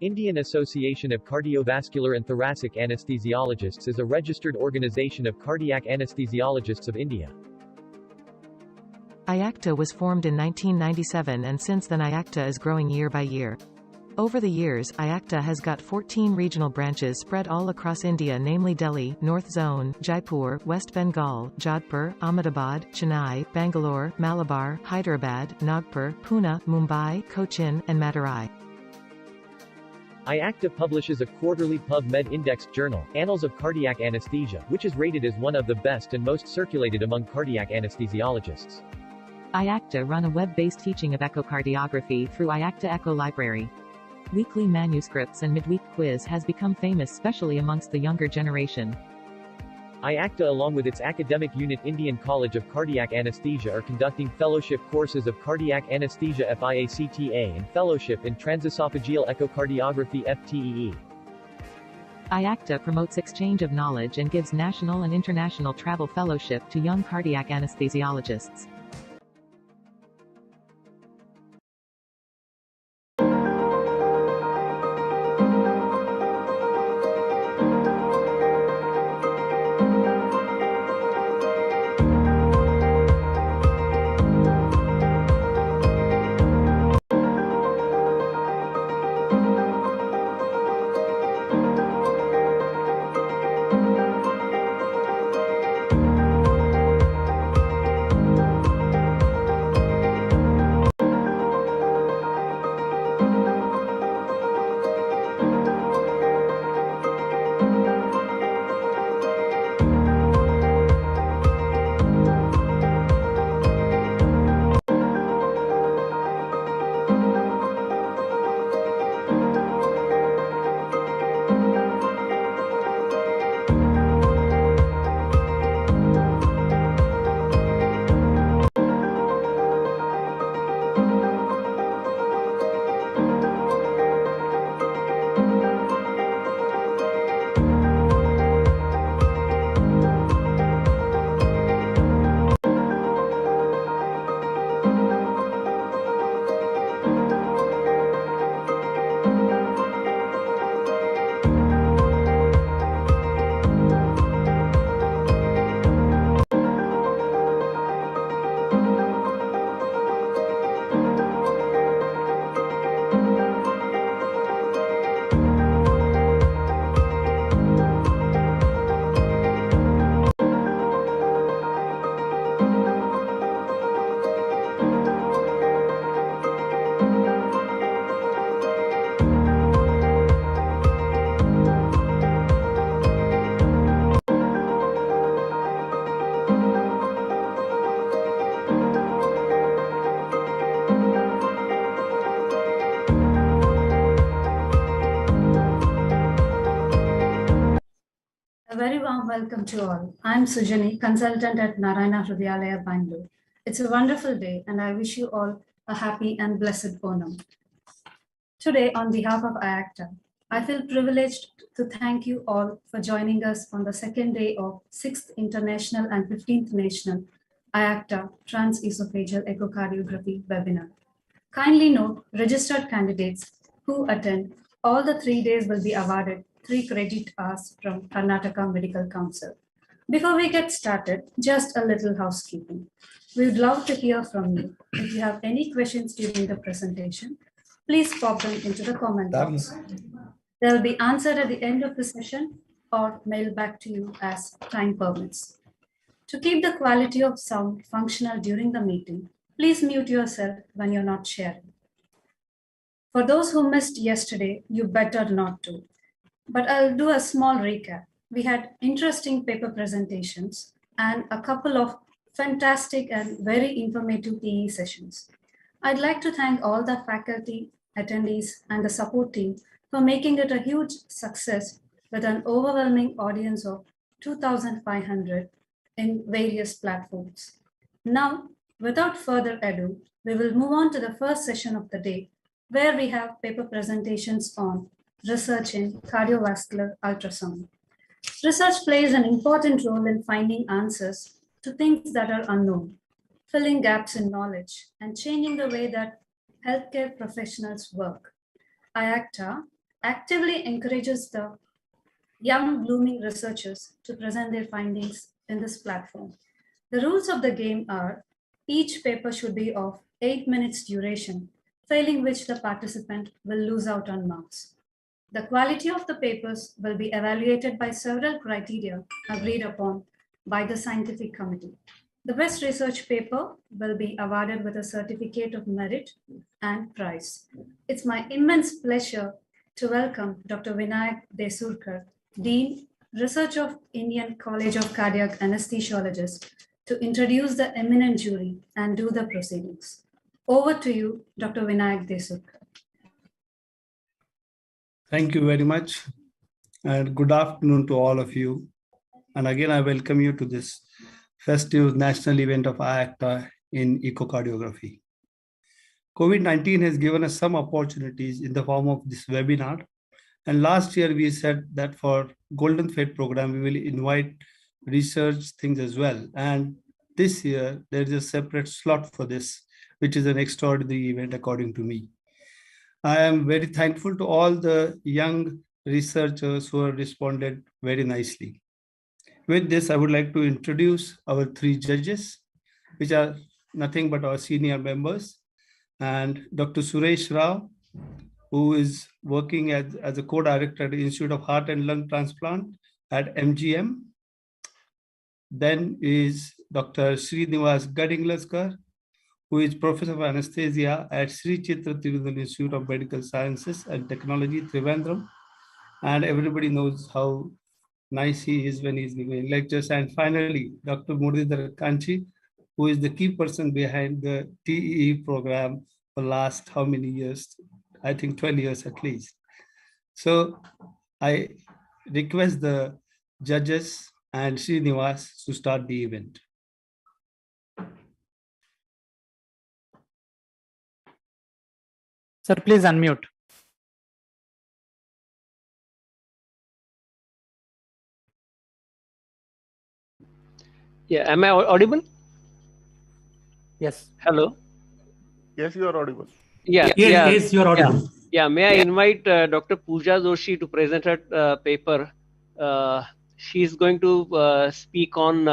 Indian Association of Cardiovascular and Thoracic Anesthesiologists is a registered organization of cardiac anesthesiologists of India. IACTA was formed in 1997 and since then IACTA is growing year by year. Over the years, IACTA has got 14 regional branches spread all across India, namely Delhi, North Zone, Jaipur, West Bengal, Jodhpur, Ahmedabad, Chennai, Bangalore, Malabar, Hyderabad, Nagpur, Pune, Mumbai, Cochin, and Madurai. IACTA publishes a quarterly PubMed indexed journal, Annals of Cardiac Anesthesia, which is rated as one of the best and most circulated among cardiac anesthesiologists. IACTA run a web-based teaching of echocardiography through IACTA Echo Library. Weekly manuscripts and midweek quiz has become famous especially amongst the younger generation. IACTA along with its academic unit Indian College of Cardiac Anesthesia are conducting fellowship courses of Cardiac Anesthesia FIACTA and Fellowship in Transesophageal Echocardiography FTEE. IACTA promotes exchange of knowledge and gives national and international travel fellowship to young cardiac anesthesiologists. A very warm welcome to all. I'm Sujani, consultant at Narayana Hridayalaya, Bangalore. It's a wonderful day and I wish you all a happy and blessed Onam. Today, on behalf of IACTA, I feel privileged to thank you all for joining us on the second day of 6th International and 15th National IACTA Transesophageal Echocardiography webinar. Kindly note, registered candidates who attend all the 3 days will be awarded 3 credit hours from Karnataka Medical Council. Before we get started, just a little housekeeping. We would love to hear from you. If you have any questions during the presentation, please pop them into the comment box. They will be answered at the end of the session or mailed back to you as time permits. To keep the quality of sound functional during the meeting, please mute yourself when you're not sharing. For those who missed yesterday, you better not to. But I'll do a small recap. We had interesting paper presentations and a couple of fantastic and very informative PE sessions. I'd like to thank all the faculty, attendees, and the support team for making it a huge success with an overwhelming audience of 2,500 in various platforms. Now, without further ado, we will move on to the first session of the day, where we have paper presentations on research in cardiovascular ultrasound. Research plays an important role in finding answers to things that are unknown, filling gaps in knowledge, and changing the way that healthcare professionals work. IACTA actively encourages the young blooming researchers to present their findings in this platform. The rules of the game are each paper should be of 8 minutes duration, failing which the participant will lose out on marks. The quality of the papers will be evaluated by several criteria agreed upon by the scientific committee. The best research paper will be awarded with a certificate of merit and prize. It's my immense pleasure to welcome Dr. Vinayak Desurkar, Dean, Research of Indian College of Cardiac Anesthesiologists, to introduce the eminent jury and do the proceedings. Over to you, Dr. Vinayak Desurkar. Thank you very much, and good afternoon to all of you. And again, I welcome you to this festive national event of IACTA in echocardiography. COVID-19 has given us some opportunities in the form of this webinar. And last year, we said that for Golden Fate program, we will invite research things as well. And this year, there is a separate slot for this, which is an extraordinary event according to me. I am very thankful to all the young researchers who have responded very nicely. With this, I would like to introduce our 3 judges, which are nothing but our senior members, and Dr. Suresh Rao, who is working as a co-director at the Institute of Heart and Lung Transplant at MGM. Then is Dr. Srinivas Gadinglaskar, who is Professor of Anesthesia at Sri Chitra Tirunal Institute of Medical Sciences and Technology, Trivandrum. And everybody knows how nice he is when he's giving lectures. And finally, Dr. Muralidhar Kanchi, who is the key person behind the TEE program for last how many years? I think 12 years at least. So I request the judges and Srinivas to start the event. Sir, please unmute. Yeah, am I audible? Yes. Hello. Yes, you are audible. Yes, you are audible. Yeah, may I invite Dr. Pooja Joshi to present her paper. She is going to speak on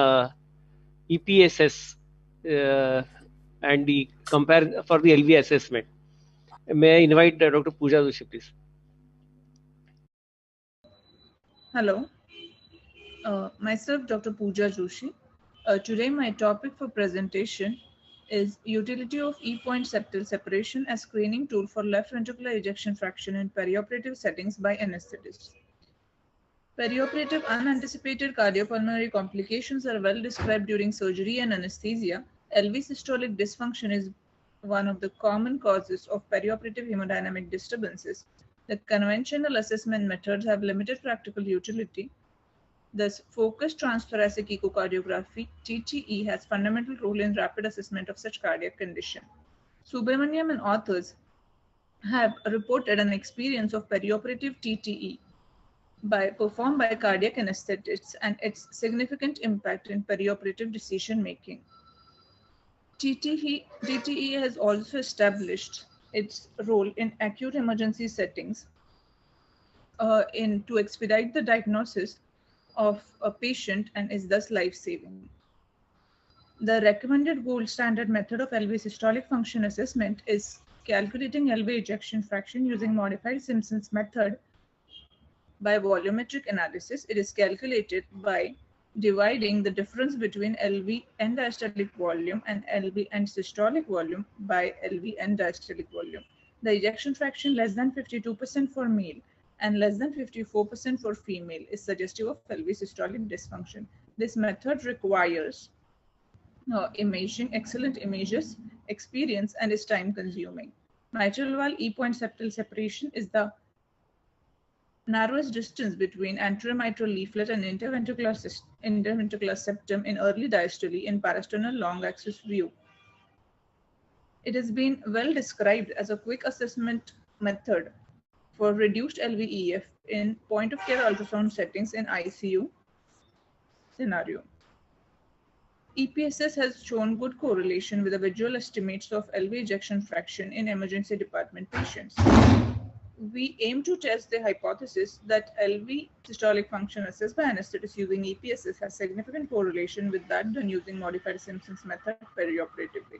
EPSS and the compare for the LV assessment. May I invite Dr. Pooja Joshi, please? Hello, myself Dr. Pooja Joshi. Today my topic for presentation is utility of E-point septal separation as screening tool for left ventricular ejection fraction in perioperative settings by anesthetists. Perioperative unanticipated cardiopulmonary complications are well described during surgery and anesthesia. LV systolic dysfunction is one of the common causes of perioperative hemodynamic disturbances. The conventional assessment methods have limited practical utility. Thus, focused transthoracic echocardiography (TTE) has fundamental role in rapid assessment of such cardiac condition. Subramaniam and authors have reported an experience of perioperative TTE performed by cardiac anesthetists and its significant impact in perioperative decision making. TTE has also established its role in acute emergency settings to expedite the diagnosis of a patient and is thus life-saving. The recommended gold standard method of LV systolic function assessment is calculating LV ejection fraction using modified Simpson's method by volumetric analysis. It is calculated by dividing the difference between LV end diastolic volume and LV end systolic volume by LV end diastolic volume. The ejection fraction less than 52% for male and less than 54% for female is suggestive of LV systolic dysfunction. This method requires imaging, excellent images, experience, and is time consuming. Mitral valve E-point septal separation is the narrowest distance between anterior mitral leaflet and interventricular septum in early diastole in parasternal long axis view. It has been well described as a quick assessment method for reduced LVEF in point-of-care ultrasound settings in ICU scenario. EPSS has shown good correlation with the visual estimates of LV ejection fraction in emergency department patients. we aim to test the hypothesis that LV systolic function assessed by anesthetist using EPSS has significant correlation with that done using modified Simpson's method perioperatively.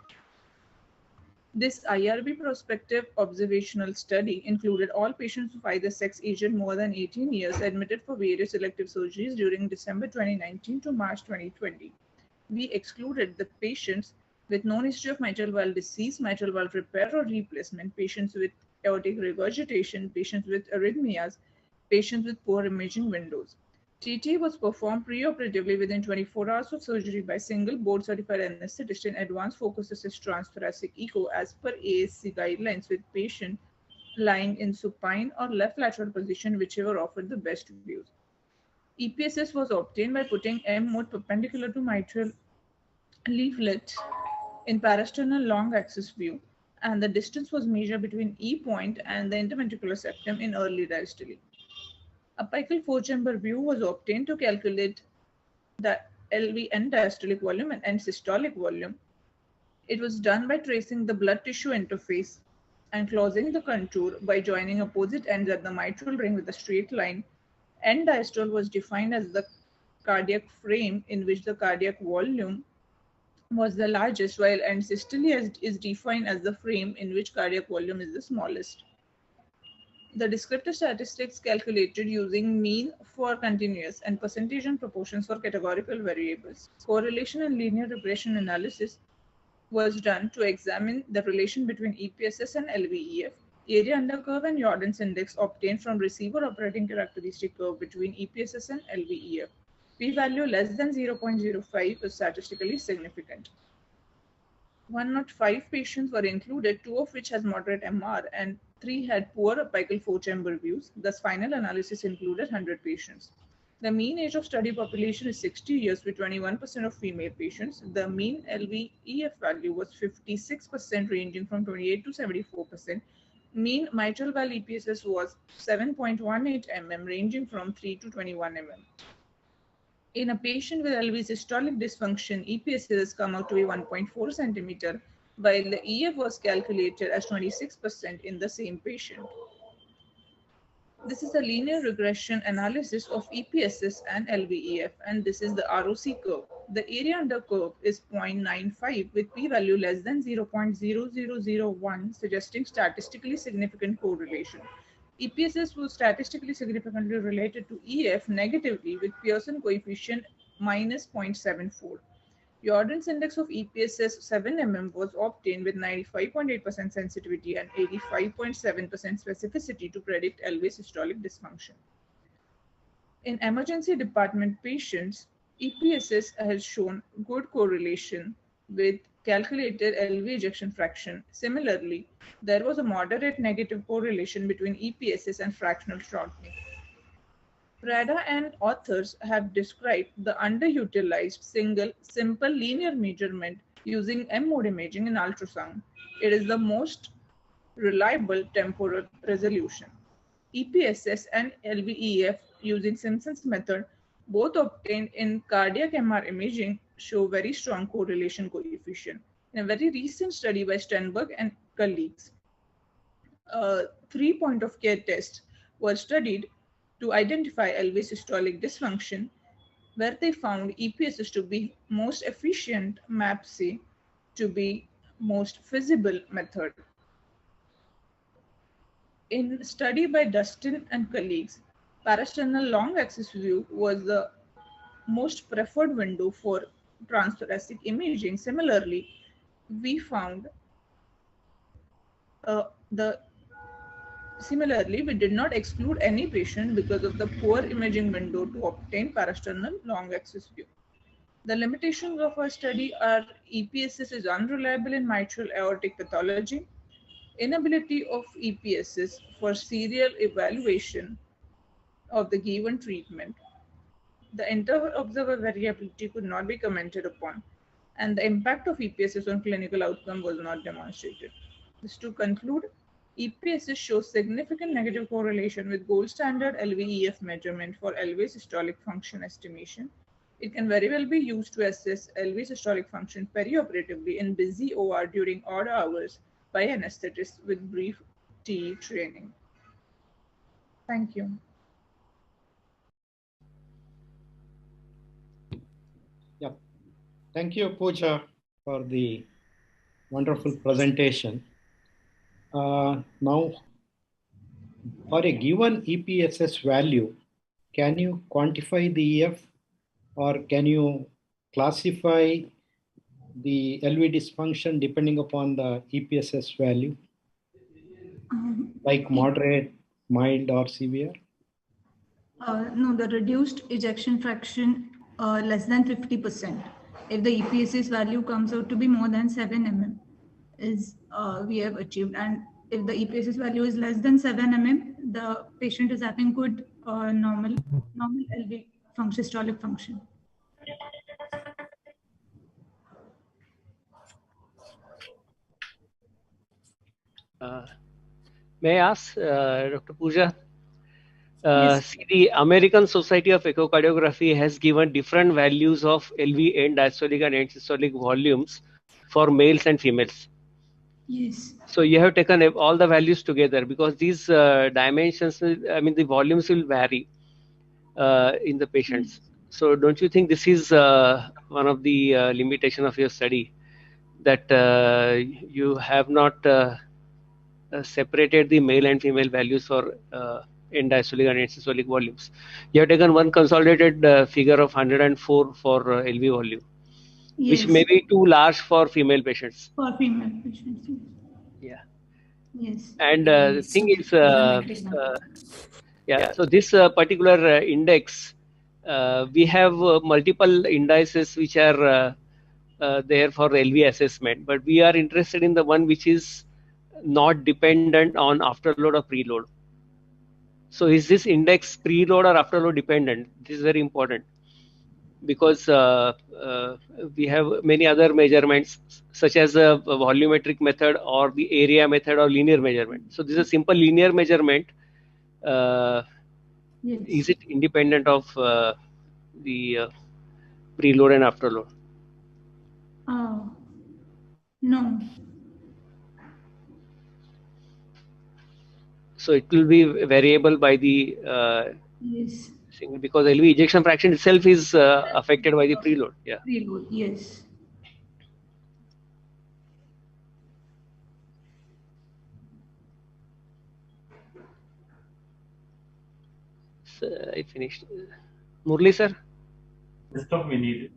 This IRB prospective observational study included all patients of either sex aged more than 18 years admitted for various elective surgeries during December 2019 to March 2020. We excluded the patients with known history of mitral valve disease, mitral valve repair or replacement, patients with aortic regurgitation, patients with arrhythmias, patients with poor imaging windows. TT was performed preoperatively within 24 hours of surgery by single board-certified anesthetist in advanced focused assist transthoracic echo as per ASC guidelines, with patient lying in supine or left lateral position, whichever offered the best views. EPSS was obtained by putting M mode perpendicular to mitral leaflet in parasternal long axis view, and the distance was measured between E point and the interventricular septum in early diastole. Apical four-chamber view was obtained to calculate the LV end diastolic volume and end systolic volume. It was done by tracing the blood tissue interface and closing the contour by joining opposite ends at the mitral ring with a straight line. End diastole was defined as the cardiac frame in which the cardiac volume was the largest, while end systole is defined as the frame in which cardiac volume is the smallest. The descriptive statistics calculated using mean for continuous and percentage and proportions for categorical variables. Correlation and linear regression analysis was done to examine the relation between EPSS and LVEF. Area under curve and Jordan's index obtained from receiver operating characteristic curve between EPSS and LVEF. P-value less than 0.05 is statistically significant. 105 patients were included, 2 of which has moderate MR and 3 had poor apical four-chamber views. Thus, final analysis included 100 patients. The mean age of study population is 60 years with 21% of female patients. The mean LVEF value was 56%, ranging from 28 to 74%. Mean mitral valve EPSS was 7.18 mm, ranging from 3 to 21 mm. In a patient with LV systolic dysfunction, EPSS has come out to be 1.4 centimeter, while the EF was calculated as 26% in the same patient. This is a linear regression analysis of EPSS and LVEF, and this is the ROC curve. The area under curve is 0.95 with p-value less than 0.0001, suggesting statistically significant correlation. EPSS was statistically significantly related to EF negatively with Pearson coefficient minus 0.74. Jordan's index of EPSS 7 mm was obtained with 95.8% sensitivity and 85.7% specificity to predict LV systolic dysfunction. In emergency department patients, EPSS has shown good correlation with calculated LV ejection fraction. Similarly, there was a moderate negative correlation between EPSS and fractional shortening. Prada and authors have described the underutilized simple linear measurement using M-mode imaging in ultrasound. It is the most reliable temporal resolution. EPSS and LVEF using Simpson's method, both obtained in cardiac MR imaging, show very strong correlation coefficient. In a very recent study by Stenberg and colleagues, 3 point-of-care tests were studied to identify LV systolic dysfunction, where they found EPSS to be most efficient, MAPC to be most feasible method. In study by Dustin and colleagues, parasternal long axis view was the most preferred window for transthoracic imaging. Similarly, we found we did not exclude any patient because of the poor imaging window to obtain parasternal long axis view. The limitations of our study are EPSS is unreliable in mitral aortic pathology, inability of EPSS for serial evaluation of the given treatment. The inter-observer variability could not be commented upon, and the impact of EPSS on clinical outcome was not demonstrated. Just to conclude, EPSS shows significant negative correlation with gold standard LVEF measurement for LV systolic function estimation. It can very well be used to assess LV systolic function perioperatively in busy OR during odd hours by anesthetists with brief TE training. Thank you. Yeah. Thank you, Pooja, for the wonderful presentation. Now, for a given EPSS value, can you quantify the EF, or can you classify the LV dysfunction depending upon the EPSS value, like moderate, mild, or severe? No, the reduced ejection fraction less than 50%. If the EPSS value comes out to be more than 7 mm, is we have achieved. And if the EPSS value is less than 7 mm, the patient is having good normal LV function, systolic function. May I ask, Dr. Pooja? Yes. See, the American Society of Echocardiography has given different values of LV end diastolic and end systolic volumes for males and females. Yes. So you have taken all the values together, because these dimensions, I mean, the volumes will vary in the patients. So don't you think this is one of the limitation of your study, that you have not separated the male and female values for end diastolic and end systolic volumes? You have taken one consolidated figure of 104 for LV volume, Yes. which may be too large for female patients. For female patients. Yeah. Yes. And the thing is, yeah, so this particular index, we have multiple indices which are there for LV assessment, but we are interested in the one which is not dependent on afterload or preload. So is this index preload or afterload dependent? This is very important, because we have many other measurements, such as a volumetric method or the area method or linear measurement. So this is a simple linear measurement. Yes. Is it independent of the preload and afterload? No. So it will be variable by the Yes. because LV ejection fraction itself is affected by the preload. Yeah. Preload. Yes. So I finished. Murli sir. Desktop we need.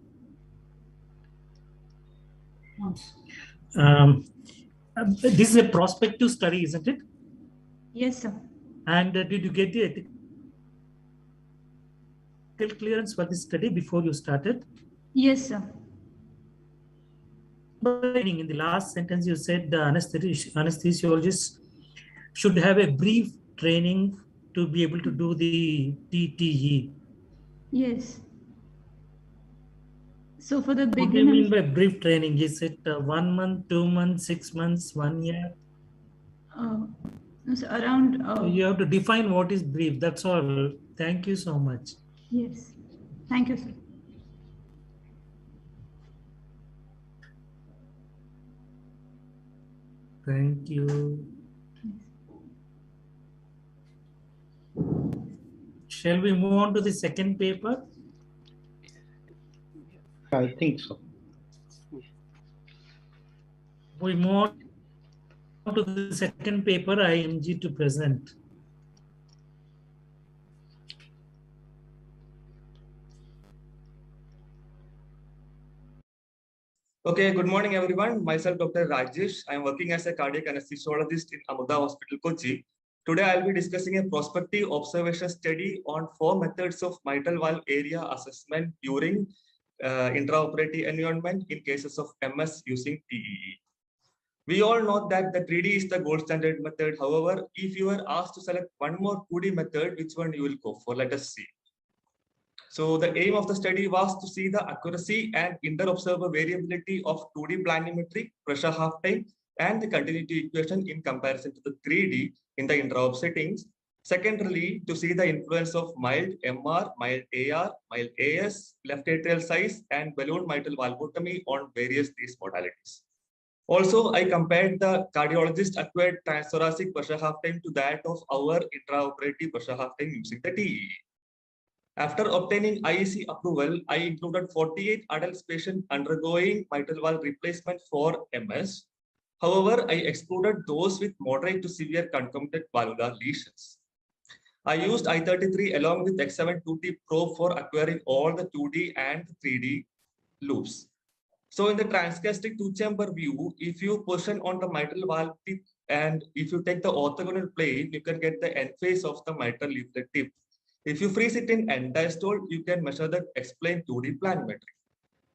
This is a prospective study, isn't it? Yes, sir. And did you get the ethical clearance for this study before you started? Yes, sir. In the last sentence, you said the anesthesiologist should have a brief training to be able to do the TTE. Yes. So for the beginner, what do you mean by brief training? Is it 1 month, 2 months, 6 months, 1 year? So around. You have to define what is brief. That's all. Thank you so much. Yes. Thank you, sir. Thank you. Shall we move on to the second paper? I think so. We move on to the second paper, IMG to present. Okay, good morning, everyone. Myself, Dr. Rajesh. I am working as a cardiac anesthesiologist in Amuda Hospital, Kochi. Today, I'll be discussing a prospective observation study on 4 methods of mitral valve area assessment during intraoperative environment in cases of MS using TEE. We all know that the 3D is the gold standard method. However, if you were asked to select one more 2D method, which one you will go for? Let us see. So the aim of the study was to see the accuracy and inter-observer variability of 2D planimetry, pressure half time, and the continuity equation in comparison to the 3D in the intra-op settings. Secondarily, to see the influence of mild MR, mild AR, mild AS, left atrial size, and balloon mitral valvotomy on various these modalities. Also, I compared the cardiologist acquired transthoracic pressure half time to that of our intraoperative pressure half time using the TEE. After obtaining IEC approval, I included 48 adult patients undergoing mitral valve replacement for MS. However, I excluded those with moderate to severe concomitant valvular lesions. I used I33 along with X7 2T probe for acquiring all the 2D and 3D loops. So in the transgastric two-chamber view, if you position on the mitral valve tip and if you take the orthogonal plane, you can get the end face of the mitral leaflet tip. If you freeze it in end diastole, you can measure the explained 2D planimetry.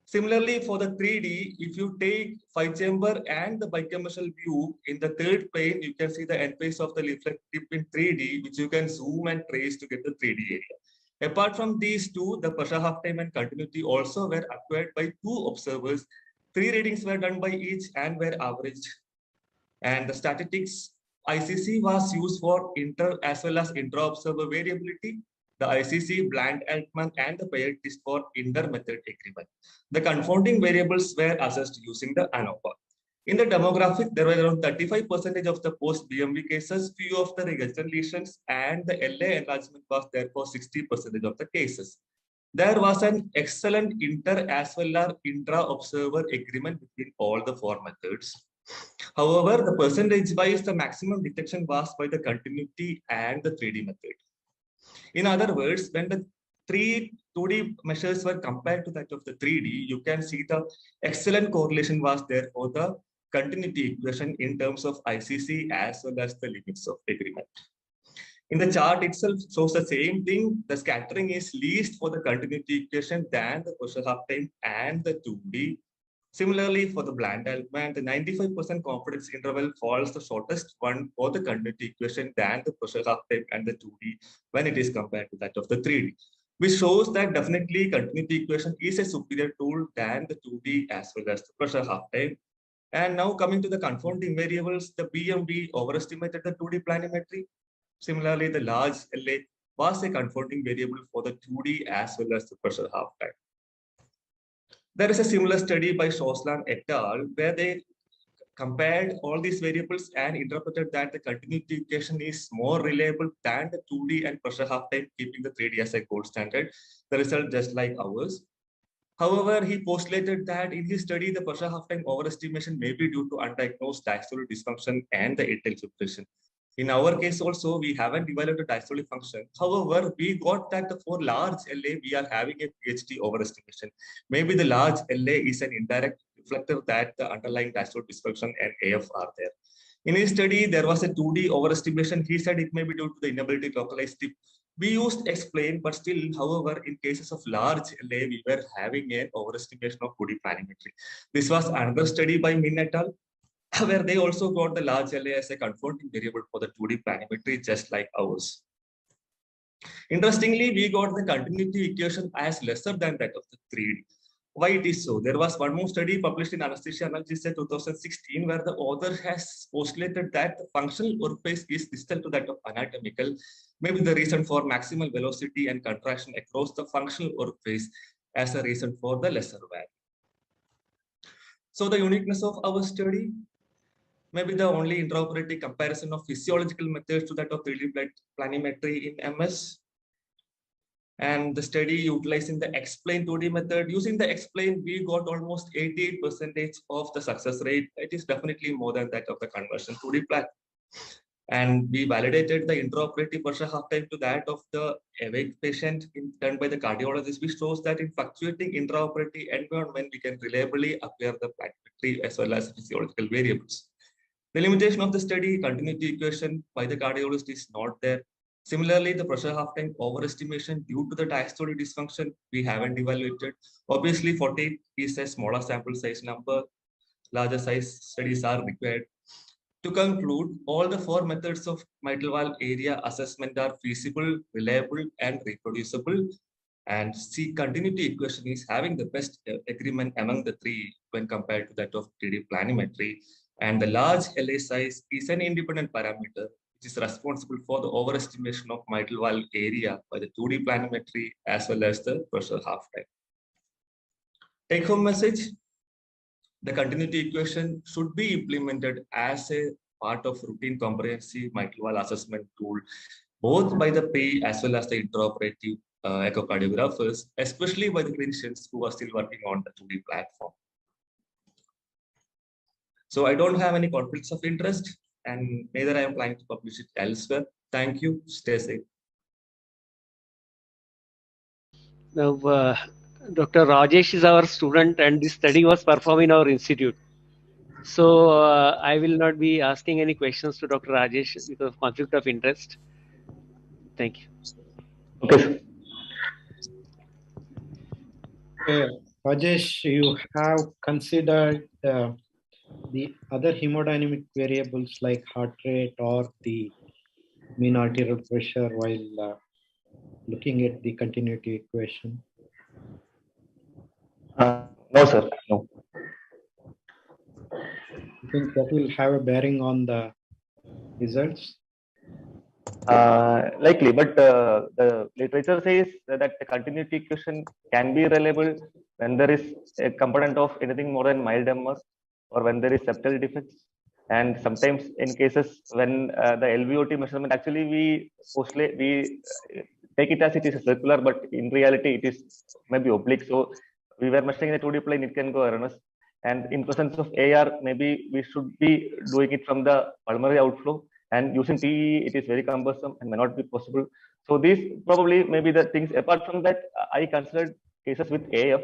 Similarly, for the 3D, if you take 5-chamber and the bicommercial view in the third plane, you can see the end face of the leaflet tip in 3D, which you can zoom and trace to get the 3D area. Apart from these two, the pressure half time and continuity also were acquired by 2 observers. 3 readings were done by each and were averaged. And the statistics ICC was used for inter as well as intra-observer variability. The ICC, Bland-Altman, and the paired test for inter-method agreement. The confounding variables were assessed using the ANOVA. In the demographic, there were around 35% of the post-BMV cases, few of the regurgitant lesions, and the LA enlargement was there for 60% of the cases. There was an excellent inter as well as intra-observer agreement between all the 4 methods. However, the percentage-wise, the maximum detection was by the continuity and the 3D method. In other words, when the 3 2D measures were compared to that of the 3D, you can see the excellent correlation was there for the continuity equation in terms of ICC as well as the limits of agreement. In the chart itself shows the same thing. The scattering is least for the continuity equation than the pressure half time and the 2D. Similarly, for the Bland-Altman, the 95% confidence interval falls the shortest one for the continuity equation than the pressure half time and the 2D when it is compared to that of the 3D, which shows that definitely continuity equation is a superior tool than the 2D as well as the pressure half time. And now coming to the confounding variables, the BMV overestimated the 2D planimetry. Similarly, the large LA was a confounding variable for the 2D as well as the pressure half time. There is a similar study by Shoslan et al. Where they compared all these variables and interpreted that the continuity equation is more reliable than the 2D and pressure half time, keeping the 3D as a gold standard. The result just like ours. However, he postulated that in his study, the pressure half time overestimation may be due to undiagnosed diastolic dysfunction and the atrial fibrillation. In our case also, we haven't developed a diastolic function. However, we got that for large LA, we are having a PhD overestimation. Maybe the large LA is an indirect reflector that the underlying diastolic dysfunction and AF are there. In his study, there was a 2D overestimation. He said it may be due to the inability to localize tip. We used explain, but still, however, in cases of large LA, we were having an overestimation of 2D planimetry. This was another study by Min et al., where they also got the large LA as a confounding variable for the 2D planimetry, just like ours. Interestingly, we got the continuity equation as lesser than that of the 3D. Why it is so? There was one more study published in Anesthesia Analgesia 2016, where the author has postulated that the functional workplace is distal to that of anatomical, maybe the reason for maximal velocity and contraction across the functional workplace as a reason for the lesser value. So the uniqueness of our study, maybe the only intraoperative comparison of physiological methods to that of 3D planimetry in MS. And the study utilizing the explain 2D method. Using the explain, we got almost 88% of the success rate. It is definitely more than that of the conversion 2D plan. And we validated the intraoperative pressure half time to that of the awake patient done by the cardiologist, which shows that in fluctuating intraoperative environment, we can reliably appear the planimetry as well as physiological variables. The limitation of the study, continuity equation by the cardiologist is not there. Similarly, the pressure half time overestimation due to the diastolic dysfunction, we haven't evaluated. Obviously, 48 is a smaller sample size number. Larger size studies are required. To conclude, all the 4 methods of mitral valve area assessment are feasible, reliable, and reproducible. And C continuity equation is having the best agreement among the 3 when compared to that of 3D planimetry. And the large LA size is an independent parameter, which is responsible for the overestimation of mitral valve area by the 2D planimetry as well as the pressure half time. Take home message. the continuity equation should be implemented as a part of routine comprehensive mitral valve assessment tool, both by the PE as well as the intraoperative echocardiographers, especially by the clinicians who are still working on the 2D platform. So I don't have any conflicts of interest, and neither I am planning to publish it elsewhere. Thank you. Stay safe. Now, Dr. Rajesh is our student, and this study was performed in our institute. So I will not be asking any questions to Dr. Rajesh because of conflict of interest. Thank you. Okay. Rajesh, you have considered the other hemodynamic variables like heart rate or the mean arterial pressure while looking at the continuity equation? No, sir. No. You think that will have a bearing on the results? Likely, but the literature says that the continuity equation can be reliable when there is a component of anything more than mild MR or when there is septal defects. And sometimes in cases when the LVOT measurement, actually we take it as it is circular, but in reality it is maybe oblique. So we were measuring the 2D plane, it can go erroneous. And in presence of AR, maybe we should be doing it from the pulmonary outflow. And using TE, it is very cumbersome and may not be possible. So these probably maybe the things. Apart from that, I considered cases with AF,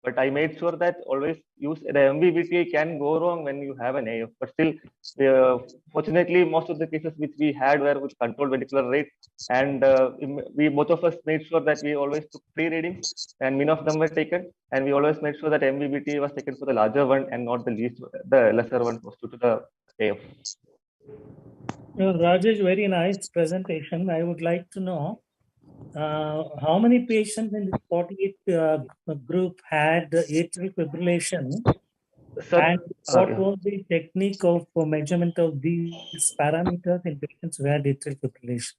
but I made sure that always use the MVVT can go wrong when you have an AF. But still, fortunately, most of the cases which we had were with controlled ventricular rate, and we both of us made sure that we always took 3 readings, and many of them were taken, and we always made sure that MVVT was taken for the larger one and not the lesser one was due to the AF. Rajesh, very nice presentation. I would like to know how many patients in the 48 group had atrial fibrillation, and what was the technique of measurement of these parameters in patients who had atrial fibrillation?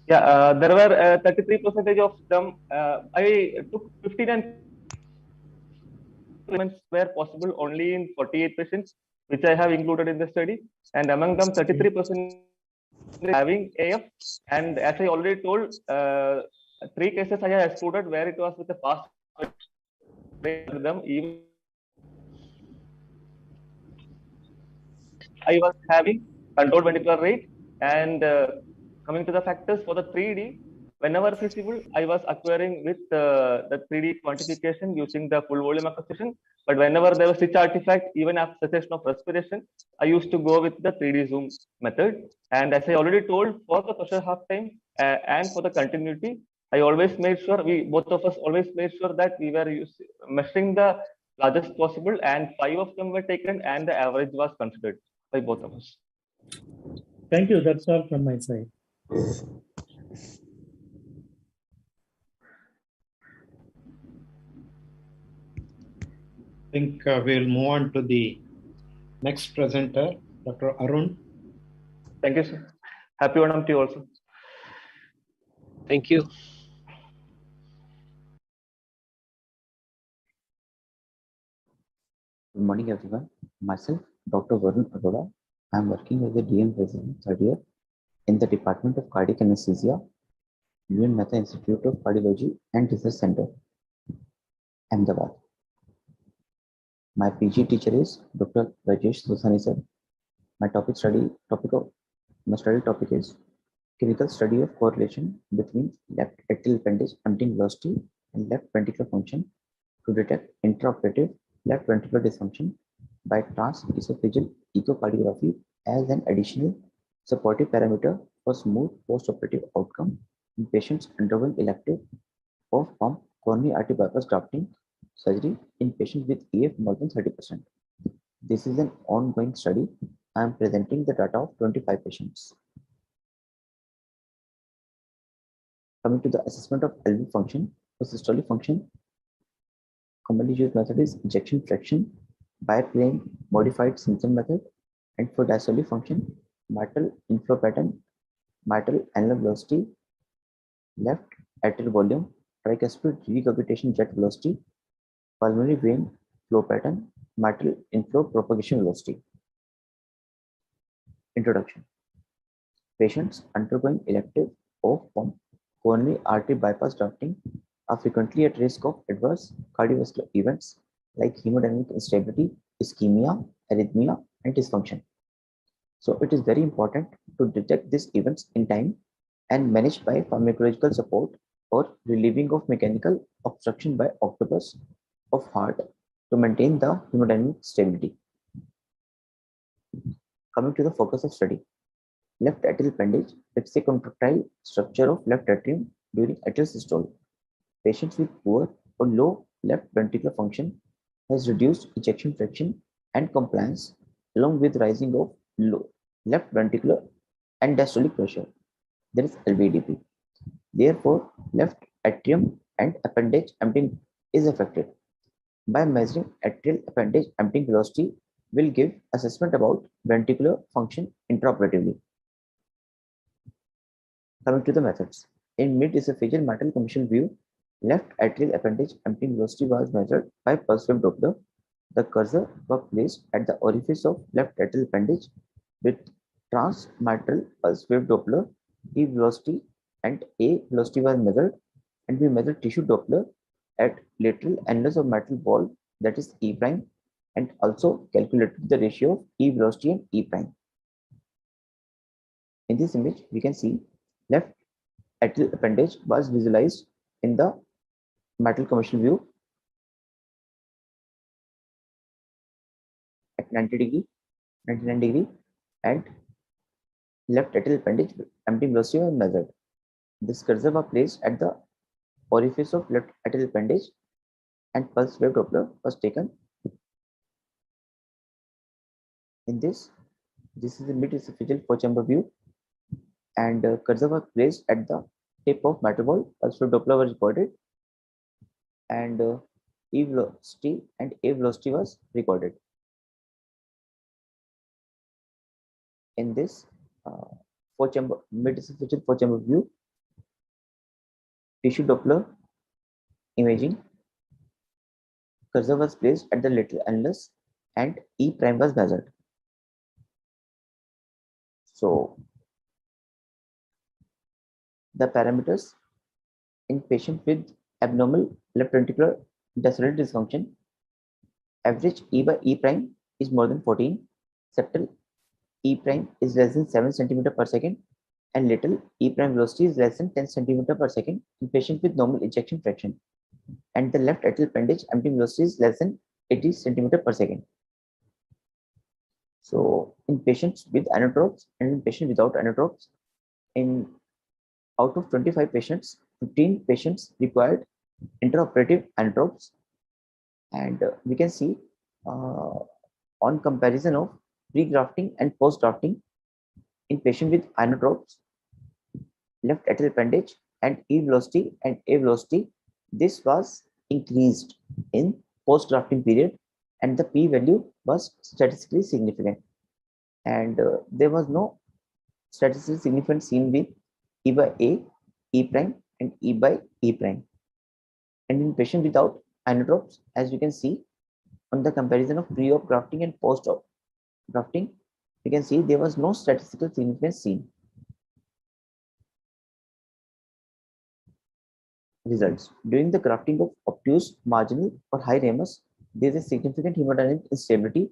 Yeah, there were 33% of them. I took 59 were possible only in 48 patients, which I have included in the study, and among them 33% having AF, and as I already told, 3 cases I have excluded where it was with a fast them. Even I was having controlled ventricular rate, and coming to the factors for the 3D, whenever feasible, I was acquiring with the 3D quantification using the full volume acquisition. But whenever there was such artifact, even after cessation of respiration, I used to go with the 3D zoom method. And as I already told, for the pressure half time and for the continuity, I always made sure, both of us always made sure that we were measuring the largest possible, and 5 of them were taken, and the average was considered by both of us. Thank you. That's all from my side. I think we'll move on to the next presenter, Dr. Arun. Thank you, sir. Happy Onam to you also. Thank you. Good morning, everyone. Myself, Dr. Varun Arora. I am working as a DM resident third year in the Department of Cardiac Anesthesia, UN Mehta Institute of Cardiology and Research Center, Ahmedabad. My PG teacher is Dr. Rajesh Sosani sir. My study topic is clinical study of correlation between left atrial appendage emptying velocity and left ventricular function to detect intraoperative left ventricular dysfunction by transesophageal echocardiography as an additional supportive parameter for smooth postoperative outcome in patients undergoing elective or pump coronary artery bypass grafting surgery in patients with EF more than 30%. This is an ongoing study. I am presenting the data of 25 patients. Coming to the assessment of LV function, for systolic function, commonly used method is ejection fraction, biplane modified Simpson method, and for diastolic function, mitral inflow pattern, mitral annular velocity, left atrial volume, tricuspid regurgitation jet velocity, pulmonary vein flow pattern, mitral inflow propagation velocity. Introduction. Patients undergoing elective off-pump coronary artery bypass grafting are frequently at risk of adverse cardiovascular events like hemodynamic instability, ischemia, arrhythmia, and dysfunction. So it is very important to detect these events in time and manage by pharmacological support or relieving of mechanical obstruction by octopus of heart to maintain the hemodynamic stability. Coming to the focus of study. Left atrial appendage is a contractile structure of left atrium during atrial systole. Patients with poor or low left ventricular function has reduced ejection fraction and compliance along with rising of low left ventricular and diastolic pressure. There is LVDP. Therefore, left atrium and appendage emptying is affected. By measuring atrial appendage emptying velocity will give assessment about ventricular function intraoperatively. Coming to the methods. In mid-esophageal mitral commission view, left atrial appendage emptying velocity was measured by pulse wave Doppler. The cursor was placed at the orifice of left atrial appendage with transmitral pulse wave Doppler. E velocity and A velocity was measured, and we measured tissue Doppler at lateral annulus of mitral wall, that is E prime, and also calculated the ratio of E velocity and E prime. In this image, we can see left atrial appendage was visualized in the mitral commission view at 99 degree, and left atrial appendage emptying velocity was measured. This cursor was placed at the orifice of left atrial appendage and pulse wave Doppler was taken. In this is a mid-esophageal four-chamber view, and cursor was placed at the tip of mitral wall. Pulse wave Doppler was recorded, and E velocity and A velocity was recorded. In this four-chamber mid-esophageal four-chamber view, tissue Doppler imaging, cursor was placed at the lateral annulus and E prime was measured. So the parameters in patient with abnormal left ventricular diastolic dysfunction, average E by E prime is more than 14, septal E prime is less than 7 cm per second, and lateral E prime velocity is less than 10 cm per second in patient with normal ejection fraction, and the left atrial appendage emptying velocity is less than 80 cm per second. So in patients with anatropes and in patients without anatropes, out of 25 patients, 15 patients required intraoperative anatropes, and we can see on comparison of pre-grafting and post-grafting in patient with anatropes, left atrial appendage and E velocity and A velocity, this was increased in post-grafting period, and the p-value was statistically significant, and there was no statistically significant seen with E by A, E prime, and E by E prime. And in patient without anatropes, as you can see on the comparison of pre-op grafting and post-op grafting, you can see there was no statistical significance seen. Results. During the grafting of obtuse, marginal, or high ramus, there is a significant hemodynamic instability,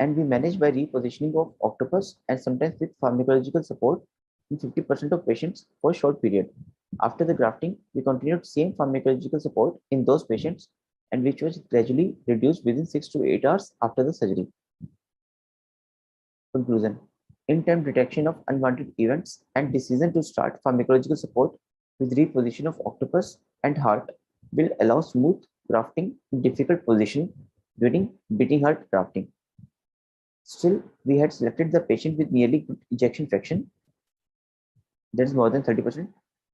and we manage by repositioning of octopus and sometimes with pharmacological support in 50% of patients for a short period. After the grafting, we continued same pharmacological support in those patients, and which was gradually reduced within 6 to 8 hours after the surgery. Conclusion. In-time detection of unwanted events and decision to start pharmacological support with reposition of octopus and heart will allow smooth grafting in difficult position during beating heart grafting. Still, we had selected the patient with nearly good ejection fraction, that is more than 30%,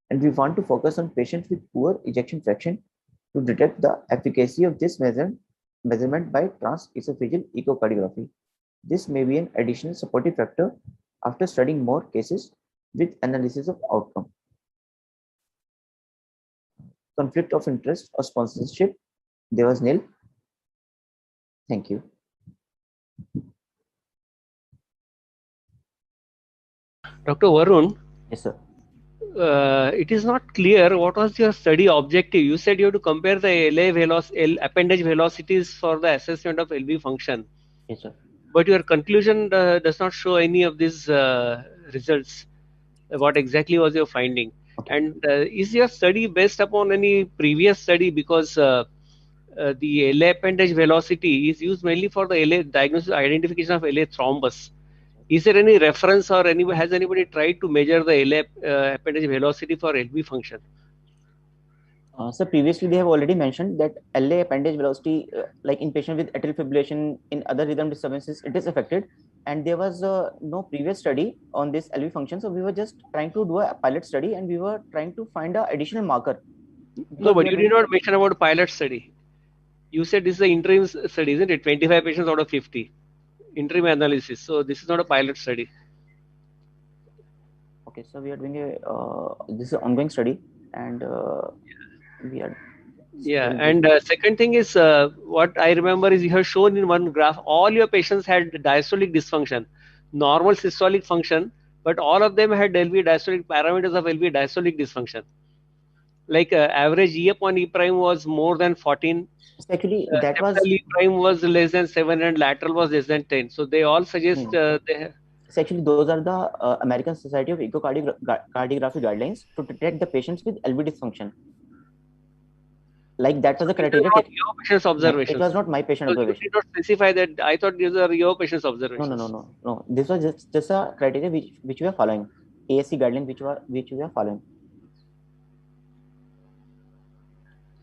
and we want to focus on patients with poor ejection fraction to detect the efficacy of this measurement by transesophageal echocardiography. This may be an additional supportive factor after studying more cases with analysis of outcome. Conflict of interest or sponsorship, there was nil. Thank you. Dr. Varun. Yes, sir. It is not clear what was your study objective. You said you have to compare the appendage velocities for the assessment of LV function. Yes, sir. But your conclusion does not show any of these results. What exactly was your finding? Okay. And is your study based upon any previous study? Because the LA appendage velocity is used mainly for the LA diagnosis identification of LA thrombus. Is there any reference or has anybody tried to measure the LA appendage velocity for LV function? So previously they have already mentioned that LA appendage velocity, like in patient with atrial fibrillation, in other rhythm disturbances, it is affected. And there was no previous study on this LV function. So we were just trying to do a pilot study and we were trying to find an additional marker. No, but you did not mention about pilot study. You said this is an interim study, isn't it? 25 patients out of 50. Interim analysis. So this is not a pilot study. Okay, so we are doing a, this is an ongoing study and we are. Yeah, and second thing is what I remember is you have shown in one graph, all your patients had diastolic dysfunction, normal systolic function, but all of them had LV diastolic parameters of LV diastolic dysfunction. Like average E upon E prime was more than 14. Actually, that was E prime was less than 7 and lateral was less than 10. So they all suggest they. So actually, those are the American Society of Echocardiography guidelines to detect the patients with LV dysfunction. Like that was the criteria. Your patient's observations. It was not my patient observation. You did not specify that. I thought these are your patient's observations. No. This was just a criteria which we are following. ASC guidelines which we are following.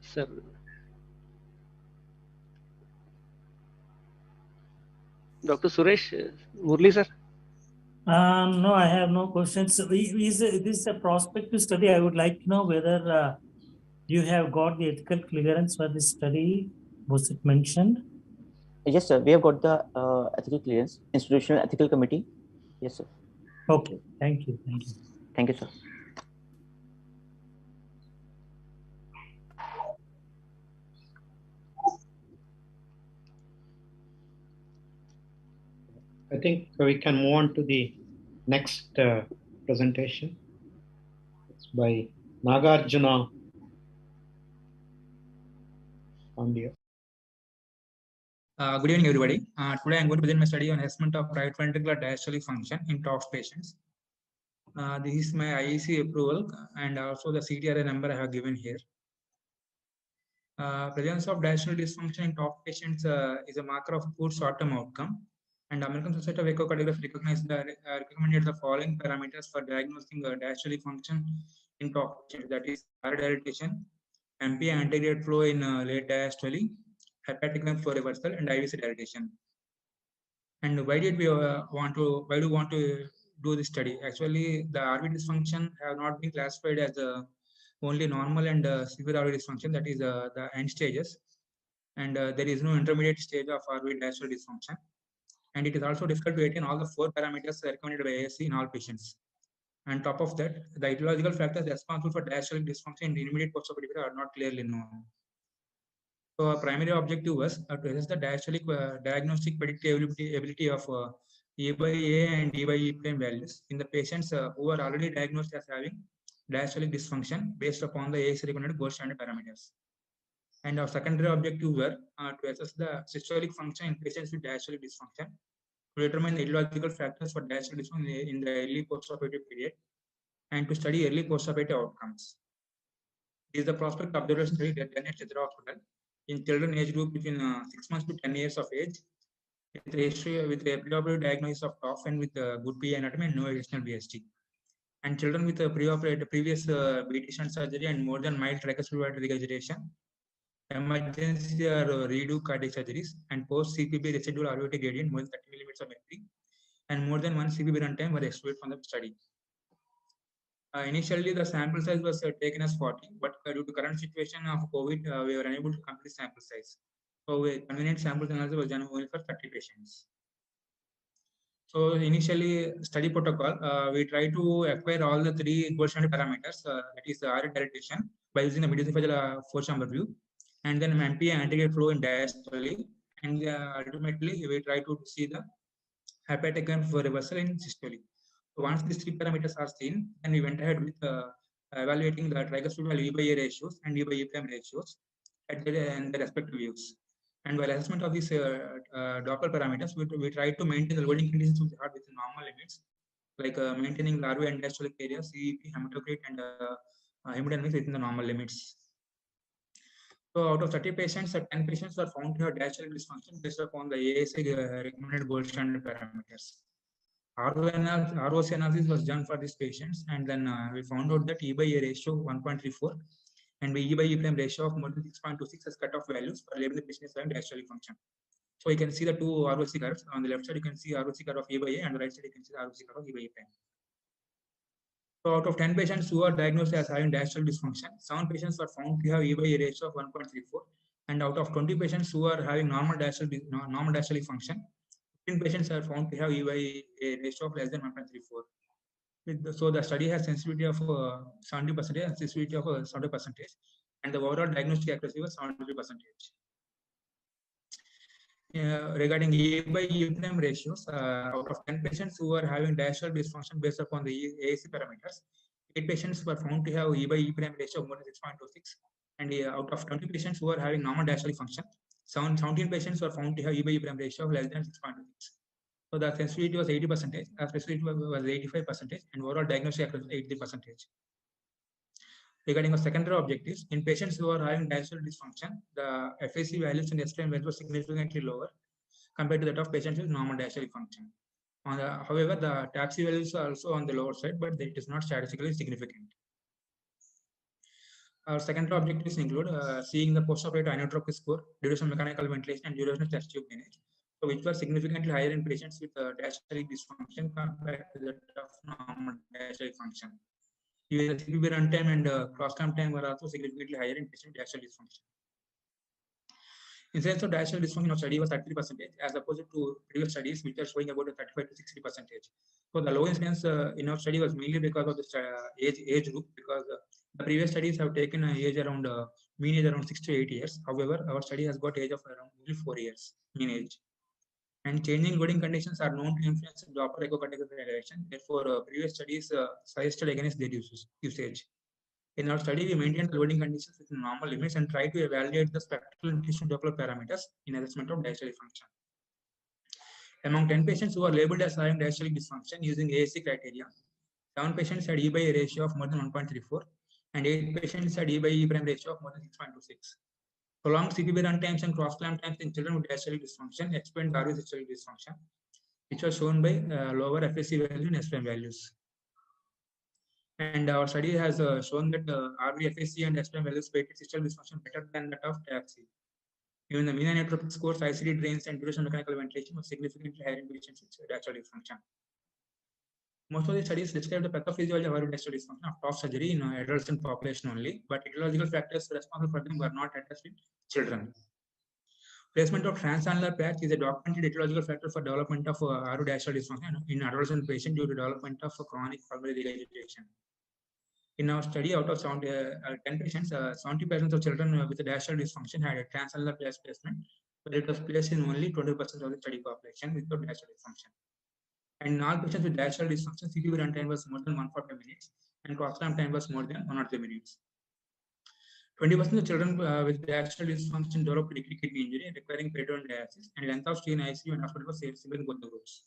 Sir. Dr. Suresh, Murli sir. No, I have no questions. Is this a prospective study? I would like to know whether you have got the ethical clearance for this study. Was it mentioned? Yes, sir. We have got the ethical clearance, institutional ethical committee. Yes, sir. Okay. Thank you. Thank you. Thank you, sir. I think we can move on to the next presentation. It's by Nagarjuna Pandya. Good evening, everybody. Today I'm going to present my study on assessment of right ventricular diastolic function in TOF patients. This is my IAC approval and also the CTRA number I have given here. Presence of diastolic dysfunction in TOF patients is a marker of poor short-term outcome. And American Society of Echocardiography recommended the following parameters for diagnosing diastolic function in TOF patients, that is dilatation, MP anterograde flow in late diastole, hepatic vein flow reversal, and IVC dilatation. And why do we want to do this study? Actually, the RV dysfunction have not been classified as only normal and severe RV dysfunction, that is the end stages. And there is no intermediate stage of RV diastolic dysfunction. And it is also difficult to attain all the 4 parameters recommended by ASC in all patients. And top of that, the etiological factors responsible for diastolic dysfunction in the intermediate post-operative are not clearly known. So our primary objective was to assess the diastolic diagnostic predictability of E by A and E by E prime values in the patients who are already diagnosed as having diastolic dysfunction based upon the ASC recommended gold standard parameters. And our secondary objective were to assess the systolic function in patients with diastolic dysfunction, to determine the etiological factors for diastolic dysfunction in the early postoperative period, and to study early postoperative outcomes. This is the prospect observation study done at Chitra Hospital in children age group between 6 months to 10 years of age, with a preoperative diagnosis of TOF and with good PA anatomy and no additional BST. And children with previous BT shunt surgery and more than mild tricuspid regurgitation, emergency or redo cardiac surgeries, and post CPB residual RVT gradient more than 30 millimeters of mercury, and more than 1 CPB runtime were excluded from the study. Initially, the sample size was taken as 40, but due to current situation of COVID, we were unable to complete sample size. So, a convenient sample analysis was done only for 30 patients. So, initially, study protocol, we try to acquire all the 3 gold standard parameters, that is the RV dilatation, by using the mediasophageal force chamber view, and then MP anterograde flow in diastole, and ultimately we try to see the hepatic for reversal in systole. So once these three parameters are seen, then we went ahead with evaluating the triglyceride E by A ratios and E by E prime ratios at the respective views. And while assessment of these Doppler parameters, we try to maintain the loading conditions of the heart within normal limits, like maintaining the RV and diastolic area, CEP, hematocrit, and hemodynamics within the normal limits. So out of 30 patients, 10 patients were found to have diastolic dysfunction based upon the IACTA recommended gold standard parameters. ROC analysis was done for these patients, and then we found out that E by A ratio 1.34 and E by E prime ratio of more than 6.26 as cutoff values for labeling the patients having diastolic function. So you can see the two ROC curves. On the left side, you can see ROC curve of E by A, and on the right side, you can see the ROC curve of E by E prime. So out of 10 patients who are diagnosed as having diastolic dysfunction, 7 patients were found to have E by A ratio of 1.34, and out of 20 patients who are having normal diastolic function, 15 patients are found to have E by A ratio of less than 1.34. So the study has sensitivity of 70% and sensitivity of 70%, and the overall diagnostic accuracy was 73%. Regarding E by E prime ratios, out of 10 patients who are having diastolic dysfunction based upon the AAC parameters, 8 patients were found to have E by E prime ratio of more than 6.26, and out of 20 patients who are having normal diastolic function, 17 patients were found to have E by E prime ratio of less than 6.26. So the sensitivity was 80%, specificity was 85%, and overall diagnostic accuracy was 83%. Regarding our secondary objectives, in patients who are having diastolic dysfunction, the FAC values and SPM values were significantly lower compared to that of patients with normal diastolic function. However, the TAPC values are also on the lower side, but it is not statistically significant. Our secondary objectives include seeing the postoperative inotropic score, duration of mechanical ventilation, and duration of chest tube drainage, so which were significantly higher in patients with diastolic dysfunction compared to that of normal diastolic function. Even the CPB runtime and cross-clamp time were also significantly higher in patients with diastolic dysfunction. Incidence of diastolic dysfunction in our study was 30%, as opposed to previous studies which are showing about 35 to 60%. So the low incidence in our study was mainly because of the age group, because the previous studies have taken age around mean age around 6 to 8 years. However, our study has got age of around only 4 years mean age. And changing loading conditions are known to influence Doppler echocardiography elevation. Therefore, previous studies suggested against their usage. In our study, we maintained the loading conditions within normal limits and tried to evaluate the spectral and tissue Doppler parameters in assessment of diastolic function. Among 10 patients who are labeled as having diastolic dysfunction using AAC criteria, 7 patients had E by A ratio of more than 1.34, and 8 patients had E by E prime ratio of more than 6.26. Prolonged CPB run times and cross-clamp times in children with diastolic dysfunction explained RV systolic dysfunction, which was shown by lower FAC value and SPM values. And our study has shown that RV, FAC, and SPM values predicted systolic dysfunction better than that of TAPC. Even the mean inotropic scores, ICD drains, and duration of mechanical ventilation was significantly higher in patients with diastolic dysfunction. Most of the studies describe the pathophysiology of diastolic dysfunction of top surgery in adolescent population only, but etiological factors responsible for them were not addressed in children. Placement of transannular patch is a documented etiological factor for development of diastolic dysfunction in adolescent patients due to development of chronic pulmonary regurgitation. In our study, out of 10 patients, 70% of children with a diastolic dysfunction had a transannular patch placement, but it was placed in only 20% of the study population without diastolic dysfunction. And in all patients with diastolic dysfunction, CPB runtime was more than 140 minutes, and cross-clamp time was more than 103 minutes. 20% of children with diastolic dysfunction developed leaky kidney injury requiring peritoneal dialysis, and length of stay in ICU and hospital was similar in both the groups.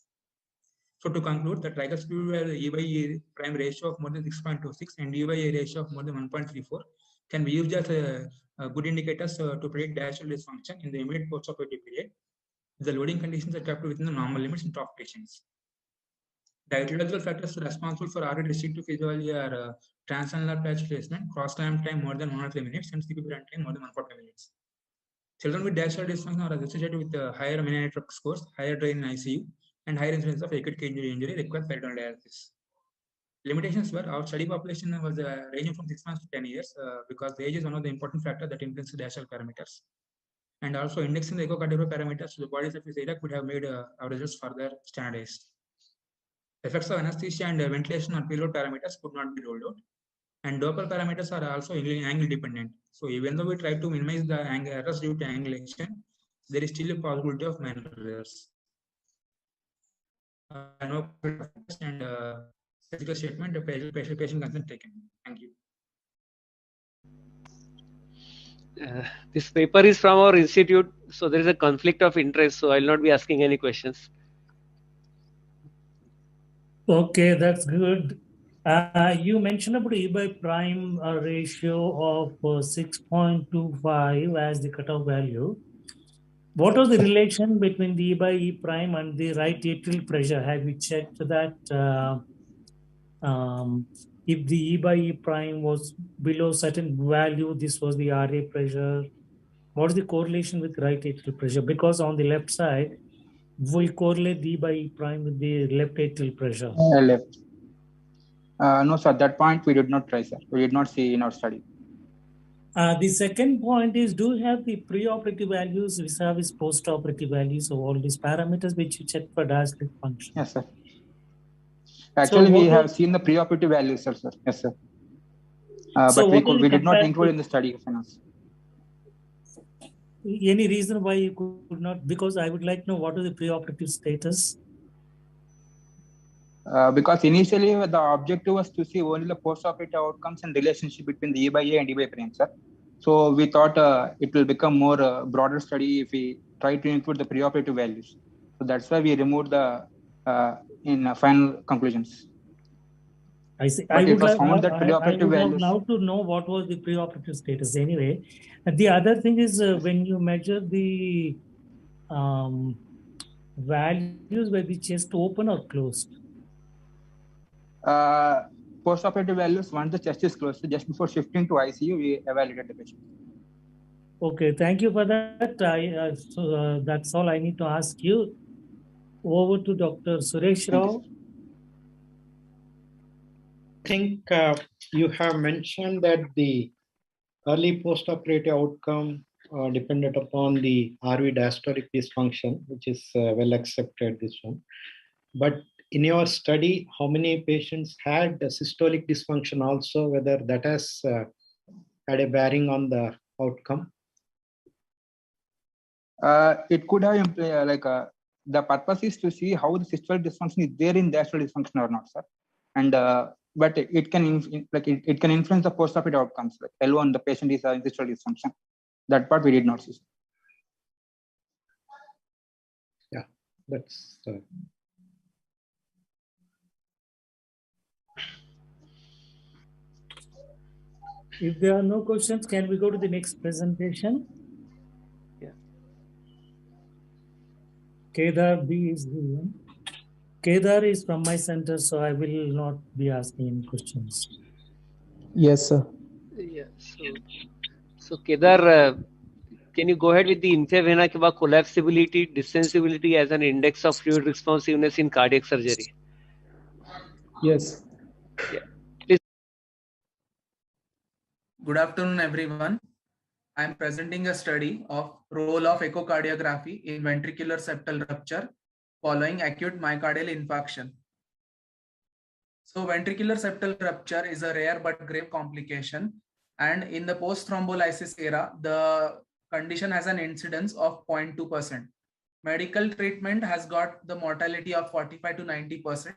So to conclude, the triglyceride E by E prime ratio of more than 6.26 and E by A ratio of more than 1.34 can be used as a good indicators to predict diastolic dysfunction in the immediate postoperative period. The loading conditions are kept within the normal limits in top patients. The etiological factors responsible for RV restrictive physiology are transannular patch placement, cross-clamp time more than 103 minutes, and CPB runtime more than 140 minutes. Children with diastolic dysfunction are associated with higher mean inotropic scores, higher drain in ICU, and higher incidence of acute kidney injury require peritoneal dialysis. Limitations were our study population was ranging from 6 months to 10 years because the age is one of the important factors that influences diastolic parameters. And also indexing the echocardiography parameters to the body surface area could have made our results further standardized. Effects of anesthesia and ventilation on preload parameters could not be rolled out. And Doppler parameters are also angle dependent. So even though we try to minimize the errors due to angulation, there is still a possibility of minor errors. No and ethical statement, the patient consent taken. Thank you. This paper is from our institute, so there is a conflict of interest, so I will not be asking any questions. Okay, that's good. You mentioned about E by prime ratio of 6.25 as the cutoff value. What was the relation between the E by E prime and the right atrial pressure? Have you checked that if the E by E prime was below certain value, this was the RA pressure? What is the correlation with right atrial pressure? Because on the left side, we correlate the E by E prime with the left atrial pressure. Left. No, sir, at that point we did not try, sir. We did not see in our study. The second point is, do you have the preoperative values vis-a-vis post-operative values of all these parameters which you check for diastolic function? Yes, sir. Actually, we have seen the preoperative values, sir. Yes, sir. But we did not include in the study of finance. Any reason why you could not? Because I would like to know what is the preoperative status. Because initially the objective was to see only the post-operative outcomes and relationship between the E by A and E by prime, sir. So we thought it will become more broader study if we try to include the preoperative values. So that's why we removed the in final conclusions. I see. But it was found that preoperative values. Now to know what was the preoperative status anyway. And the other thing is when you measure the values where the chest open or closed. Post-operative values, once the chest is closed, so just before shifting to ICU, we evaluated the patient. Okay, thank you for that. That's all I need to ask you. Over to Dr. Suresh Rao. I think you have mentioned that the early post-operative outcome depended upon the RV diastolic dysfunction, which is well accepted, this one. But in your study, how many patients had systolic dysfunction also, whether that has had a bearing on the outcome? It could have, the purpose is to see how the systolic dysfunction is there in diastolic dysfunction or not, sir. And but it can it can influence the post-operative outcomes. Like L1, the patient is having systolic dysfunction. That part we did not see. Yeah, that's. If there are no questions, can we go to the next presentation? Yeah. Kedar B is the one. Kedar is from my center, so I will not be asking any questions. Yes, sir. Yeah. So Kedar, can you go ahead with the inferior vena cava collapsibility, distensibility as an index of fluid responsiveness in cardiac surgery? Yes. Yeah. Please. Good afternoon, everyone. I am presenting a study of role of echocardiography in ventricular septal rupture following acute myocardial infarction. So ventricular septal rupture is a rare but grave complication, and in the post-thrombolysis era, the condition has an incidence of 0.2%. Medical treatment has got the mortality of 45 to 90%.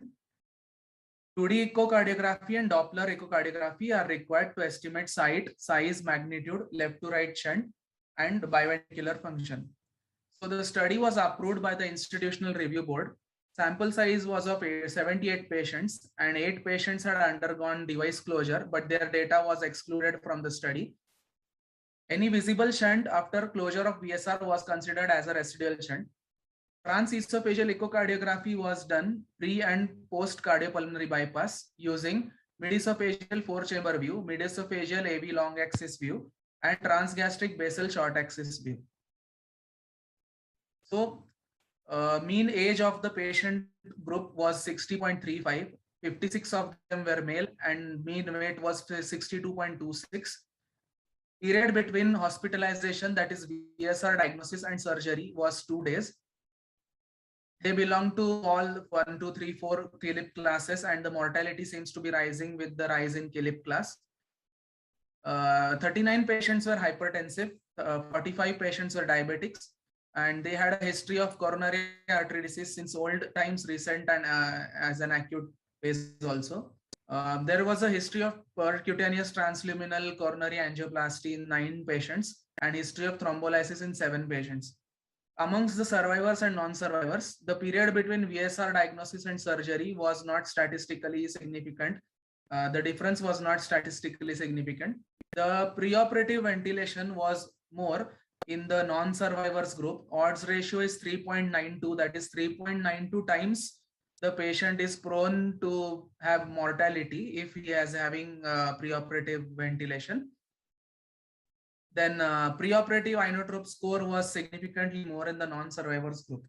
2D echocardiography and Doppler echocardiography are required to estimate site, size, magnitude, left to right shunt, and biventricular function. So the study was approved by the Institutional Review Board. Sample size was of 78 patients, and 8 patients had undergone device closure, but their data was excluded from the study. Any visible shunt after closure of BSR was considered as a residual shunt. Transesophageal echocardiography was done pre and post cardiopulmonary bypass using midesophageal 4-chamber view, midesophageal AV long axis view, and transgastric basal short axis view. So mean age of the patient group was 60.35, 56 of them were male, and mean weight was 62.26. Period between hospitalization, that is BSR diagnosis, and surgery was 2 days. They belong to all 1, 2, 3, 4 KLIP classes, and the mortality seems to be rising with the rise in KLIP class. 39 patients were hypertensive, 45 patients were diabetics, and they had a history of coronary artery disease since old times, recent, and as an acute phase also. There was a history of percutaneous transluminal coronary angioplasty in 9 patients and history of thrombolysis in 7 patients. Amongst the survivors and non-survivors, the period between VSR diagnosis and surgery was not statistically significant. The difference was not statistically significant. The preoperative ventilation was more in the non-survivors group. Odds ratio is 3.92, that is 3.92 times the patient is prone to have mortality if he is having preoperative ventilation. Then preoperative inotrope score was significantly more in the non-survivors group.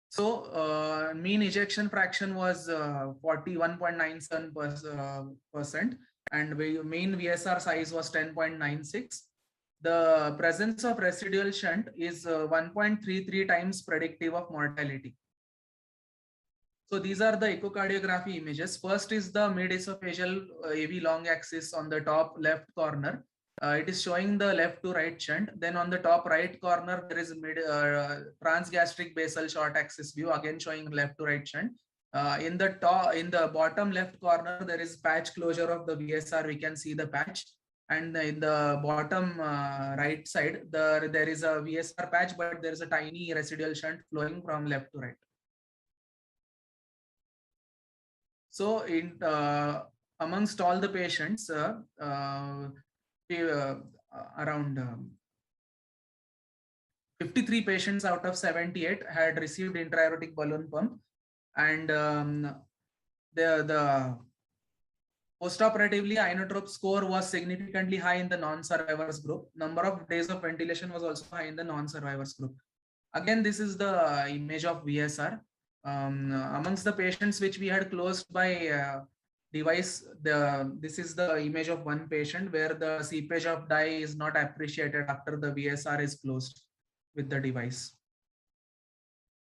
So mean ejection fraction was 41.97%, and mean VSR size was 10.96. The presence of residual shunt is 1.33 times predictive of mortality. So these are the echocardiography images. First is the mid-esophageal AV long axis on the top left corner. It is showing the left to right shunt. Then on the top right corner, there is transgastric basal short axis view, again showing left to right shunt. In the bottom left corner, there is patch closure of the VSR. We can see the patch. And in the bottom right side, there is a VSR patch, but there is a tiny residual shunt flowing from left to right. So in amongst all the patients, around 53 patients out of 78 had received intra-aortic balloon pump, and the postoperatively inotrope score was significantly high in the non-survivors group. Number of days of ventilation was also high in the non-survivors group. Again, this is the image of VSR. Amongst the patients which we had closed by device, this is the image of one patient where the seepage of dye is not appreciated after the VSR is closed with the device.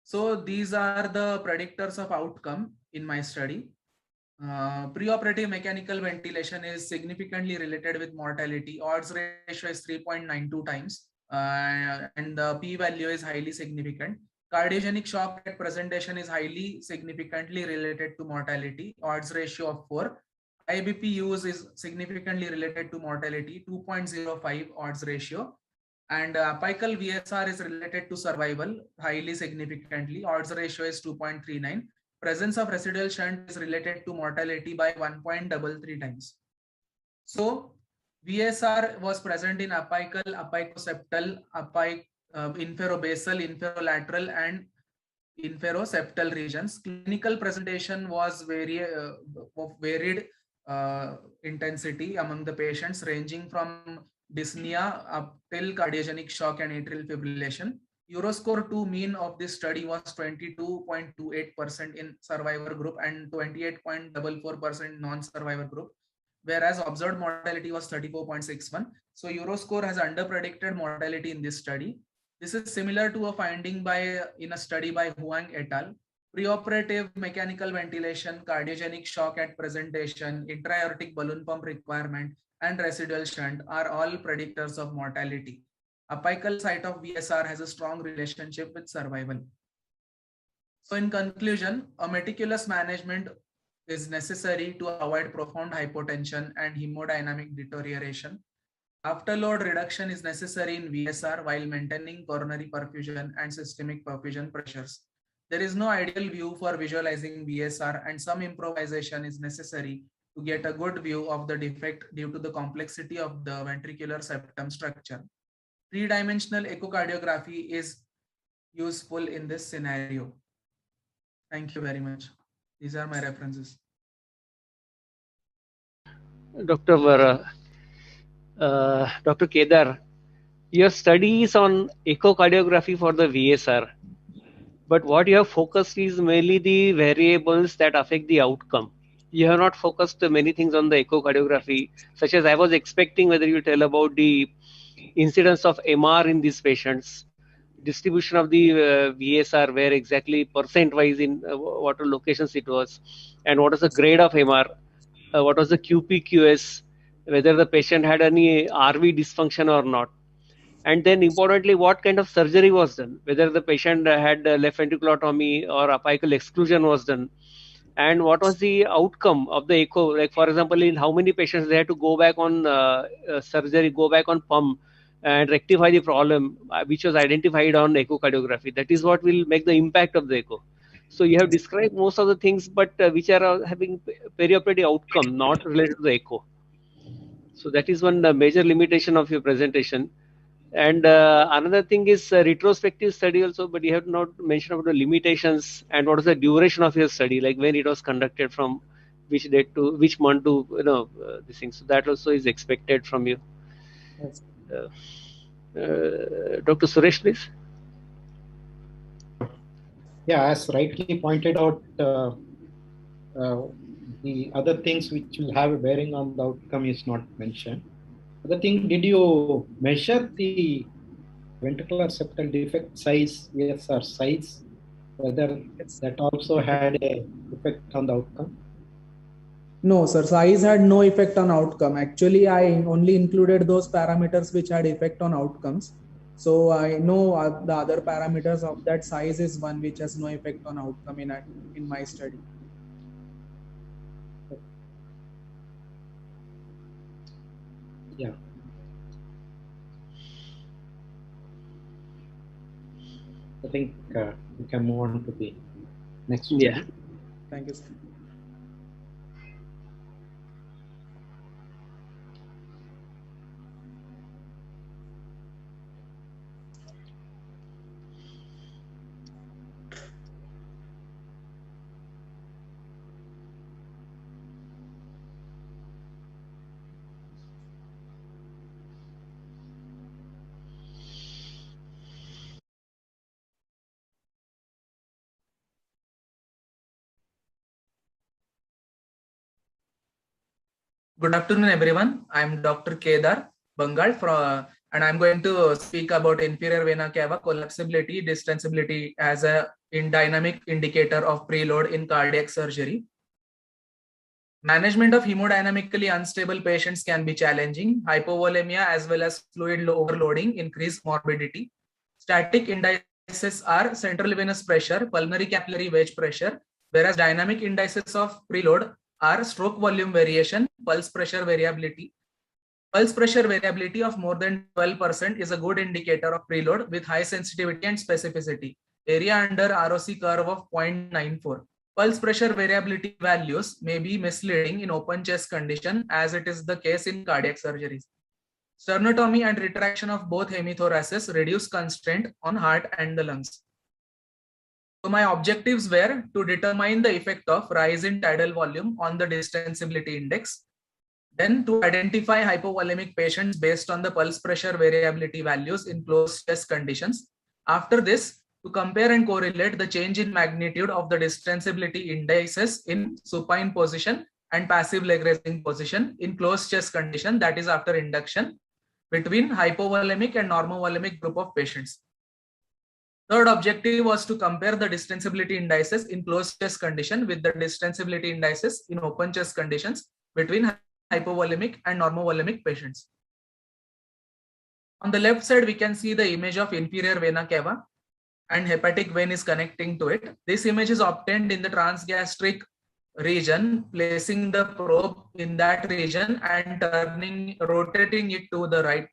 So these are the predictors of outcome in my study. Preoperative mechanical ventilation is significantly related with mortality. Odds ratio is 3.92 times, and the p-value is highly significant. Cardiogenic shock at presentation is highly significantly related to mortality. Odds ratio of 4. IBP use is significantly related to mortality, 2.05 odds ratio. And apical VSR is related to survival, highly significantly. Odds ratio is 2.39. Presence of residual shunt is related to mortality by 1.33 times. So VSR was present in apical, apicoseptal, inferobasal, inferolateral, and inferoseptal regions. Clinical presentation was varied intensity among the patients, ranging from dyspnea up till cardiogenic shock and atrial fibrillation. Euroscore 2 mean of this study was 22.28% in survivor group and 28.44% non-survivor group, whereas observed mortality was 34.61. So Euroscore has underpredicted mortality in this study. This is similar to a finding in a study by Huang et al. Preoperative mechanical ventilation, cardiogenic shock at presentation, intra-aortic balloon pump requirement, and residual shunt are all predictors of mortality. Apical site of VSR has a strong relationship with survival. So in conclusion, a meticulous management is necessary to avoid profound hypotension and hemodynamic deterioration. Afterload reduction is necessary in VSR while maintaining coronary perfusion and systemic perfusion pressures. There is no ideal view for visualizing VSR, and some improvisation is necessary to get a good view of the defect due to the complexity of the ventricular septum structure. Three-dimensional echocardiography is useful in this scenario. Thank you very much. These are my references. Dr. Kedar, your study is on echocardiography for the VSR, but what you have focused is mainly the variables that affect the outcome. You have not focused many things on the echocardiography, such as I was expecting whether you tell about the incidence of MR in these patients, distribution of the VSR, where exactly percent-wise in what locations it was, and what was the grade of MR, what was the QPQS, whether the patient had any RV dysfunction or not. And then importantly, what kind of surgery was done, whether the patient had left ventriculotomy or apical exclusion was done, and what was the outcome of the echo. Like for example, in how many patients they had to go back on surgery, go back on pump and rectify the problem which was identified on echocardiography. That is what will make the impact of the echo. So you have described most of the things, but which are having perioperative outcome, not related to the echo. So that is one major limitation of your presentation. And another thing is retrospective study also, but you have not mentioned about the limitations and what is the duration of your study, like when it was conducted, from which date to which month to this thing. So that also is expected from you. Yes. Dr. Suresh, please. Yeah, as rightly pointed out, the other things which will have a bearing on the outcome is not mentioned. Other thing, did you measure the ventricular septal defect size, yes, or size, whether that also had a effect on the outcome? No, sir, size had no effect on outcome. Actually, I only included those parameters which had effect on outcomes. So I know the other parameters of that size is one which has no effect on outcome in my study. Yeah. I think we can move on to the next one. Yeah. Thank you, sir. Good afternoon, everyone. I'm Dr. Kedar Bangal and I'm going to speak about inferior vena cava collapsibility, distensibility as a dynamic indicator of preload in cardiac surgery. Management of hemodynamically unstable patients can be challenging. Hypovolemia as well as fluid overloading increase morbidity. Static indices are central venous pressure, pulmonary capillary wedge pressure, whereas dynamic indices of preload are stroke volume variation, pulse pressure variability. Pulse pressure variability of more than 12% is a good indicator of preload with high sensitivity and specificity. Area under ROC curve of 0.94. Pulse pressure variability values may be misleading in open chest condition as it is the case in cardiac surgeries. Sternotomy and retraction of both hemithoraces reduce constraint on heart and the lungs. So my objectives were to determine the effect of rise in tidal volume on the distensibility index, then to identify hypovolemic patients based on the pulse pressure variability values in closed chest conditions. After this, to compare and correlate the change in magnitude of the distensibility indices in supine position and passive leg raising position in closed chest condition, that is after induction, between hypovolemic and normovolemic group of patients. Third objective was to compare the distensibility indices in closed chest condition with the distensibility indices in open chest conditions between hypovolemic and normovolemic patients. On the left side, we can see the image of inferior vena cava and hepatic vein is connecting to it. This image is obtained in the transgastric region, placing the probe in that region and rotating it to the right.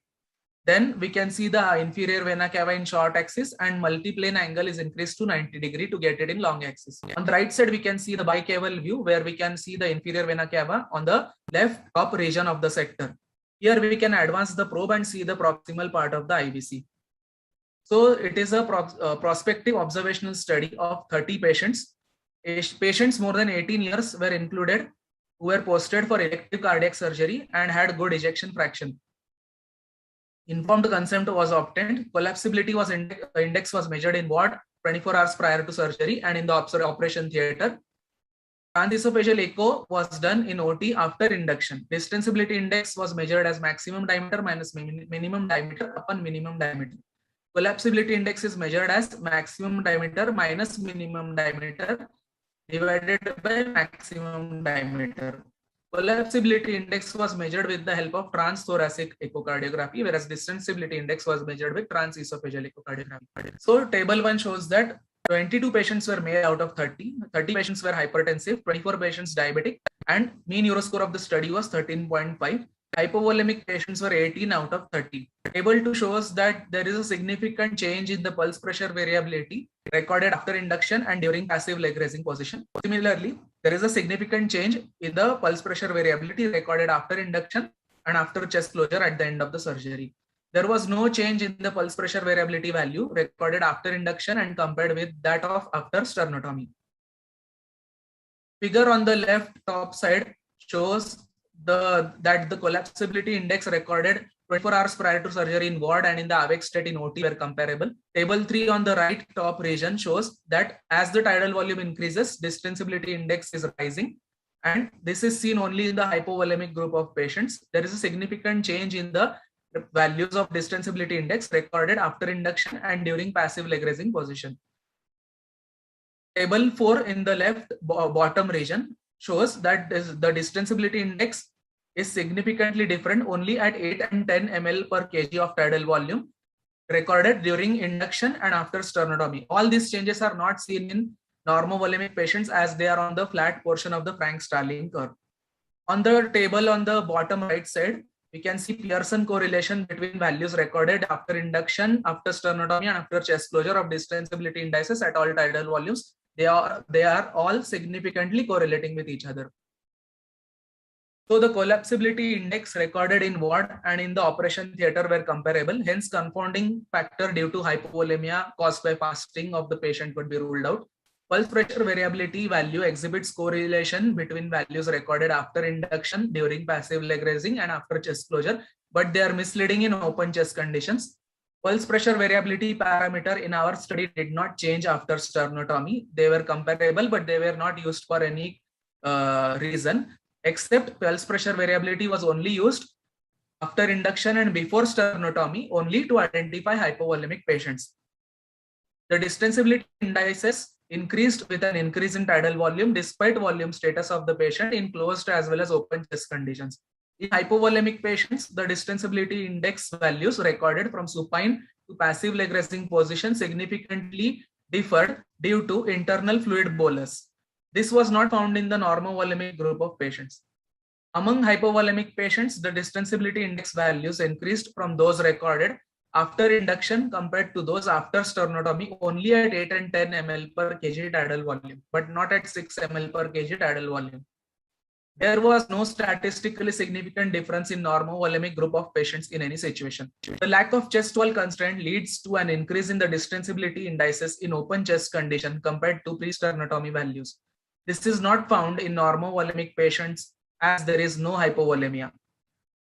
Then we can see the inferior vena cava in short axis and multiplane angle is increased to 90 degree to get it in long axis. On the right side, we can see the bicaval view where we can see the inferior vena cava on the left top region of the sector. Here we can advance the probe and see the proximal part of the IVC. So it is a prospective observational study of 30 patients. Patients more than 18 years were included who were posted for elective cardiac surgery and had good ejection fraction. Informed consent was obtained. Collapsibility was index was measured in ward 24 hours prior to surgery and in the operation theater. Transesophageal echo was done in OT after induction. Distensibility index was measured as maximum diameter minus minimum diameter upon minimum diameter. Collapsibility index is measured as maximum diameter minus minimum diameter divided by maximum diameter. collapsibility index was measured with the help of transthoracic echocardiography, whereas distensibility index was measured with transesophageal echocardiography. So table 1 shows that 22 patients were male out of 30. 30 patients were hypertensive, 24 patients diabetic, and mean Euroscore of the study was 13.5. Hypovolemic patients were 18 out of 30. Table 2 shows that there is a significant change in the pulse pressure variability recorded after induction and during passive leg raising position. Similarly, there is a significant change in the pulse pressure variability recorded after induction and after chest closure at the end of the surgery. There was no change in the pulse pressure variability value recorded after induction and compared with that of after sternotomy. Figure on the left top side shows that the collapsibility index recorded 24 hours prior to surgery in ward and in the awake state in OT were comparable. Table 3 on the right top region shows that as the tidal volume increases, distensibility index is rising, and this is seen only in the hypovolemic group of patients. There is a significant change in the values of distensibility index recorded after induction and during passive leg raising position. Table 4 in the left bottom region shows that the distensibility index is significantly different only at 8 and 10 ml per kg of tidal volume recorded during induction and after sternotomy. All these changes are not seen in normovolemic patients as they are on the flat portion of the Frank-Starling curve. On the table on the bottom right side, we can see Pearson correlation between values recorded after induction, after sternotomy, and after chest closure of distensibility indices at all tidal volumes. They are all significantly correlating with each other. So the collapsibility index recorded in ward and in the operation theater were comparable. Hence, confounding factor due to hypovolemia caused by fasting of the patient could be ruled out. Pulse pressure variability value exhibits correlation between values recorded after induction, during passive leg raising, and after chest closure, but they are misleading in open chest conditions. Pulse pressure variability parameter in our study did not change after sternotomy. They were comparable, but they were not used for any reason, except pulse pressure variability was only used after induction and before sternotomy only to identify hypovolemic patients. The distensibility indices increased with an increase in tidal volume despite volume status of the patient in closed as well as open chest conditions. In hypovolemic patients, the distensibility index values recorded from supine to passive leg raising position significantly differed due to internal fluid bolus. This was not found in the normovolemic group of patients. Among hypovolemic patients, the distensibility index values increased from those recorded after induction compared to those after sternotomy only at 8 and 10 ml per kg tidal volume, but not at 6 ml per kg tidal volume. There was no statistically significant difference in normovolemic group of patients in any situation. The lack of chest wall constraint leads to an increase in the distensibility indices in open chest condition compared to pre-sternotomy values. This is not found in normovolemic patients as there is no hypovolemia.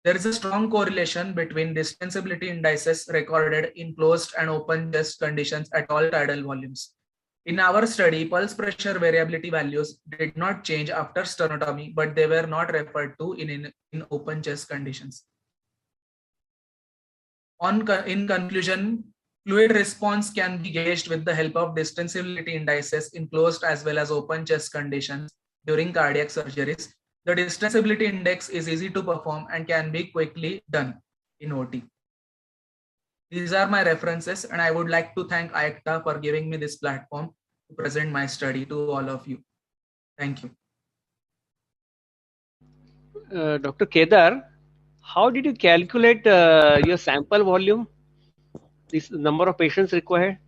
There is a strong correlation between distensibility indices recorded in closed and open chest conditions at all tidal volumes. In our study, pulse pressure variability values did not change after sternotomy, but they were not referred to in open chest conditions. In conclusion, fluid response can be gauged with the help of distensibility indices in closed as well as open chest conditions during cardiac surgeries. The distensibility index is easy to perform and can be quickly done in OT. These are my references, and I would like to thank IACTA for giving me this platform to present my study to all of you. Thank you. Dr. Kedar, how did you calculate your sample volume? This number of patients required?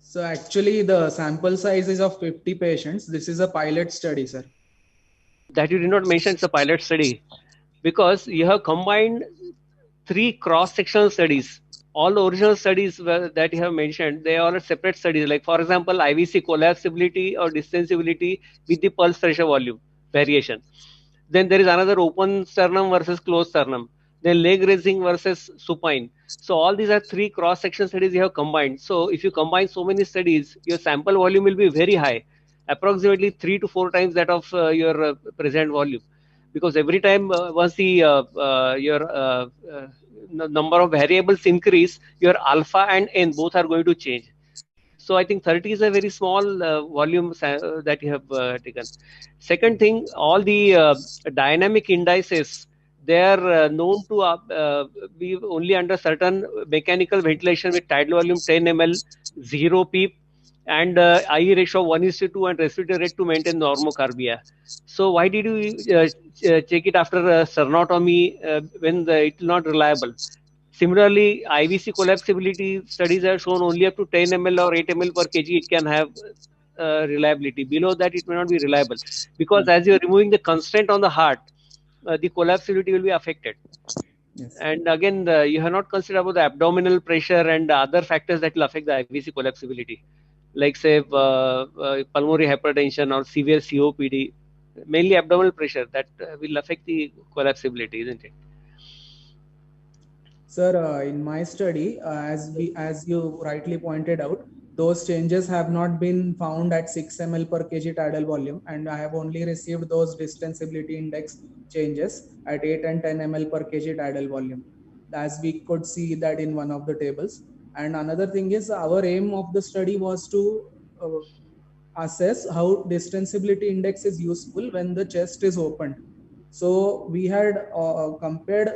So actually the sample size is of 50 patients. This is a pilot study, sir. That you did not mention it's a pilot study, because you have combined 3 cross-sectional studies. All the original studies that you have mentioned, they are separate studies. Like for example, IVC collapsibility or distensibility with the pulse pressure volume variation. Then there is another open sternum versus closed sternum. Then leg raising versus supine. So all these are 3 cross-section studies you have combined. So if you combine so many studies, your sample volume will be very high, approximately 3 to 4 times that of your present volume. Because every time once the your number of variables increase, your alpha and n both are going to change. So I think 30 is a very small volume that you have taken. Second thing, all the dynamic indices, they are known to be only under certain mechanical ventilation with tidal volume 10 ml, 0 PEEP, and IE ratio of 1:2 and respiratory rate to maintain normocarbia. So why did you check it after sternotomy when it's not reliable? Similarly, IVC collapsibility studies have shown only up to 10 ml or 8 ml per kg it can have reliability. Below that, it may not be reliable because as you're removing the constraint on the heart, the collapsibility will be affected. Yes. And again, you have not considered about the abdominal pressure and other factors that will affect the IVC collapsibility, like say pulmonary hypertension or severe COPD, mainly abdominal pressure that will affect the collapsibility, isn't it? Sir, in my study, as you rightly pointed out, those changes have not been found at 6 ml per kg tidal volume, and I have only received those distensibility index changes at 8 and 10 ml per kg tidal volume, as we could see that in one of the tables. And another thing is, our aim of the study was to assess how distensibility index is useful when the chest is opened. So we had compared,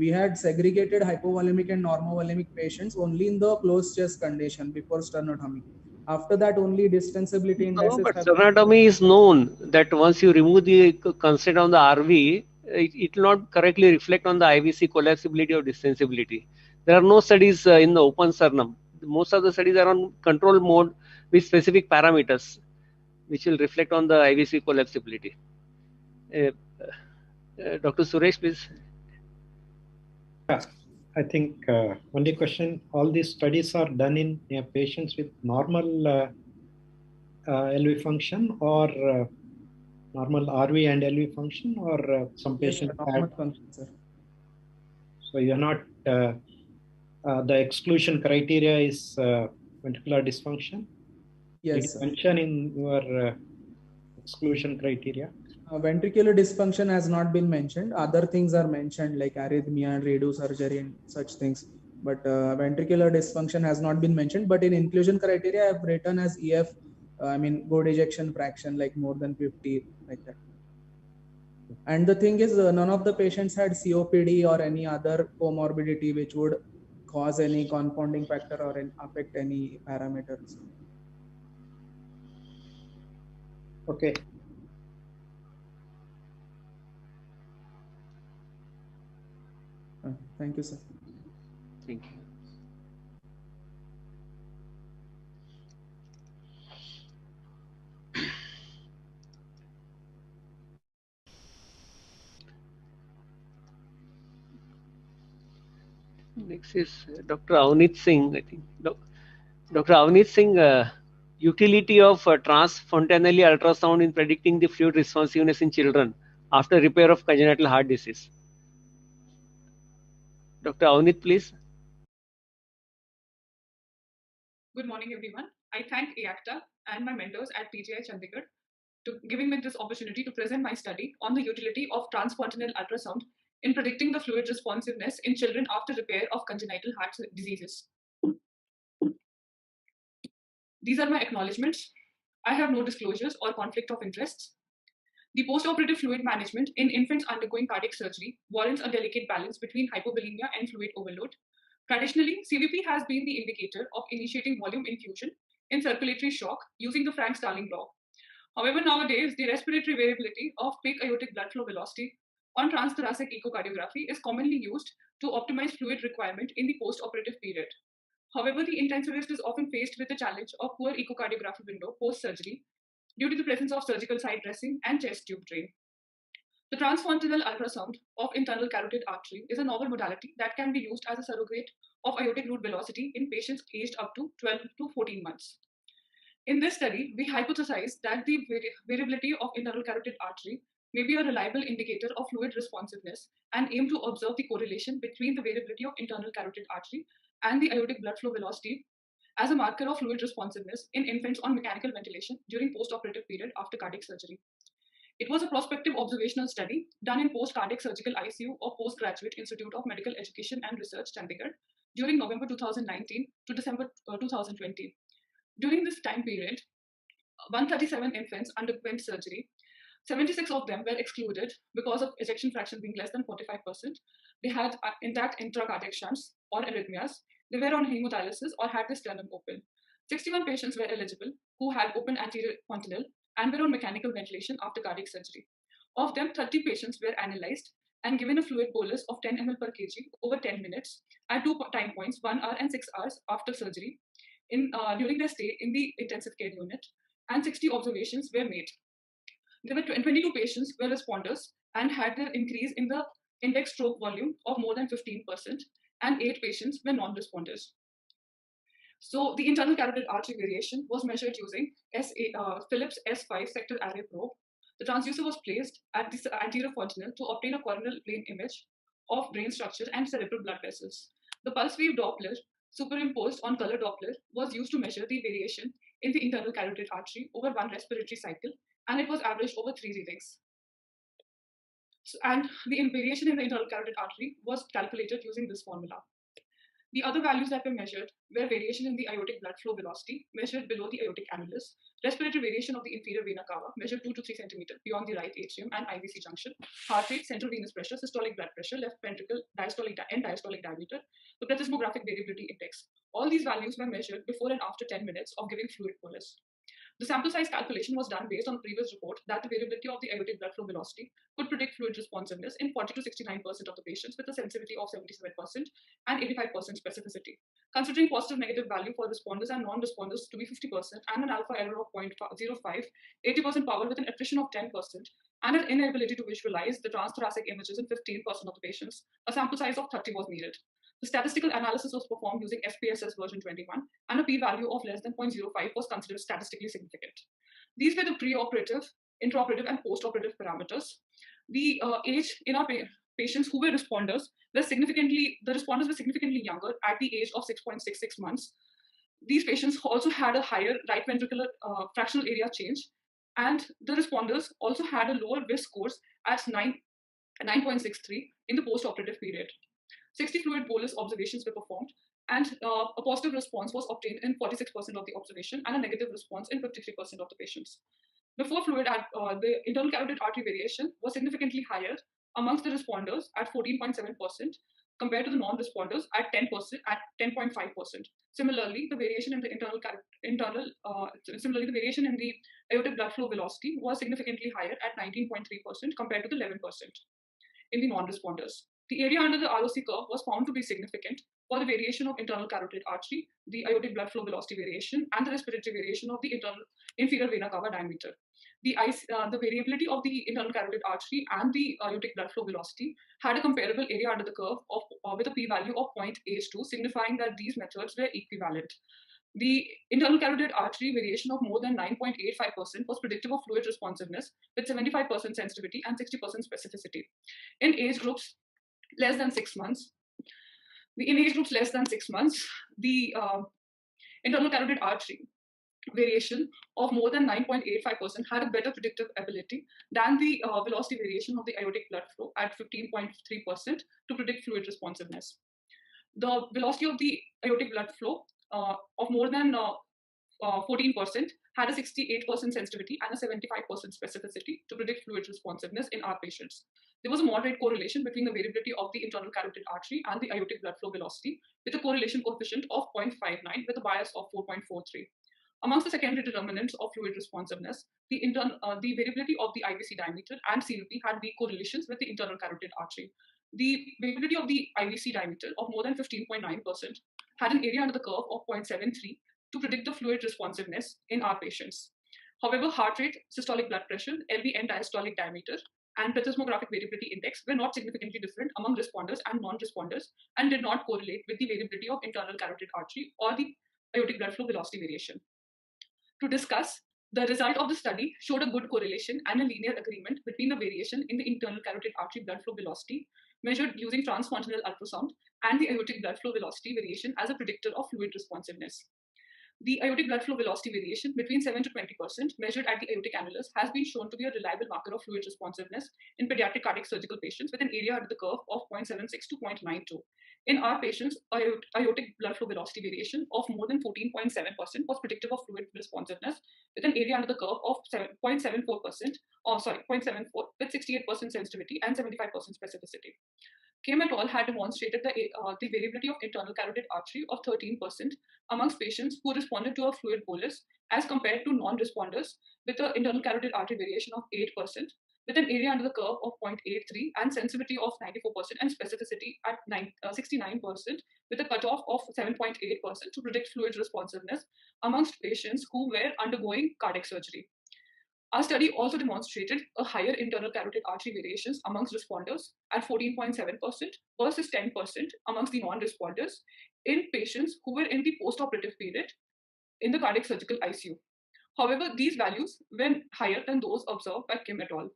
we had segregated hypovolemic and normovolemic patients only in the closed chest condition before sternotomy. After that, only distensibility indices. But sternotomy is known that once you remove the constraint on the RV, it will not correctly reflect on the IVC collapsibility or distensibility. There are no studies in the open sternum. Most of the studies are on control mode with specific parameters, which will reflect on the IVC collapsibility. Dr. Suresh, please. Yeah, I think only question, all these studies are done in patients with normal LV function or normal RV and LV function, or some patients normal function, sir. So you're not, the exclusion criteria is ventricular dysfunction? Yes, Did you mention in your exclusion criteria? Ventricular dysfunction has not been mentioned. Other things are mentioned like arrhythmia and redo surgery and such things. But ventricular dysfunction has not been mentioned. But in inclusion criteria, I have written as EF, good ejection fraction, like more than 50, like that. And the thing is, none of the patients had COPD or any other comorbidity which would cause any confounding factor or affect any parameters. Okay. Thank you, sir. Thank you. Next is Dr. Avneet Singh, I think. Dr. Avneet Singh, utility of transfontanelle ultrasound in predicting the fluid responsiveness in children after repair of congenital heart disease. Dr. Avneet, please. Good morning, everyone. I thank IACTA and my mentors at PGI Chandigarh to giving me this opportunity to present my study on the utility of transfontanelle ultrasound in predicting the fluid responsiveness in children after repair of congenital heart diseases. These are my acknowledgements. I have no disclosures or conflict of interests. The postoperative fluid management in infants undergoing cardiac surgery warrants a delicate balance between hypovolemia and fluid overload. Traditionally, CVP has been the indicator of initiating volume infusion in circulatory shock using the Frank-Starling law. However, nowadays, the respiratory variability of peak aortic blood flow velocity on transthoracic echocardiography is commonly used to optimize fluid requirement in the post-operative period. However, the intensivist is often faced with the challenge of poor echocardiography window post-surgery due to the presence of surgical side dressing and chest tube drain. The transfontanelle ultrasound of internal carotid artery is a novel modality that can be used as a surrogate of aortic root velocity in patients aged up to 12 to 14 months. In this study, we hypothesized that the variability of internal carotid artery may be a reliable indicator of fluid responsiveness and aim to observe the correlation between the variability of internal carotid artery and the aortic blood flow velocity as a marker of fluid responsiveness in infants on mechanical ventilation during post-operative period after cardiac surgery. It was a prospective observational study done in post-cardiac surgical ICU of Postgraduate Institute of Medical Education and Research, Chandigarh, during November 2019 to December 2020. During this time period, 137 infants underwent surgery. 76 of them were excluded because of ejection fraction being less than 45%. They had intact intracardiac shunts or arrhythmias. They were on hemodialysis or had their sternum open. 61 patients were eligible who had open anterior fontanelle and were on mechanical ventilation after cardiac surgery. Of them, 30 patients were analyzed and given a fluid bolus of 10 ml per kg over 10 minutes at 2 time points, 1 hour and 6 hours after surgery during their stay in the intensive care unit, and 60 observations were made. There were 22 patients were responders and had their increase in the index stroke volume of more than 15%, and 8 patients were non-responders. So the internal carotid artery variation was measured using Phillips S5 sector array probe. The transducer was placed at the anterior fontanelle to obtain a coronal plane image of brain structure and cerebral blood vessels. The pulse wave Doppler superimposed on color Doppler was used to measure the variation in the internal carotid artery over one respiratory cycle, and it was averaged over 3 readings. And the variation in the internal carotid artery was calculated using this formula. The other values that were measured were variation in the aortic blood flow velocity, measured below the aortic annulus, respiratory variation of the inferior vena cava, measured 2 to 3 centimeters beyond the right atrium and IVC junction, heart rate, central venous pressure, systolic blood pressure, left ventricle, diastolic and diastolic diameter, the plethysmographic variability index. All these values were measured before and after 10 minutes of giving fluid bolus. The sample size calculation was done based on the previous report that the variability of the aortic blood flow velocity could predict fluid responsiveness in 40 to 69% of the patients with a sensitivity of 77% and 85% specificity. Considering positive negative value for responders and non-responders to be 50% and an alpha error of 0.05, 80% power with an attrition of 10%, and an inability to visualize the transthoracic images in 15% of the patients, a sample size of 30 was needed. The statistical analysis was performed using FPSS version 21, and a p-value of less than 0.05 was considered statistically significant. These were the preoperative, intraoperative, and postoperative parameters. The age in our patients who were responders were significantly younger at the age of 6.66 months. These patients also had a higher right ventricular fractional area change, and the responders also had a lower risk scores at 9.63 in the postoperative period. 60 fluid bolus observations were performed, and a positive response was obtained in 46% of the observation and a negative response in 53% of the patients. Before fluid, the internal carotid artery variation was significantly higher amongst the responders at 14.7% compared to the non-responders at 10.5%. Similarly, the variation in the the variation in the aortic blood flow velocity was significantly higher at 19.3% compared to the 11% in the non-responders. The area under the ROC curve was found to be significant for the variation of internal carotid artery, the aortic blood flow velocity variation, and the respiratory variation of the inferior vena cava diameter. The variability of the internal carotid artery and the aortic blood flow velocity had a comparable area under the curve with a p-value of 0.82, signifying that these methods were equivalent. The internal carotid artery variation of more than 9.85% was predictive of fluid responsiveness with 75% sensitivity and 60% specificity. In age groups less than 6 months, the internal carotid artery variation of more than 9.85% had a better predictive ability than the velocity variation of the aortic blood flow at 15.3% to predict fluid responsiveness. The velocity of the aortic blood flow of more than 14% had a 68% sensitivity and a 75% specificity to predict fluid responsiveness in our patients. There was a moderate correlation between the variability of the internal carotid artery and the aortic blood flow velocity, with a correlation coefficient of 0.59 with a bias of 4.43. Amongst the secondary determinants of fluid responsiveness, the variability of the IVC diameter and CVP had weak correlations with the internal carotid artery. The variability of the IVC diameter of more than 15.9% had an area under the curve of 0.73 to predict the fluid responsiveness in our patients. However, heart rate, systolic blood pressure, LV and diastolic diameter, and plethysmographic variability index were not significantly different among responders and non-responders and did not correlate with the variability of internal carotid artery or the aortic blood flow velocity variation. To discuss, the result of the study showed a good correlation and a linear agreement between the variation in the internal carotid artery blood flow velocity measured using transfontanelle ultrasound and the aortic blood flow velocity variation as a predictor of fluid responsiveness. The aortic blood flow velocity variation between 7 to 20% measured at the aortic annulus has been shown to be a reliable marker of fluid responsiveness in pediatric cardiac surgical patients with an area under the curve of 0.76 to 0.92. In our patients, aortic blood flow velocity variation of more than 14.7% was predictive of fluid responsiveness with an area under the curve of 0.74%, or sorry, 0.74 with 68% sensitivity and 75% specificity. KM et al. Had demonstrated the variability of internal carotid artery of 13% amongst patients who responded to a fluid bolus as compared to non-responders with an internal carotid artery variation of 8%, with an area under the curve of 0.83 and sensitivity of 94% and specificity at 69%, with a cutoff of 7.8% to predict fluid responsiveness amongst patients who were undergoing cardiac surgery. Our study also demonstrated a higher internal carotid artery variations amongst responders at 14.7% versus 10% amongst the non-responders in patients who were in the post-operative period in the cardiac surgical ICU. However, these values were higher than those observed by Kim et al.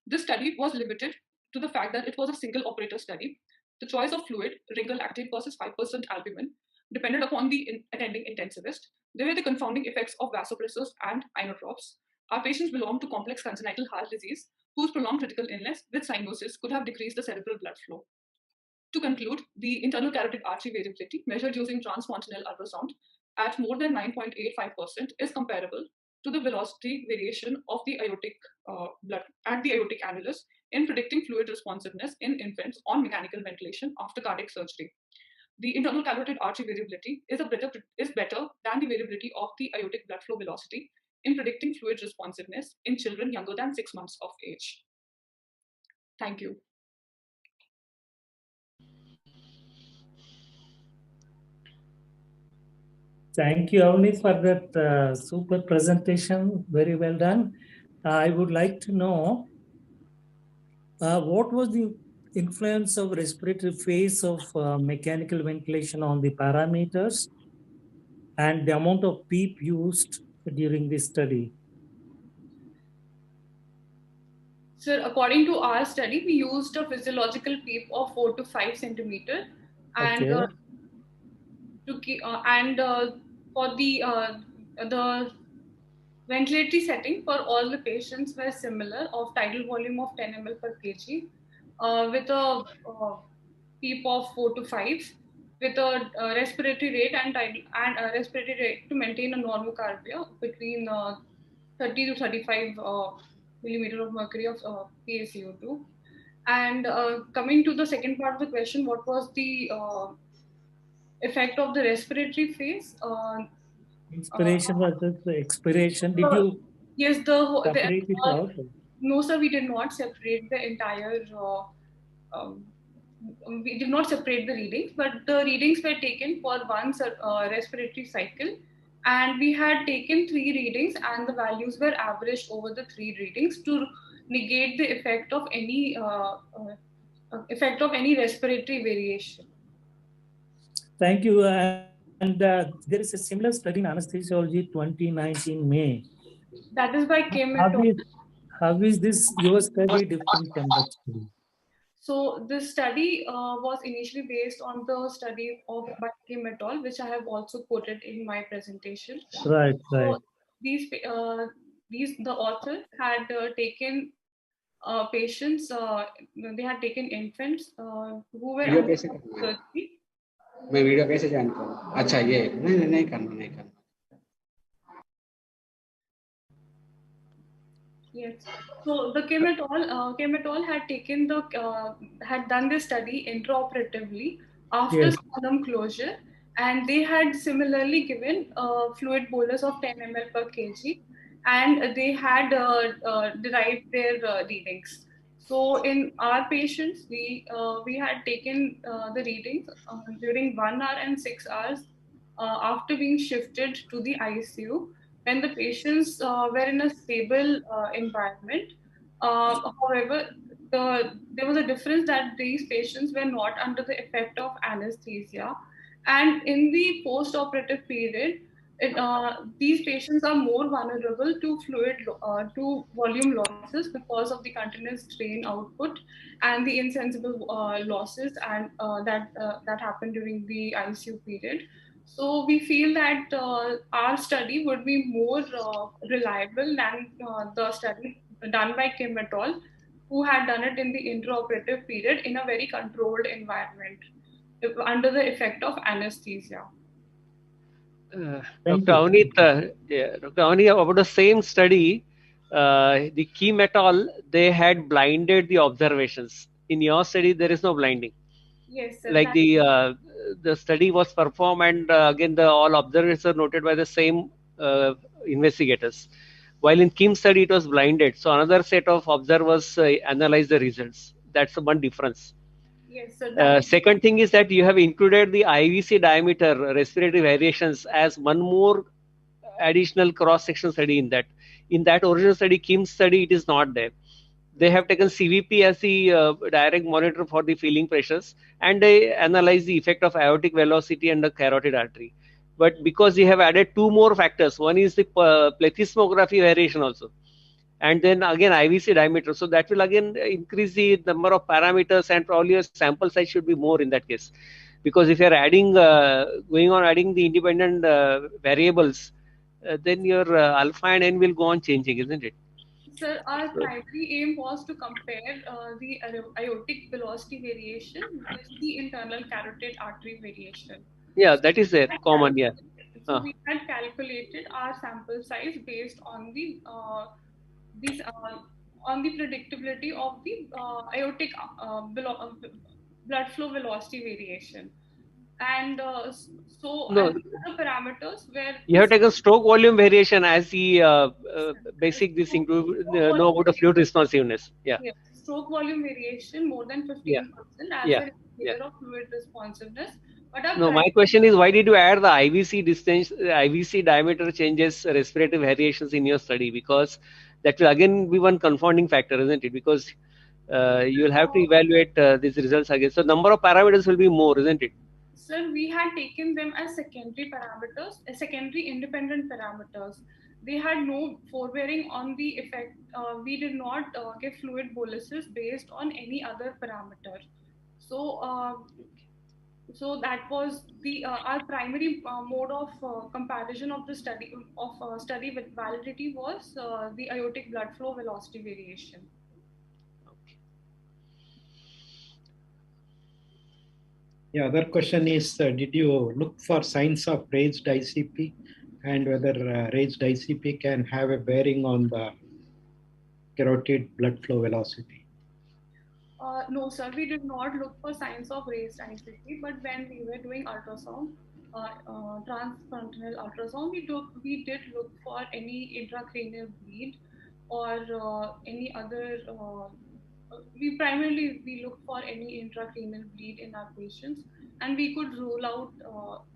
This study was limited to the fact that it was a single operator study. The choice of fluid, ringer lactate versus 5% albumin, depended upon the attending intensivist. There were the confounding effects of vasopressors and inotropes. Our patients belonged to complex congenital heart disease, whose prolonged critical illness with cyanosis could have decreased the cerebral blood flow. To conclude, the internal carotid artery variability measured using transcontinental ultrasound at more than 9.85% is comparable to the velocity variation of the aortic blood at the aortic annulus in predicting fluid responsiveness in infants on mechanical ventilation after cardiac surgery. The internal carotid artery variability is better than the variability of the aortic blood flow velocity in predicting fluid responsiveness in children younger than 6 months of age. Thank you. Thank you, Avni, for that super presentation. Very well done. I would like to know what was the influence of respiratory phase of mechanical ventilation on the parameters and the amount of PEEP used during this study? Sir, according to our study, we used a physiological PEEP of 4 to 5 centimeter, and Okay. For the ventilatory setting for all the patients were similar of tidal volume of 10 ml per kg with a PEEP of 4 to 5 with a respiratory rate and respiratory rate to maintain a normocarbia between 30 to 35 millimeter of mercury of PaCO2. And coming to the second part of the question, what was the effect of the respiratory phase? Inspiration versus the expiration. Did you separate it out? No, sir, we did not separate the entire. We did not separate the readings, but the readings were taken for one respiratory cycle, and we had taken 3 readings, and the values were averaged over the 3 readings to negate the effect of any respiratory variation. Thank you. And there is a similar study in anesthesiology 2019 May. That is by KM et al. How is this your study different from that study? So this study was initially based on the study by KM et al, which I have also quoted in my presentation. Right, right. So the author had taken patients. They had taken infants who were under surgery. मैं video कैसे join करूं? अच्छा ये नहीं करना. Yes. So the KM et al had taken had done this study intraoperatively after sternum closure, and they had similarly given fluid bolus of 10 ml per kg, and they had derived their readings. So in our patients, we had taken the readings during 1 hour and 6 hours after being shifted to the ICU, when the patients were in a stable environment. However, there was a difference that these patients were not under the effect of anesthesia, and in the post-operative period, these patients are more vulnerable to volume losses because of the continuous strain output and the insensible losses and that happened during the ICU period. So we feel that our study would be more reliable than the study done by Kim et al., who had done it in the intraoperative period in a very controlled environment under the effect of anesthesia. Dr. Avneet, Dr. Avneet, about the same study, the Kim et al., they had blinded the observations. In your study, there is no blinding. Yes, sir. Like the study was performed, and again all observations are noted by the same investigators. While in Kim's study, it was blinded. So another set of observers analyzed the results. That's the one difference. Yes, sir. Second thing is that you have included the IVC diameter respiratory variations as one more additional cross-section study in that. In that original study, Kim's study, it is not there. They have taken CVP as the direct monitor for the feeling pressures, and they analyze the effect of aortic velocity and the carotid artery. But because you have added two more factors, one is the plethysmography variation also, and then again IVC diameter. So that will again increase the number of parameters, and probably your sample size should be more in that case. Because if you are adding, going on adding the independent variables, then your alpha and n will go on changing, isn't it? Sir, our primary aim was to compare the aortic velocity variation with the internal carotid artery variation. Yeah, that is there, common, yeah. So we had calculated our sample size based on the on the predictability of the aortic blood flow velocity variation. And so No, the parameters where you have taken stroke volume variation as the basic this include know about the fluid responsiveness. Yeah. Yes, stroke volume variation more than 15% as an indicator of fluid responsiveness. But no, my question is, why did you add the IVC distance, IVC diameter changes, respiratory variations in your study? Because that will again be one confounding factor, isn't it? Because you will have to evaluate these results again. So number of parameters will be more, isn't it? Sir, we had taken them as secondary parameters, secondary independent parameters. They had no forebearing on the effect. We did not give fluid boluses based on any other parameter. So, so that was the our primary mode of comparison of the study of study with validity was the aortic blood flow velocity variation. Yeah, other question is, did you look for signs of raised ICP and whether raised ICP can have a bearing on the carotid blood flow velocity? No, sir, we did not look for signs of raised ICP, but when we were doing ultrasound, transcontinental ultrasound, we did look for any intracranial bleed or any other. We primarily look for any intracranial bleed in our patients, and we could rule out,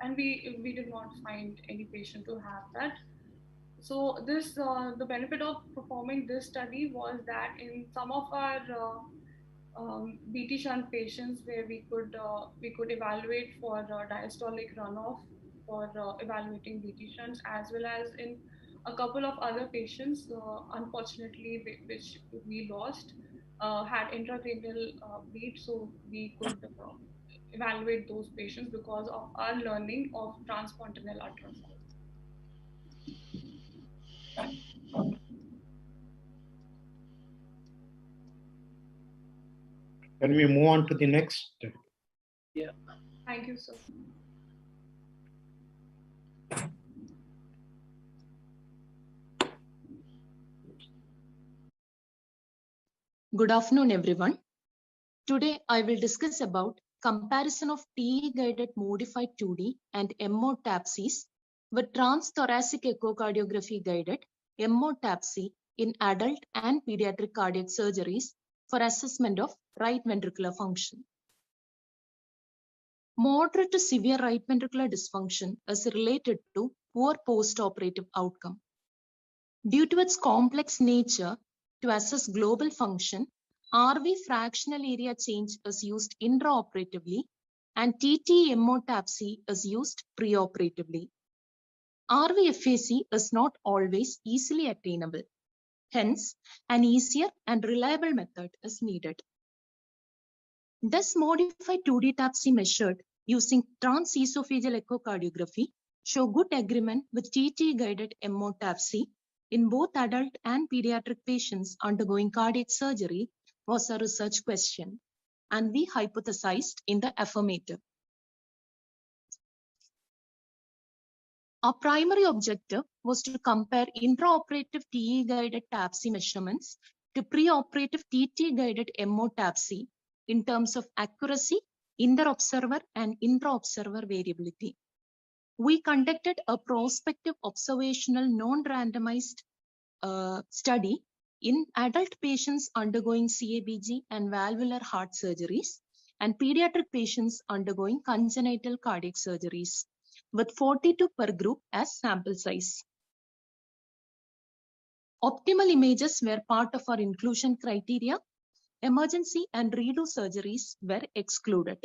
and we did not find any patient to have that. So this the benefit of performing this study was that in some of our BT shunt patients where we could evaluate for diastolic runoff for evaluating BT shunts, as well as in a couple of other patients, unfortunately, which we lost, had intracranial bleed, so we could evaluate those patients because of our learning of transcontinental ultrasound. Can we move on to the next? Yeah. Thank you, sir. Good afternoon, everyone. Today, I will discuss about comparison of TE-guided modified 2D and MO TAPSEs with transthoracic echocardiography guided MO TAPSE in adult and pediatric cardiac surgeries for assessment of right ventricular function. Moderate to severe right ventricular dysfunction is related to poor post-operative outcome. Due to its complex nature, to assess global function, RV fractional area change is used intraoperatively and TT-MO TAPSE is used preoperatively. RV-FAC is not always easily attainable. Hence, an easier and reliable method is needed. This modified 2D TAPSE measured using transesophageal echocardiography show good agreement with TT-guided MO-TAPC in both adult and pediatric patients undergoing cardiac surgery was a research question, and we hypothesized in the affirmative. Our primary objective was to compare intraoperative TE-guided TAPC measurements to preoperative TT-guided MO-TAPC in terms of accuracy, inter-observer and intra-observer variability. We conducted a prospective observational non-randomized study in adult patients undergoing CABG and valvular heart surgeries and pediatric patients undergoing congenital cardiac surgeries, with 42 per group as sample size. Optimal images were part of our inclusion criteria. Emergency and redo surgeries were excluded.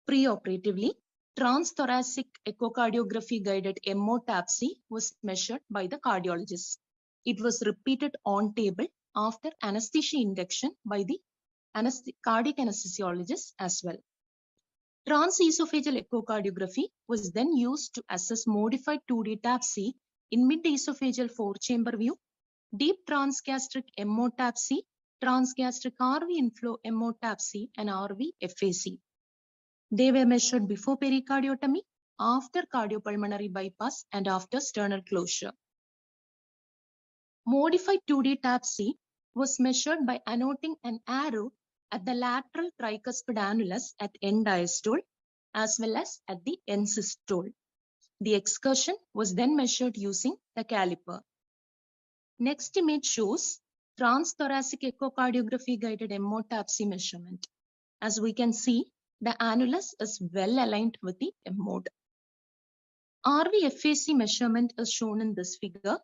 Preoperatively, transthoracic echocardiography guided MO-TAPC was measured by the cardiologist. It was repeated on table after anesthesia induction by the cardiac anesthesiologist as well. Transesophageal echocardiography was then used to assess modified 2D TAPC in mid-esophageal 4-chamber view, deep transgastric MO-TAPC, transgastric RV inflow MO-TAPC, and RV FAC. They were measured before pericardiotomy, after cardiopulmonary bypass, and after sternal closure. Modified 2D TAPC was measured by annoting an arrow at the lateral tricuspid annulus at end diastole as well as at the end systole. The excursion was then measured using the caliper. Next image shows transthoracic echocardiography guided MO-TAPC measurement. As we can see, the annulus is well aligned with the M-mode. RV FAC measurement is shown in this figure.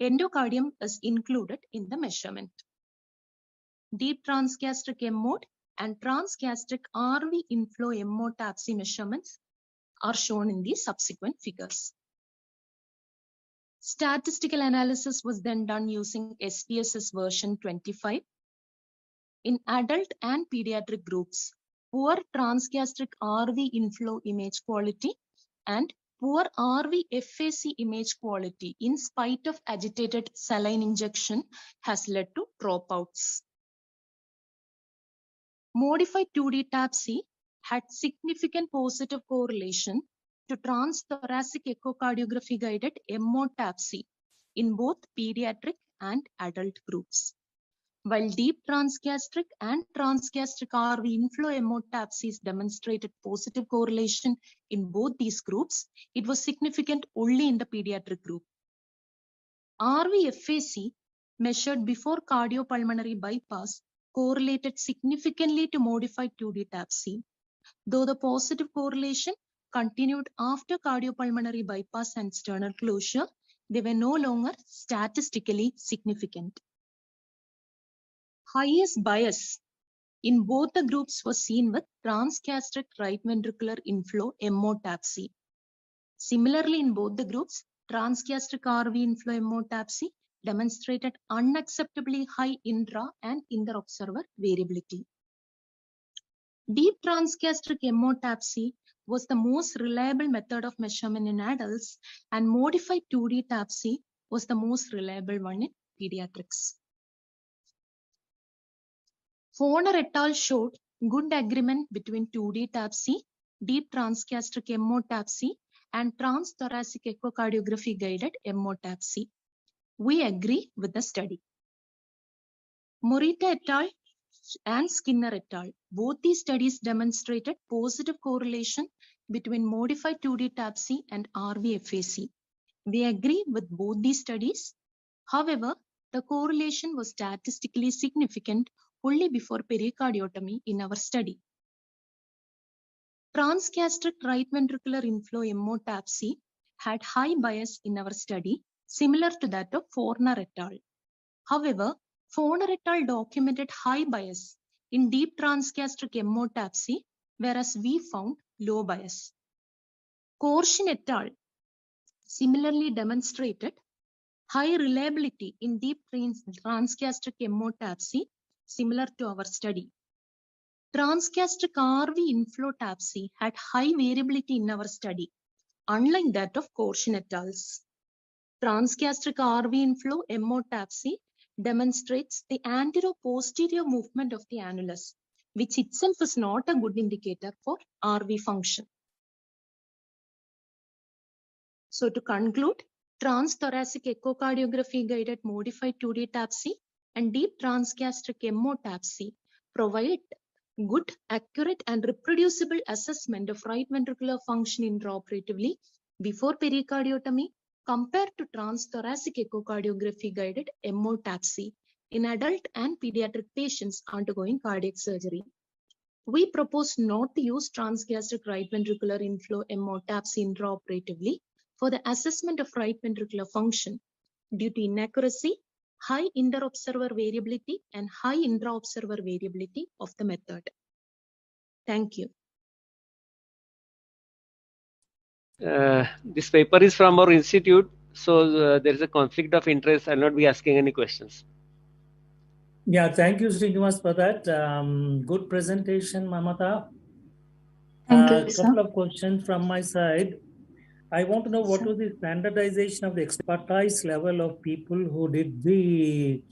Endocardium is included in the measurement. Deep transgastric M-mode and transgastric RV inflow MO-TAPC measurements are shown in the subsequent figures. Statistical analysis was then done using SPSS version 25. In adult and pediatric groups, poor transgastric RV inflow image quality and poor RV FAC image quality in spite of agitated saline injection has led to dropouts. Modified 2D TAPC had significant positive correlation to transthoracic echocardiography guided MO-TAPC in both pediatric and adult groups. While deep transgastric and transgastric RV inflow MO-TAPCs demonstrated positive correlation in both these groups, it was significant only in the pediatric group. RV FAC measured before cardiopulmonary bypass correlated significantly to modified 2D TAPC, though the positive correlation continued after cardiopulmonary bypass and sternal closure. They were no longer statistically significant. Highest bias in both the groups was seen with transgastric right ventricular inflow MO-TAPC. Similarly, in both the groups, transgastric RV inflow MO-TAPC demonstrated unacceptably high intra and inter-observer variability. Deep transgastric MO-TAPC was the most reliable method of measurement in adults, and modified 2D TAPC was the most reliable one in pediatrics. Foner et al. Showed good agreement between 2D TAPC, deep transgastric MO-TAPC, and transthoracic echocardiography guided MO-TAPC. We agree with the study. Morita et al. And Skinner et al. Both these studies demonstrated positive correlation between modified 2D TAPC and RV FAC. We agree with both these studies. However, the correlation was statistically significant only before pericardiotomy in our study. Transgastric right ventricular inflow MO-TAPC had high bias in our study, similar to that of Foner et al. However, Foner et al. Documented high bias in deep transgastric MO-TAPC, whereas we found low bias. Korshin et al. Similarly demonstrated high reliability in deep transgastric MO-TAPC, similar to our study. transgastric RV inflow TAPSE had high variability in our study, unlike that of Korshin et al.'s. Transgastric RV inflow MO TAPSE demonstrates the antero-posterior movement of the annulus, which itself is not a good indicator for RV function. So to conclude, transthoracic echocardiography guided modified 2D TAPSE and deep transgastric MO TAPSE provide good, accurate, and reproducible assessment of right ventricular function intraoperatively before pericardiotomy compared to transthoracic echocardiography guided MO TAPSE in adult and pediatric patients undergoing cardiac surgery. We propose not to use transgastric right ventricular inflow MO TAPSE intraoperatively for the assessment of right ventricular function due to inaccuracy, high interobserver variability, and high intraobserver variability of the method. Thank you. This paper is from our institute, so there is a conflict of interest. I'll not be asking any questions. Yeah, thank you, Srinivas, for that. Good presentation, Mamata. Thank you, A couple of questions from my side. I want to know what was the standardization of the expertise level of people who did the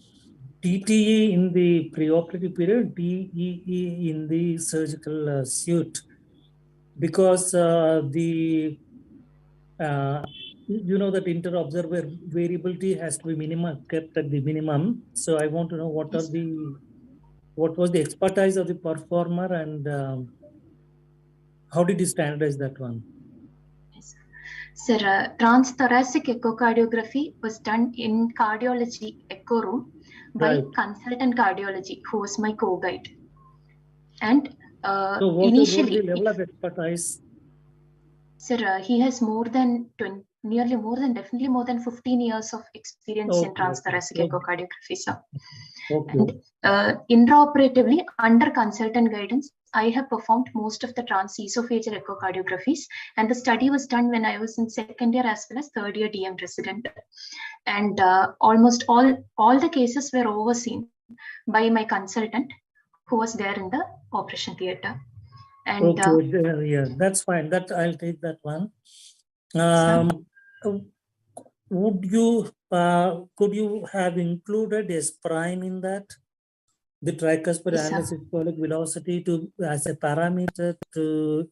TTE in the preoperative period, TEE in the surgical suite, because you know that inter-observer variability has to be kept at the minimum. So I want to know what was the expertise of the performer and how did you standardize that one? Sir, transthoracic echocardiography was done in cardiology echo room by consultant cardiology, who was my co-guide. And so what initially, was the level of expertise? Sir, he has definitely more than 15 years of experience in transthoracic echocardiography, sir. And intraoperatively, under consultant guidance, I have performed most of the transesophageal echocardiographies, and the study was done when I was in second year as well as third year DM resident. And almost all the cases were overseen by my consultant, who was there in the operation theater. And yeah, that's fine. That I'll take that one. Could you have included S prime in that? The tricuspid antisystolic velocity as a parameter to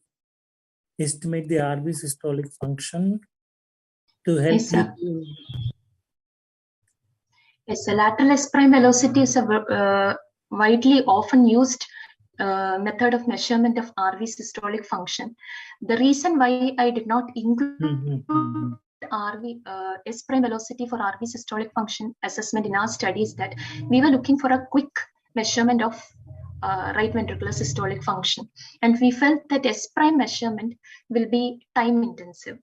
estimate the RV systolic function to help you. Yes, the lateral S prime velocity is a widely often used method of measurement of RV systolic function. The reason why I did not include S prime velocity for RV systolic function assessment in our study is that we were looking for a quick measurement of right ventricular systolic function, and we felt that S prime measurement will be time intensive.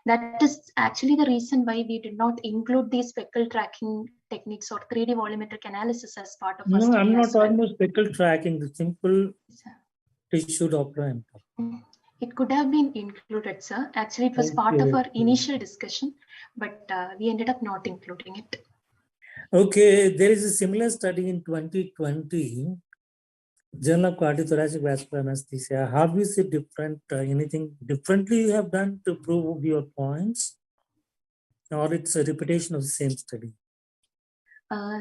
That is actually the reason why we did not include these speckle tracking techniques or 3D volumetric analysis as part of our study. No, I'm not talking about speckle tracking, the simple tissue Doppler. It could have been included, sir. Actually, it was part of our initial discussion, but we ended up not including it. Okay, there is a similar study in 2020, Journal of Cardiothoracic Vascular Anesthesia. Have you seen anything differently you have done to prove your points? Or it's a repetition of the same study?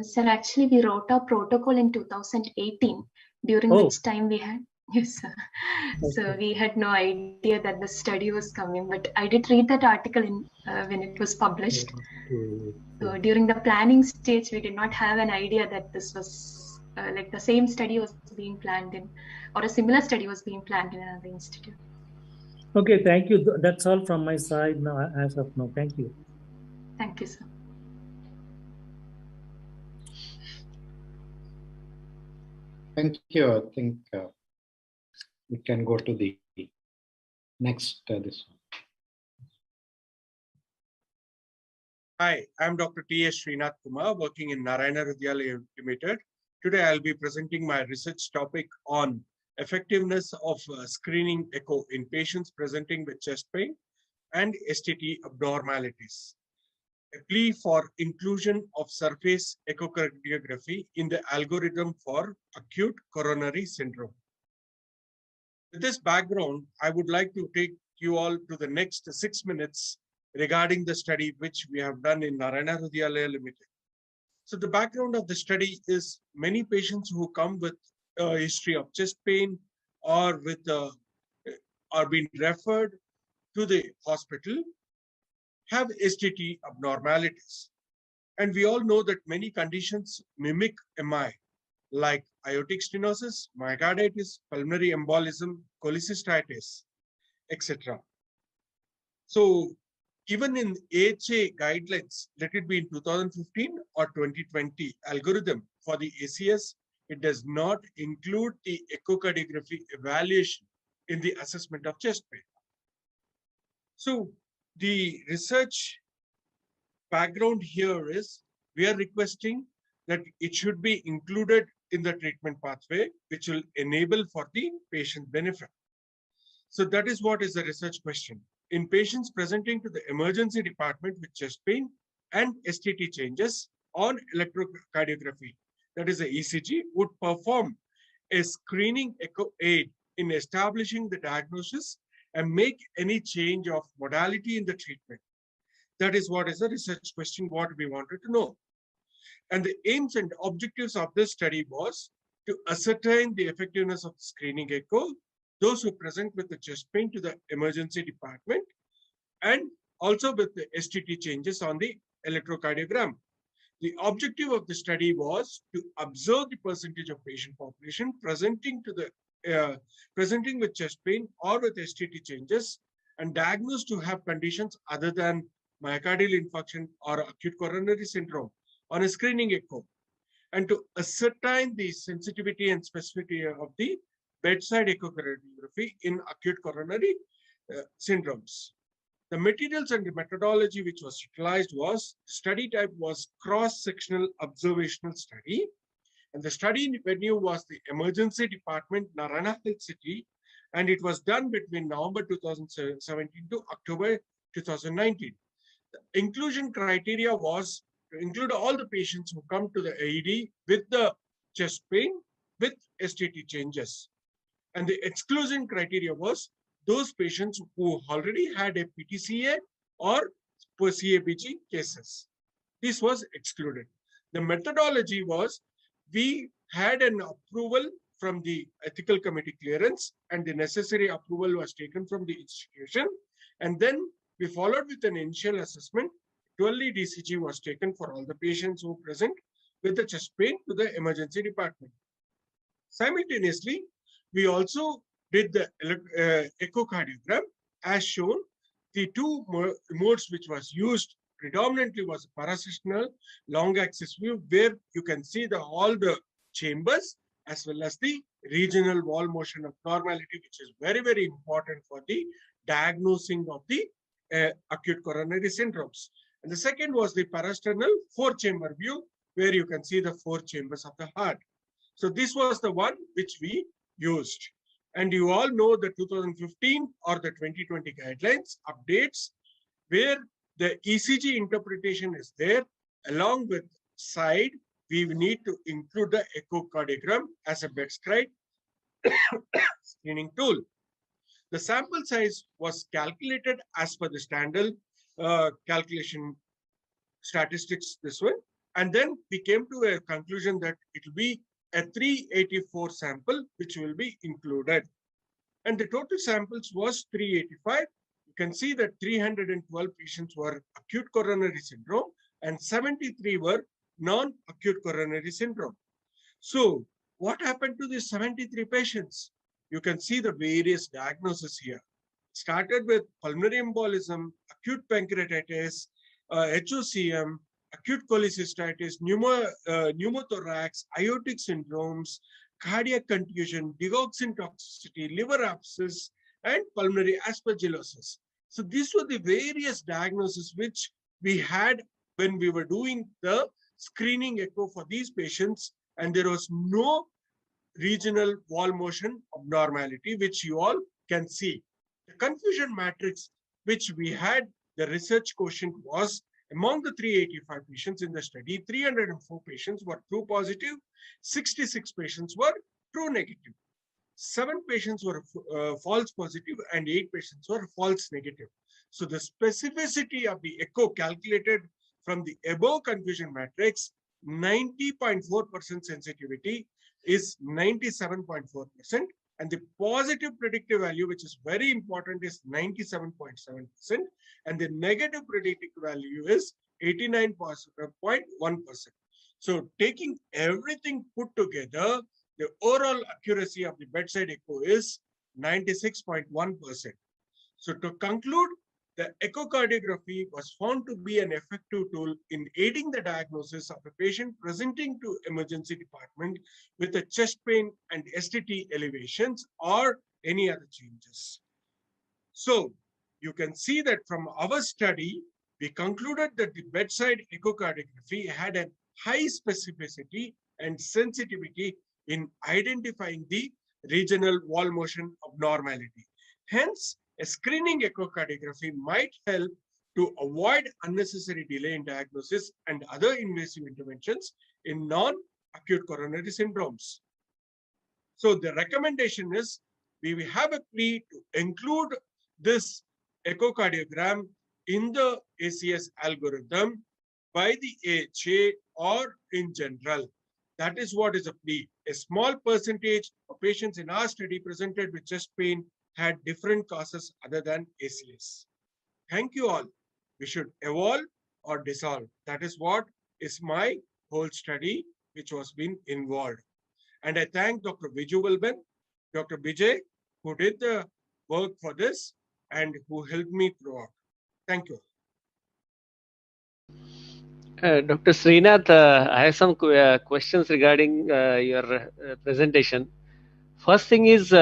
Sir, actually, we wrote a protocol in 2018, during which time we had, yes, sir. So we had no idea that the study was coming, but I did read that article when it was published. So during the planning stage, we did not have an idea that this was like the same study was being planned in, or a similar study was being planned in another institute. Okay, thank you. That's all from my side now, as of now. Thank you. Thank you, sir. Thank you. I think we can go to the next this one. Hi, I'm Dr. T.S. Srinath Kumar, working in Narayana Hridayalaya Limited. Today, I'll be presenting my research topic on effectiveness of screening echo in patients presenting with chest pain and STT abnormalities. A plea for inclusion of surface echocardiography in the algorithm for acute coronary syndrome. With this background, I would like to take you all to the next 6 minutes regarding the study which we have done in Narayana Hrudayalaya Limited. So the background of the study is many patients who come with a history of chest pain or with are being referred to the hospital have STT abnormalities. And we all know that many conditions mimic MI, like aortic stenosis, myocarditis, pulmonary embolism, cholecystitis, etc. So even in AHA guidelines, let it be in 2015 or 2020 algorithm for the ACS, it does not include the echocardiography evaluation in the assessment of chest pain. So the research background here is we are requesting that it should be included in the treatment pathway, which will enable for the patient benefit. So that is what is the research question. In patients presenting to the emergency department with chest pain and STT changes on electrocardiography, that is the ECG, would perform a screening echo aid in establishing the diagnosis and make any change of modality in the treatment. That is what is the research question, what we wanted to know. And the aims and objectives of this study was to ascertain the effectiveness of screening echo, those who present with the chest pain to the emergency department, and also with the STT changes on the electrocardiogram. The objective of the study was to observe the percentage of patient population presenting with chest pain or with STT changes and diagnosed to have conditions other than myocardial infarction or acute coronary syndrome on a screening echo, and to ascertain the sensitivity and specificity of the bedside echocardiography in acute coronary syndromes. The materials and the methodology which was utilized was, study type was cross-sectional observational study, and the study venue was the emergency department, Narayana Health City, and it was done between November 2017 to October 2019. The inclusion criteria was to include all the patients who come to the AED with the chest pain with STT changes. And the exclusion criteria was those patients who already had a PTCA or CABG cases. This was excluded. The methodology was we had an approval from the ethical committee clearance, and the necessary approval was taken from the institution. And then we followed with an initial assessment. 12-lead ECG was taken for all the patients who present with the chest pain to the emergency department. Simultaneously, we also did the echocardiogram as shown. The two modes which was used predominantly was parasystole long axis view, where you can see all the chambers as well as the regional wall motion abnormality, which is very, very important for the diagnosing of the acute coronary syndromes. And the second was the parasternal 4-chamber view, where you can see the 4 chambers of the heart. So this was the one which we used. And you all know the 2015 or the 2020 guidelines updates, where the ECG interpretation is there. Along with side, we need to include the echocardiogram as a bedside screening tool. The sample size was calculated as per the standard calculation statistics, this one. And then we came to a conclusion that it will be a 384 sample, which will be included. And the total samples was 385. You can see that 312 patients were acute coronary syndrome and 73 were non-acute coronary syndrome. So what happened to these 73 patients? You can see the various diagnoses here. Started with pulmonary embolism, acute pancreatitis, HOCM, acute cholecystitis, pneumothorax, aortic syndromes, cardiac contusion, digoxin toxicity, liver abscess, and pulmonary aspergillosis. So these were the various diagnoses which we had when we were doing the screening echo for these patients, and there was no regional wall motion abnormality, which you all can see. The confusion matrix which we had, the research quotient was among the 385 patients in the study, 304 patients were true positive, 66 patients were true negative. 7 patients were false positive and 8 patients were false negative. So the specificity of the echo calculated from the above confusion matrix, 90.4% sensitivity is 97.4%, and the positive predictive value, which is very important, is 97.7%, and the negative predictive value is 89.1%. So taking everything put together, the overall accuracy of the bedside echo is 96.1%. So to conclude, the echocardiography was found to be an effective tool in aiding the diagnosis of a patient presenting to emergency department with a chest pain and STT elevations or any other changes. So you can see that from our study, we concluded that the bedside echocardiography had a high specificity and sensitivity in identifying the regional wall motion abnormality. Hence, a screening echocardiography might help to avoid unnecessary delay in diagnosis and other invasive interventions in non-acute coronary syndromes. So the recommendation is we have a plea to include this echocardiogram in the ACS algorithm by the AHA or in general. That is what is a plea. A small percentage of patients in our study presented with chest pain had different causes other than ACS. Thank you all. We should evolve or dissolve. That is what is my whole study, which was been involved. And I thank Dr. Viju Wilben, Dr. Bijay, who did the work for this and who helped me throughout. Thank you. Dr. Srinath, I have some questions regarding your presentation. First thing is,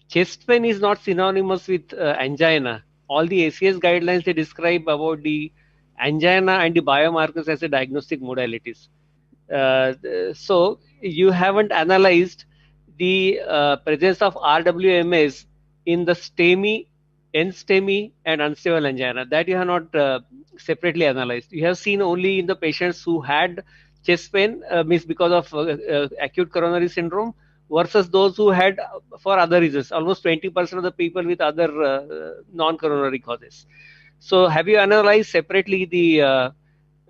chest pain is not synonymous with angina. All the ACS guidelines, they describe about the angina and the biomarkers as a diagnostic modalities. So you haven't analyzed the presence of RWMS in the STEMI, NSTEMI, and unstable angina. That you have not separately analyzed. You have seen only in the patients who had chest pain, means because of acute coronary syndrome, versus those who had for other reasons, almost 20% of the people with other non-coronary causes. So have you analyzed separately the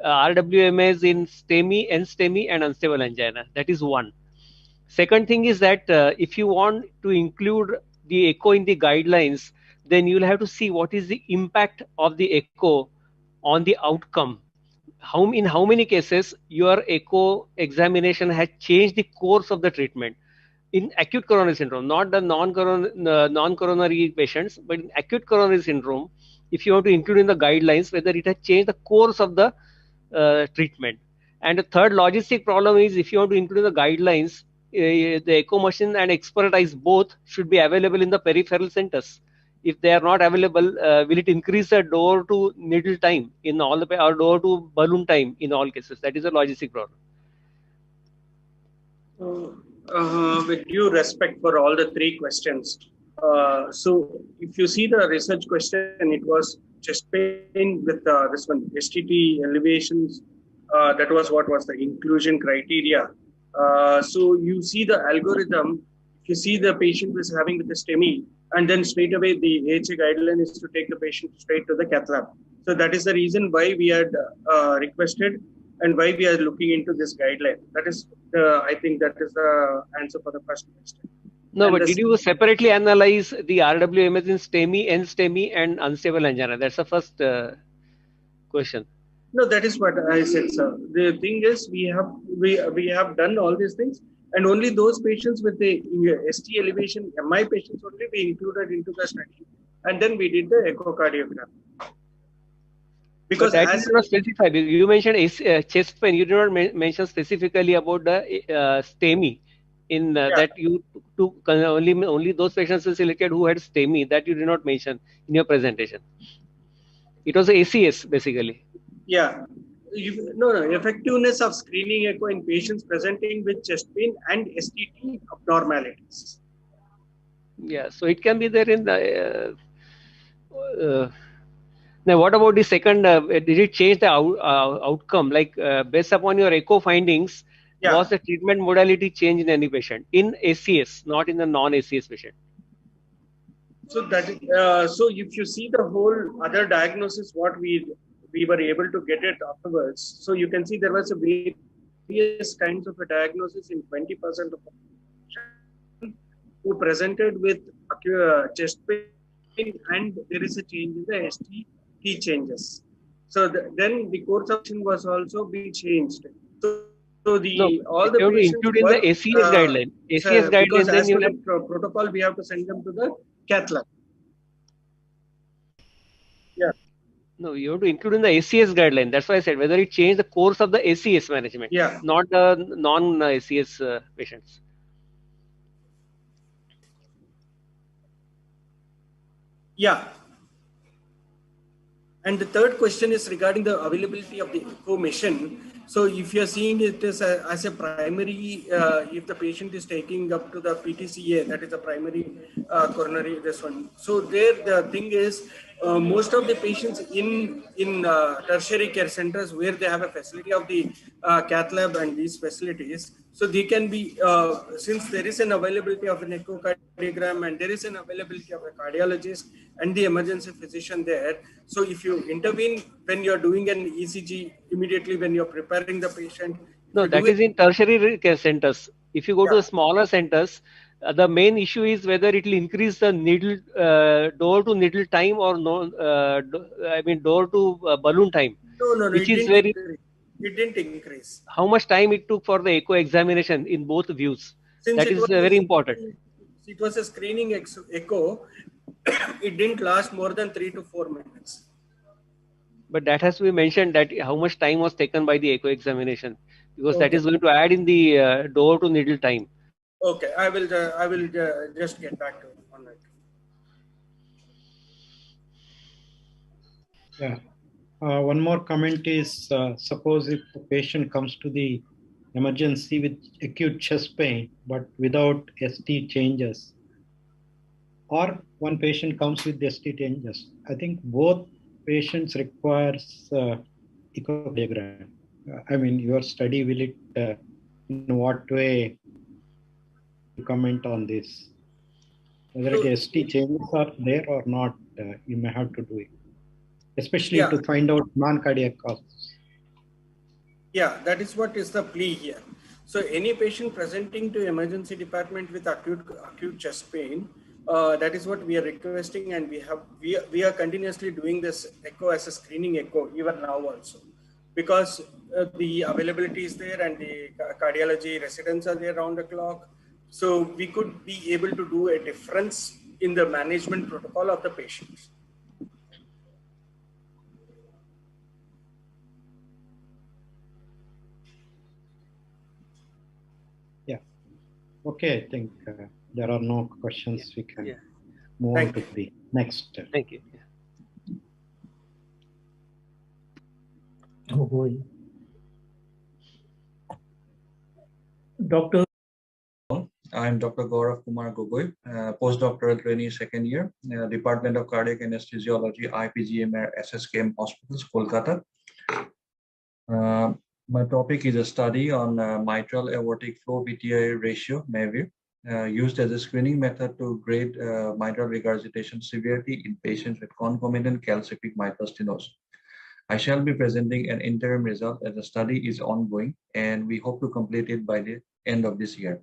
RWMS in STEMI, NSTEMI, and unstable angina? That is one. Second thing is that if you want to include the echo in the guidelines, then you'll have to see what is the impact of the echo on the outcome. In how many cases your echo examination has changed the course of the treatment in acute coronary syndrome, not the non-coronary patients, but in acute coronary syndrome, if you want to include in the guidelines, whether it has changed the course of the treatment. And the third logistic problem is, if you want to include in the guidelines, the echo machine and expertise both should be available in the peripheral centers. If they are not available, will it increase the door to needle time in all the, or door to balloon time in all cases? That is a logistic problem. With due respect for all the three questions, so if you see the research question, it was chest pain with this one, STT elevations. That was what was the inclusion criteria. So you see the algorithm, if you see the patient was having with the STEMI, and then straight away the AHA guideline is to take the patient straight to the cath lab. So that is the reason why we had requested and why we are looking into this guideline. That is, I think that is the answer for the first question. No, and but did you separately analyze the RWMS in STEMI, NSTEMI, and unstable angina? That's the first question. No, that is what I said, sir. The thing is, we have done all these things, and only those patients with the ST elevation, MI patients only we included into the study, and then we did the echocardiogram. Because that is not specified. You mentioned chest pain. You did not mention specifically about the STEMI. In that you took only those patients were selected who had STEMI. That you did not mention in your presentation. It was ACS basically. Yeah. No, effectiveness of screening echo in patients presenting with chest pain and STT abnormalities. Yeah, so it can be there in the. Now, what about the second? Did it change the outcome? Like based upon your echo findings, was the treatment modality changed in any patient in ACS, not in the non-ACS patient? So that so if you see the whole other diagnosis, what we were able to get it afterwards. So you can see there was a various kinds of a diagnosis in 20% of the population who presented with chest pain, and there is a change in the ST key changes. So then the course of action was also be changed. So all the patients include in the ACS guideline. ACS guideline, because then as you per have the protocol, we have to send them to the cath lab. Yeah. No, you have to include in the ACS guideline. That's why I said whether it changed the course of the ACS management, not the non-ACS patients. Yeah. And the third question is regarding the availability of the echo machine. So if you're seeing it as a primary, if the patient is taking up to the PTCA, that is a primary coronary, this one. So there the thing is, most of the patients in tertiary care centers where they have a facility of the cath lab and these facilities, so they can be, since there is an availability of an echocardiogram and there is an availability of a cardiologist and the emergency physician there. So if you intervene when you're doing an ECG, immediately when you're preparing the patient. No, that is in tertiary care centers. If you go to the smaller centers, the main issue is whether it will increase the needle door to needle time or no. I mean door to balloon time. No, which it is didn't very. Increase. It didn't increase. How much time it took for the echo examination in both views? Since that is very important. It was a screening echo. It didn't last more than 3 to 4 minutes. But that has to be mentioned that how much time was taken by the echo examination, because that is going to add in the door to needle time. Okay, I will just get back to it on that. Yeah. One more comment is, suppose if a patient comes to the emergency with acute chest pain, but without ST changes, or one patient comes with ST changes, I think both patients requires echocardiogram. I mean, your study, will it, in what way you comment on this? Whether the ST changes are there or not, you may have to do it, especially to find out non-cardiac causes. Yeah, that is what is the plea here. So any patient presenting to emergency department with acute chest pain, that is what we are requesting, and we are continuously doing this echo as a screening echo even now also, because the availability is there and the cardiology residents are there round the clock. So we could be able to do a difference in the management protocol of the patients. Yeah. Okay, I think there are no questions. We can move on to the next. Thank you. Oh boy. Doctor. I'm Dr. Gaurav Kumar Gogoi, postdoctoral trainee second year, Department of Cardiac Anesthesiology, IPGMR, SSKM Hospitals, Kolkata. My topic is a study on mitral aortic flow PTI ratio, MAVIR, used as a screening method to grade mitral regurgitation severity in patients with concomitant calcific mitral stenosis. I shall be presenting an interim result as the study is ongoing, and we hope to complete it by the end of this year.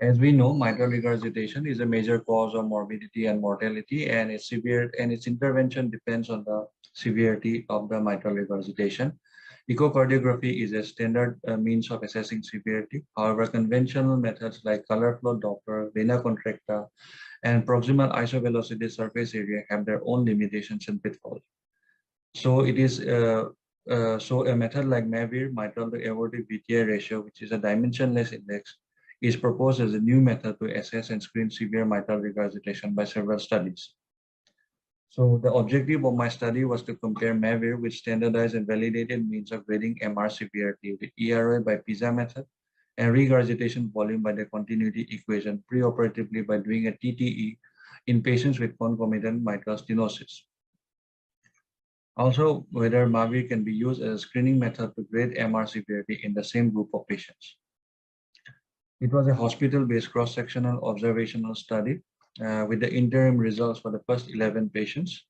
As we know, mitral regurgitation is a major cause of morbidity and mortality, and its intervention depends on the severity of the mitral regurgitation. Echocardiography is a standard means of assessing severity. However, conventional methods like color flow Doppler, vena contracta, and proximal isovelocity surface area have their own limitations and pitfalls. So it is so a method like MAVIR, mitral to aortic PTI ratio, which is a dimensionless index, is proposed as a new method to assess and screen severe mitral regurgitation by several studies. So the objective of my study was to compare MAVIR with standardized and validated means of grading MR severity with ERA by PISA method and regurgitation volume by the continuity equation preoperatively by doing a TTE in patients with concomitant mitral stenosis. Also, whether MAVIR can be used as a screening method to grade MR severity in the same group of patients. It was a hospital-based cross-sectional observational study with the interim results for the first 11 patients.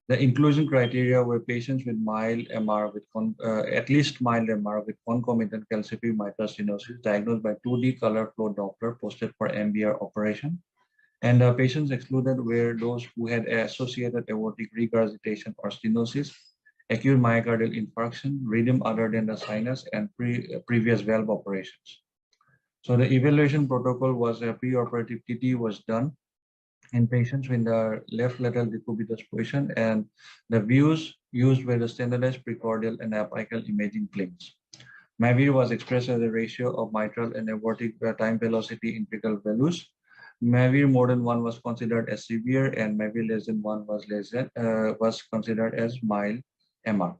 The inclusion criteria were patients with mild MR with at least mild MR with concomitant calcific mitral stenosis diagnosed by 2D color flow Doppler posted for MBR operation. And patients excluded were those who had associated aortic regurgitation or stenosis, acute myocardial infarction, rhythm other than the sinus, and previous valve operations. So the evaluation protocol was a preoperative TT was done in patients with the left lateral decubitus position, and the views used were the standardized precordial and apical imaging planes. MAVIR was expressed as a ratio of mitral and aortic time velocity integral values. MAVIR more than 1 was considered as severe, and MAVIR less than 1 was considered as mild MR.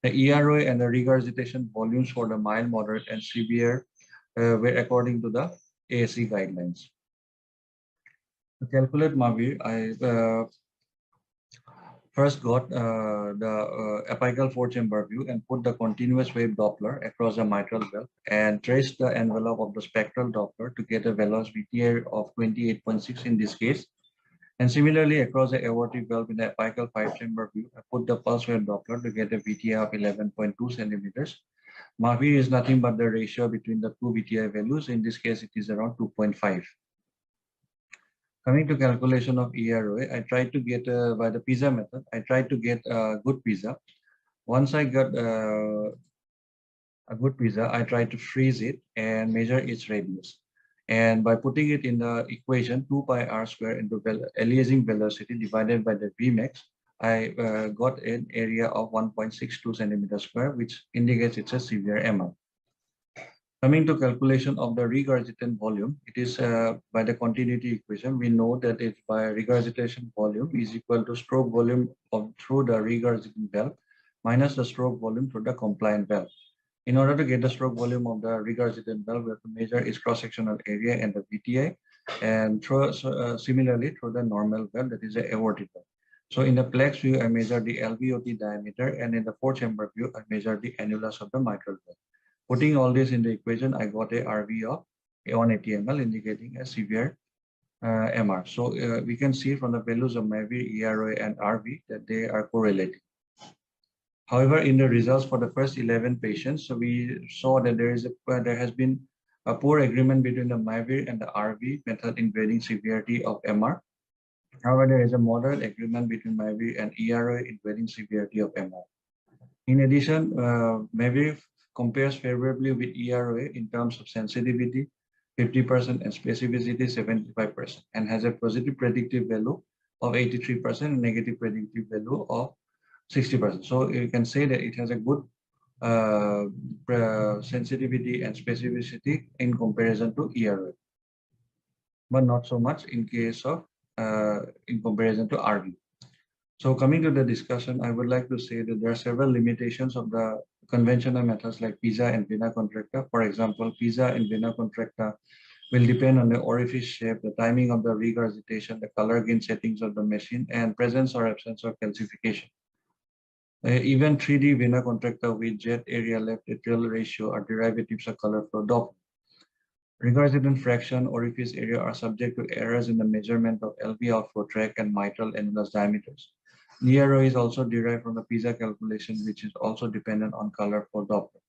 The EROA and the regurgitation volumes for the mild, moderate, and severe were according to the AAC guidelines. To calculate MAVIR, I first got the apical four-chamber view and put the continuous wave Doppler across the mitral valve and traced the envelope of the spectral Doppler to get a Veloz VTI of 28.6 in this case. And similarly, across the aortic valve in the apical five-chamber view, I put the pulse wave Doppler to get a VTI of 11.2 centimeters. MAVIR is nothing but the ratio between the two VTI values. In this case, it is around 2.5. Coming to calculation of EROA, I tried to get by the PISA method. I tried to get a good PISA. Once I got a good PISA, I tried to freeze it and measure its radius. And by putting it in the equation 2 pi r square into aliasing velocity divided by the Vmax, I got an area of 1.62 centimeters square, which indicates it's a severe MR. Coming to calculation of the regurgitant volume, it is by the continuity equation. We know that it's by regurgitation volume is equal to stroke volume through the regurgitant valve minus the stroke volume through the compliant valve. In order to get the stroke volume of the regurgitant valve, we have to measure its cross-sectional area and the VTI, and similarly through the normal valve, that is the aortic valve. So in the plex view, I measured the LVOT diameter, and in the four-chamber view, I measured the annulus of the mitral valve. Putting all this in the equation, I got a RV of 180 ml, indicating a severe MR. So we can see from the values of MAVIR, EROA, and RV that they are correlating. However, in the results for the first 11 patients, so we saw that there has been a poor agreement between the MAVIR and the RV method in grading severity of MR. However, there is a moderate agreement between MAVIR and EROA in grading severity of MR. In addition, MAVIR compares favorably with EROA in terms of sensitivity, 50%, and specificity, 75%, and has a positive predictive value of 83% and negative predictive value of 60%. So you can say that it has a good sensitivity and specificity in comparison to EROA, but not so much in case of in comparison to RV. So coming to the discussion, I would like to say that there are several limitations of the conventional methods like PISA and vena contracta. For example, PISA and vena contracta will depend on the orifice shape, the timing of the regurgitation, the color gain settings of the machine, and presence or absence of calcification. Even 3D vena contracta with jet area left atrial ratio are derivatives of color flow Doppler. Regurgitant fraction, orifice area are subject to errors in the measurement of LV outflow tract and mitral annulus diameters. EROA is also derived from the PISA calculation, which is also dependent on color flow Doppler.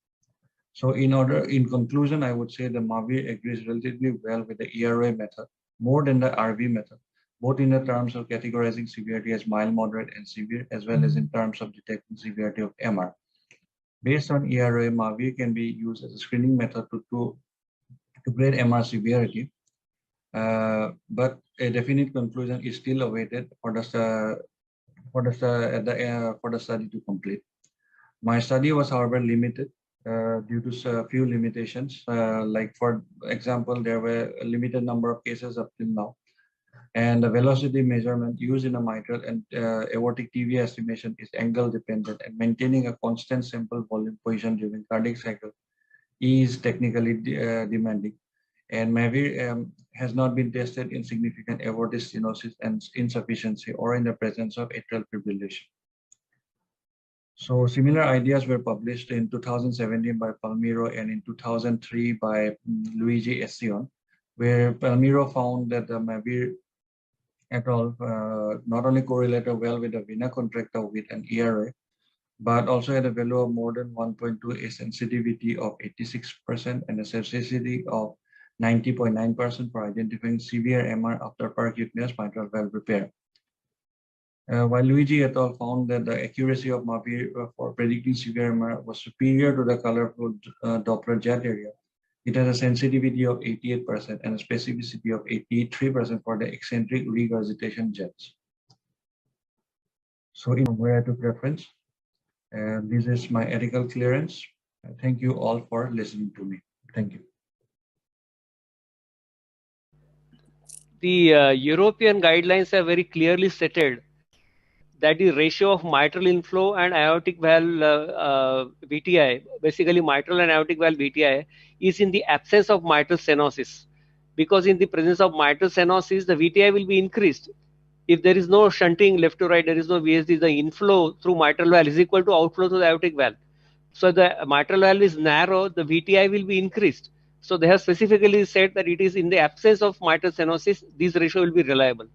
So in conclusion, I would say the MAVIR agrees relatively well with the EROA method, more than the RV method, both in the terms of categorizing severity as mild, moderate, and severe, as well as in terms of detecting severity of MR. Based on EROA, MAVIR can be used as a screening method to grade MR severity, but a definite conclusion is still awaited for the study to complete. My study was, however, limited due to a few limitations. Like for example, there were a limited number of cases up till now, and the velocity measurement used in a mitral and aortic TV estimation is angle dependent, and maintaining a constant sample volume position during cardiac cycle is technically demanding. And MAVIR has not been tested in significant aortic stenosis and insufficiency or in the presence of atrial fibrillation. So similar ideas were published in 2017 by Palmiro and in 2003 by Luigi Ession, where Palmiro found that the Mavir et al. Not only correlated well with the vena contracta with an ERA, but also had a value of more than 1.2, a sensitivity of 86% and a specificity of 90.9% for identifying severe MR after percutaneous mitral valve repair. While Luigi et al. Found that the accuracy of Mavir for predicting severe MR was superior to the colorful Doppler jet area, it has a sensitivity of 88% and a specificity of 83% for the eccentric regurgitation jets. So in where I took reference, this is my ethical clearance. Thank you all for listening to me. Thank you. The European guidelines are very clearly stated that the ratio of mitral inflow and aortic valve VTI, basically mitral and aortic valve VTI, is in the absence of mitral stenosis. Because in the presence of mitral stenosis, the VTI will be increased. If there is no shunting left to right, there is no VSD, the inflow through mitral valve is equal to outflow through the aortic valve. So the mitral valve is narrow, the VTI will be increased. So they have specifically said that it is in the absence of mitral stenosis, this ratio will be reliable.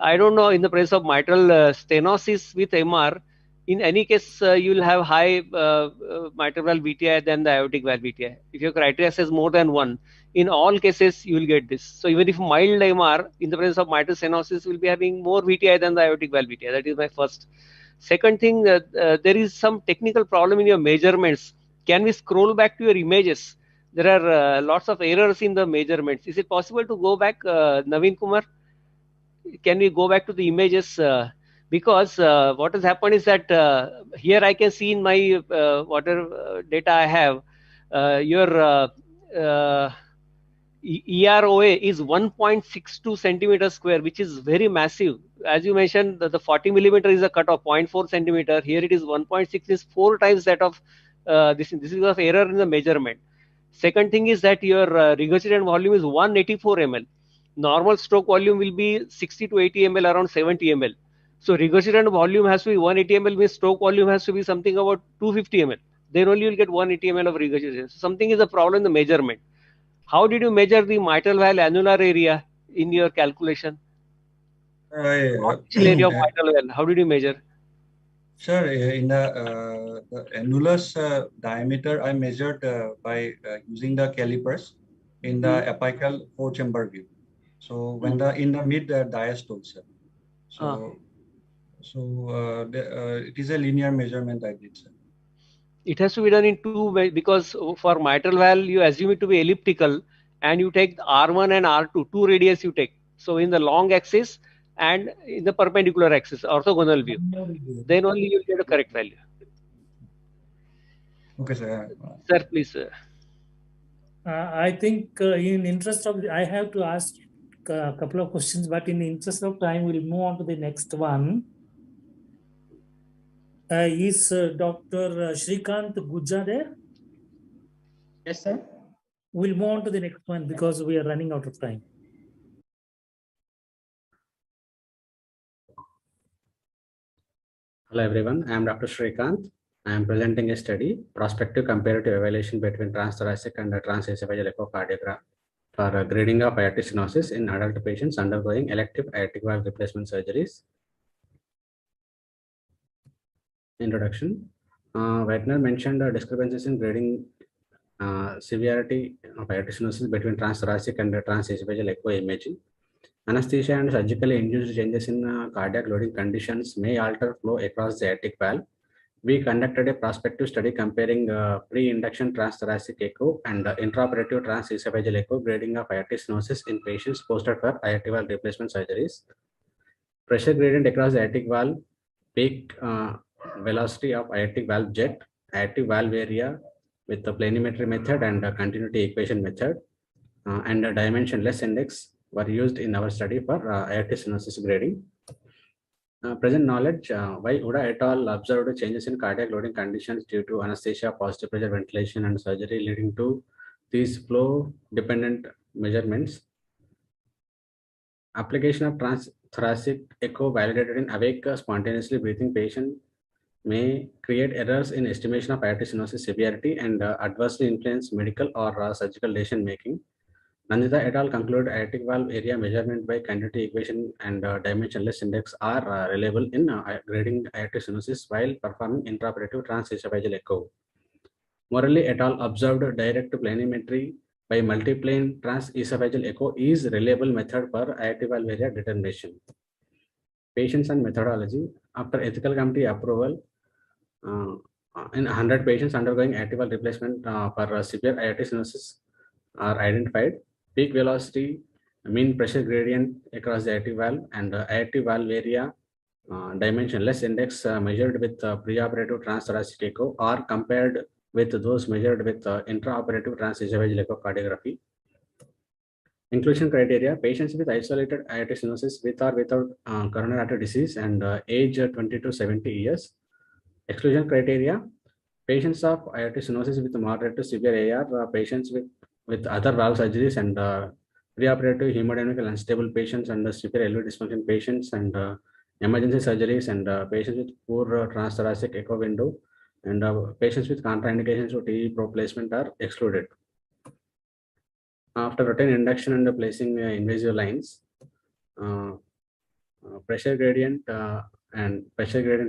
I don't know, in the presence of mitral stenosis with MR, in any case, you will have high mitral valve VTI than the aortic valve VTI. If your criteria says more than 1, in all cases, you will get this. So even if mild MR, in the presence of mitral stenosis, will be having more VTI than the aortic valve VTI. That is my first. Second thing, there is some technical problem in your measurements. Can we scroll back to your images? There are lots of errors in the measurements. Is it possible to go back, Naveen Kumar? Can we go back to the images? Because what has happened is that here I can see in my whatever data I have, your EROA is 1.62 centimeters square, which is very massive. As you mentioned, the 40 millimeter is a cutoff, 0.4 centimeter. Here it is 1.6, is 4 times that of this. This is because of error in the measurement. Second thing is that your regurgitant volume is 184 ml. Normal stroke volume will be 60 to 80 ml, around 70 ml. So regurgitant volume has to be 180 ml, means stroke volume has to be something about 250 ml. Then only you will get 180 ml of regurgitation. So something is a problem in the measurement. How did you measure the mitral valve annular area in your calculation? Cross-sectional area of mitral valve. How did you measure? Sir, in the annulus diameter, I measured by using the calipers in the apical 4-chamber view. So when in the mid diastole, sir. So it is a linear measurement I did, sir. It has to be done in 2 ways, because for mitral valve you assume it to be elliptical, and you take R1 and R2, 2 radius you take. So in the long axis and in the perpendicular axis, orthogonal view, then only you will get a correct value. Okay, sir. Sir, please. I think in interest of, I have to ask a couple of questions, but in the interest of time, we'll move on to the next one. Is Dr. Shrikant Gujja there? Yes, sir. We'll move on to the next one because we are running out of time. Hello everyone, I am Dr. Shrikant. I am presenting a study, prospective comparative evaluation between transthoracic and transesophageal echocardiography for grading of aortic stenosis in adult patients undergoing elective aortic valve replacement surgeries. Introduction. Weidner mentioned discrepancies in grading severity of aortic stenosis between transthoracic and transesophageal echo imaging. Anesthesia and surgically induced changes in cardiac loading conditions may alter flow across the aortic valve. We conducted a prospective study comparing pre-induction transthoracic echo and intraoperative transesophageal echo grading of aortic stenosis in patients posted for aortic valve replacement surgeries. Pressure gradient across the aortic valve, peak velocity of aortic valve jet, aortic valve area with the planimetry method and continuity equation method, and a dimensionless index were used in our study for aortic stenosis grading. Present knowledge, why Uda et al. Observed changes in cardiac loading conditions due to anesthesia, positive pressure ventilation, and surgery, leading to these flow-dependent measurements. Application of transthoracic echo validated in awake, spontaneously breathing patient may create errors in estimation of aortic stenosis severity and adversely influence medical or surgical decision making. Nandita et al. Conclude aortic valve area measurement by continuity equation and dimensionless index are reliable in grading aortic stenosis while performing intraoperative transesophageal echo. Morelli et al. Observed direct planimetry by multiplane transesophageal echo is reliable method for aortic valve area determination. Patients and methodology. After ethical committee approval, in 100 patients undergoing aortic valve replacement for severe aortic stenosis are identified. Peak velocity, mean pressure gradient across the aortic valve, and aortic valve area dimensionless index measured with preoperative transthoracic echo are compared with those measured with intraoperative transesophageal echocardiography. Inclusion criteria: patients with isolated aortic stenosis with or without coronary artery disease and age 20 to 70 years. Exclusion criteria: patients of aortic stenosis with moderate to severe AR, patients with other valve surgeries and preoperative hemodynamically unstable patients and severe LV dysfunction patients and emergency surgeries and patients with poor transthoracic echo window and patients with contraindications to TE placement are excluded. After routine induction and placing invasive lines, pressure gradient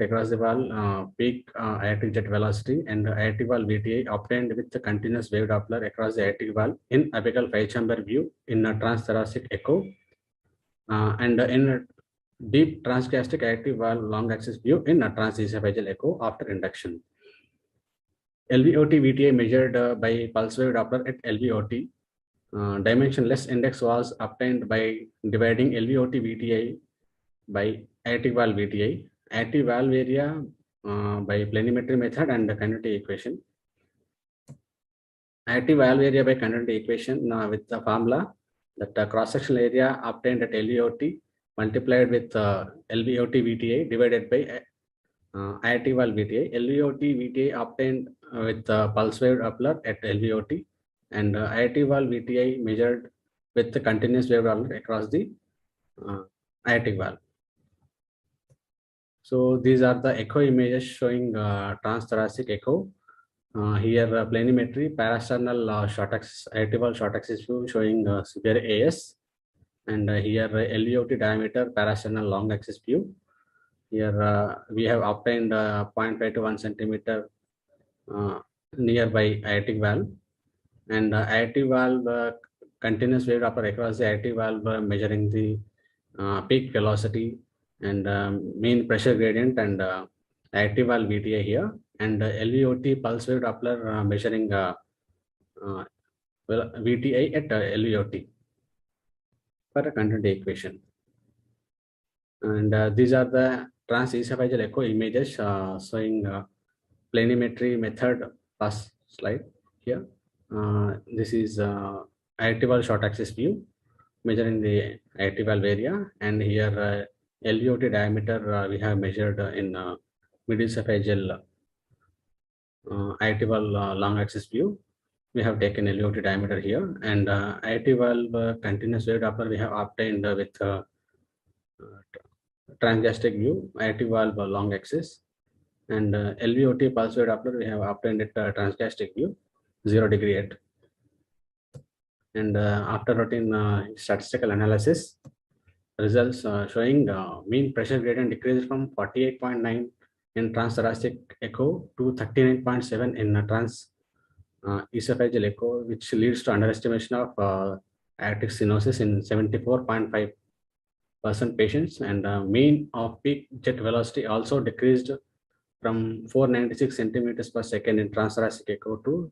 across the valve, peak aortic jet velocity and aortic valve VTI obtained with the continuous wave Doppler across the aortic valve in apical 5-chamber view in a transthoracic echo and in a deep transgastric aortic valve long axis view in a transesophageal echo after induction. LVOT VTI measured by pulse wave Doppler at LVOT. Dimensionless index was obtained by dividing LVOT VTI by aortic valve VTI, aortic valve area by planimetry method and the continuity equation. Aortic valve area by continuity equation with the formula that the cross-sectional area obtained at LVOT multiplied with LVOT VTI divided by aortic valve VTI. LVOT VTI obtained with pulse wave Doppler at LVOT and aortic valve VTI measured with the continuous wave Doppler across the aortic valve. So these are the echo images showing transthoracic echo. Here planimetry, parasternal short axis, aortic valve short axis view showing severe AS, and here LVOT diameter parasternal long axis view. Here we have obtained 0.5 to 1 centimeter nearby aortic valve, and aortic valve continuous wave Doppler across the aortic valve measuring the peak velocity and mean pressure gradient and aortic valve VTI here, and LVOT pulse wave Doppler measuring VTI at LVOT for a continuity equation. And these are the transesophageal echo images showing planimetry method. First slide here. This is aortic valve short axis view measuring the aortic valve area, and here LVOT diameter we have measured in middle esophageal aortic valve long axis view. We have taken LVOT diameter here, and aortic valve continuous wave Doppler we have obtained with transgastric view, aortic valve long axis, and LVOT pulse wave Doppler we have obtained at transgastric view, 0 degree at. And after routine statistical analysis, results showing mean pressure gradient decreased from 48.9 in transthoracic echo to 39.7 in transesophageal echo, which leads to underestimation of aortic stenosis in 74.5% patients, and mean of peak jet velocity also decreased from 496 centimeters per second in transthoracic echo to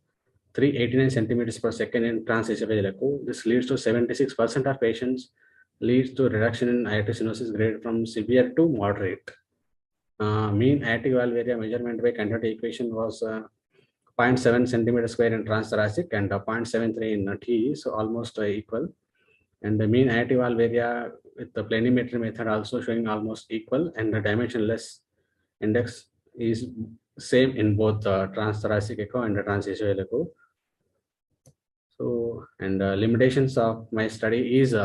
389 centimeters per second in transesophageal echo. This leads to 76% of patients leads to reduction in aortic stenosis grade from severe to moderate. Mean aortic valve area measurement by continuity equation was 0.7 centimeter square in transthoracic and 0.73 in TE, so almost equal. And the mean aortic valve area with the planimetry method also showing almost equal, and the dimensionless index is same in both transthoracic echo and the transesophageal echo. So, and limitations of my study is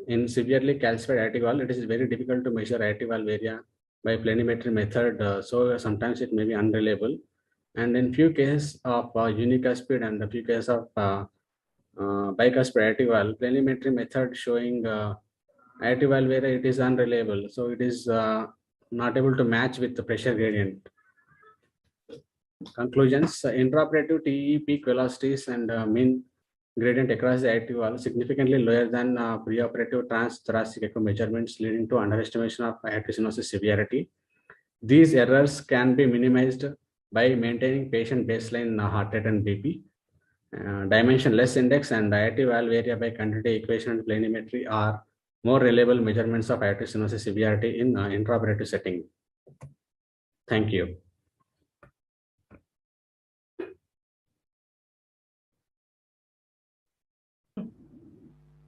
in severely calcified aortic valve, it is very difficult to measure aortic valve area by planimetry method. So sometimes it may be unreliable. And in few cases of unicuspid and a few cases of bicuspid aortic valve, planimetry method showing aortic valve where it is unreliable. So it is not able to match with the pressure gradient. Conclusions: intraoperative TE peak velocities and mean gradient across the aortic valve significantly lower than preoperative transthoracic echo measurements, leading to underestimation of aortic stenosis severity. These errors can be minimized by maintaining patient baseline heart rate and BP. Dimensionless index and aortic valve area by continuity equation and planimetry are more reliable measurements of aortic stenosis severity in intraoperative setting. Thank you.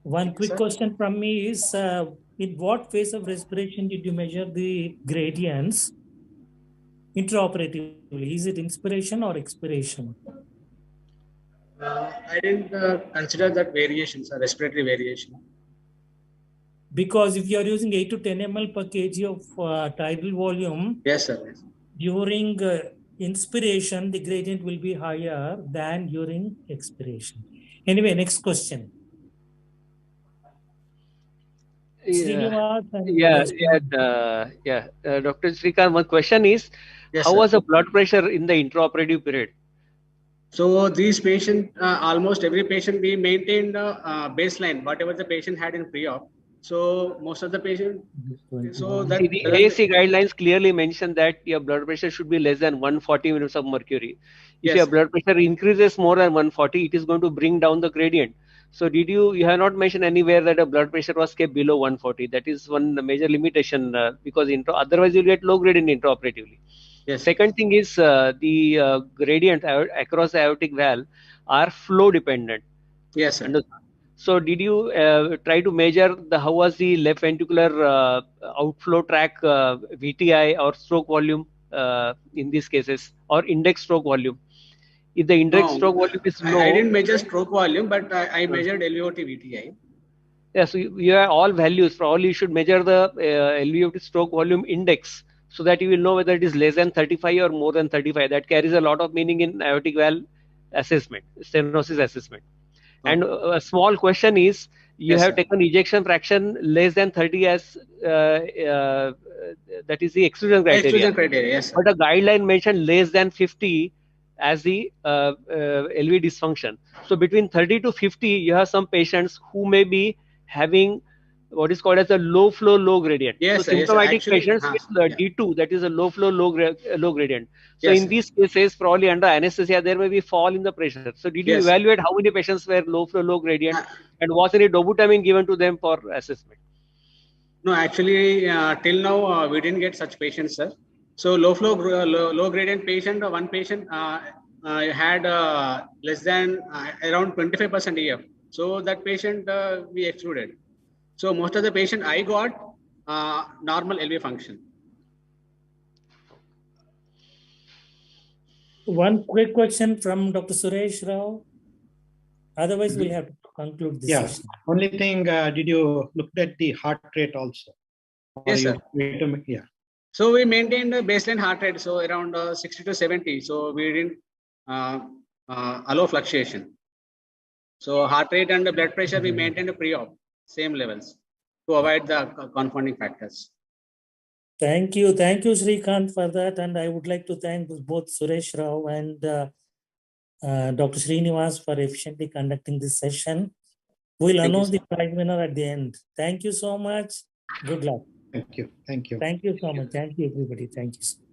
One quick question from me is, in what phase of respiration did you measure the gradients intraoperatively? Is it inspiration or expiration? I didn't consider that variations, respiratory variation. Because if you are using 8 to 10 ml per kg of tidal volume, yes, sir. During inspiration, the gradient will be higher than during expiration. Anyway, next question. Dr. Srikanth, one question is, yes, how sir. was the blood pressure in the intraoperative period? So these patients, almost every patient, we maintained baseline, whatever the patient had in pre-op. So most of the patient, so that the IACTA guidelines clearly mention that your blood pressure should be less than 140 units of mercury. If your blood pressure increases more than 140, it is going to bring down the gradient. So you have not mentioned anywhere that a blood pressure was kept below 140. That is one major limitation because otherwise you'll get low gradient intraoperatively. Yes. Second thing is the gradient across the aortic valve are flow dependent. Yes, sir. So did you try to measure how was the left ventricular outflow tract VTI or stroke volume in these cases, or index stroke volume? If the index stroke volume is low, I didn't measure stroke volume, but I measured LVOT VTI. Yeah, so you have all values. For all, you should measure the LVOT stroke volume index so that you will know whether it is less than 35 or more than 35. That carries a lot of meaning in aortic valve assessment, stenosis assessment. And a small question is, you have taken ejection fraction less than 30 as that is the exclusion criteria. Exclusion criteria, yes, sir. But a guideline mentioned less than 50 as the LV dysfunction. So between 30 to 50, you have some patients who may be having what is called as a low flow, low gradient. Yes, so sir, symptomatic actually, patients with D2, that is a low flow, low gradient. So Yes, in these cases, probably under anesthesia, there may be fall in the pressure. So did you Yes. evaluate how many patients were low flow, low gradient, and was any dobutamine given to them for assessment? No, actually, till now, we didn't get such patients, sir. So low flow, low gradient patient, one patient had less than around 25% EF. So that patient we excluded. So most of the patient I got normal LV function. One quick question from Dr. Suresh Rao. Otherwise, we'll have to conclude this session. Only thing, did you look at the heart rate also? Yes, sir. Yeah. So we maintained the baseline heart rate, so around 60 to 70. So we didn't allow fluctuation. So heart rate and the blood pressure, we maintained pre-op, same levels to avoid the confounding factors. Thank you. Thank you, Srikanth, for that. And I would like to thank both Suresh Rao and Dr. Srinivas for efficiently conducting this session. We'll announce the prize winner at the end. Thank you so much. Good luck. Thank you. Thank you. Thank you so much. Thank you, everybody. Thank you so much.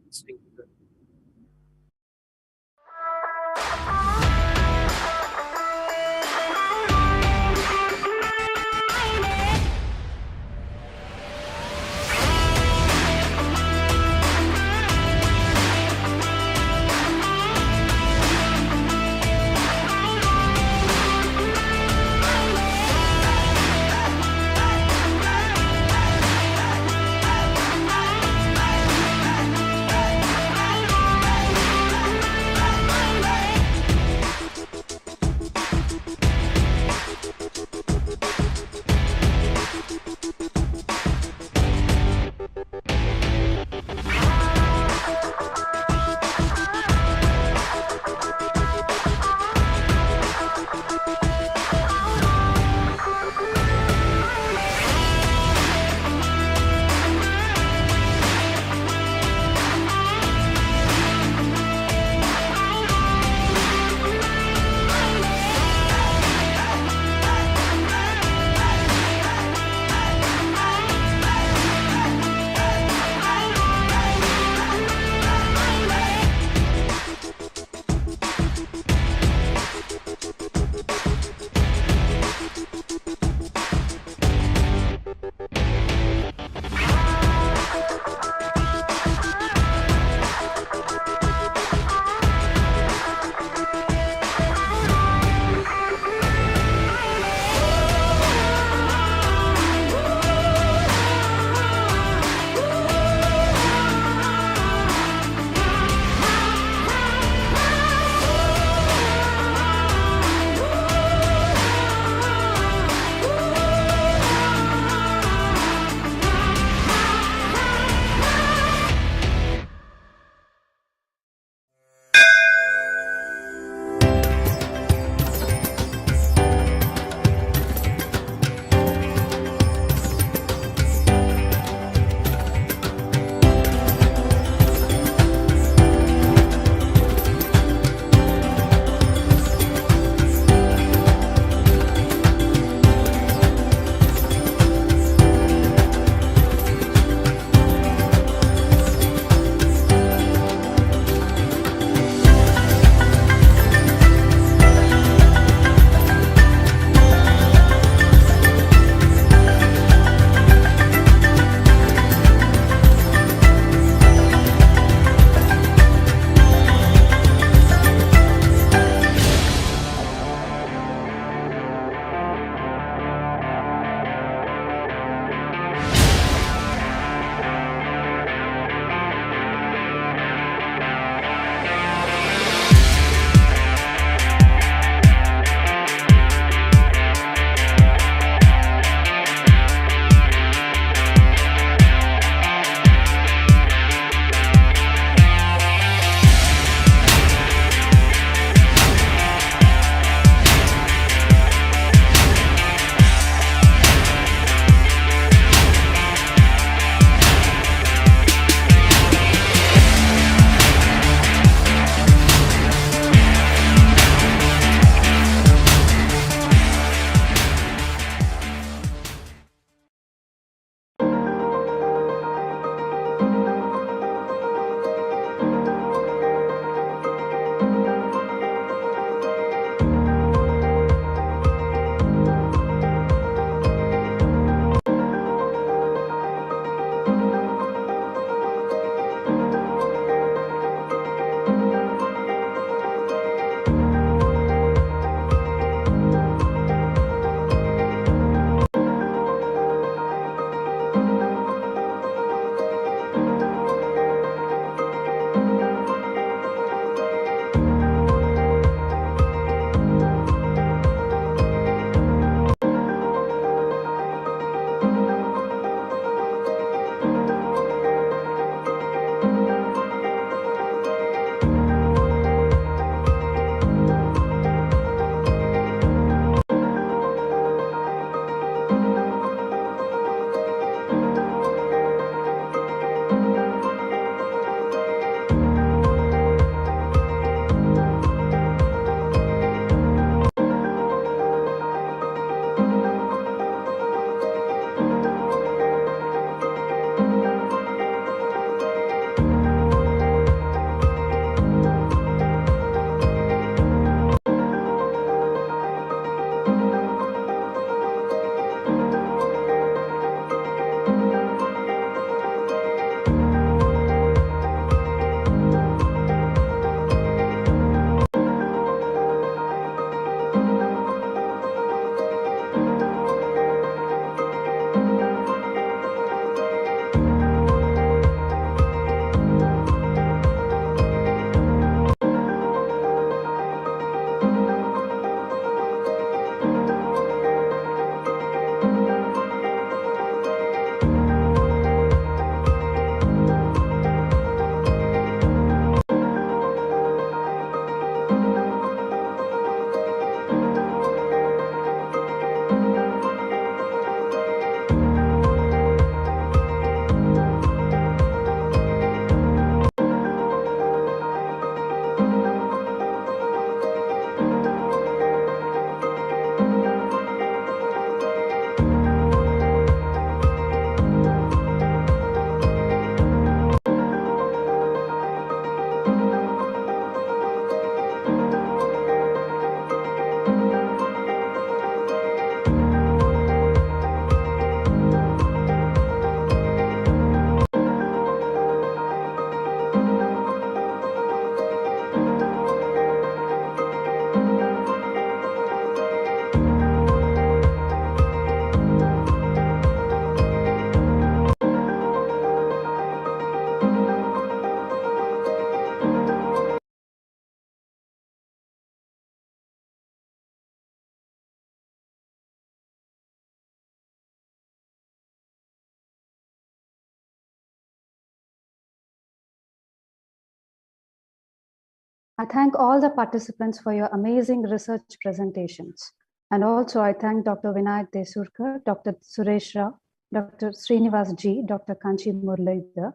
I thank all the participants for your amazing research presentations. And also I thank Dr. Vinayak Desurkar, Dr. Suresh Rao, Dr. Srinivas G, Dr. Kanchi Muralidhar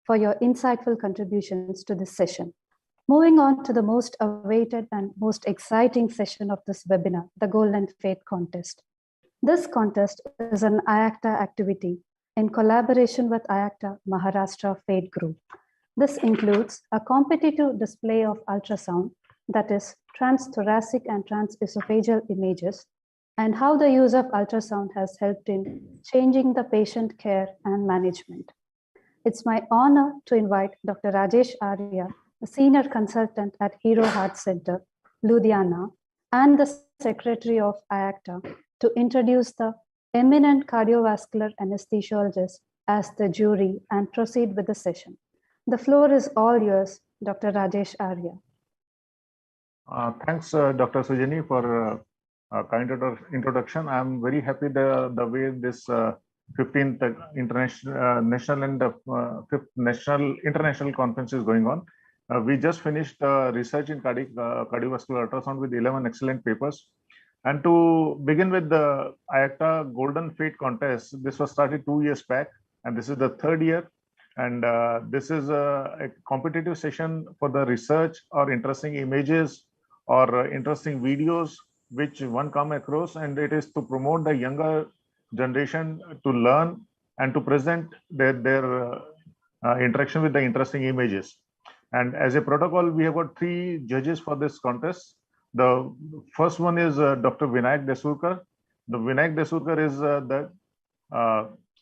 for your insightful contributions to this session. Moving on to the most awaited and most exciting session of this webinar, the Golden Fate Contest. This contest is an IACTA activity in collaboration with IACTA Maharashtra Fate Group. This includes a competitive display of ultrasound, that is transthoracic and transesophageal images, and how the use of ultrasound has helped in changing the patient care and management. It's my honor to invite Dr. Rajesh Arya, a senior consultant at Hero Heart Center, Ludhiana, and the secretary of IACTA to introduce the eminent cardiovascular anesthesiologist as the jury and proceed with the session. The floor is all yours, Dr. Rajesh Arya. Thanks, Dr. Sujani, for a kind introduction. I'm very happy the way this 15th national and 5th national international conference is going on. We just finished research in cardiovascular ultrasound with 11 excellent papers. And to begin with the IACTA Golden Fate Contest, this was started 2 years back, and this is the 3rd year. And this is a competitive session for the research or interesting images or interesting videos which one come across, and it is to promote the younger generation to learn and to present their interaction with the interesting images. And as a protocol, we have got 3 judges for this contest. The first one is Dr. Vinayak Desurkar. The Vinayak Desurkar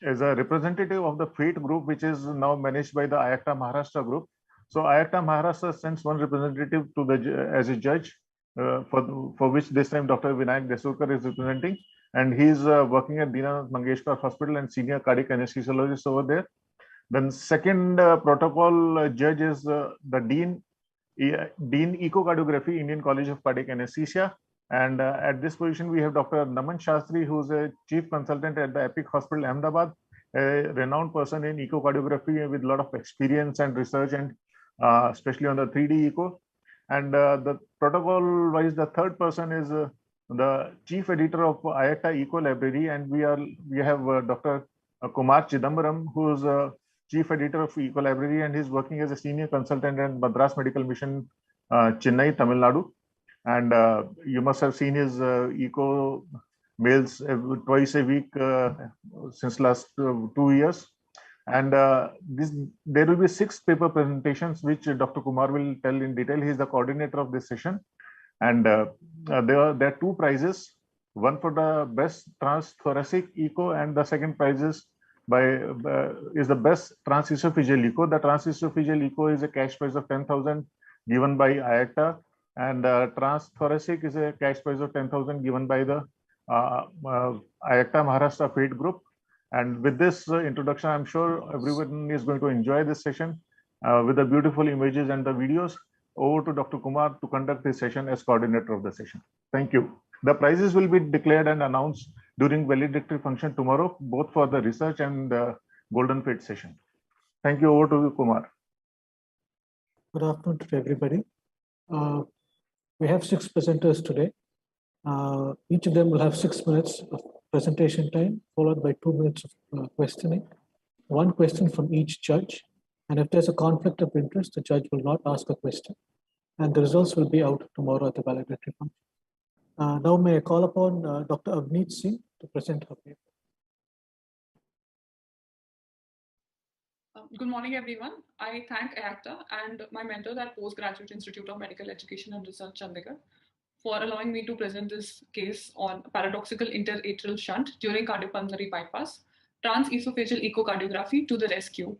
is a representative of the Fate group, which is now managed by the IACTA Maharashtra group. So IACTA Maharashtra sends one representative to the as a judge, for which this time Dr. Vinayak Desurkar is representing, and he is working at Dinanath Mangeshkar Hospital and senior cardiac anesthesiologist over there. Then second protocol judge is the Dean Echocardiography, Indian College of Cardiac Anesthesia. And at this position, we have Dr. Naman Shastri, who's a chief consultant at the Epic Hospital, Ahmedabad, a renowned person in echocardiography with a lot of experience and research, and especially on the 3D echo. And the protocol-wise, the third person is the chief editor of IACTA Echo Library, and we have Dr. Kumar Chidambaram, who's chief editor of Echo Library, and he's working as a senior consultant at Madras Medical Mission, Chennai, Tamil Nadu. And you must have seen his echo mails twice a week since last 2 years. And there will be 6 paper presentations, which Dr. Kumar will tell in detail. He is the coordinator of this session. And there are 2 prizes, one for the best transthoracic echo, and the second prize is the best transesophageal echo. The transesophageal echo is a cash prize of 10,000 given by IACTA, and transthoracic is a cash prize of 10,000 given by the IACTA Maharashtra Fate Group. And with this introduction, I'm sure everyone is going to enjoy this session with the beautiful images and the videos. Over to Dr. Kumar to conduct this session as coordinator of the session. Thank you. The prizes will be declared and announced during valedictory function tomorrow, both for the research and the Golden Fate session. Thank you. Over to you, Kumar. Good afternoon to everybody. We have 6 presenters today. Each of them will have 6 minutes of presentation time, followed by 2 minutes of questioning, 1 question from each judge. And if there's a conflict of interest, the judge will not ask a question. And the results will be out tomorrow at the valedictory function. Now may I call upon Dr. Avneet Singh to present her paper. Good morning, everyone. I thank IACTA and my mentors at Postgraduate Institute of Medical Education and Research, Chandigarh, for allowing me to present this case on paradoxical interatrial shunt during cardiopulmonary bypass, transesophageal echocardiography to the rescue.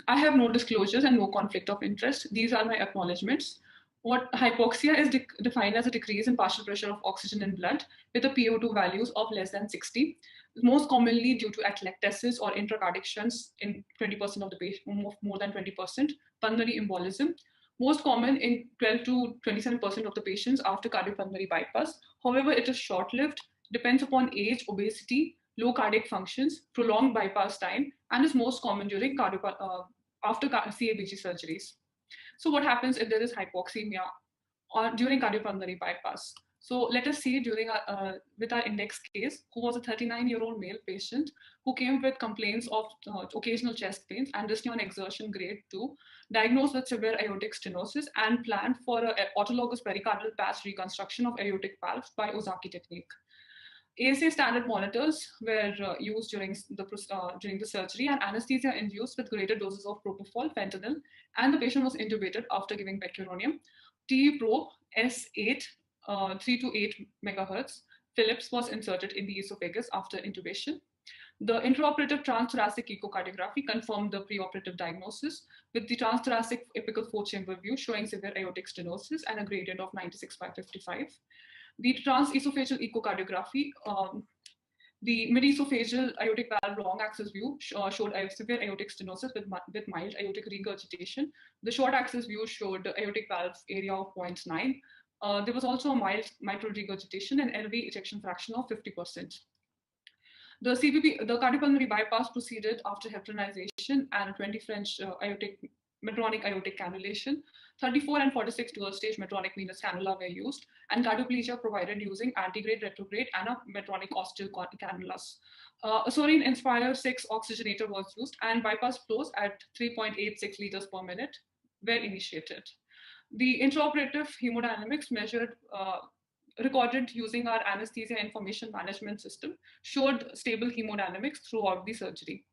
I have no disclosures and no conflict of interest. These are my acknowledgements. What hypoxia is defined as a decrease in partial pressure of oxygen in blood with the PO2 values of less than 60, most commonly due to atelectasis or intracardiac shunts in 20% of the patient, more than 20%, pulmonary embolism, most common in 12 to 27% of the patients after cardiopulmonary bypass. However, it is short-lived, depends upon age, obesity, low cardiac functions, prolonged bypass time, and is most common during after CABG surgeries. So what happens if there is hypoxemia or during cardiopulmonary bypass? So let us see during with our index case, who was a 39-year-old male patient who came with complaints of occasional chest pains and dyspnea on exertion grade 2, diagnosed with severe aortic stenosis and planned for an autologous pericardial patch reconstruction of aortic valves by Ozaki technique. ASA standard monitors were used during the surgery, and anesthesia induced with greater doses of propofol, fentanyl, and the patient was intubated after giving becuronium. T-Pro S8 3 to 8 megahertz Phillips was inserted in the esophagus after intubation. The intraoperative transthoracic echocardiography confirmed the preoperative diagnosis with the transthoracic apical four-chamber view showing severe aortic stenosis and a gradient of 96/55. The transesophageal echocardiography, the mid-esophageal aortic valve long axis view showed a severe aortic stenosis with mild aortic regurgitation. The short axis view showed the aortic valve area of 0.9. There was also a mild mitral regurgitation and LV ejection fraction of 50%. The CPB, the cardiopulmonary bypass proceeded after hepatization and a 20 French Medtronic aortic cannulation. 34 and 46 dual-stage Medtronic venous cannula were used, and cardioplasia provided using antegrade, retrograde, and a Medtronic ostial cannulas. A Sorin Inspire 6 oxygenator was used, and bypass flows at 3.86 liters per minute were initiated. The intraoperative hemodynamics recorded using our anesthesia information management system showed stable hemodynamics throughout the surgery.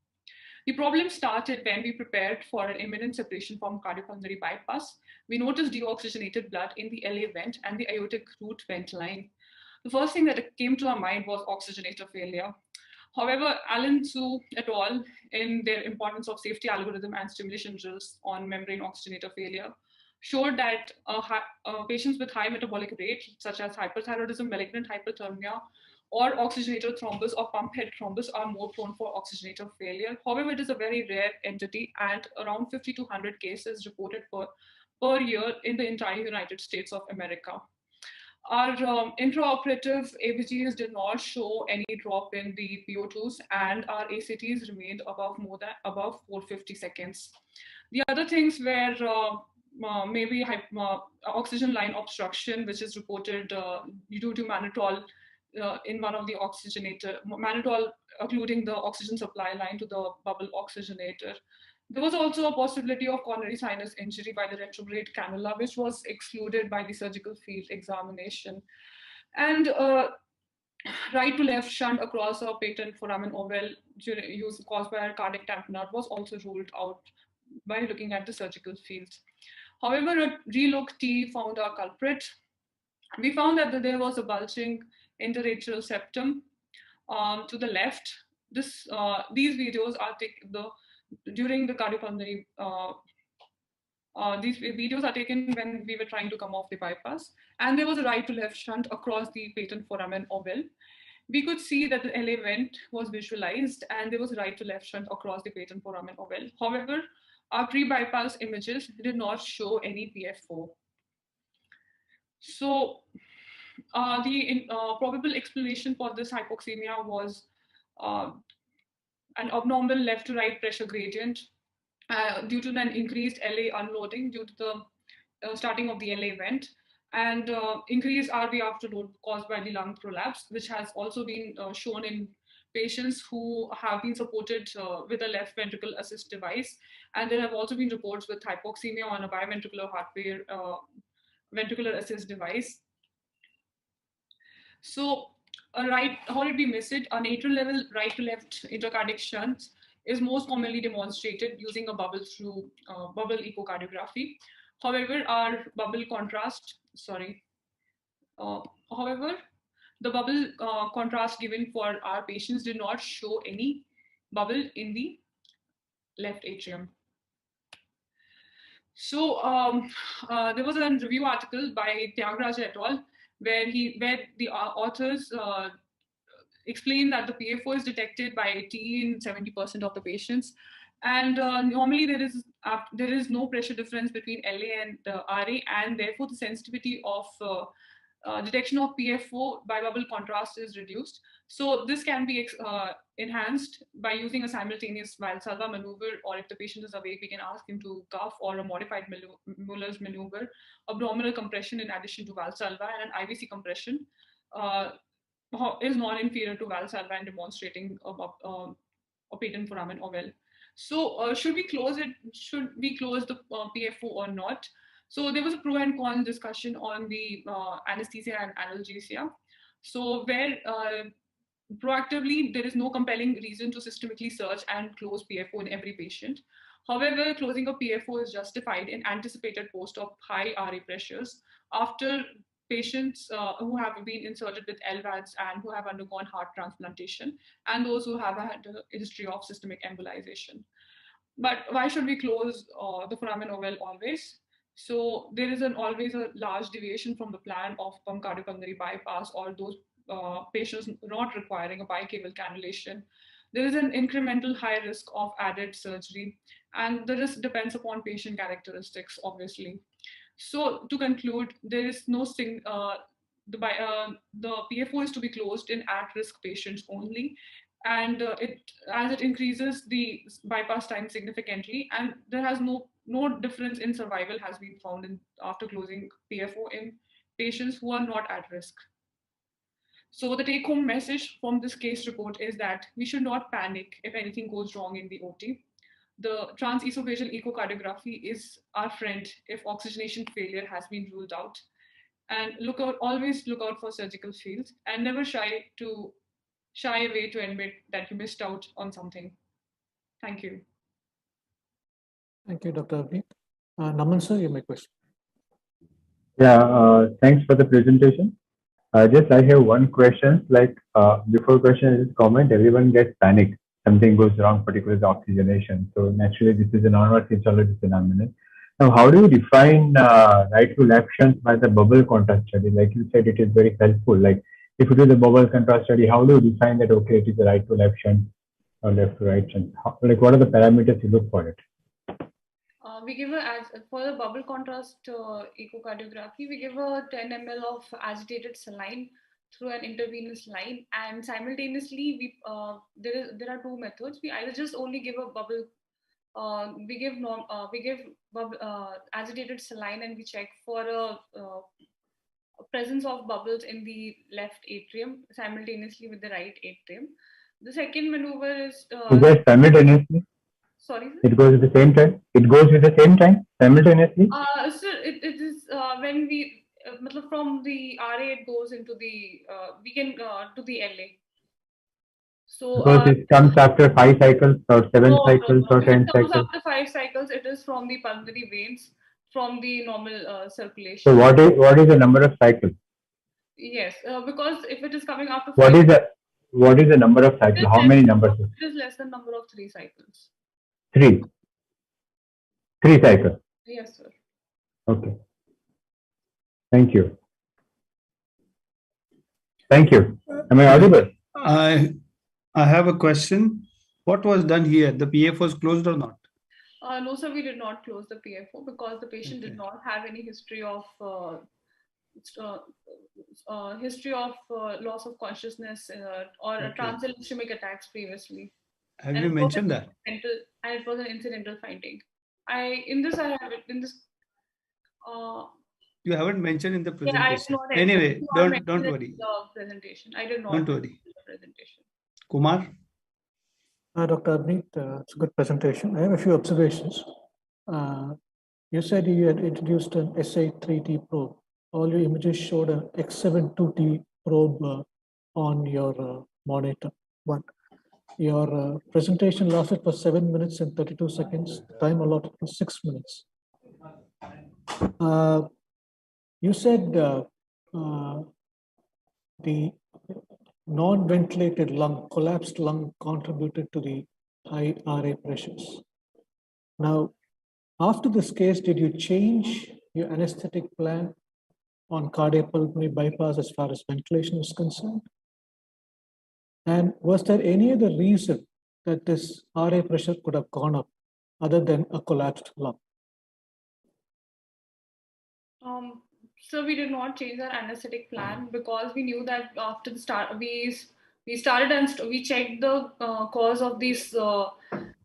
The problem started when we prepared for an imminent separation from cardiopulmonary bypass. We noticed deoxygenated blood in the LA vent and the aortic root vent line. The first thing that came to our mind was oxygenator failure. However, Allen Su et al. In their importance of safety algorithm and stimulation drills on membrane oxygenator failure showed that patients with high metabolic rate, such as hyperthyroidism, malignant hyperthermia, or oxygenator thrombus or pump head thrombus are more prone for oxygenator failure. However, it is a very rare entity, and around 50 to 100 cases reported per year in the entire United States of America. Our intraoperative ABGs did not show any drop in the PO2s, and our ACTs remained above 450 seconds. The other things were maybe oxygen line obstruction, which is reported due to mannitol in one of the oxygenator, mannitol occluding the oxygen supply line to the bubble oxygenator. There was also a possibility of coronary sinus injury by the retrograde cannula, which was excluded by the surgical field examination. And right to left shunt across a patent foramen ovale caused by a cardiac tamponade was also ruled out by looking at the surgical fields. However, a relook T found our culprit. We found that there was a bulging interatrial septum to the left. These videos are taken during the cardiopulmonary. These videos are taken when we were trying to come off the bypass, and there was a right to left shunt across the patent foramen ovale. We could see that the LA vent was visualized, and there was a right to left shunt across the patent foramen ovale. However, our pre-bypass images did not show any PF4. So the probable explanation for this hypoxemia was an abnormal left to right pressure gradient due to an increased LA unloading due to the starting of the LA vent, and increased RV afterload caused by the lung prolapse, which has also been shown in patients who have been supported with a left ventricle assist device. And there have also been reports with hypoxemia on a biventricular hardware ventricular assist device. So how did we miss it? An atrial level right to left intracardiac shunt is most commonly demonstrated using a bubble echocardiography. However, our bubble contrast, the bubble contrast given for our patients did not show any bubble in the left atrium. So there was a review article by Tyagaraja et al. Where the authors explained that the PF4 is detected by T in 70% of the patients, and normally there is no pressure difference between LA and RA, and therefore the sensitivity of detection of PFO by bubble contrast is reduced. So this can be enhanced by using a simultaneous Valsalva maneuver, or if the patient is awake, we can ask him to cough, or a modified Muller's maneuver, abdominal compression in addition to Valsalva, and an IVC compression is non-inferior to Valsalva in demonstrating a patent foramen oval. So should we close it? Should we close the PFO or not? So there was a pro and con discussion on the anesthesia and analgesia. So where proactively, there is no compelling reason to systemically search and close PFO in every patient. However, closing a PFO is justified in anticipated post-op high RA pressures after patients who have been inserted with LVADs and who have undergone heart transplantation, and those who have had a history of systemic embolization. But why should we close the foramen ovale always? So there is always a large deviation from the plan of pump cardiopulmonary bypass, or those patients not requiring a bicable cannulation. There is an incremental high risk of added surgery, and the risk depends upon patient characteristics, obviously. So to conclude, there is no the PFO is to be closed in at-risk patients only, and as it increases the bypass time significantly, and there has no difference in survival has been found after closing PFO in patients who are not at risk. So the take-home message from this case report is that we should not panic if anything goes wrong in the OT. The transesophageal echocardiography is our friend if oxygenation failure has been ruled out. And always look out for surgical fails, and never shy away to admit that you missed out on something. Thank you. Thank you, Dr. Abhi. Naman sir, you may question. Yeah, thanks for the presentation. Just I have one question, like before question is comment, everyone gets panicked. Something goes wrong, particularly the oxygenation. So naturally, this is a normal physiology phenomenon. Now, how do you define right to left shunt by the bubble contrast study? Like you said, it is very helpful. Like if you do the bubble contrast study, how do you define that, okay, it is a right to left shunt or left to right shunt? Like what are the parameters you look for it? We give for the bubble contrast echocardiography, we give a 10 ml of agitated saline through an intravenous line, and simultaneously we there are two methods. We either just only give a bubble, we give agitated saline, and we check for a presence of bubbles in the left atrium simultaneously with the right atrium. The second maneuver is simultaneously. Sorry, it goes at the same time. It goes at the same time simultaneously. So it is when we from the RA it goes into the we can to the LA. So because it comes after 5 cycles or 7 cycles or 10 cycles. After 5 cycles, it is from the pulmonary veins, from the normal circulation. So what is the number of cycles? Yes, because if it is coming after what is the number of cycles? How many numbers? It is less than number of 3 cycles. 3 cycles. Yes, sir. Okay. Thank you. Thank you. Am I audible? I have a question. What was done here? The PF was closed or not? No, sir, we did not close the PFO because the patient did not have any history of loss of consciousness or transient ischemic attacks previously. Have you mentioned that? And it was an incidental finding. You haven't mentioned in the presentation. Yeah, I did not anyway, don't worry. Presentation. I did not. Don't worry. The presentation. Kumar. Dr. Abhi, it's a good presentation. I have a few observations. You said you had introduced an SA3T probe. All your images showed an X72T probe on your monitor. One. Your presentation lasted for 7 minutes and 32 seconds. Time allotted was 6 minutes. You said the non-ventilated lung, collapsed lung contributed to the high RA pressures. Now, after this case, did you change your anesthetic plan on cardiopulmonary bypass as far as ventilation is concerned? And was there any other reason that this RA pressure could have gone up other than a collapsed lung? So we did not change our anesthetic plan because we knew that after the start, we started and we checked the cause of this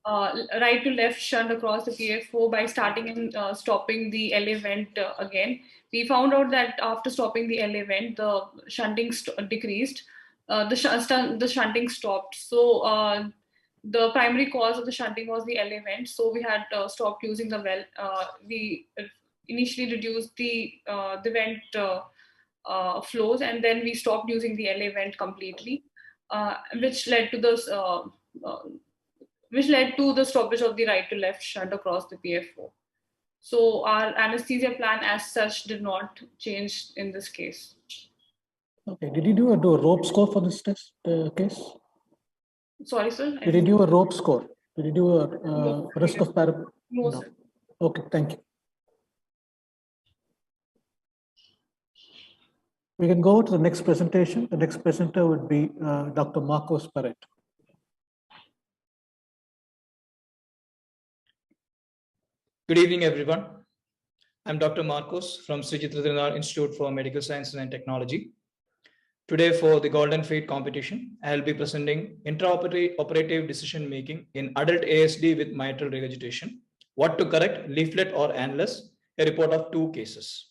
right to left shunt across the PF4 by starting and stopping the LA vent again. We found out that after stopping the LA vent, the shunting decreased. The shunting stopped. So the primary cause of the shunting was the LA vent. So we had stopped using the well. We initially reduced the vent flows, and then we stopped using the LA vent completely, which led to this. Which led to the stoppage of the right to left shunt across the PF4. So our anesthesia plan as such did not change in this case. Okay. Did you do a rope score for this test case? Sorry, sir. Did you do a rope score? Did you do a No, risk of para? No, sir. Okay. Thank you. We can go to the next presentation. The next presenter would be Dr. Marcos Perret. Good evening, everyone. I'm Dr. Marcos from Sri Chitrathirunal Institute for Medical Sciences and Technology. Today, for the Golden Feet competition, I'll be presenting intraoperative decision making in adult ASD with mitral regurgitation, what to correct, leaflet or annulus, a report of 2 cases.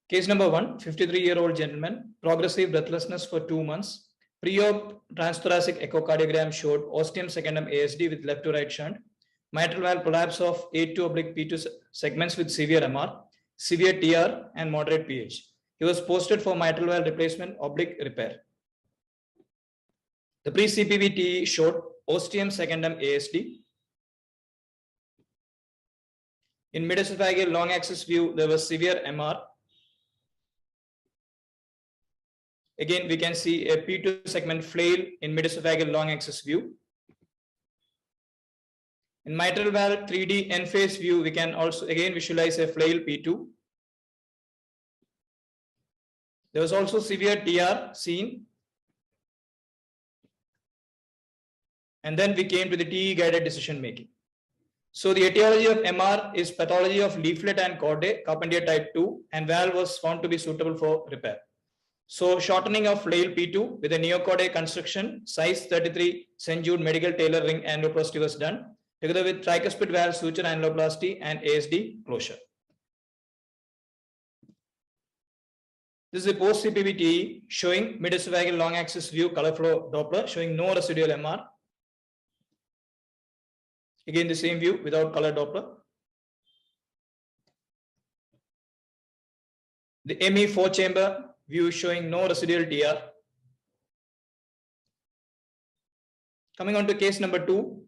Case number 1, 53-year-old gentleman, progressive breathlessness for 2 months. Pre-op transthoracic echocardiogram showed ostium secundum ASD with left to right shunt, mitral valve prolapse of A2/P2 segments with severe MR, severe TR and moderate PH. He was posted for mitral valve replacement/repair. The pre-CPV showed ostium secundum ASD. In mid-esophageal long axis view, there was severe MR. Again, we can see a P2 segment flail in mid-esophageal long axis view. In mitral valve 3D end-phase view, we can also again visualize a flail P2. There was also severe TR seen. And then we came to the TE-guided decision making. So the etiology of MR is pathology of leaflet and chordae, Carpentier type 2, and valve was found to be suitable for repair. So shortening of flail P2 with a neochordae construction, size 33 St. Jude medical Taylor ring annuloplasty was done, together with tricuspid valve suture annuloplasty and ASD closure. This is a post-CPV showing mid-esophageal long axis view color flow Doppler showing no residual MR. Again, the same view without color Doppler. The ME 4-chamber view showing no residual TR. Coming on to case number 2,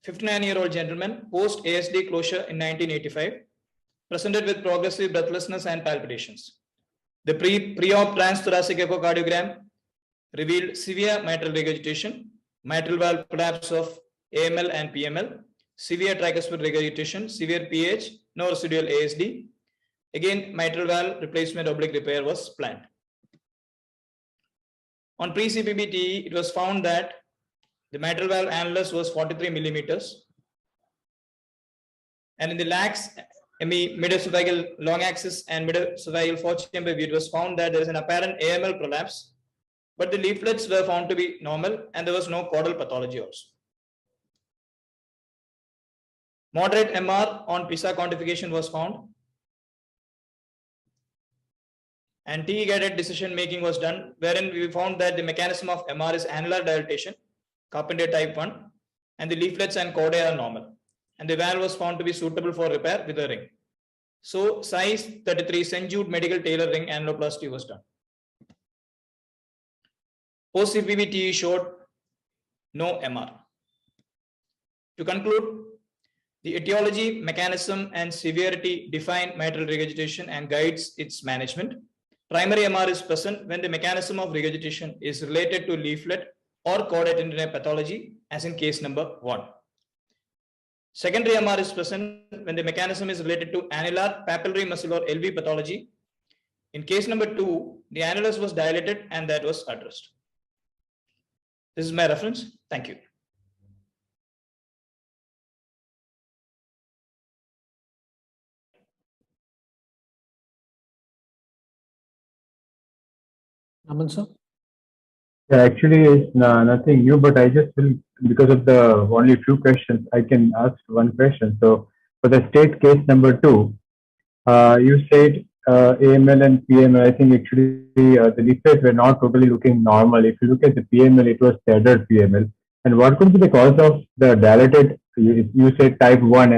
59-year-old gentleman, post ASD closure in 1985, presented with progressive breathlessness and palpitations. The pre-op transthoracic echocardiogram revealed severe mitral regurgitation, mitral valve collapse of AML and PML, severe tricuspid regurgitation, severe PH, no residual ASD. Again, mitral valve replacement/repair was planned. On pre-CPV, it was found that the mitral valve annulus was 43 millimeters. And in the lax mid-esophageal long axis and mid-esophageal 4-chamber view, it was found that there is an apparent AML prolapse, but the leaflets were found to be normal and there was no caudal pathology also. Moderate MR on PISA quantification was found. And TE-guided decision making was done, wherein we found that the mechanism of MR is annular dilatation, Carpentier type 1, and the leaflets and chordae are normal. And the valve was found to be suitable for repair with a ring. So size 33 St. Jude medical Taylor ring annuloplasty was done. Post-CPV TE showed no MR. To conclude, the etiology, mechanism, and severity define mitral regurgitation and guides its management. Primary MR is present when the mechanism of regurgitation is related to leaflet or chordae tendineae pathology, as in case number 1. Secondary MR is present when the mechanism is related to annular papillary muscle or LV pathology. In case number 2, the annulus was dilated and that was addressed. This is my reference. Thank you. Aman sir? Yeah, actually, it's nothing new, but I just will, because of the only few questions, I can ask one question. So for the state case number 2, you said AML and PML. I think actually the leaflets were not totally looking normal. If you look at the PML, it was standard PML. And what could be the cause of the dilated? You said type 1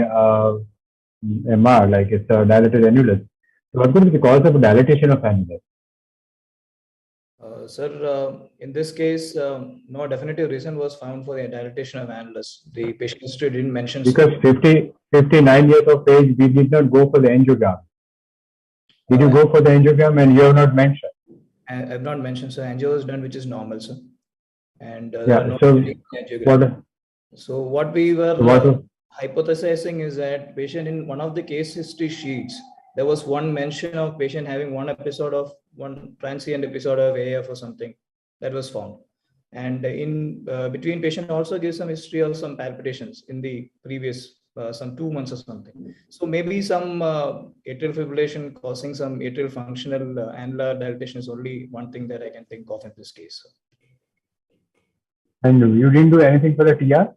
MR, like it's a dilated annulus. So what could be the cause of dilatation of annulus? Sir, in this case, no definitive reason was found for the dilatation of annulus. The patient history didn't mention. Because 59 years of age, we did not go for the angiogram. Did you go for the angiogram and you have not mentioned? I have not mentioned, sir. Angio was done, which is normal, sir. And Yeah, no so angiogram. So what we were what hypothesizing is that patient in one of the case history sheets, there was one mention of patient having one transient episode of AF or something that was found. And in between, patient also gives some history of some palpitations in the previous some 2 months or something. So maybe some atrial fibrillation causing some atrial functional annular dilatation is only one thing that I can think of in this case. And you didn't do anything for the TR?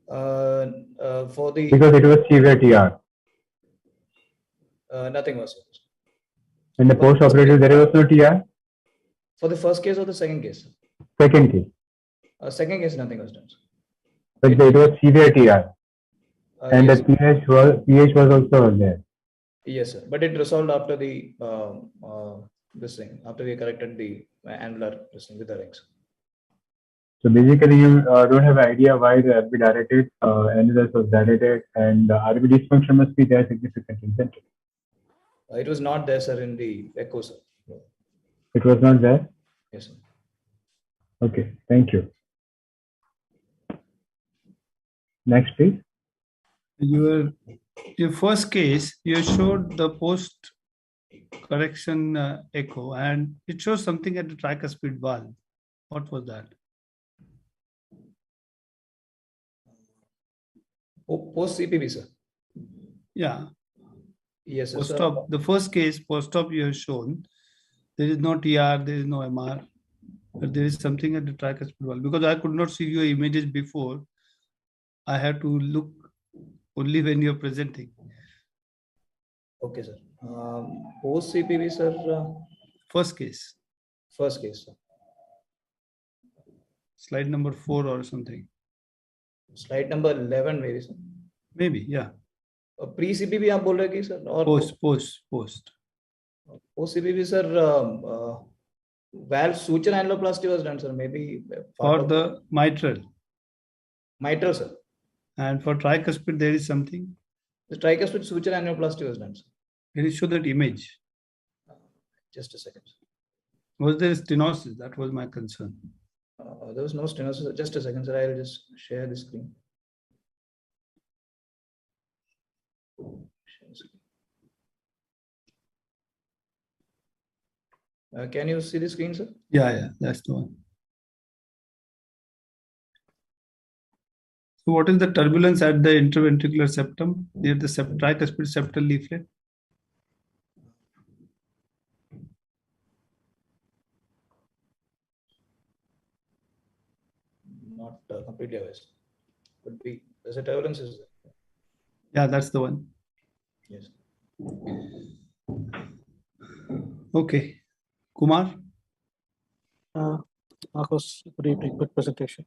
For the Because it was severe TR. Nothing was. In the post-operative, there was no TR? For the first case or the second case? Second case. Second case, nothing was done. But it was severe TR. And yes. the pH was also there. Yes, sir. But it resolved after the this thing, after we corrected the annular this thing with the rings. So basically, you don't have an idea why the RB dilated, annulus was dilated, and RB dysfunction must be there significantly, isn't it? It was not there, sir, in the echo, sir. It was not there? Yes, sir. Okay, thank you. Next, please. Your first case, you showed the post correction echo, and it shows something at the tricuspid valve. What was that? Post CPB, sir. Yeah. Yes, sir. Post-op, the first case, post-op you have shown, there is no TR, there is no MR, but there is something at the tricuspid valve. Because I could not see your images before, I have to look only when you're presenting. Okay, sir. Post CPB, sir. First case. First case, sir. Slide number 4 or something. Slide number 11, maybe, sir. Maybe, yeah. Pre CPB, आप बोल रहे हैं कि sir? Or post. Post CPB, sir. Valve suture annuloplasty was done, sir. Maybe for the mitral. Mitral, sir. And for tricuspid, there is something. The tricuspid suture annuloplasty was done, sir. Can you show that image? Just a second. Was there stenosis? That was my concern. There was no stenosis. Just a second, sir. I'll just share the screen. Can you see the screen, sir? Yeah, that's the one. So what is the turbulence at the interventricular septum near the tricuspid septal leaflet? Not completely aware. Could be. There's a turbulence. Is there? Yeah, that's the one. Yes. Okay. Kumar? Marcos, good evening. Good presentation.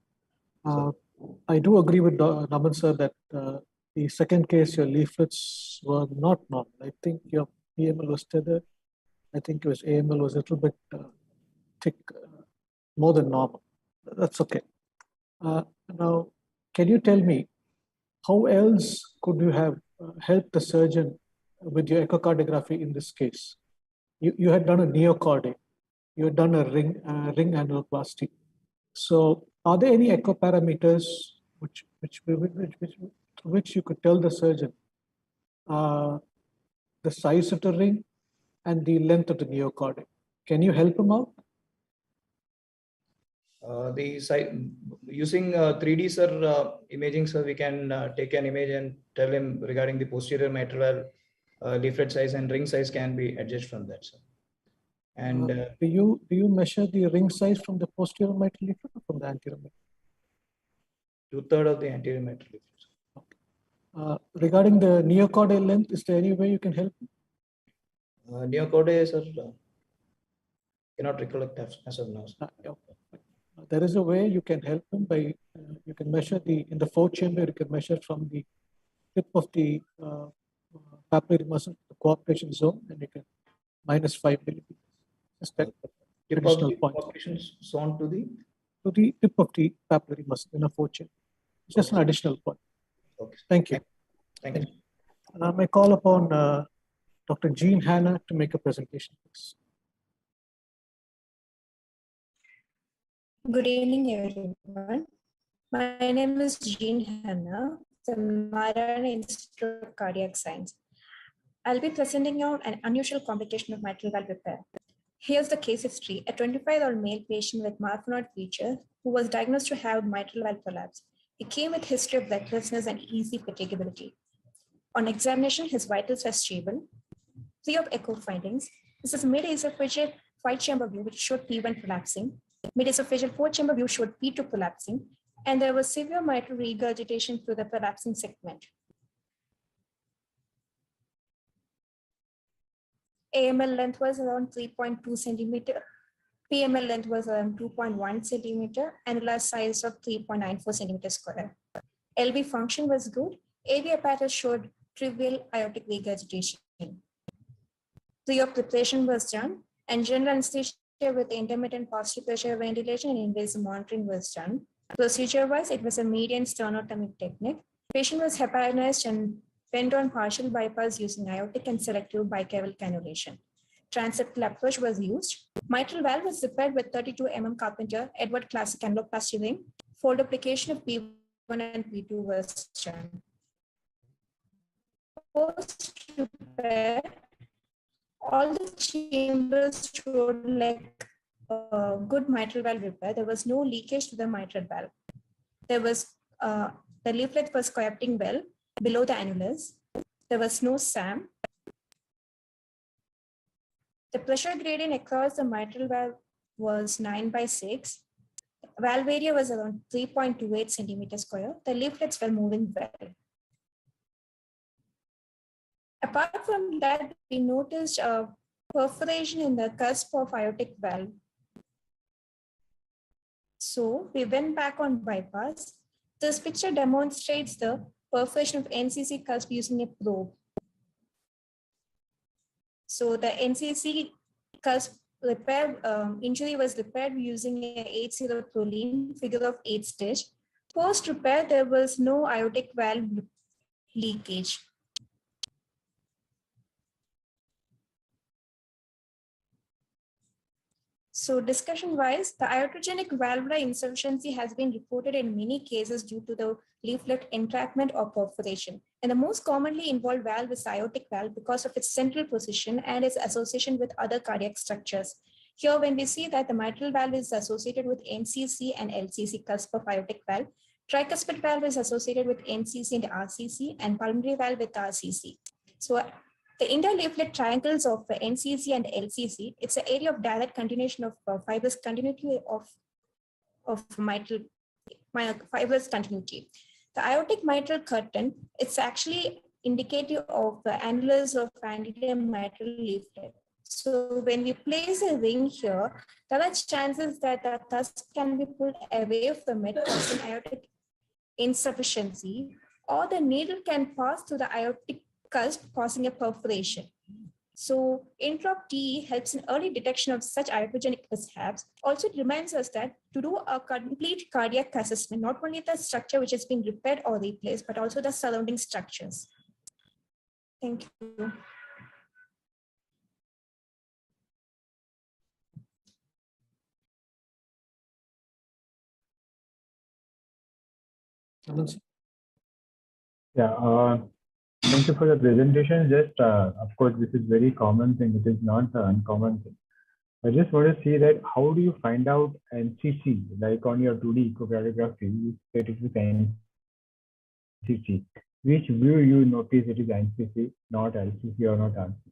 I do agree with Naman sir that the second case, your leaflets were not normal. I think your PML was tethered. I think your AML was a little bit thick, more than normal. That's okay. Now, can you tell me how else could you have helped the surgeon with your echocardiography in this case? You had done a neocardic, you had done a ring annuloplasty. So, are there any echo parameters which you could tell the surgeon the size of the ring and the length of the neocardic? Can you help him out? The site using 3D sir imaging, sir, we can take an image and tell him regarding the posterior mitral valve leaflet size and ring size can be adjusted from that, sir. And do you measure the ring size from the posterior mitral leaflet or from the anterior mitral? 2/3 of the anterior mitral leaflet. Regarding the neocordial length, is there any way you can help? Neocordial, sir, cannot recollect as of now. There is a way you can help him by you can measure in the fourth chamber. You can measure from the tip of the papillary muscle, the cooperation zone, and you can -5 millimeters. Just that additional point. Cooperation zone to the tip of the papillary muscle in a fourth chamber. Just an additional point. Okay. Thank you. Thank you. I may call upon Dr. Jean Hanna to make a presentation, please. Good evening, everyone. My name is Jean Hanna from Narayana Institute of Cardiac Science. I'll be presenting out an unusual complication of mitral valve repair. Here's the case history. A 25-year-old male patient with Marfanoid feature who was diagnosed to have mitral valve collapse. He came with history of breathlessness and easy fatigability. On examination, his vitals were stable. 3 of echo findings. This is mid-esophageal 5-chamber view, which showed P1 collapsing. Mid-esophageal 4-chamber view showed P2 collapsing, and there was severe mitral regurgitation through the collapsing segment. AML length was around 3.2 centimeter. PML length was around 2.1 centimeter, annular size of 3.94 centimeters square. LV function was good. AV apparatus showed trivial aortic regurgitation. Pre-op preparation was done, and general anesthesia with intermittent positive pressure ventilation and invasive monitoring was done. Procedure-wise, it was a median sternotomy technique. Patient was heparinized and went on partial bypass using aortic and selective bicaval cannulation. Transeptal approach was used. Mitral valve was repaired with 32 mm Carpenter Edward classic annuloplasty ring. Fold application of P1 and P2 was done. Post repair, all the chambers showed like good mitral valve repair. There was no leakage to the mitral valve. There was the leaflet was coapting well below the annulus. There was no SAM. The pressure gradient across the mitral valve was 9/6. Valve area was around 3.28 centimeters square. The leaflets were moving well. Apart from that, we noticed a perforation in the cusp of aortic valve. So we went back on bypass. This picture demonstrates the perforation of NCC cusp using a probe. So the NCC cusp repair injury was repaired using a 8-0 proline figure of 8 stage. Post repair, there was no aortic valve leakage. So discussion-wise, the iatrogenic valvular insufficiency has been reported in many cases due to the leaflet entrapment or perforation. And the most commonly involved valve is the aortic valve because of its central position and its association with other cardiac structures. Here, when we see that the mitral valve is associated with NCC and LCC cusp of aortic valve, tricuspid valve is associated with NCC and RCC, and pulmonary valve with RCC. So the interleaflet triangles of NCC and LCC, it's an area of direct continuation of fibrous continuity of mitral fibrous continuity. The aortic mitral curtain, it's actually indicative of the annulus of anterior mitral leaflet. So when we place a ring here, there are chances that the cusp can be pulled away from it, causing aortic insufficiency, or the needle can pass through the aortic cusp, causing a perforation. So INTROP TE helps in early detection of such iatrogenic mishaps. Also, it reminds us that to do a complete cardiac assessment, not only the structure which is being repaired or replaced, but also the surrounding structures. Thank you. Yeah, thank you for the presentation. Just, of course, this is very common thing. It is not an uncommon thing. I just want to see that how do you find out NCC, like on your 2D echocardiography, you state it is NCC. Which view you notice it is NCC, not LCC or not RCC?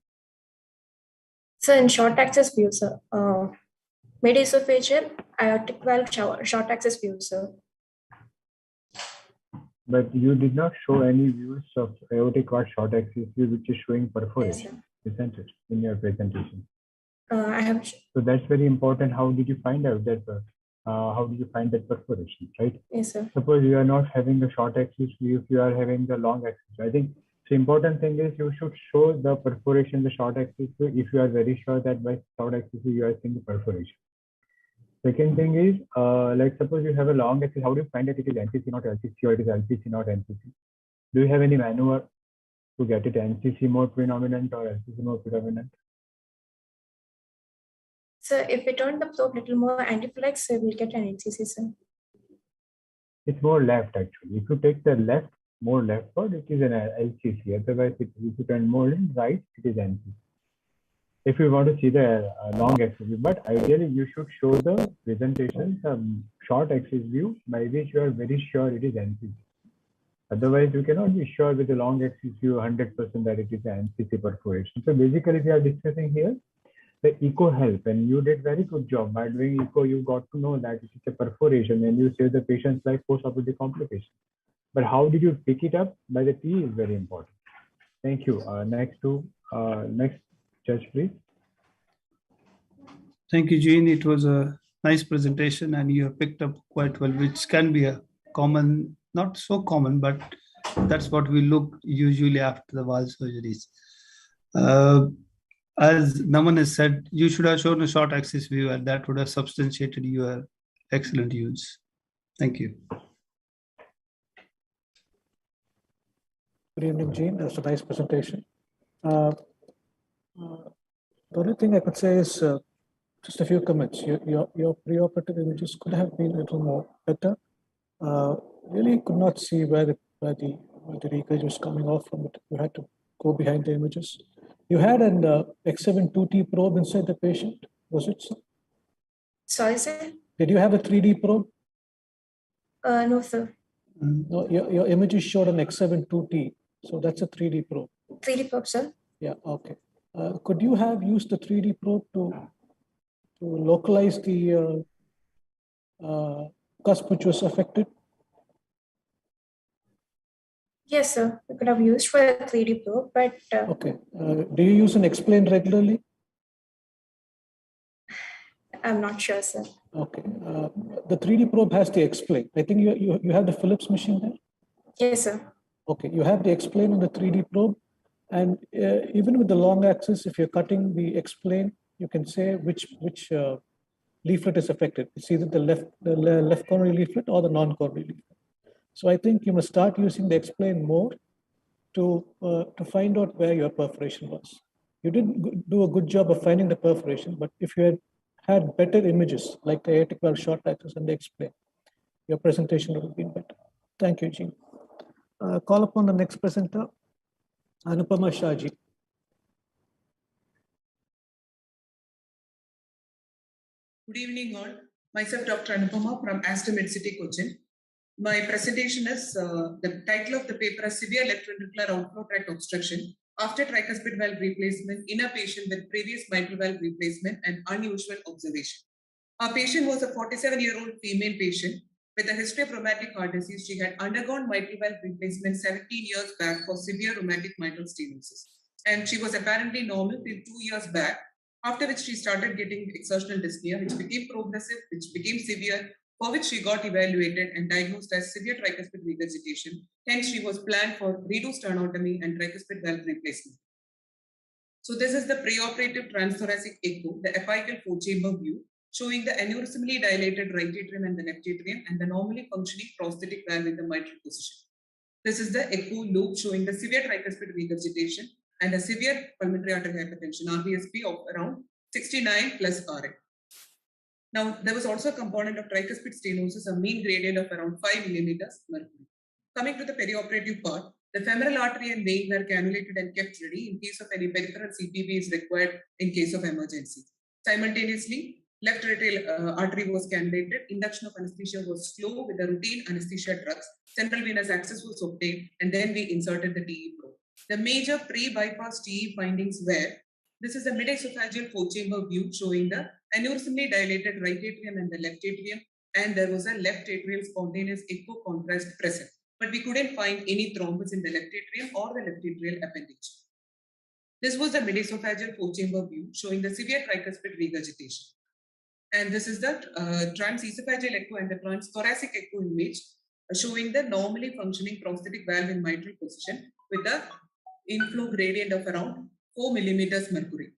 So in short access view, sir, mid-esophageal aortic valve short access view, sir. But you did not show any views of aortic valve short axis view, which is showing perforation, isn't it, in your presentation? I have. So that's very important. How did you find out that? How did you find that perforation, right? Yes, sir. Suppose you are not having a short axis view, if you are having the long axis. I think the important thing is you should show the perforation, the short axis view, if you are very sure that by short axis view you are seeing the perforation. Second thing is, like suppose you have a long axis, how do you find that it is NCC not LCC or it is LCC not NCC? Do you have any maneuver to get it NCC more predominant or LCC more predominant? So if we turn the probe a little more antiflex, so we'll get an NCC, sir. It's more left actually. If you take the left, more leftward, it is an LCC. Otherwise, if you turn more in right, it is NCC. If you want to see the long axis view, but ideally you should show the presentation short axis view by which you are very sure it is NCC. Otherwise, you cannot be sure with the long axis view 100% that it is an NCC perforation. So basically, we are discussing here the echo help, and you did very good job. By doing echo, you got to know that it is a perforation and you save the patient's life post-operative complication. But how did you pick it up by the T is very important. Thank you. Next judge, please. Thank you, Jean. It was a nice presentation and you have picked up quite well, which can be a common, not so common, but that's what we look usually after the valve surgeries. As Naman has said, you should have shown a short axis view and that would have substantiated your excellent use. Thank you. Good evening, Jean. That's a nice presentation. The only thing I could say is just a few comments. Your preoperative images could have been a little more better. Really could not see where the leakage was coming off from it. You had to go behind the images. You had an X7-2T probe inside the patient, was it so? Sorry, sir? Did you have a 3D probe? No, sir. No, your images showed an X7-2T, so that's a 3D probe. 3D probe, sir? Yeah, okay. Could you have used the 3D probe to localize the cusp which was affected? Yes, sir. We could have used for a 3D probe, but... Okay. Do you use an explain regularly? I'm not sure, sir. Okay. The 3D probe has the explain. I think you have the Philips machine there? Yes, sir. Okay. You have the explain on the 3D probe. And even with the long axis, if you're cutting the explain, you can say which leaflet is affected. It's either the left coronary leaflet or the non-coronary leaflet. So I think you must start using the explain more to find out where your perforation was. You didn't do a good job of finding the perforation, but if you had better images like the aortic valve short axis and the explain, your presentation would have been better. Thank you, Jean. Call upon the next presenter, Anupama Shahji. Good evening all. Myself Dr. Anupama from Aster Medcity, Cochin. My presentation is the title of the paper is Severe Left Ventricular Outflow Tract Obstruction after tricuspid valve replacement in a patient with previous mitral valve replacement and unusual observation. Our patient was a 47-year-old female patient with a history of rheumatic heart disease. She had undergone mitral valve replacement 17 years back for severe rheumatic mitral stenosis. And she was apparently normal till 2 years back, after which she started getting exertional dyspnea, which became progressive, which became severe, for which she got evaluated and diagnosed as severe tricuspid regurgitation. Hence, she was planned for reduced sternotomy and tricuspid valve replacement. So this is the preoperative transthoracic echo, the apical four-chamber view, showing the aneurysmally dilated right atrium and the left atrium and the normally functioning prosthetic valve in the mitral position. This is the echo loop showing the severe tricuspid regurgitation and a severe pulmonary arterial hypertension, RVSP of around 69 plus RN. Now, there was also a component of tricuspid stenosis, a mean gradient of around 5 millimeters mercury. Coming to the perioperative part, the femoral artery and vein were cannulated and kept ready in case of any peripheral CPV is required in case of emergency. Simultaneously, left radial artery was cannulated, induction of anesthesia was slow with the routine anesthesia drugs, central venous access was obtained, and then we inserted the TE probe. The major pre-bypass TE findings were This is a mid-esophageal four-chamber view showing the aneurysmally dilated right atrium and the left atrium, and there was a left atrial spontaneous echo contrast present. But we couldn't find any thrombus in the left atrium or the left atrial appendage. This was the mid-esophageal four-chamber view showing the severe tricuspid regurgitation. And this is the transesophageal echo and the transthoracic echo image showing the normally functioning prosthetic valve in mitral position with the inflow gradient of around 4 millimeters mercury.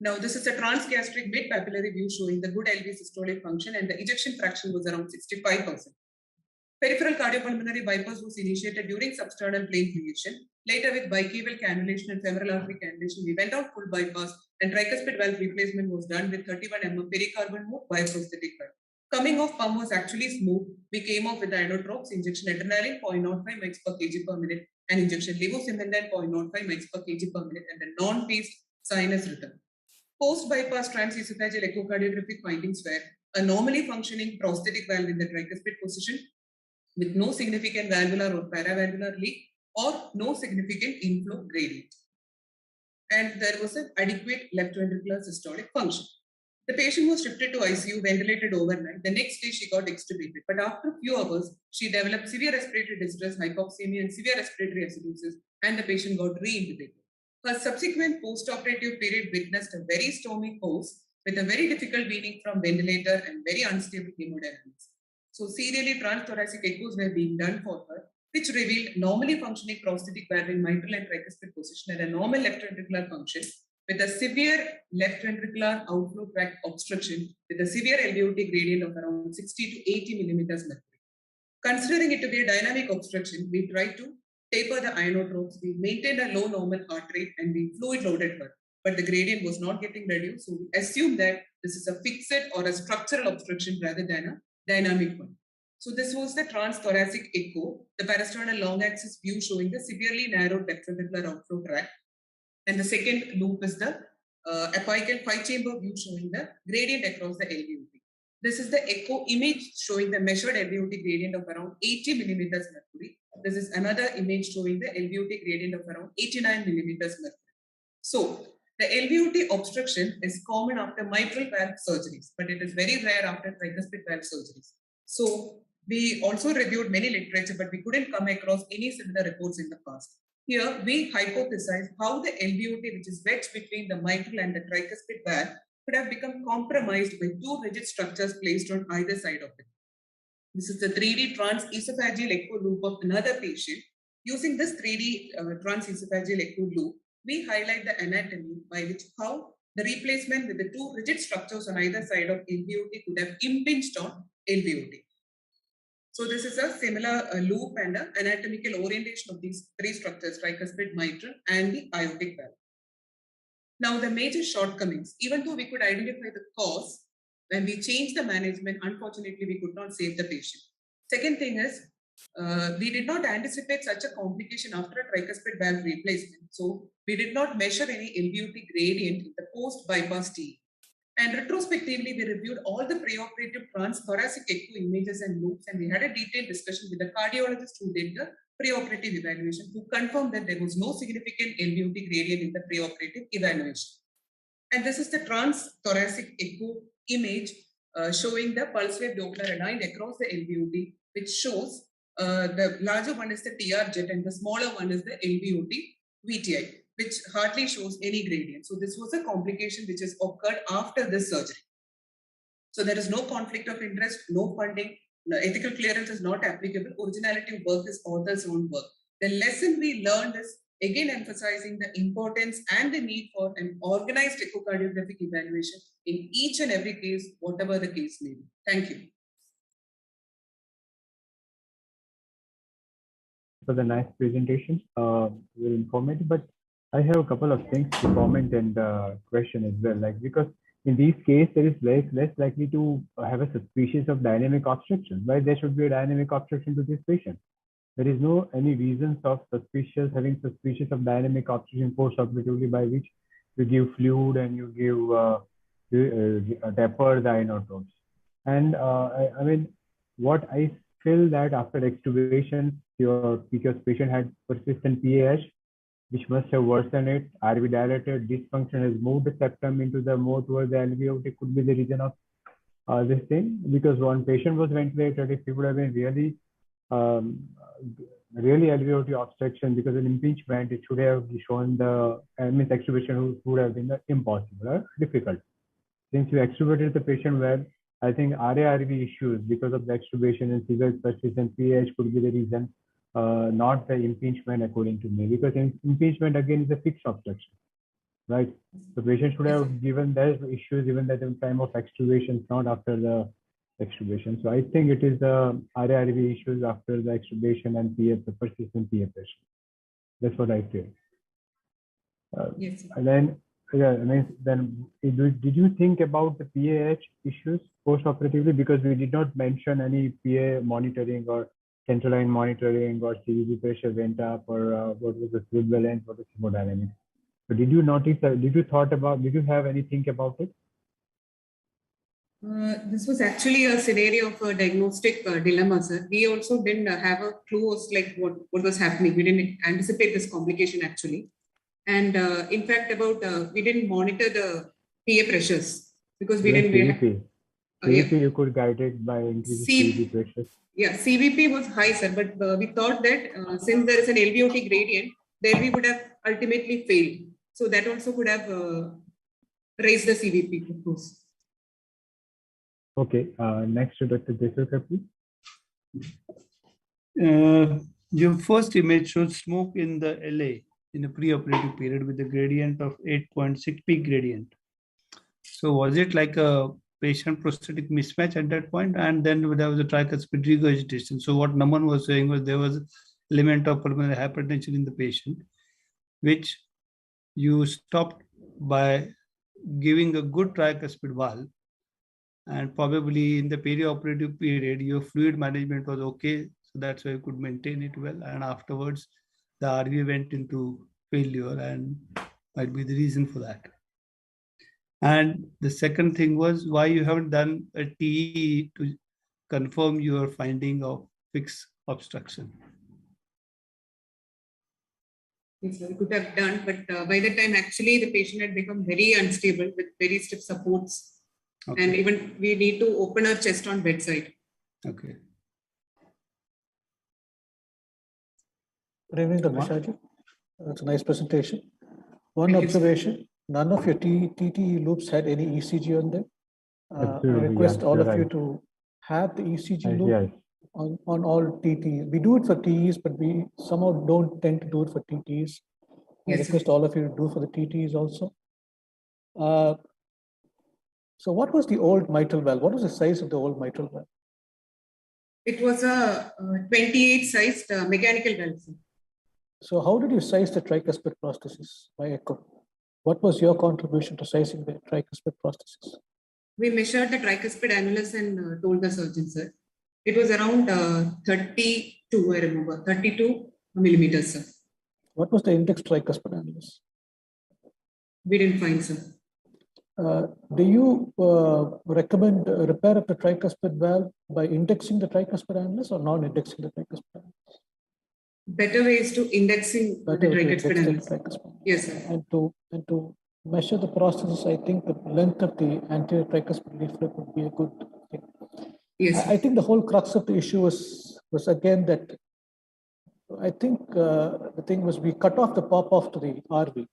Now, this is a transgastric mid-papillary view showing the good LV systolic function, and the ejection fraction was around 65%. Peripheral cardiopulmonary bypass was initiated during substernal plane creation. Later, with bicaval cannulation and femoral artery cannulation, we went on full bypass, and tricuspid valve replacement was done with 31 mm pericarbon mode bioprosthetic valve. Coming off pump was actually smooth. We came off with inotropes, injection adrenaline 0.05 mg per kg per minute, and injection levosimendan 0.05 mg per kg per minute, and the non-paced sinus rhythm. Post-bypass transesophageal echocardiographic findings were a normally functioning prosthetic valve in the tricuspid position with no significant valvular or paravalvular leak or no significant inflow gradient. And there was an adequate left ventricular systolic function. The patient was shifted to ICU, ventilated overnight. The next day she got extubated, but after a few hours, she developed severe respiratory distress, hypoxemia, and severe respiratory acidosis, and the patient got re-intubated. Her subsequent post-operative period witnessed a very stormy course with a very difficult weaning from ventilator and very unstable hemodynamics. So serially transthoracic echoes were being done for her, which revealed normally functioning prosthetic valve in mitral and tricuspid position and a normal left ventricular function with a severe left ventricular outflow tract obstruction with a severe LVOT gradient of around 60 to 80 millimeters mercury. Considering it to be a dynamic obstruction, we tried to taper the inotropes. We maintained a low normal heart rate and we fluid loaded her, but the gradient was not getting reduced. So we assumed that this is a fixed or a structural obstruction rather than a dynamic one. So this was the transthoracic echo, the parasternal long axis view showing the severely narrowed left ventricular outflow tract. And the second loop is the apical 5-chamber view showing the gradient across the LVOT. This is the echo image showing the measured LVOT gradient of around 80 millimeters mercury. This is another image showing the LVOT gradient of around 89 millimeters mercury. So the LVOT obstruction is common after mitral valve surgeries, but it is very rare after tricuspid valve surgeries. So we also reviewed many literature, but we couldn't come across any similar reports in the past. Here, we hypothesize how the LVOT, which is wedged between the mitral and the tricuspid valve, could have become compromised by two rigid structures placed on either side of it. This is the 3D transesophageal echo loop of another patient. Using this 3D transesophageal echo loop, we highlight the anatomy by which how the replacement with the two rigid structures on either side of LVOT could have impinged on LVOT. So this is a similar loop and an anatomical orientation of these three structures, tricuspid, mitral, and the aortic valve. Now the major shortcomings, even though we could identify the cause, when we changed the management, unfortunately, we could not save the patient. Second thing is, we did not anticipate such a complication after a tricuspid valve replacement. So we did not measure any LVOT gradient in the post-bypass TE. And retrospectively, we reviewed all the preoperative transthoracic echo images and loops, and we had a detailed discussion with the cardiologist who did the preoperative evaluation, who confirmed that there was no significant LVOT gradient in the preoperative evaluation. And this is the transthoracic echo image showing the pulse wave Doppler aligned across the LVOT, which shows the larger one is the TR jet and the smaller one is the LVOT VTI, which hardly shows any gradient. So this was a complication which has occurred after this surgery. So there is no conflict of interest, no funding, no ethical clearance is not applicable. Originality of work is author's own work. The lesson we learned is again emphasizing the importance and the need for an organized echocardiographic evaluation in each and every case, whatever the case may be. Thank you. For the nice presentation, very informative, but I have a couple of things to comment and question as well. Like, because in these cases, there is less likely to have a suspicion of dynamic obstruction. Why there should be a dynamic obstruction to this patient? There is no any reasons of having suspicious of dynamic obstruction post-operatively by which you give fluid and you give taper the inotropes. And I mean, what I feel that after extubation, your patient had persistent PAH, which must have worsened it. RV dilated, dysfunction has moved the septum into the more towards the alveoli, could be the reason of this thing. Because one patient was ventilated, if it would have been really alveoli obstruction because of impingement, it should have shown the means extubation would have been impossible or difficult. Since you extubated the patient well, I think RA-RV issues because of the extubation and severe persistent PAH could be the reason, not the impingement according to me, because impingement again is a fixed obstruction, right? The patient should have given their issues even at the time of extubation, not after the extubation. So I think it is the RA-RV issues after the extubation and PA, the persistent PA. That's what I feel. Yes. And then, yeah, I mean, then did you think about the PAH issues post-operatively? Because we did not mention any PA monitoring or central line monitoring or CVP pressure went up or what was the fluid balance, what was hemodynamics. So did you notice, did you have any think about it? This was actually a scenario of a diagnostic dilemma, sir. We also didn't have a clue as like what was happening. We didn't anticipate this complication actually. And in fact, we didn't monitor the PA pressures because we didn't. CVP. CVP you could guide it by increasing CVP pressure. Yeah, CVP was high, sir, but we thought that since there is an LVOT gradient, the LV would have ultimately failed. So that also could have raised the CVP, of course. Okay, next to Dr. Desarkar, please. Your first image shows smoke in the LA in a preoperative period with a gradient of 8.6 peak gradient. So was it like a patient prosthetic mismatch at that point? And then there was a tricuspid regurgitation. So what Naman was saying was there was element of pulmonary hypertension in the patient, which you stopped by giving a good tricuspid valve. And probably in the perioperative period, your fluid management was okay. So that's why you could maintain it well. And afterwards, the RV went into failure and might be the reason for that. And the second thing was why you haven't done a TE to confirm your finding of fixed obstruction. Yes, we could have done, but by the time actually the patient had become very unstable with very stiff supports. Okay. And even we need to open our chest on bedside. Okay. Good evening, Dr. Shaji. That's a nice presentation. One observation, none of your TTE loops had any ECG on them. I request all of you to have the ECG loop on all TTEs. We do it for TEs, but we somehow don't tend to do it for TTEs. I request all of you to do for the TTEs also. So what was the old mitral valve? What was the size of the old mitral valve? It was a 28 sized mechanical valve. So how did you size the tricuspid prosthesis by echo? What was your contribution to sizing the tricuspid prosthesis? We measured the tricuspid annulus and told the surgeon, sir. It was around 32, I remember, 32 millimeters, sir. What was the index tricuspid annulus? We didn't find, sir. Do you recommend repair of the tricuspid valve by indexing the tricuspid annulus or non-indexing the tricuspid annulus? Better way is to indexing the tricuspid annulus. Yes, sir. And to measure the prosthesis, I think the length of the anterior tricuspid leaflet would be a good thing. Yes. I think the whole crux of the issue was again that I think the thing was we cut off the pop-off to the RV.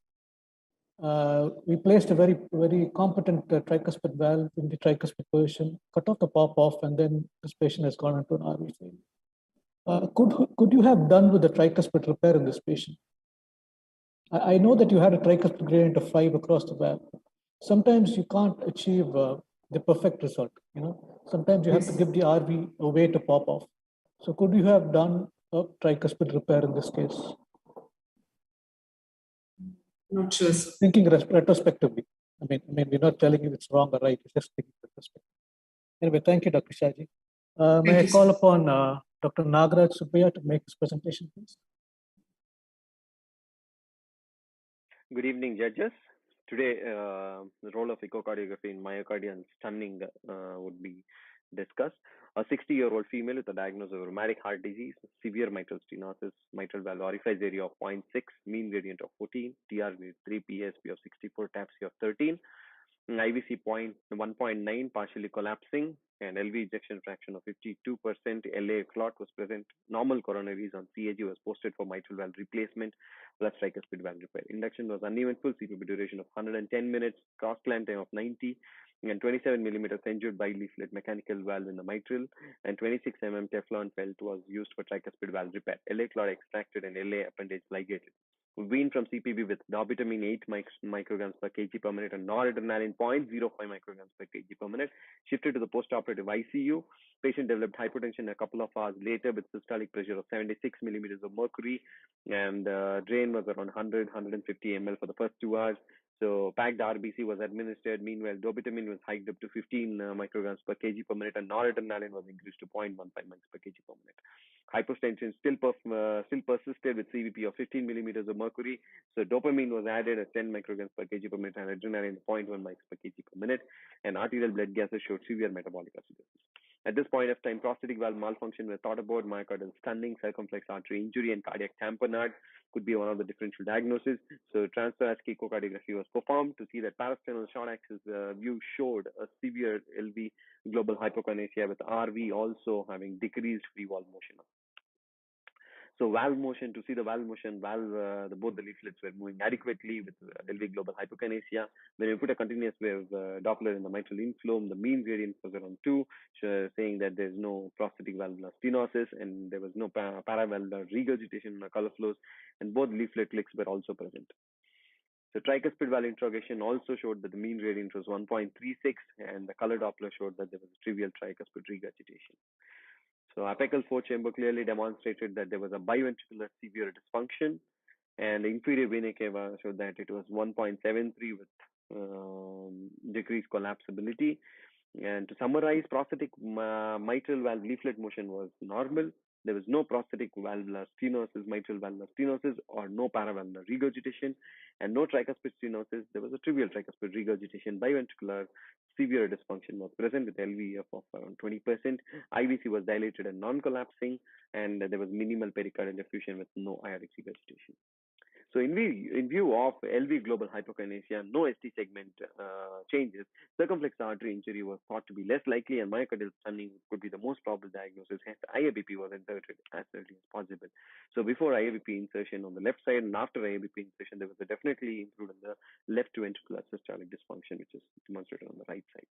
We placed a very, very competent tricuspid valve in the tricuspid position, cut off the pop-off, and then this patient has gone into an RV failure. Could you have done with the tricuspid repair in this patient? I know that you had a tricuspid gradient of 5 across the valve. Sometimes you can't achieve the perfect result. Sometimes you have to give the RV a way to pop off. So could you have done a tricuspid repair in this case? Not sure, sir. Thinking retrospectively. I mean, we're not telling you it's wrong or right. It's just thinking retrospectively. Anyway, thank you, Dr. Shaji. May I call upon Dr. Nagaraj Subbaiah to make his presentation, please? Good evening, judges. Today, the role of echocardiography in myocardial stunning would be discussed. A 60-year-old female with a diagnosis of rheumatic heart disease, severe mitral stenosis, mitral valve orifice area of 0.6, mean gradient of 14, TR grade 3, PSP of 64, TAPSE of 13, IVC 1.9, partially collapsing, and LV ejection fraction of 52%. LA clot was present. Normal coronaries on CAG was posted for mitral valve replacement, left tricuspid valve repair. Induction was uneventful, CPB duration of 110 minutes, cross-clamp time of 90, and 27 millimeters injured bi-leaflet mechanical valve in the mitral, and 26 Teflon felt was used for tricuspid valve repair. LA clot extracted and LA appendage ligated. Weaned from CPB with dobutamine 8 micrograms per kg per minute and noradrenaline 0.05 micrograms per kg per minute. Shifted to the postoperative ICU. Patient developed hypotension a couple of hours later with systolic pressure of 76 millimeters of mercury, and drain was around 100-150 ml for the first 2 hours. So packed RBC was administered. Meanwhile, dobutamine was hiked up to 15 micrograms per kg per minute, and noradrenaline was increased to 0.15 mics per kg per minute. Hypotension still persisted with CVP of 15 millimeters of mercury. So dopamine was added at 10 micrograms per kg per minute, and adrenaline 0.1 mics per kg per minute. And arterial blood gases showed severe metabolic acidosis. At this point of time, prosthetic valve malfunction were thought about. Myocardial stunning, circumflex artery injury, and cardiac tamponade could be one of the differential diagnoses. So transthoracic echocardiography was performed to see that parasternal short axis view showed a severe LV global hypokinesia, with RV also having decreased free wall motion. So valve motion, to see the valve motion, both the leaflets were moving adequately with LV global hypokinesia. When we put a continuous wave Doppler in the mitral inflow, the mean gradient was around 2, saying that there's no prosthetic valvular stenosis, and there was no paravalvular regurgitation in the color flows, and both leaflet clicks were also present. So tricuspid valve interrogation also showed that the mean gradient was 1.36, and the color Doppler showed that there was trivial tricuspid regurgitation. So apical four-chamber clearly demonstrated that there was a biventricular severe dysfunction, and the inferior vena cava showed that it was 1.73 with decreased collapsibility. And to summarize, prosthetic mitral valve leaflet motion was normal. There was no prosthetic valvular stenosis, mitral valvular stenosis, or no paravalvular regurgitation, and no tricuspid stenosis. There was a trivial tricuspid regurgitation. Biventricular severe dysfunction was present with LVEF of around 20%. IVC was dilated and non-collapsing, and there was minimal pericardial effusion with no aortic regurgitation. So in view of LV global hypokinesia, no ST segment changes, circumflex artery injury was thought to be less likely, and myocardial stunning could be the most probable diagnosis. Hence, IABP was inserted as early as possible. So before IABP insertion on the left side and after IABP insertion, there was a definitely improved on the left ventricular systolic dysfunction, which is demonstrated on the right side.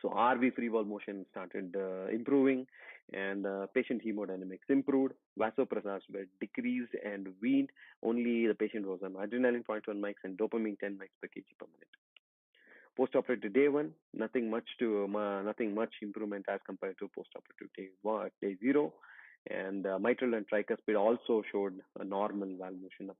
So RV free wall motion started improving, and patient hemodynamics improved. Vasopressors were decreased and weaned. Only the patient was on adrenaline 0.1 mics and dopamine 10 mics per kg per minute. Postoperative day 1, nothing much improvement as compared to postoperative day 0. And mitral and tricuspid also showed a normal valve motion.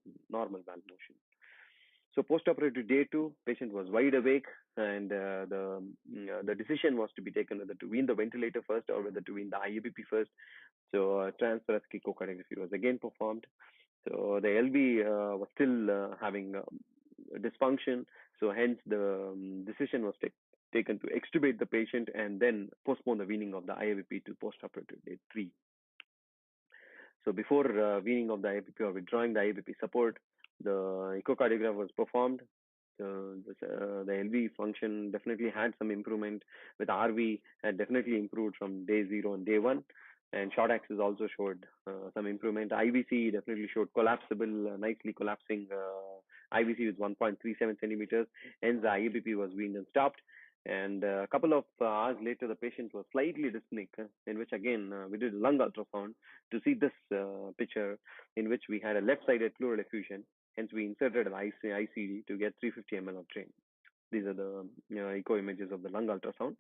So postoperative day 2, patient was wide awake, and the decision was to be taken whether to wean the ventilator first or whether to wean the IABP first. So transthoracic echocardiography was again performed. So the LV was still having dysfunction. So hence the decision was taken to extubate the patient and then postpone the weaning of the IABP to postoperative day 3. So before weaning of the IABP or withdrawing the IABP support, the echocardiograph was performed. So the LV function definitely had some improvement, with RV had definitely improved from day 0 and day 1, and short axis also showed some improvement. IVC definitely showed collapsible, nicely collapsing IVC with 1.37 centimeters. Hence the IABP was weaned and stopped. And a couple of hours later, the patient was slightly dyspneic, in which again we did lung ultrasound to see this picture, in which we had a left-sided pleural effusion. Hence, we inserted an ICD to get 350 ml of drain. These are the echo images of the lung ultrasound.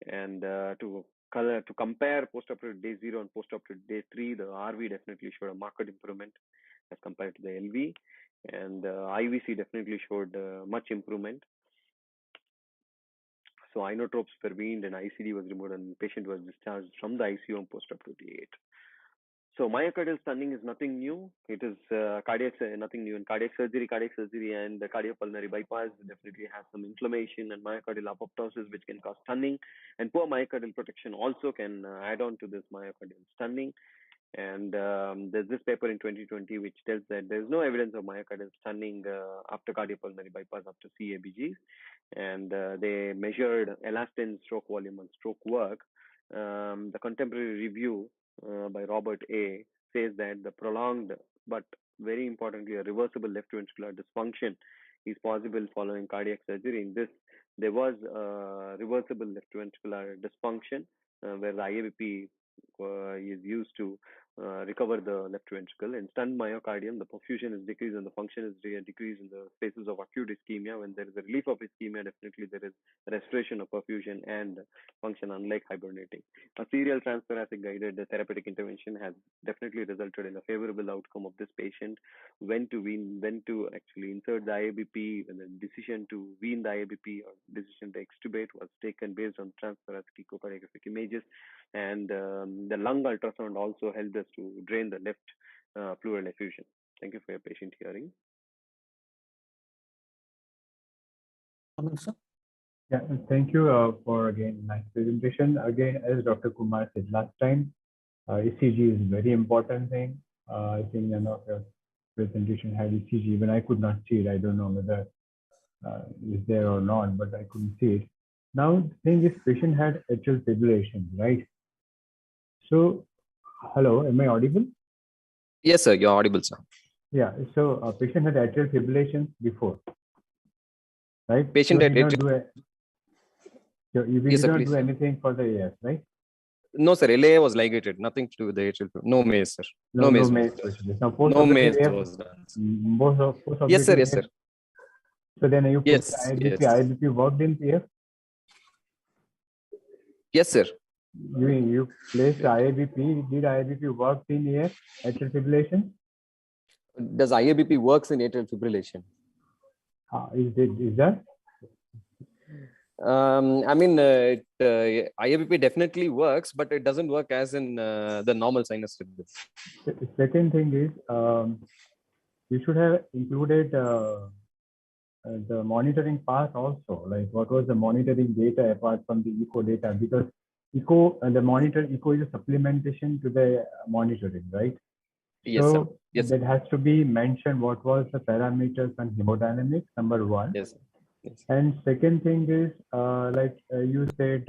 And to compare postoperative day 0 and postoperative day 3, the RV definitely showed a marked improvement as compared to the LV. And IVC definitely showed much improvement. So inotropes were weaned and ICD was removed, and the patient was discharged from the ICU on postoperative day 8. So myocardial stunning is nothing new. It is nothing new in cardiac surgery. Cardiac surgery and the cardiopulmonary bypass definitely has some inflammation and myocardial apoptosis, which can cause stunning. And poor myocardial protection also can add on to this myocardial stunning. And there's this paper in 2020 which tells that there's no evidence of myocardial stunning after cardiopulmonary bypass after CABGs. And they measured elastin stroke volume and stroke work. The contemporary review by Robert A. says that the prolonged but very importantly a reversible left ventricular dysfunction is possible following cardiac surgery. In this, there was reversible left ventricular dysfunction where the IABP is used to recover the left ventricle. In stunned myocardium, the perfusion is decreased and the function is decreased in the phases of acute ischemia. When there is a relief of ischemia, definitely there is restoration of perfusion and function, unlike hibernating. A serial transthoracic guided therapeutic intervention has definitely resulted in a favorable outcome of this patient. When to actually insert the IABP, when the decision to wean the IABP or decision to extubate was taken based on transthoracic echocardiographic images. And the lung ultrasound also helped us to drain the left pleural effusion. Thank you for your patient hearing. Yeah, thank you for again nice presentation. Again, as Dr. Kumar said last time, ECG is a very important thing. I think none of your presentation had ECG. Even I could not see it. I don't know whether it's there or not, but I couldn't see it. Now, the thing is, patient had atrial fibrillation, right? So, hello, am I audible? Yes, sir, you're audible, sir. Yeah, so a patient had atrial fibrillation before, right? Patient so had atrial. You Yes, did not please. do anything for the AF, right? No, sir, LA was ligated, nothing to do with the atrial. No maze, sir. No maze. maze. Now, No maze was done. Yes, sir, yes, sir. So then you put Yes, IBP. yes. IBP worked in PF? Yes, sir. You placed IABP. Did IABP work in AF, atrial fibrillation? Does IABP works in atrial fibrillation? Is that? I mean, IABP definitely works, but it doesn't work as in the normal sinus rhythm. The second thing is, you should have included the monitoring part also. Like, what was the monitoring data apart from the echo data? Because echo and the monitor echo is a supplementation to the monitoring, right? Yes, so sir. Yes, that has to be mentioned. What was the parameters and hemodynamics? Number one. Yes, sir. Yes. And second thing is, you said,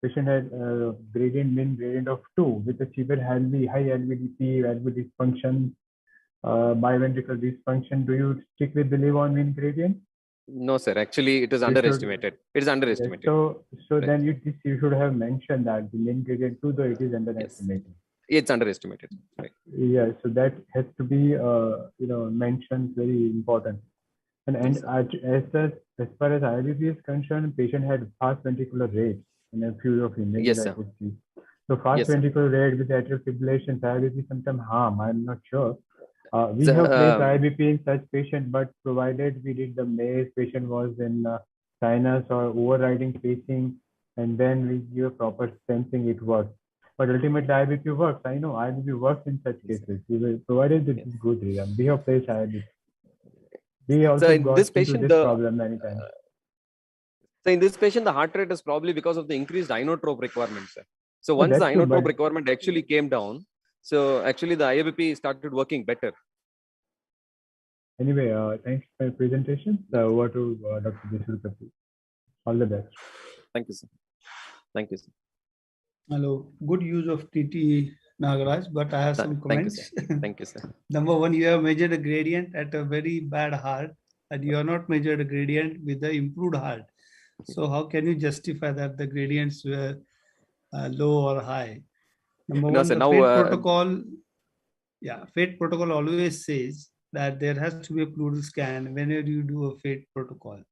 patient had mean gradient of 2 with a severe high LVDP, LV dysfunction, biventricular dysfunction. Do you stick with the leave on mean gradient? No, sir. Actually, it is underestimated. It is underestimated. Yes. So then you should have mentioned that the mean gradient 2, though it is underestimated. Yes. It's underestimated. Right. Yeah. So that has to be mentioned. Very important. And Yes, as far as IBP is concerned, patient had fast ventricular rate in a few of images. Yes, I could see. So fast ventricular rate with atrial fibrillation, IBP sometimes harm. I'm not sure. We have placed IBP in such patient, but provided we did the maze, patient was in sinus or overriding pacing, and then we give a proper sensing, it works. But ultimately IBP works. I know IBP works in such cases. Provided this is good reason. We have placed IBP. We also got this into patient, this problem many times. So in this patient, the heart rate is probably because of the increased inotrope requirements. So once the inotrope requirement actually came down, so actually the IABP started working better. Anyway, thanks for your presentation. Over to Dr. Desur. All the best. Thank you, sir. Thank you, sir. Hello. Good use of TT Nagaraj, but I have some comments. Thank you, sir. Number one, you have measured a gradient at a very bad heart, and you have not measured a gradient with the improved heart. So how can you justify that the gradients were low or high? Number one, the FATE protocol. Yeah, FATE protocol always says that there has to be a pleural scan whenever you do a FATE protocol.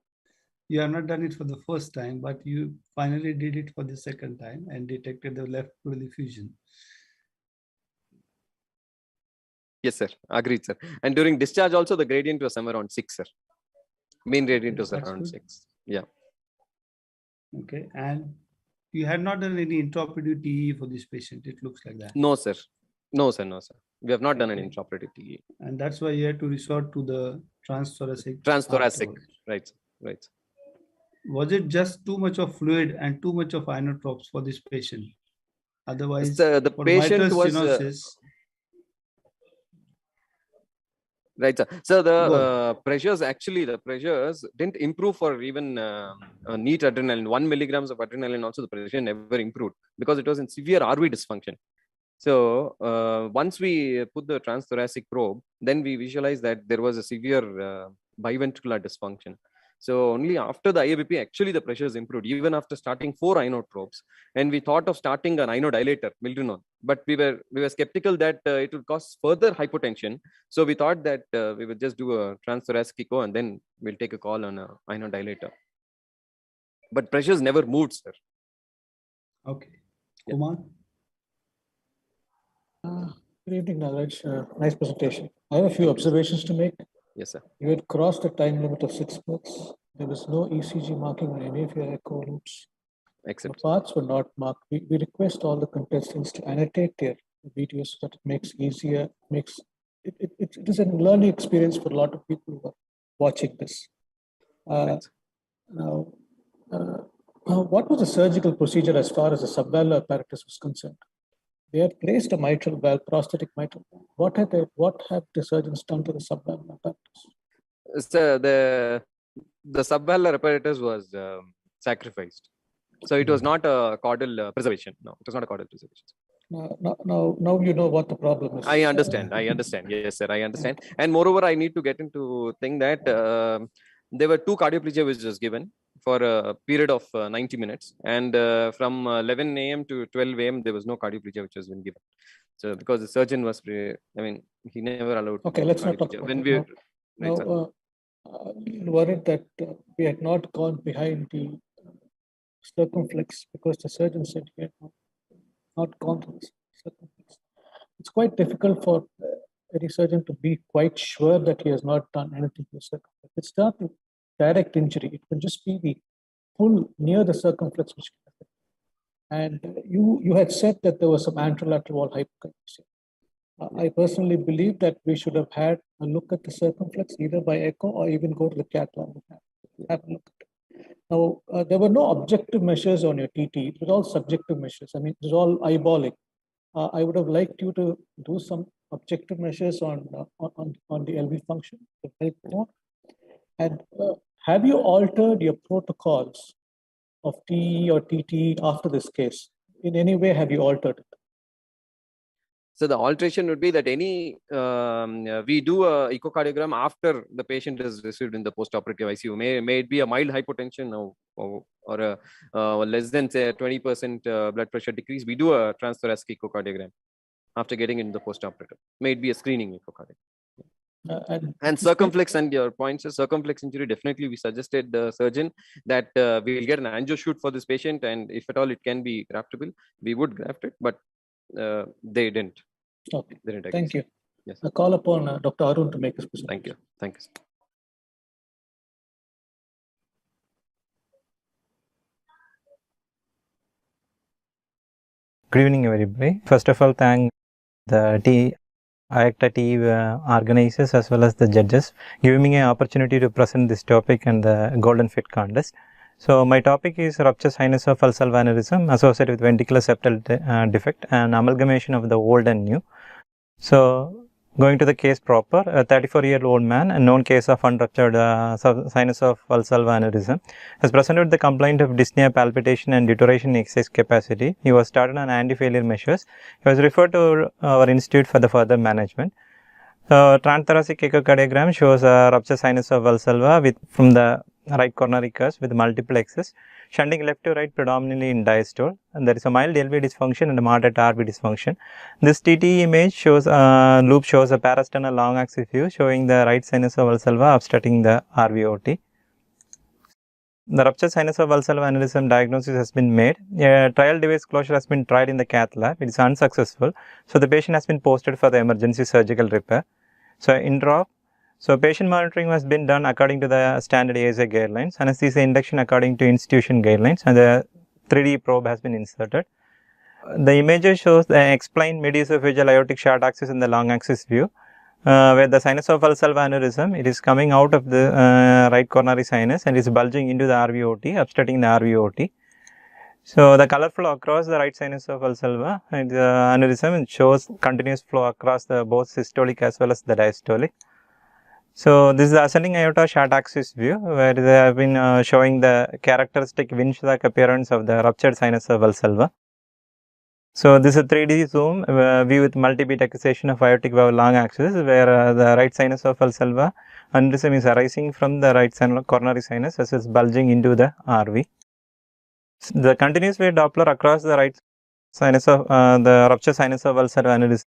You have not done it for the first time, but you finally did it for the second time and detected the left pleural effusion. Yes, sir. Agreed, sir. And during discharge also, the gradient was somewhere around 6, sir. Mean gradient was around 6. Yeah. Okay. And you had not done any intraoperative TE for this patient. It looks like that. No, sir. No, sir. No, sir. We have not done an intraoperative TE. And that's why you had to resort to the transthoracic. Transthoracic. afterwards. Right. Right. Was it just too much of fluid and too much of inotropes for this patient? Otherwise, the for patient mitral was stenosis, right, sir. So the pressures didn't improve for even neat adrenaline. 1 milligrams of adrenaline also the pressure never improved because it was in severe RV dysfunction. So once we put the transthoracic probe, then we visualized that there was a severe biventricular dysfunction. So only after the IABP, actually the pressures improved, even after starting 4 inotropes. And we thought of starting an inodilator, milrinone, but we were skeptical that it would cause further hypotension. So we thought that we would just do a transthoracic echo and then we'll take a call on a inodilator. But pressures never moved, sir. Okay. Kumar? Good evening, Nagaraj. Nice presentation. I have a few observations to make. Yes, sir. You had crossed the time limit of 6 minutes. There was no ECG marking on any of your echo loops. Except the parts were not marked. We request all the contestants to annotate their videos so that it makes easier, it is a learning experience for a lot of people who are watching this. Now, what was the surgical procedure as far as the subvalvular apparatus was concerned? They had placed a mitral valve, prosthetic mitral valve. What have the surgeons done to the subvalvular apparatus? So the subvalvular apparatus was sacrificed. So it was not a caudal preservation. No, it was not a caudal preservation. Now you know what the problem is. I understand. Yes, sir, I understand. And moreover, I need to get into thing that there were 2 cardioplegia which was given for a period of 90 minutes. And from 11 a.m. to 12 a.m., there was no cardioplegia which was been given. So because the surgeon was, he never allowed. Okay, let's not talk about it. Worried that we had not gone behind the circumflex because the surgeon said he had not gone to the circumflex. It's quite difficult for any surgeon to be quite sure that he has not done anything to the circumflex. It's not a direct injury. It can just be the pull near the circumflex which can happen. And you had said that there was some anterolateral wall hypokinesia. I personally believe that we should have had a look at the circumflex either by echo or even go to the cath lab and have a look at it. Now, there were no objective measures on your TT. It was all subjective measures. I mean, it was all eyeballing. I would have liked you to do some objective measures on the LV function to help more. And have you altered your protocols of TE or TT after this case? In any way, have you altered it? So the alteration would be that we do a echocardiogram after the patient is received in the post-operative ICU. May it be a mild hypotension or a less than say 20% blood pressure decrease. We do a transthoracic echocardiogram after getting into the post-operative. May it be a screening echocardiogram. And circumflex, and your points is circumflex injury. Definitely, we suggested the surgeon that we will get an angio shoot for this patient, and if at all it can be graftable, we would graft it, but they didn't. Okay. They didn't. Thank you. Yes. I call upon Dr. Arun to make his presentation. Thank you. Thank you. Good evening, everybody. First of all, thank the IACTA organizers as well as the judges giving me an opportunity to present this topic and the Golden Fit contest. So my topic is rupture sinus of valsalva aneurysm associated with ventricular septal defect and amalgamation of the old and new. So going to the case proper, a 34-year-old man, a known case of unruptured sinus of valsalva aneurysm, has presented the complaint of dyspnea, palpitation and deterioration in exercise capacity. He was started on anti-failure measures. He was referred to our institute for the further management. Transthoracic echocardiogram shows a rupture sinus of valsalva from the right coronary curves with multiple excess, shunting left to right predominantly in diastole, and there is a mild LV dysfunction and a moderate RV dysfunction. This TT image shows loop shows a parasternal long axis view showing the right sinus of valsalva obstructing the RVOT. The rupture sinus of valsalva aneurysm diagnosis has been made. A trial device closure has been tried in the cath lab. It is unsuccessful. So the patient has been posted for the emergency surgical repair. So in-drop. So patient monitoring has been done according to the standard ASA guidelines. Anesthesia induction according to institution guidelines, and the 3D probe has been inserted. the images shows the explained mediasophageal aortic short axis in the long axis view, where the sinus of valsalva aneurysm, it is coming out of the right coronary sinus and is bulging into the RVOT, obstructing the RVOT. So the color flow across the right sinus of valsalva and the aneurysm, it shows continuous flow across the both systolic as well as the diastolic. So this is the ascending aorta short axis view, where they have been showing the characteristic Winch-Sack appearance of the ruptured sinus of valsalva. So this is a 3D zoom view with multi-beat accusation of aortic valve long axis, where the right sinus of valsalva aneurysm is arising from the right coronary sinus as is bulging into the RV. The continuous wave Doppler across the right sinus of the ruptured sinus of valsalva aneurysm.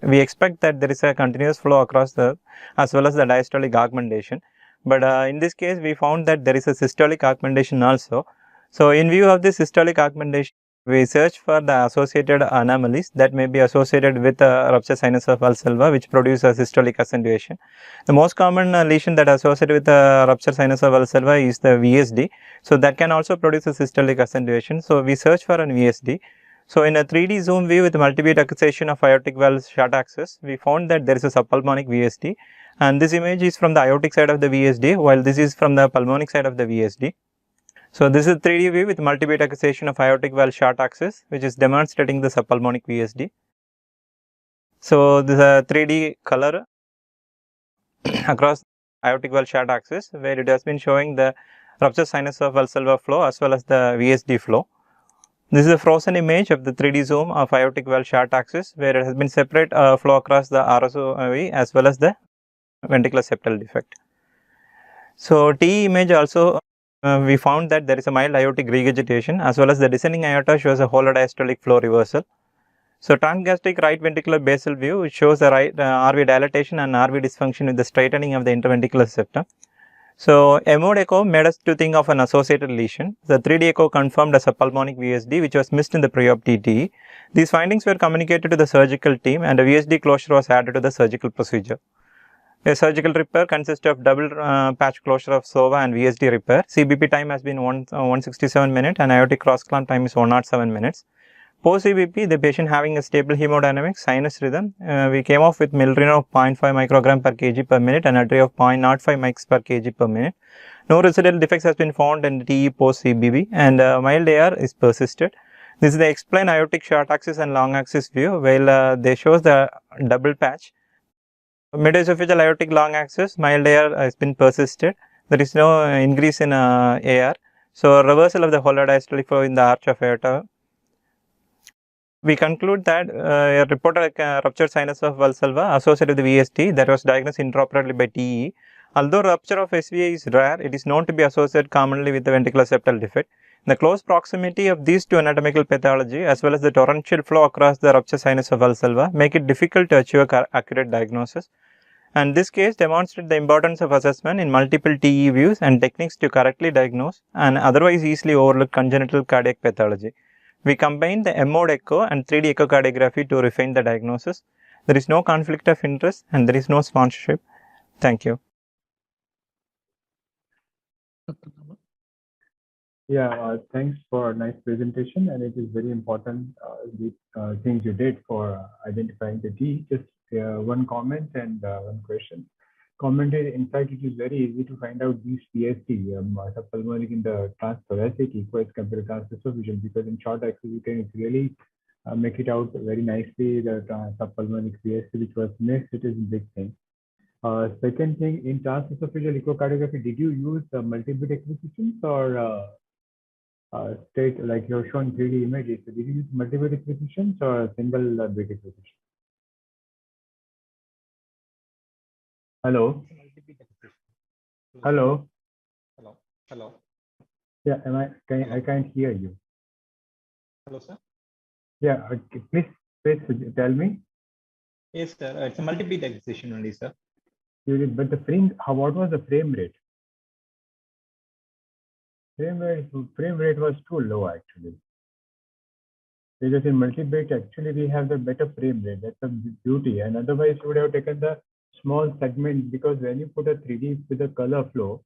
We expect that there is a continuous flow across the as well as the diastolic augmentation, but in this case we found that there is a systolic augmentation also. So in view of this systolic augmentation, we search for the associated anomalies that may be associated with ruptured sinus of valsalva, which produce a systolic accentuation. The most common lesion that associated with the ruptured sinus of valsalva is the VSD. So that can also produce a systolic accentuation. So we search for an VSD. So in a 3D zoom view with multi-beat accusation of aortic valve short axis, we found that there is a subpulmonic VSD, and this image is from the aortic side of the VSD, while this is from the pulmonic side of the VSD. So this is 3D view with multi-beat accusation of aortic valve short axis, which is demonstrating the subpulmonic VSD. So this is a 3D color across aortic valve short axis, where it has been showing the ruptured sinus of valsalva flow as well as the VSD flow. This is a frozen image of the 3D zoom of aortic valve short axis, where it has been separate flow across the RSOV as well as the ventricular septal defect. So TE image also we found that there is a mild aortic regurgitation as well as the descending aorta shows a holodiastolic flow reversal. So transgastric right ventricular basal view, it shows the right RV dilatation and RV dysfunction with the straightening of the interventricular septum. So MOD echo made us to think of an associated lesion. The 3D echo confirmed as a pulmonic VSD, which was missed in the pre-op TTE. These findings were communicated to the surgical team, and a VSD closure was added to the surgical procedure. A surgical repair consists of double patch closure of SOVA and VSD repair. CBP time has been 167 minutes and aortic cross clamp time is 107 minutes. Post CBP, the patient having a stable hemodynamic sinus rhythm, we came off with milrinone of 0.5 microgram per kg per minute and Adria of 0.05 mics per kg per minute. No residual defects has been found in the TE post CBB, and mild AR is persisted. This is the explained aortic short axis and long axis view, while they shows the double patch. Mediasophageal aortic long axis, mild AR has been persisted. There is no increase in AR. So reversal of the holodiastolic flow in the arch of aorta. We conclude that a reported ruptured sinus of valsalva associated with the VSD that was diagnosed intraoperatively by TE. Although rupture of SVA is rare, it is known to be associated commonly with the ventricular septal defect. The close proximity of these two anatomical pathology as well as the torrential flow across the ruptured sinus of valsalva make it difficult to achieve accurate diagnosis. And this case demonstrates the importance of assessment in multiple TE views and techniques to correctly diagnose and otherwise easily overlook congenital cardiac pathology. We combined the MOD echo and 3D echocardiography to refine the diagnosis. There is no conflict of interest and there is no sponsorship. Thank you. Yeah, thanks for a nice presentation, and it is very important the things you did for identifying the T. Just one comment and one question. Comment is, in fact, it is very easy to find out these PST, subpulmonic in the transthoracic echo as compared to transesophageal, because in short axis you can really make it out very nicely, the subpulmonic PST which was missed. It is a big thing. Second thing, in transesophageal echocardiography, did you use multi-beat acquisitions or state like you're showing 3D images? So did you use multi-beat acquisitions or single beat acquisition? Hello. Hello. Hello. Hello. Yeah, I can't hear you. Hello, sir. Yeah, okay. Please tell me. Yes, sir. It's a multi-beat acquisition only, sir. But the frame, what was the frame rate? Frame rate was too low actually. Because in multi-beat, actually we have the better frame rate. That's the beauty. And otherwise, you would have taken the small segment, because when you put a 3D with a color flow,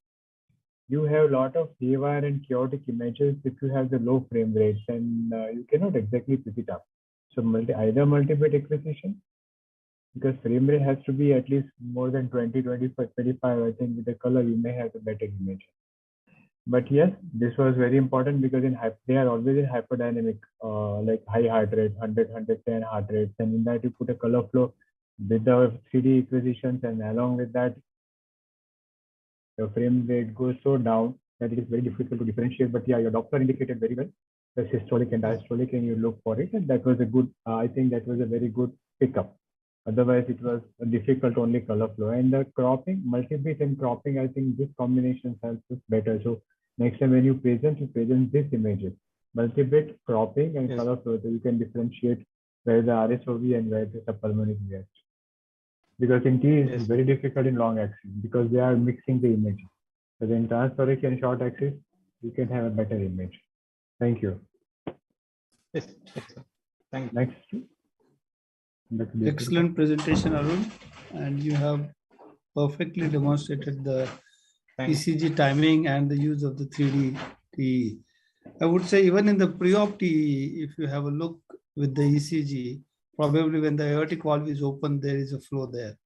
you have a lot of haywire and chaotic images if you have the low frame rates, and you cannot exactly pick it up. So either multi-bit acquisition, because frame rate has to be at least more than 20, 25, 25. I think with the color you may have a better image. But yes, this was very important because they are always in hyperdynamic, like high heart rate, 100, 110 heart rates, and in that you put a color flow with the 3D acquisitions, and along with that, the frame rate goes so down that it is very difficult to differentiate. But yeah, your doctor indicated very well the systolic and diastolic, and you look for it, and that was a good. I think that was a very good pickup. Otherwise, it was a difficult only color flow. And the cropping, multi-bit and cropping, I think this combination helps us better. So next time when you present this images, multi-bit, cropping, and color flow, so you can differentiate where the RSOV and where the subpulmonary is. Because in T it's very difficult in long axis because they are mixing the images. But in transthoracic and short axis, you can have a better image. Thank you. Yes. Thank you. Next. Excellent presentation, Arun, and you have perfectly demonstrated the ECG timing and the use of the 3D TE. I would say even in the pre-op TE, if you have a look with the ECG, probably when the aortic valve is open, there is a flow there.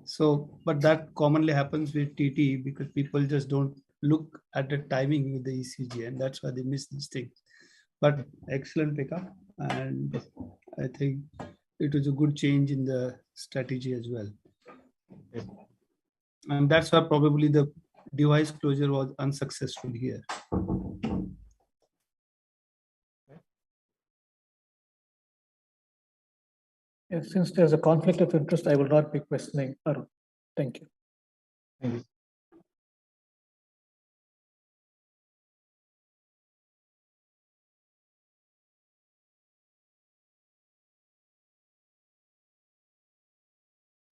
So, but that commonly happens with TT because people just don't look at the timing with the ECG, and that's why they miss these things. But excellent pickup, and I think it was a good change in the strategy as well. And that's why probably the device closure was unsuccessful here. Yes, since there's a conflict of interest, I will not be questioning Arun. Thank you. Thank you.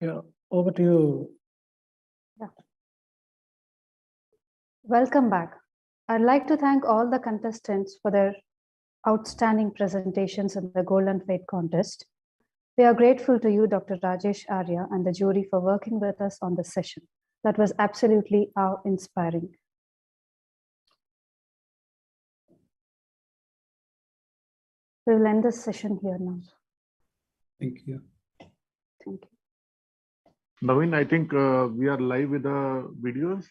Yeah, over to you. Yeah. Welcome back. I'd like to thank all the contestants for their outstanding presentations in the Golden Plate contest. We are grateful to you, Dr. Rajesh Arya, and the jury for working with us on this session. That was absolutely awe-inspiring. We will end this session here now. Thank you. Thank you. Naveen, I think we are live with the videos.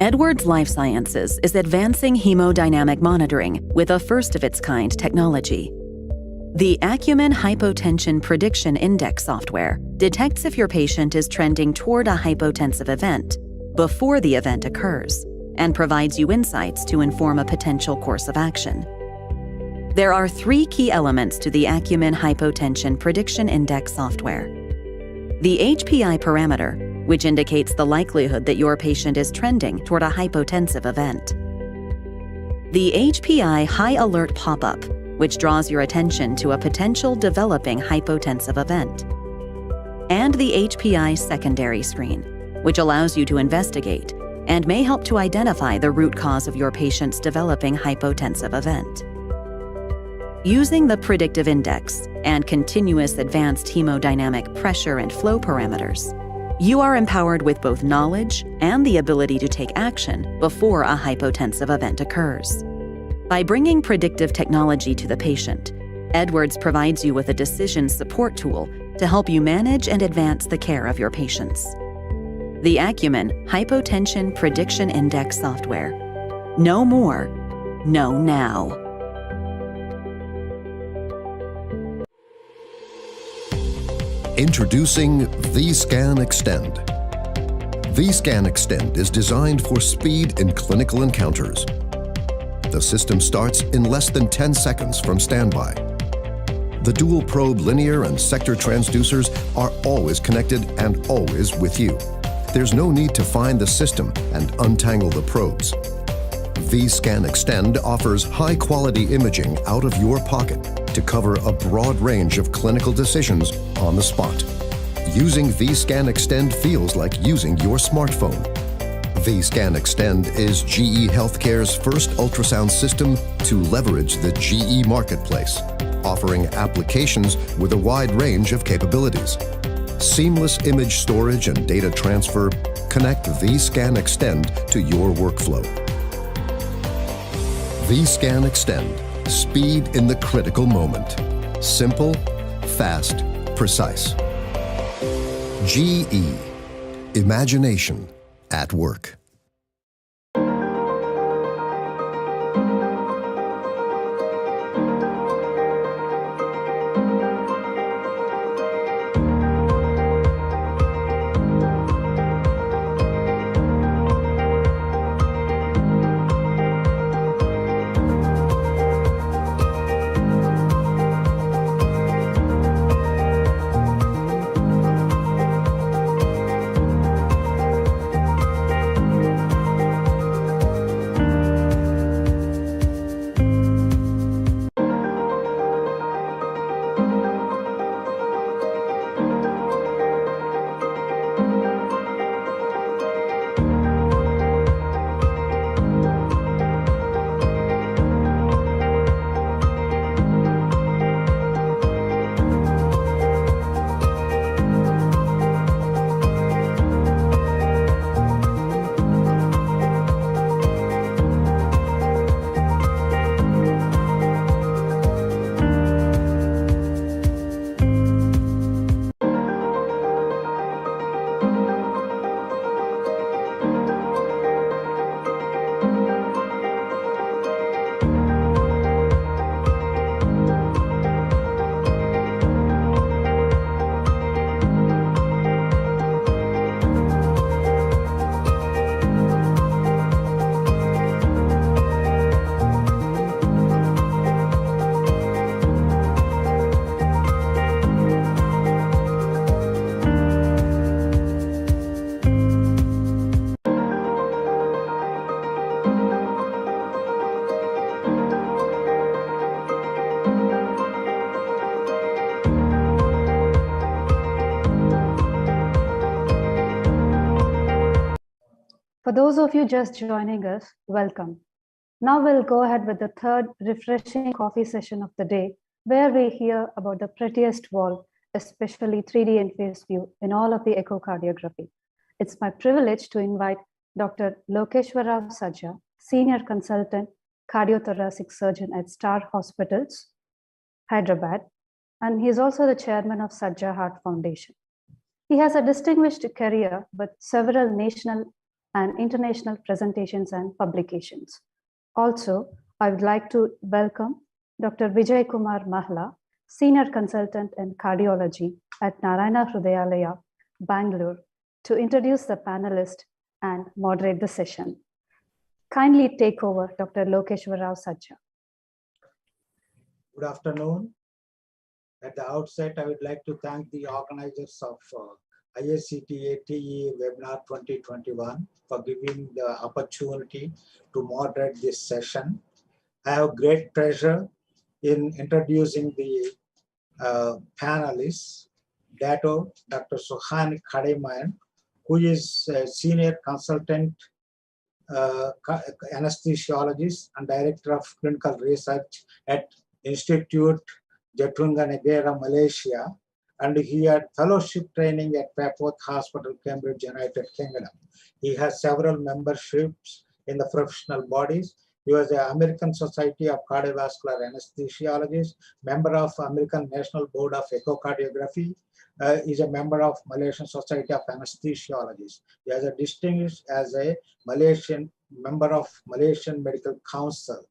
Edwards Life Sciences is advancing hemodynamic monitoring with a first-of-its-kind technology. The Acumen Hypotension Prediction Index software detects if your patient is trending toward a hypotensive event before the event occurs and provides you insights to inform a potential course of action. There are 3 key elements to the Acumen Hypotension Prediction Index software. The HPI parameter, which indicates the likelihood that your patient is trending toward a hypotensive event. The HPI High Alert pop-up, which draws your attention to a potential developing hypotensive event. And the HPI secondary screen, which allows you to investigate and may help to identify the root cause of your patient's developing hypotensive event. Using the predictive index and continuous advanced hemodynamic pressure and flow parameters, you are empowered with both knowledge and the ability to take action before a hypotensive event occurs. By bringing predictive technology to the patient, Edwards provides you with a decision support tool to help you manage and advance the care of your patients. The Acumen Hypotension Prediction Index software. Know more, know now. Introducing vScan Extend. vScan Extend is designed for speed in clinical encounters. The system starts in less than 10 seconds from standby. The dual probe linear and sector transducers are always connected and always with you. There's no need to find the system and untangle the probes. vScan Extend offers high-quality imaging out of your pocket to cover a broad range of clinical decisions on the spot. Using vScan Extend feels like using your smartphone. vScan Extend is GE Healthcare's first ultrasound system to leverage the GE marketplace, offering applications with a wide range of capabilities. Seamless image storage and data transfer connect vScan Extend to your workflow. vScan Extend, speed in the critical moment. Simple, fast, precise. GE, imagination at work. For those of you just joining us, welcome. Now we'll go ahead with the third refreshing coffee session of the day, where we hear about the prettiest wall, especially 3D and phase view in all of the echocardiography. It's my privilege to invite Dr. Lokeshwara Sajja, Senior Consultant Cardiothoracic Surgeon at Star Hospitals, Hyderabad, and he's also the chairman of Sajja Heart Foundation. He has a distinguished career with several national and international presentations and publications. Also, I would like to welcome Dr. Vijay Kumar Mahla, Senior Consultant in Cardiology at Narayana Hrudayalaya, Bangalore, to introduce the panelist and moderate the session. Kindly take over, Dr. Lokeshwara Sajja. Good afternoon. At the outset, I would like to thank the organizers of IACTA TE Webinar 2021 for giving the opportunity to moderate this session. I have great pleasure in introducing the panelists, Dr. Suhani Khademayan, who is a senior consultant anesthesiologist and director of clinical research at Institute Jatunga, Malaysia, and he had fellowship training at Papworth Hospital, Cambridge, United Kingdom. He has several memberships in the professional bodies. He was the American Society of Cardiovascular Anesthesiologists, member of American National Board of Echocardiography, is a member of Malaysian Society of Anesthesiologists. He has a distinguished as a member of Malaysian Medical Council.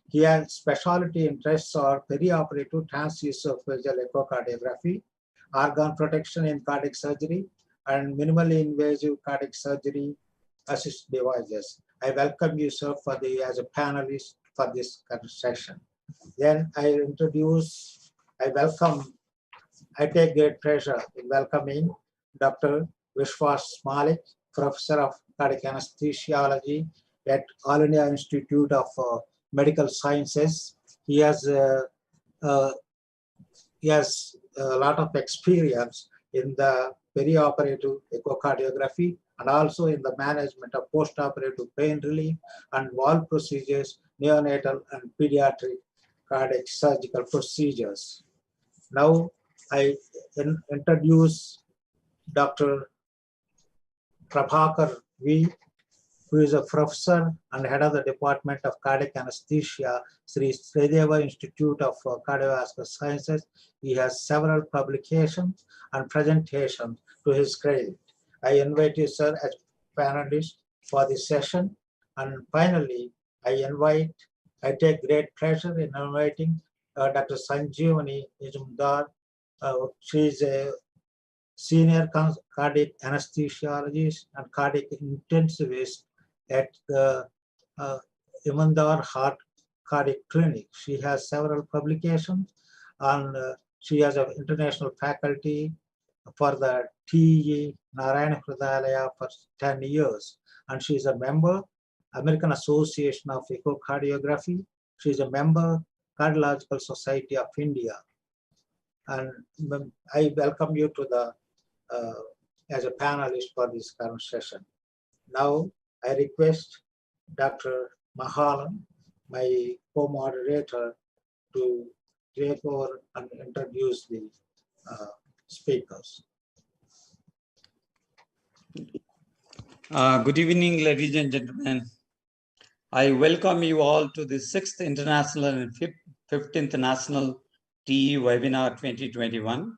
He has specialty interests are perioperative transesophageal echocardiography, organ protection in cardiac surgery, and minimally invasive cardiac surgery assist devices. I welcome you, sir, as a panelist for this session. Then I take great pleasure in welcoming Dr. Vishwas Malik, Professor of Cardiac Anesthesiology at All India Institute of Medical Sciences. He has he has a lot of experience in the perioperative echocardiography and also in the management of postoperative pain relief and valve procedures, neonatal and pediatric cardiac surgical procedures. Now I introduce Dr. Prabhakar V, who is a professor and head of the Department of Cardiac Anesthesia, Sri Srideva Institute of Cardiovascular Sciences. He has several publications and presentations to his credit. I invite you, sir, as panelist for this session. And finally, I take great pleasure in inviting Dr. Sanjeevani Majumdar. She is a senior cardiac anesthesiologist and cardiac intensivist at the Imandar Heart Cardiac Clinic. She has several publications and she has an international faculty for the TE Narayana Hridayalaya for 10 years. And she is a member, American Association of Echocardiography. She is a member, Cardiological Society of India. And I welcome you to the as a panelist for this current session. Now, I request Dr. Mahalan, my co-moderator, to take over and introduce the speakers. Good evening, ladies and gentlemen. I welcome you all to the 6th International and 15th National TE Webinar 2021.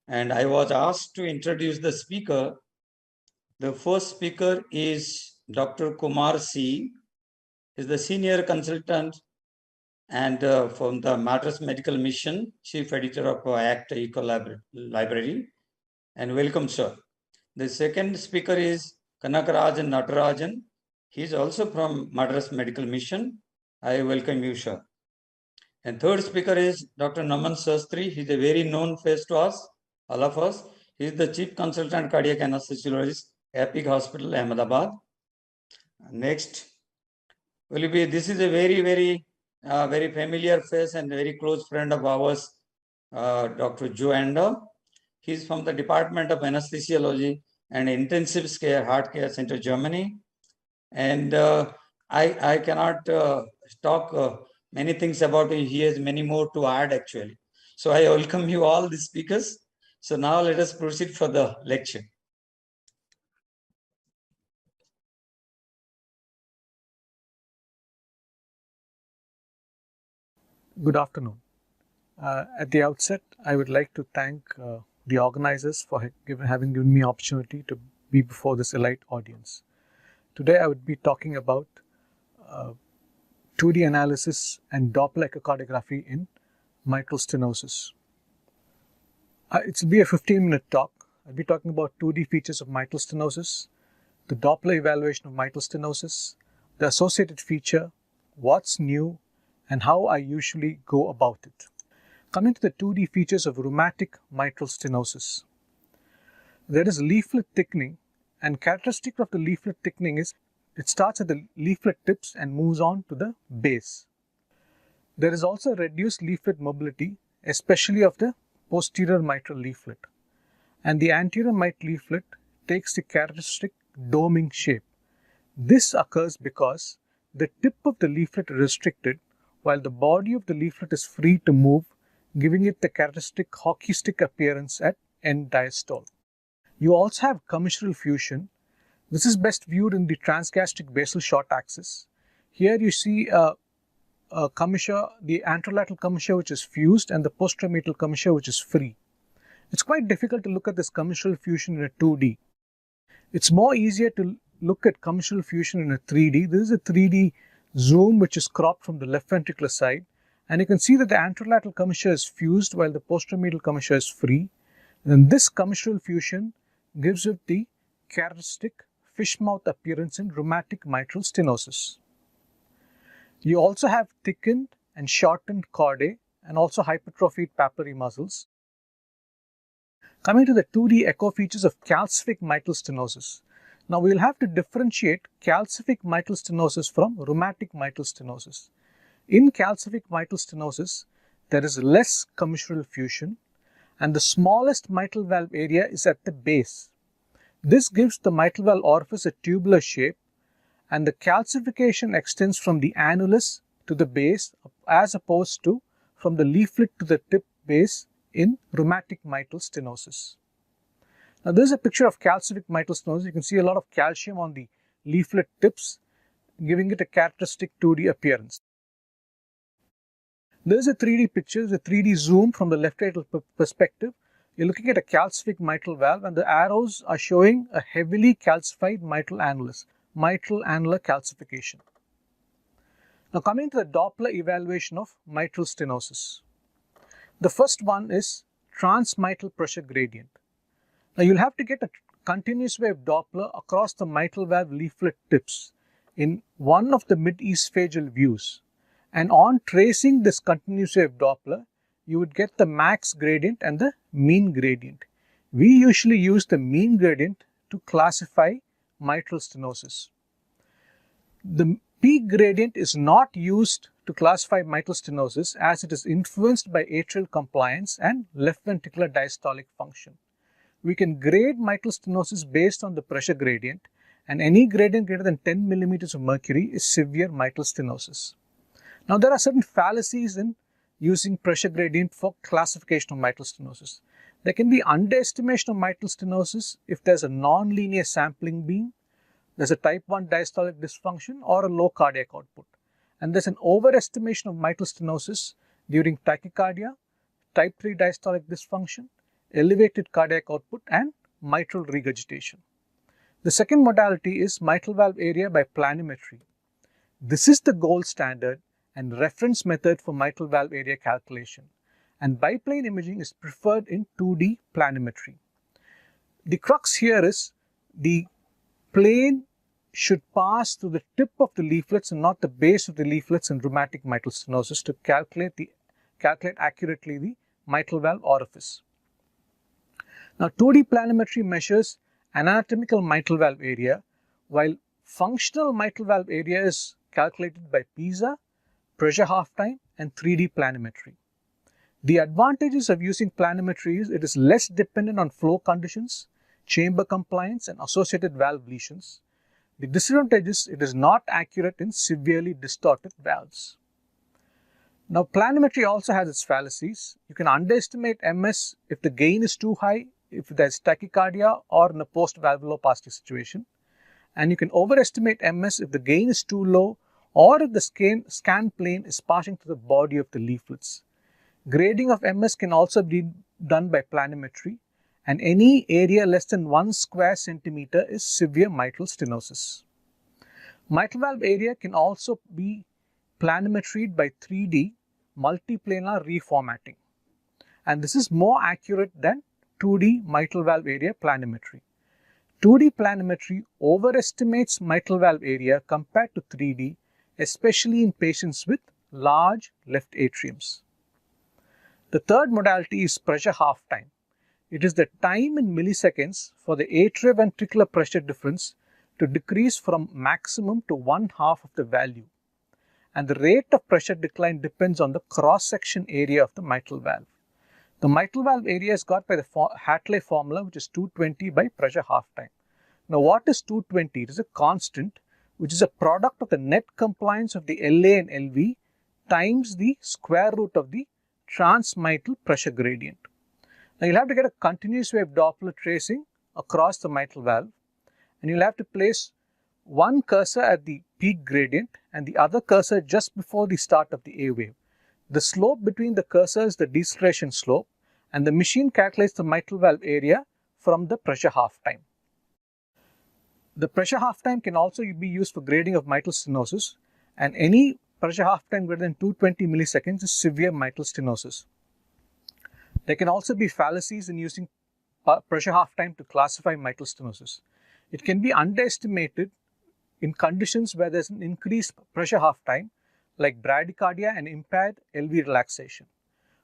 And I was asked to introduce the speaker. The first speaker is Dr. Kumar C. He is the senior consultant and from the Madras Medical Mission, chief editor of IACTA Eco Library. And welcome, sir. The second speaker is Kanakarajan Natarajan. He is also from Madras Medical Mission. I welcome you, sir. And third speaker is Dr. Naman Shastri. He is a very known face to us, all of us. He is the chief consultant cardiac anesthesiologist, Epic Hospital, Ahmedabad. Next will be, this is a very familiar face and very close friend of ours, Dr. Joe Ender. He is from the Department of Anesthesiology and Intensive Care Heart Care Center, Germany. And I cannot talk many things about him. He has many more to add actually. So I welcome you all, the speakers. So now let us proceed for the lecture. Good afternoon. At the outset, I would like to thank the organizers for having given me opportunity to be before this elite audience. Today, I would be talking about 2D analysis and Doppler echocardiography in mitral stenosis. It will be a 15-minute talk. I'll be talking about 2D features of mitral stenosis, the Doppler evaluation of mitral stenosis, the associated feature, what's new, and how I usually go about it. Coming to the 2D features of rheumatic mitral stenosis. There is leaflet thickening, and characteristic of the leaflet thickening is it starts at the leaflet tips and moves on to the base. There is also reduced leaflet mobility, especially of the posterior mitral leaflet, and the anterior mitral leaflet takes the characteristic doming shape. This occurs because the tip of the leaflet is restricted while the body of the leaflet is free to move, giving it the characteristic hockey stick appearance at end diastole. You also have commissural fusion. This is best viewed in the transgastric basal short axis. Here you see a commissure, the anterolateral commissure which is fused and the posteromedial commissure which is free. It's quite difficult to look at this commissural fusion in a 2D. It's more easier to look at commissural fusion in a 3D. This is a 3D zoom which is cropped from the left ventricular side, and you can see that the anterolateral commissure is fused while the posteromedial commissure is free. And this commissural fusion gives it the characteristic fish mouth appearance in rheumatic mitral stenosis. You also have thickened and shortened chordae and also hypertrophied papillary muscles. Coming to the 2D echo features of calcific mitral stenosis. Now we will have to differentiate calcific mitral stenosis from rheumatic mitral stenosis. In calcific mitral stenosis, there is less commissural fusion, and the smallest mitral valve area is at the base. This gives the mitral valve orifice a tubular shape, and the calcification extends from the annulus to the base as opposed to from the leaflet to the tip base in rheumatic mitral stenosis. Now this is a picture of calcific mitral stenosis. You can see a lot of calcium on the leaflet tips, giving it a characteristic 2D appearance. This is a 3D picture, it's a 3D zoom from the left atrial perspective. You're looking at a calcific mitral valve, and the arrows are showing a heavily calcified mitral annulus, mitral annular calcification. Now coming to the Doppler evaluation of mitral stenosis. The first one is transmitral pressure gradient. Now you'll have to get a continuous wave Doppler across the mitral valve leaflet tips in one of the mid-esophageal views. And on tracing this continuous wave Doppler, you would get the max gradient and the mean gradient. We usually use the mean gradient to classify mitral stenosis. The peak gradient is not used to classify mitral stenosis as it is influenced by atrial compliance and left ventricular diastolic function. We can grade mitral stenosis based on the pressure gradient, and any gradient greater than 10 millimeters of mercury is severe mitral stenosis. Now there are certain fallacies in using pressure gradient for classification of mitral stenosis. There can be underestimation of mitral stenosis if there's a nonlinear sampling beam, there's a type 1 diastolic dysfunction or a low cardiac output. And there's an overestimation of mitral stenosis during tachycardia, type 3 diastolic dysfunction, elevated cardiac output and mitral regurgitation. The second modality is mitral valve area by planimetry. This is the gold standard and reference method for mitral valve area calculation, and biplane imaging is preferred in 2D planimetry. The crux here is the plane should pass through the tip of the leaflets and not the base of the leaflets in rheumatic mitral stenosis to calculate accurately the mitral valve orifice. Now 2D planimetry measures anatomical mitral valve area, while functional mitral valve area is calculated by PISA, pressure half time and 3D planimetry. The advantages of using planimetry is it is less dependent on flow conditions, chamber compliance and associated valve lesions. The disadvantage is it is not accurate in severely distorted valves. Now planimetry also has its fallacies. You can underestimate MS if the gain is too high, if there is tachycardia or in a post-valvuloplasty situation. And you can overestimate MS if the gain is too low or if the scan plane is passing through the body of the leaflets. Grading of MS can also be done by planimetry, and any area less than 1 square centimeter is severe mitral stenosis. Mitral valve area can also be planimetried by 3D multiplanar reformatting, and this is more accurate than 2D mitral valve area planimetry. 2D planimetry overestimates mitral valve area compared to 3D, especially in patients with large left atriums. The third modality is pressure half time. It is the time in milliseconds for the atrioventricular pressure difference to decrease from maximum to 1/2 of the value. And the rate of pressure decline depends on the cross-section area of the mitral valve. The mitral valve area is got by the Hartley formula, which is 220 by pressure half time. Now what is 220? It is a constant which is a product of the net compliance of the LA and LV times the square root of the transmitral pressure gradient. Now you'll have to get a continuous wave Doppler tracing across the mitral valve, and you'll have to place one cursor at the peak gradient and the other cursor just before the start of the A wave. The slope between the cursors is the deceleration slope, and the machine calculates the mitral valve area from the pressure half time. The pressure half time can also be used for grading of mitral stenosis, and any pressure half time greater than 220 milliseconds is severe mitral stenosis. There can also be fallacies in using pressure half time to classify mitral stenosis. It can be underestimated in conditions where there is an increased pressure half time, like bradycardia and impaired LV relaxation.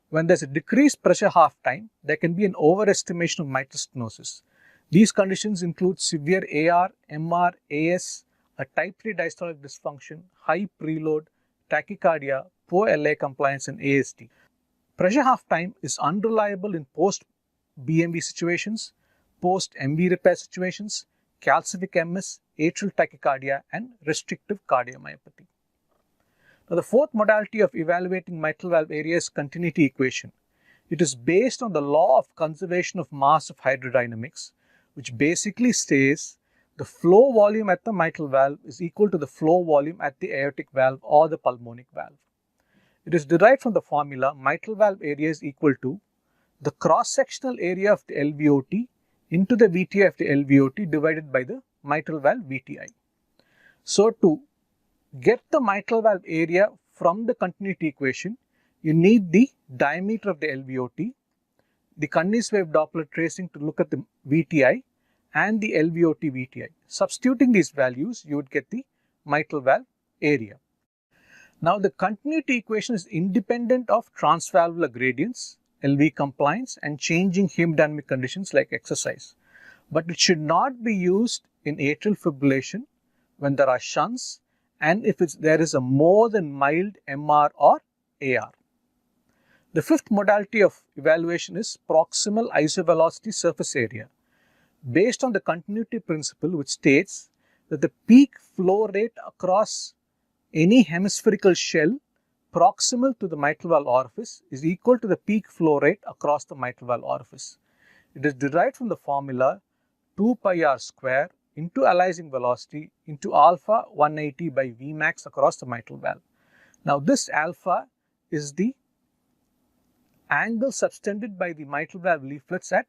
When there is a decreased pressure half time, there can be an overestimation of mitral stenosis. These conditions include severe AR, MR, AS, a type 3 diastolic dysfunction, high preload, tachycardia, poor LA compliance and ASD. Pressure half time is unreliable in post-BMV situations, post-MV repair situations, calcific MS, atrial tachycardia, and restrictive cardiomyopathy. Now, the fourth modality of evaluating mitral valve area is continuity equation. It is based on the law of conservation of mass of hydrodynamics, which basically says the flow volume at the mitral valve is equal to the flow volume at the aortic valve or the pulmonic valve. It is derived from the formula mitral valve area is equal to the cross-sectional area of the LVOT into the VTI of the LVOT divided by the mitral valve VTI. So, to get the mitral valve area from the continuity equation, you need the diameter of the LVOT, the continuous wave Doppler tracing to look at the VTI, and the LVOT VTI. Substituting these values, you would get the mitral valve area. Now, the continuity equation is independent of transvalvular gradients, LV compliance, and changing hemodynamic conditions like exercise. But it should not be used in atrial fibrillation when there are shunts and if there is a more than mild MR or AR. The fifth modality of evaluation is proximal isovelocity surface area, based on the continuity principle, which states that the peak flow rate across any hemispherical shell proximal to the mitral valve orifice is equal to the peak flow rate across the mitral valve orifice. It is derived from the formula 2 pi r square into arising velocity into alpha 180 by Vmax across the mitral valve. Now, this alpha is the angle subtended by the mitral valve leaflets at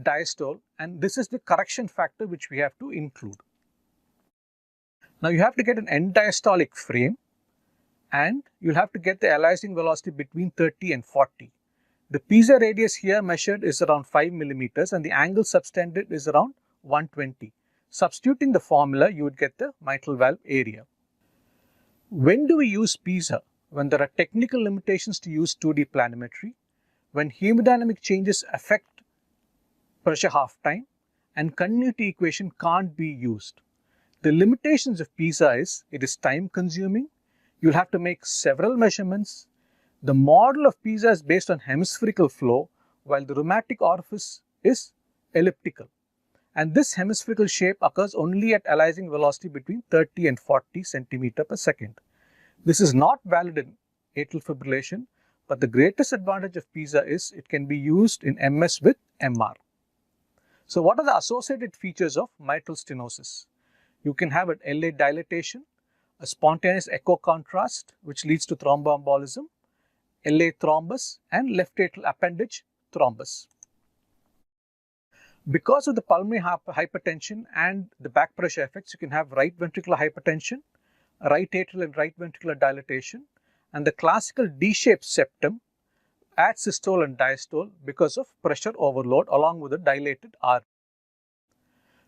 diastole, and this is the correction factor which we have to include. Now, you have to get an end diastolic frame and you'll have to get the arising velocity between 30 and 40. The piezo radius here measured is around 5 millimeters and the angle subtended is around 120. Substituting the formula, you would get the mitral valve area. When do we use piezo? When there are technical limitations to use 2D planimetry, when hemodynamic changes affect pressure half time and continuity equation can't be used. The limitations of piezo is it is time consuming, you'll have to make several measurements. The model of piezo is based on hemispherical flow while the rheumatic orifice is elliptical. And this hemispherical shape occurs only at arising velocity between 30 and 40 centimeter per second. This is not valid in atrial fibrillation, but the greatest advantage of piezo is it can be used in MS with MR. So, what are the associated features of mitral stenosis? You can have an LA dilatation, a spontaneous echo contrast which leads to thromboembolism, LA thrombus, and left atrial appendage thrombus. Because of the pulmonary hypertension and the back pressure effects, you can have right ventricular hypertension, right atrial and right ventricular dilatation, and the classical D-shaped septum at systole and diastole because of pressure overload along with a dilated artery.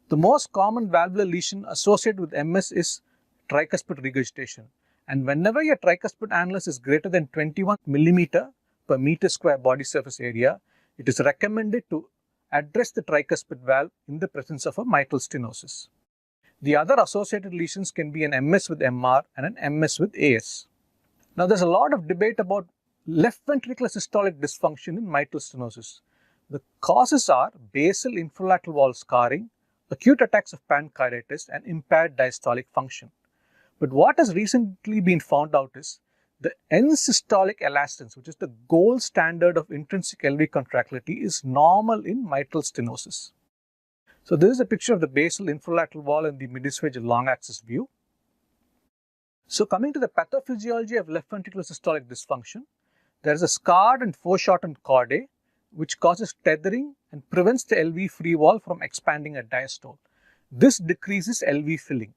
The most common valvular lesion associated with MS is tricuspid regurgitation, and whenever your tricuspid annulus is greater than 21 millimeter per meter square body surface area, it is recommended to address the tricuspid valve in the presence of a mitral stenosis. The other associated lesions can be an MS with MR and an MS with AS. Now, there's a lot of debate about left ventricular systolic dysfunction in mitral stenosis. The causes are basal infralateral wall scarring, acute attacks of pancreatitis, and impaired diastolic function. But what has recently been found out is the end systolic elastance, which is the gold standard of intrinsic LV contractility, is normal in mitral stenosis. So, this is a picture of the basal infralateral wall and the midesophageal long axis view. So, coming to the pathophysiology of left ventricular systolic dysfunction, there is a scarred and foreshortened chordae which causes tethering and prevents the LV free wall from expanding at diastole. This decreases LV filling.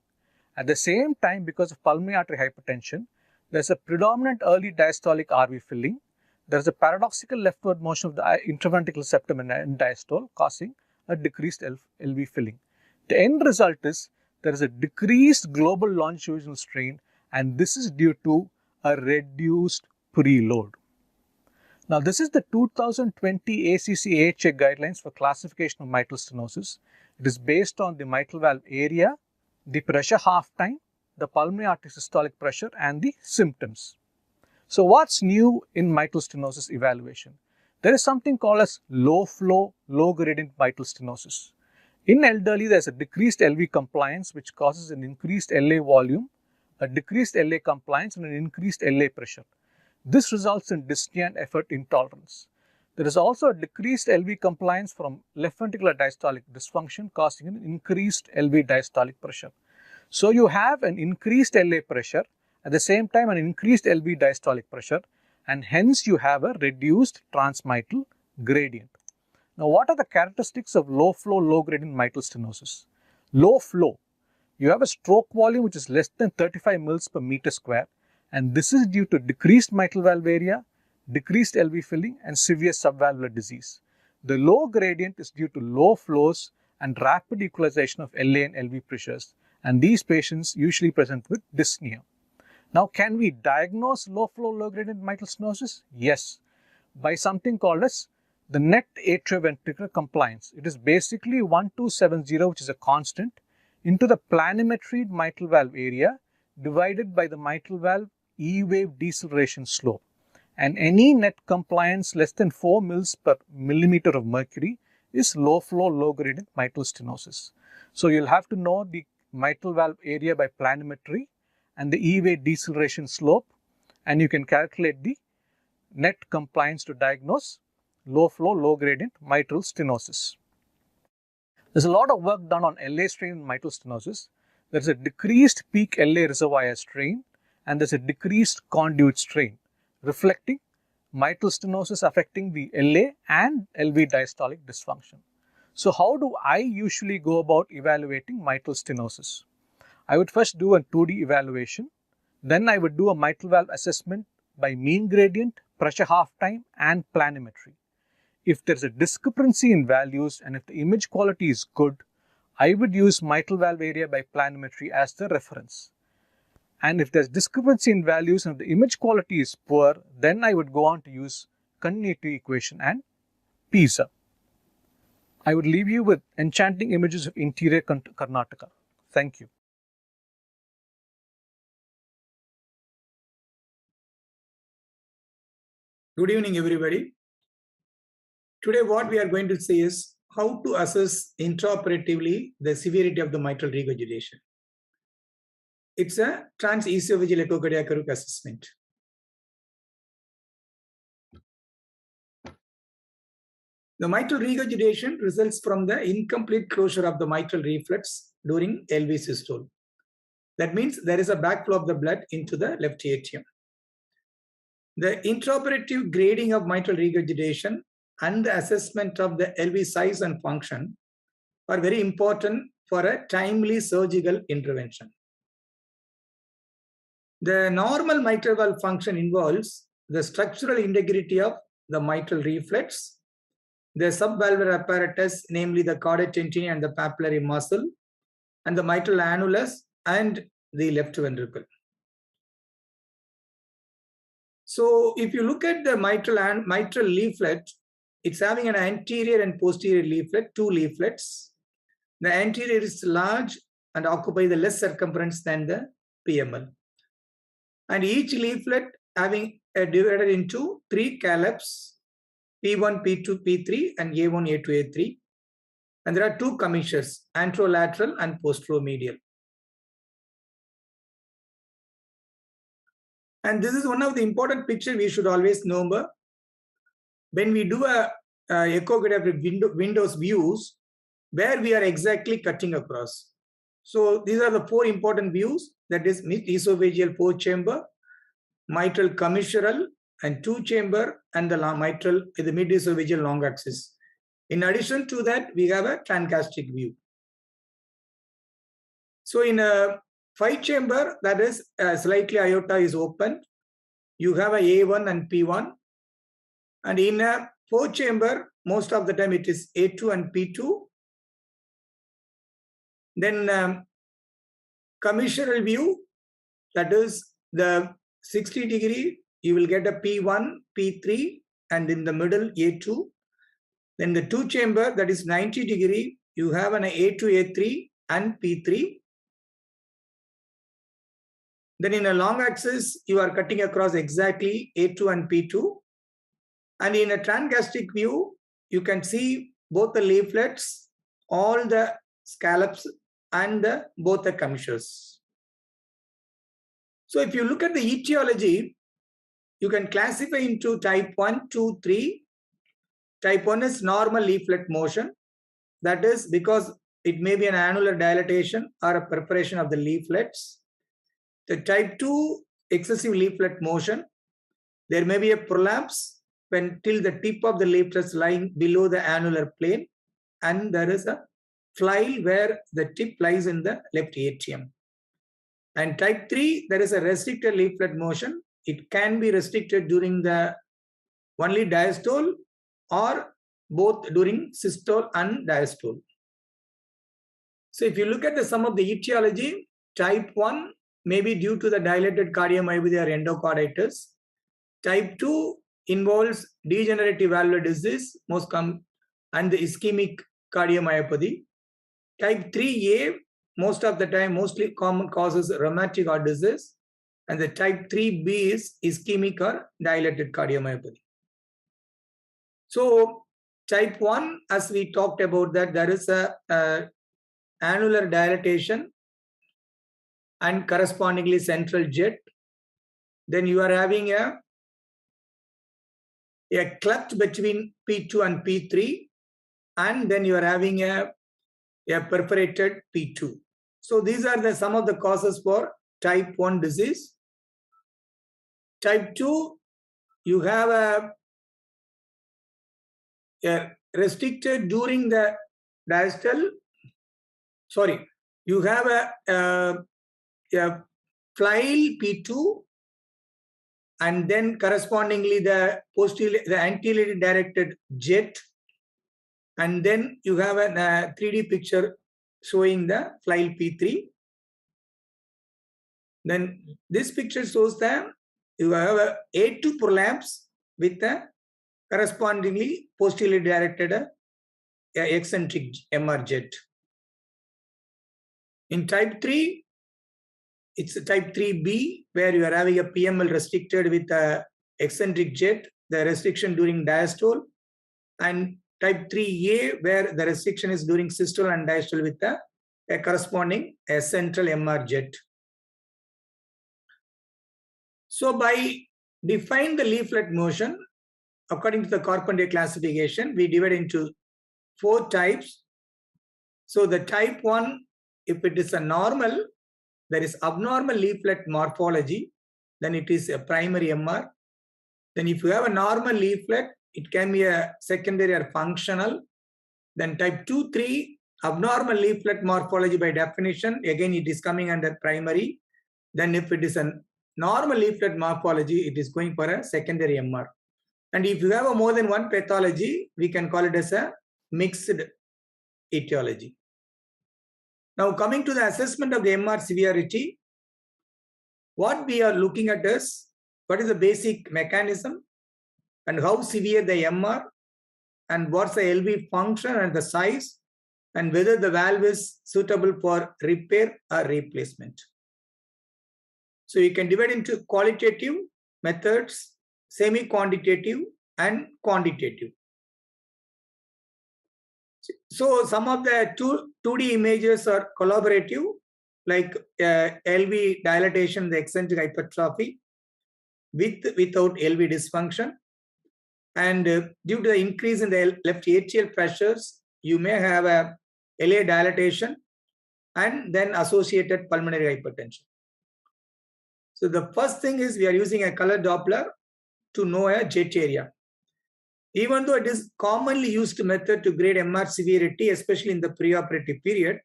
At the same time, because of pulmonary artery hypertension, there is a predominant early diastolic RV filling. There is a paradoxical leftward motion of the intraventricular septum and diastole causing a decreased LV filling. The end result is there is a decreased global longitudinal strain, and this is due to a reduced preload. Now, this is the 2020 ACC/AHA guidelines for classification of mitral stenosis. It is based on the mitral valve area, the pressure half time, the pulmonary artery systolic pressure, and the symptoms. So what's new in mitral stenosis evaluation? There is something called as low flow, low gradient mitral stenosis. In elderly, there's a decreased LV compliance which causes an increased LA volume, a decreased LA compliance and an increased LA pressure. This results in dyspnea and effort intolerance. There is also a decreased LV compliance from left ventricular diastolic dysfunction causing an increased LV diastolic pressure. So you have an increased LA pressure, at the same time an increased LV diastolic pressure, and hence you have a reduced transmitral gradient. Now what are the characteristics of low flow, low gradient mitral stenosis? Low flow, you have a stroke volume which is less than 35 mils per meter square, and this is due to decreased mitral valve area, decreased LV filling and severe subvalvular disease. The low gradient is due to low flows and rapid equalization of LA and LV pressures, and these patients usually present with dyspnea. Now, can we diagnose low flow, low gradient mitral stenosis? Yes, by something called as the net atrioventricular compliance. It is basically 1270, which is a constant, into the planimetry mitral valve area divided by the mitral valve E-wave deceleration slope. And any net compliance less than 4 mils per millimeter of mercury is low flow, low gradient mitral stenosis. So you'll have to know the mitral valve area by planimetry and the E-wave deceleration slope, and you can calculate the net compliance to diagnose low flow, low gradient mitral stenosis. There's a lot of work done on LA strain in mitral stenosis. There's a decreased peak LA reservoir strain and there's a decreased conduit strain, reflecting mitral stenosis affecting the LA and LV diastolic dysfunction. So how do I usually go about evaluating mitral stenosis? I would first do a 2D evaluation. Then I would do a mitral valve assessment by mean gradient, pressure half time and planimetry. If there's a discrepancy in values and if the image quality is good, I would use mitral valve area by planimetry as the reference. And if there's discrepancy in values and if the image quality is poor, then I would go on to use continuity equation and PISA. I would leave you with enchanting images of interior Karnataka. Thank you. Good evening, everybody. Today, what we are going to see is how to assess intraoperatively the severity of the mitral regurgitation. It's a transesophageal echocardiographic assessment. The mitral regurgitation results from the incomplete closure of the mitral reflex during LV systole. That means there is a backflow of the blood into the left atrium. The intraoperative grading of mitral regurgitation and the assessment of the LV size and function are very important for a timely surgical intervention. The normal mitral valve function involves the structural integrity of the mitral reflex, the subvalvular apparatus, namely the chordae tendineae and the papillary muscle, and the mitral annulus and the left ventricle. So if you look at the mitral leaflet, it's having an anterior and posterior leaflet, two leaflets. The anterior is large and occupy the less circumference than the PML. And each leaflet having divided into three callups, P1, P2, P3 and A1, A2, A3. And there are two commissures, anterolateral and posteromedial. And this is one of the important pictures we should always know. When we do a echographic windows views, where we are exactly cutting across. So these are the four important views, that is mid-esophageal 4-chamber, mitral commissural, and 2-chamber, and the mitral, the mid-esophageal long axis. In addition to that, we have a transgastric view. So in a 5-chamber, that is slightly aorta is open. You have a A1 and P1. And in a 4-chamber, most of the time it is A2 and P2. Then commissural view, that is the 60 degree, you will get a P1, P3, and in the middle A2. Then the 2-chamber, that is 90 degree, you have an A2, A3 and P3. Then in a long axis, you are cutting across exactly A2 and P2. And in a transgastric view, you can see both the leaflets, all the scallops, and both the commissures. So if you look at the etiology, you can classify into type 1, 2, 3. Type 1 is normal leaflet motion. That is because it may be an annular dilatation or a perforation of the leaflets. The type 2, excessive leaflet motion. There may be a prolapse when till the tip of the leaflets lying below the annular plane, and there is a fly where the tip lies in the left atrium. And type 3, there is a restricted leaflet motion. It can be restricted during the only diastole or both during systole and diastole. So if you look at the sum of the etiology, type 1 may be due to the dilated cardiomyopathy or endocarditis. Type 2 involves degenerative valvular disease, most common, and the ischemic cardiomyopathy. Type 3A, most of the time, mostly common causes rheumatic heart disease. And the type 3B is ischemic or dilated cardiomyopathy. So type 1, as we talked about that, there is a annular dilatation and correspondingly central jet. Then you are having a cleft between P2 and P3, and then you are having a perforated P2. So these are some of the causes for type 1 disease. Type 2, you have a restricted during the diastole. Sorry, you have a flail P2, and then correspondingly the anteriorly directed jet, and then you have a 3D picture showing the flail P3. Then this picture shows that you have a A2 prolapse with a correspondingly posteriorly directed eccentric MR jet. In type 3, it's a type 3B where you are having a PML restricted with a eccentric jet, the restriction during diastole, and type 3A where the restriction is during systole and diastole with a corresponding central MR jet. So by define the leaflet motion, according to the Carpentier classification, we divide into 4 types. So the type 1, if it is a normal, there is abnormal leaflet morphology, then it is a primary MR. Then if you have a normal leaflet, it can be a secondary or functional. Then type 2, 3, abnormal leaflet morphology by definition, again it is coming under primary. Then if it is a normal leaflet morphology, it is going for a secondary MR. And if you have a more than one pathology, we can call it as a mixed etiology. Now coming to the assessment of the MR severity, what we are looking at is what is the basic mechanism and how severe the MR and what's the LV function and the size and whether the valve is suitable for repair or replacement. So you can divide into qualitative methods, semi-quantitative and quantitative. So some of the 2D images are collaborative, like LV dilatation, the eccentric hypertrophy without LV dysfunction. And due to the increase in the left atrial pressures, you may have a LA dilatation and then associated pulmonary hypertension. So the first thing is we are using a color Doppler to know a jet area. Even though it is commonly used method to grade MR severity, especially in the preoperative period,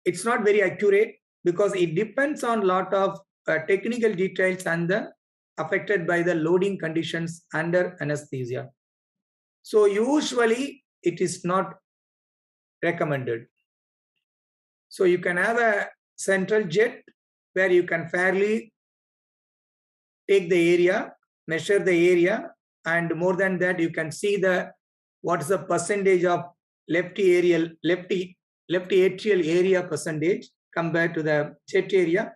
it's not very accurate because it depends on a lot of technical details and affected by the loading conditions under anesthesia. So usually it is not recommended. So you can have a central jet where you can fairly take the area, measure the area, and more than that, you can see what is the percentage of left atrial area percentage compared to the jet area.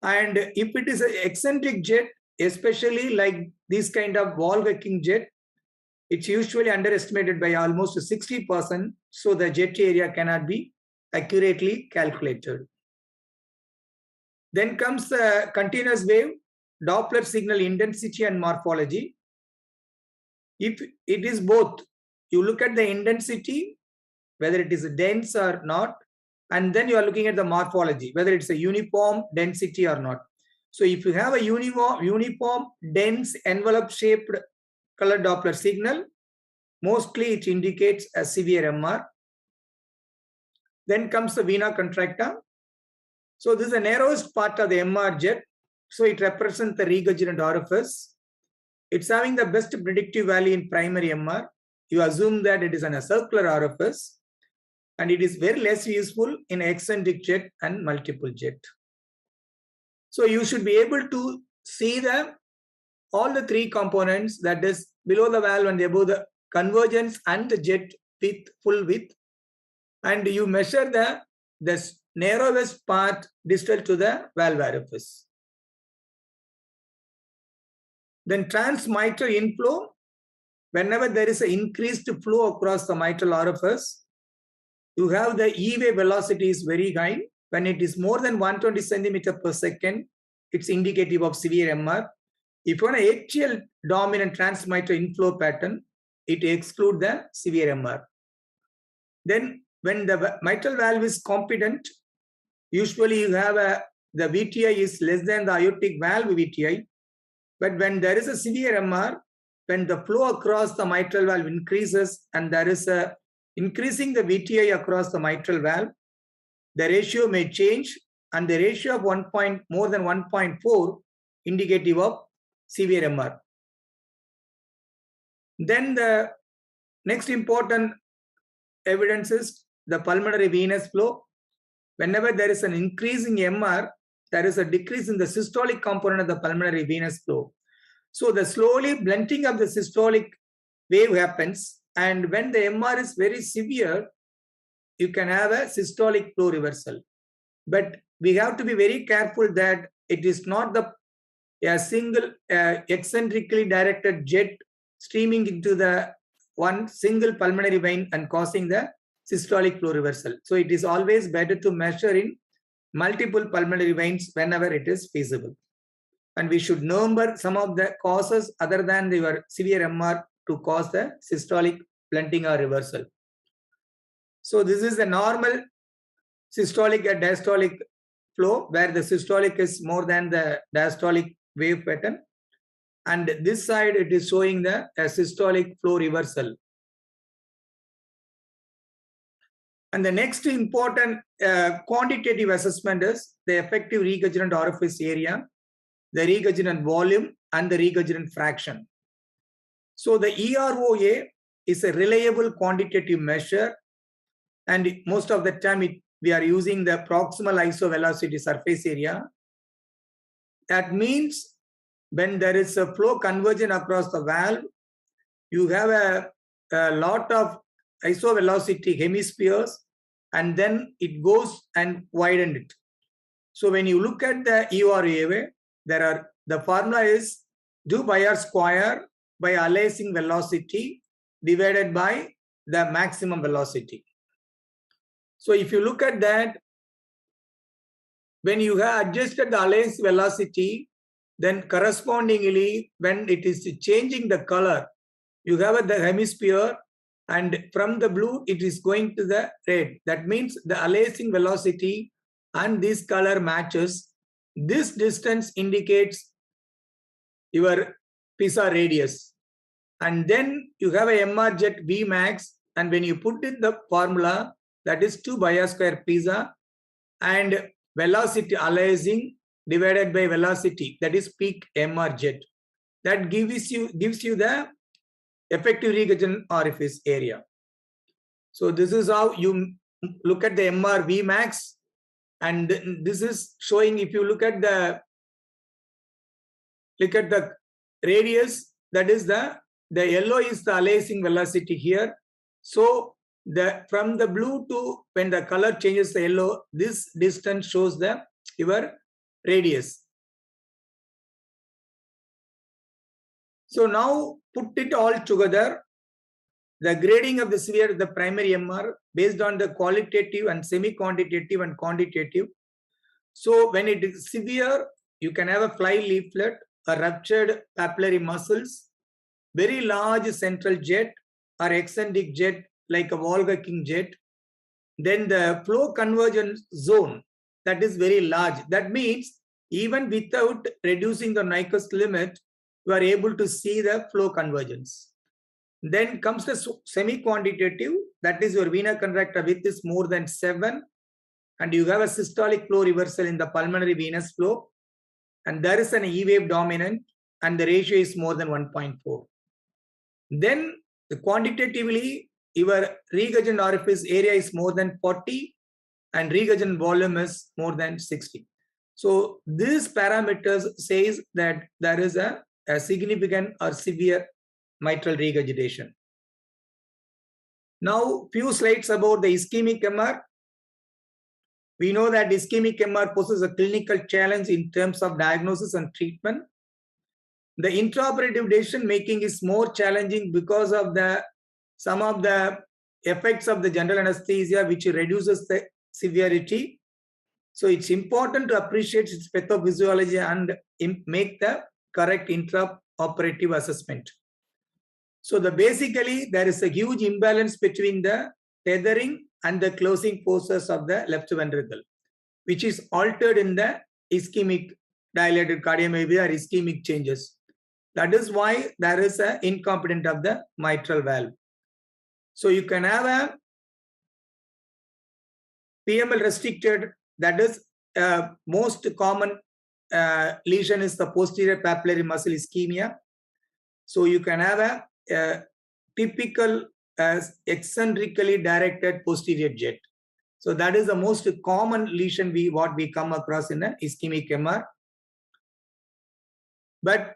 And if it is an eccentric jet, especially like this kind of wall-working jet, it's usually underestimated by almost 60%, so the jet area cannot be accurately calculated. Then comes the continuous wave, Doppler signal intensity and morphology. If it is both, you look at the intensity, whether it is dense or not, and then you are looking at the morphology, whether it's a uniform density or not. So if you have a uniform dense envelope-shaped color Doppler signal, mostly it indicates a severe MR. Then comes the vena contracta. So this is the narrowest part of the MR jet. So it represents the regurgitant orifice. It's having the best predictive value in primary MR. You assume that it is a circular orifice, and it is very less useful in eccentric jet and multiple jet. So you should be able to see all the three components, that is below the valve and above the convergence and the jet width, full width, and you measure the narrowest part distal to the valve orifice. Then transmitral inflow, whenever there is an increased flow across the mitral orifice, you have the E-wave velocity is very high. When it is more than 120 centimeter per second, it's indicative of severe MR. If you want an atrial dominant transmitral inflow pattern, it excludes the severe MR. Then when the mitral valve is competent, usually you have the VTI is less than the aortic valve VTI. But when there is a severe MR, when the flow across the mitral valve increases and there is a increasing the VTI across the mitral valve, the ratio may change, and the ratio of more than 1.4 indicative of severe MR. Then the next important evidence is the pulmonary venous flow. Whenever there is an increase in MR, there is a decrease in the systolic component of the pulmonary venous flow. So the slowly blunting of the systolic wave happens, and when the MR is very severe, you can have a systolic flow reversal. But we have to be very careful that it is not a single eccentrically directed jet streaming into the one single pulmonary vein and causing the systolic flow reversal. So it is always better to measure in multiple pulmonary veins whenever it is feasible. And we should number some of the causes other than your severe MR to cause the systolic blunting or reversal. So this is the normal systolic and diastolic flow, where the systolic is more than the diastolic wave pattern. And this side, it is showing the systolic flow reversal. And the next important quantitative assessment is the effective regurgitant orifice area, the regurgitant volume, and the regurgitant fraction. So the EROA is a reliable quantitative measure, and most of the time we are using the proximal isovelocity surface area. That means when there is a flow conversion across the valve, you have a lot of isovelocity hemispheres, and then it goes and widen it. So when you look at the EROA, the formula is do pi r square by aliasing velocity divided by the maximum velocity. So if you look at that, when you have adjusted the aliased velocity, then correspondingly, when it is changing the color, you have the hemisphere, and from the blue, it is going to the red. That means the aliasing velocity and this color matches. This distance indicates your Pisa radius. And then you have a MR jet V max, and when you put in the formula, that is 2 pi r square Pisa, and velocity aliasing divided by velocity, that is peak MR jet. That gives you the effective regurgitant orifice area. So this is how you look at the MR V max, and this is showing, if you look at the radius, that is the yellow is the aliasing velocity here. So from the blue to when the color changes the yellow, this distance shows your radius. So now put it all together. The grading of the severe, the primary MR based on the qualitative and semi-quantitative and quantitative. So when it is severe, you can have a fly leaflet, a ruptured papillary muscles, very large central jet or eccentric jet like a Volga King jet. Then the flow convergence zone, that is very large. That means even without reducing the Nyquist limit, you are able to see the flow convergence. Then comes the semi-quantitative, that is your vena contracta width is more than 7, and you have a systolic flow reversal in the pulmonary venous flow, and there is an E wave dominant, and the ratio is more than 1.4. Then quantitatively, your regurgitant orifice area is more than 40, and regurgitant volume is more than 60. So these parameters says that there is a significant or severe mitral regurgitation. Now, few slides about the ischemic MR. We know that ischemic MR poses a clinical challenge in terms of diagnosis and treatment. The intraoperative decision making is more challenging because of some of the effects of the general anesthesia, which reduces the severity. So it's important to appreciate its pathophysiology and make the correct intraoperative assessment. So basically, there is a huge imbalance between the tethering and the closing forces of the left ventricle, which is altered in the ischemic dilated cardiomyopathy or ischemic changes. That is why there is an incompetence of the mitral valve. So you can have a PML restricted, that is most common lesion is the posterior papillary muscle ischemia. So you can have a typical eccentrically directed posterior jet. So that is the most common lesion what we come across in an ischemic MR. But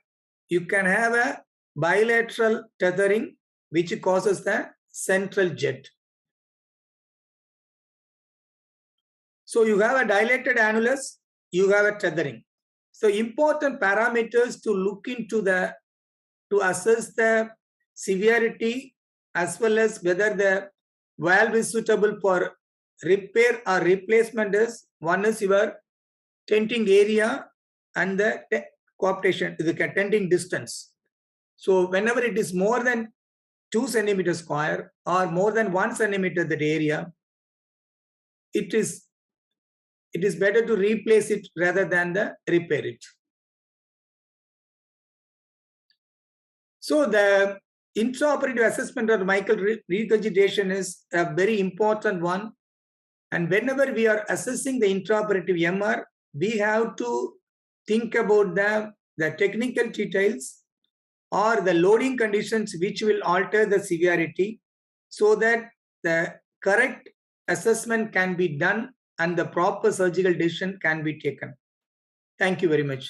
you can have a bilateral tethering which causes the central jet. So you have a dilated annulus, you have a tethering. So important parameters to look into to assess the severity as well as whether the valve is suitable for repair or replacement is, one is your tenting area and the coaptation, the tenting distance. So whenever it is more than 2 centimeters square or more than 1 centimeter that area, it is better to replace it rather than repair it. So the intraoperative assessment of mitral regurgitation is a very important one. And whenever we are assessing the intraoperative MR, we have to think about the technical details or the loading conditions which will alter the severity so that the correct assessment can be done and the proper surgical decision can be taken. Thank you very much.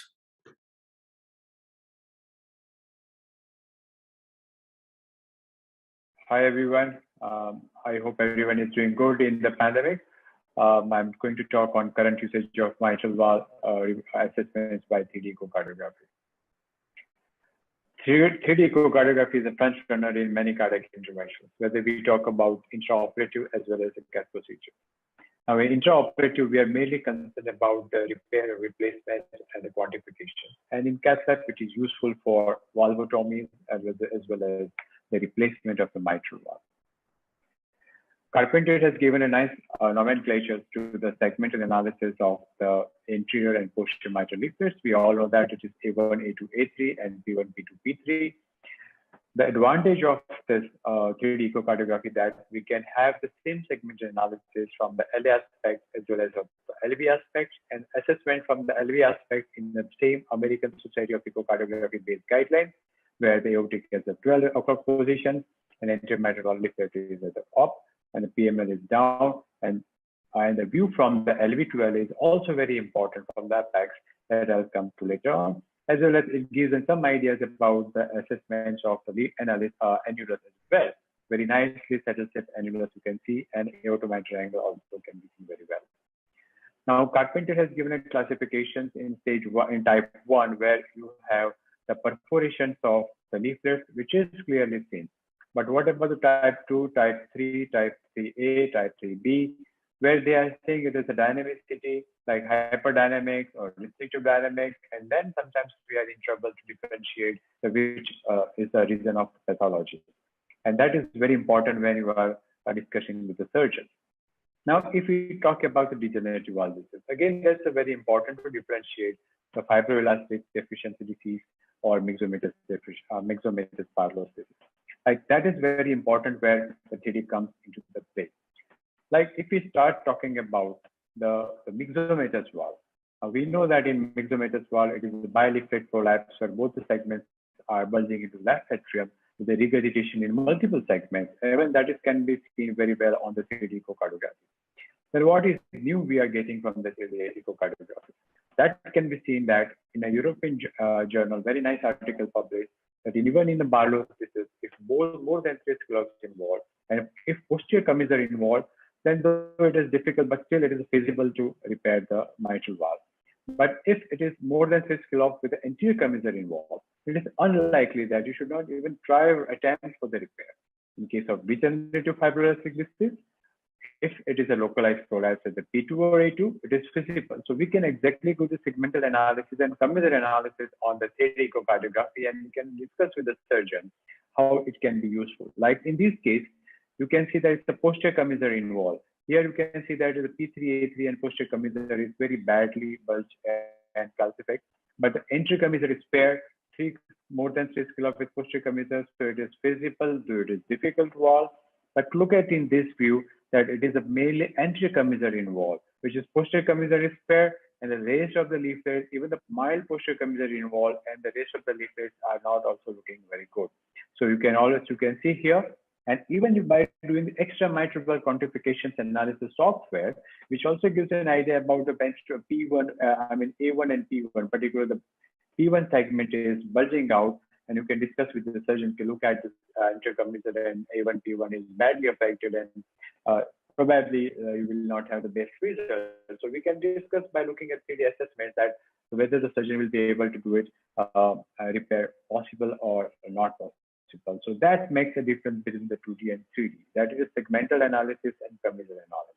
Hi, everyone. I hope everyone is doing good in the pandemic. I'm going to talk on current usage of mitral valve assessments by 3D echocardiography. 3D echocardiography is a front runner in many cardiac interventions, whether we talk about intraoperative as well as the cath procedure. Now, in intraoperative, we are mainly concerned about the repair, replacement, and the quantification. And in cath lab, it is useful for valvotomy as well as the replacement of the mitral valve. Carpenter has given a nice nomenclature to the segmental analysis of the anterior and posterior mitral leaflets. We all know that it is A1, A2, A3, and P1, P2, P3. The advantage of this 3D echocardiography that we can have the same segmental analysis from the LA aspect as well as of the LV aspect, and assessment from the LV aspect in the same American Society of Echocardiography based guidelines, where the aortic has a 12 o'clock position and anterior mitral leaflet is at the up and the PML is down, and the view from the LV to LA is also very important from the apex that I'll come to later on, as well as it gives them some ideas about the assessments of the annulus as well. Very nicely settled set annulus you can see, and aortomitral angle also can be seen very well. Now, Carpenter has given a classifications in in type 1, where you have the perforations of the leaflets, which is clearly seen. But what about the type 2, type 3, type 3A, type 3B, where they are saying it is a dynamicity, like hyperdynamics or restrictive dynamics, and then sometimes we are in trouble to differentiate which is the reason of pathology. And that is very important when you are discussing with the surgeon. Now, if we talk about the degenerative valve disease, again, that's very important to differentiate the fibroelastic deficiency disease or myxomatous Barlow's disease. Like that is very important where the theory comes into the play. Like if we start talking about the myxomatous valve, we know that in myxomatous valve, it is a bileaflet prolapse where both the segments are bulging into the left atrium with a regurgitation in multiple segments. Even that can be seen very well on the 3D echocardiography. Then what is new we are getting from the 3D echocardiography? That can be seen that in a European journal, very nice article published, that even in the Barlow's disease, if more than 3 sclerosis involved, and if posterior commissure involved, then though it is difficult, but still it is feasible to repair the mitral valve. But if it is more than 3 sclerosis with the anterior commissure involved, it is unlikely that you should not even try or attempt for the repair. In case of degenerative fibroelastic disease, if it is a localized prolapse at the P2 or A2, it is feasible. So we can exactly go to segmental analysis and commissure analysis on the 3D echocardiography, and we can discuss with the surgeon how it can be useful. Like in this case, you can see that it's the posterior commissure involved. Here you can see that the P3A3 and posterior commissure is very badly bulged and calcified, but the anterior commissure is spared, more than 3 sclerosis with posterior commissure, so it is feasible, though it is difficult to valve. But look at in this view that it is a mainly anterior commissure involved, which is posterior commissure is spared, and the rest of the leaflets, even the mild posterior commissure involved, and the rest of the leaflets are not also looking very good. So you can see here, and even by doing the extra mitral valve quantifications analysis software, which also gives an idea about the P1, A1 and P1, particularly the P1 segment is bulging out, and you can discuss with the surgeon to look at the anterior commissure and A1, P1 is badly affected, and probably you will not have the best result. So we can discuss by looking at 3D assessment that whether the surgeon will be able to do it, repair possible or not possible. So that makes a difference between the 2D and 3D. That is segmental analysis and commissure analysis.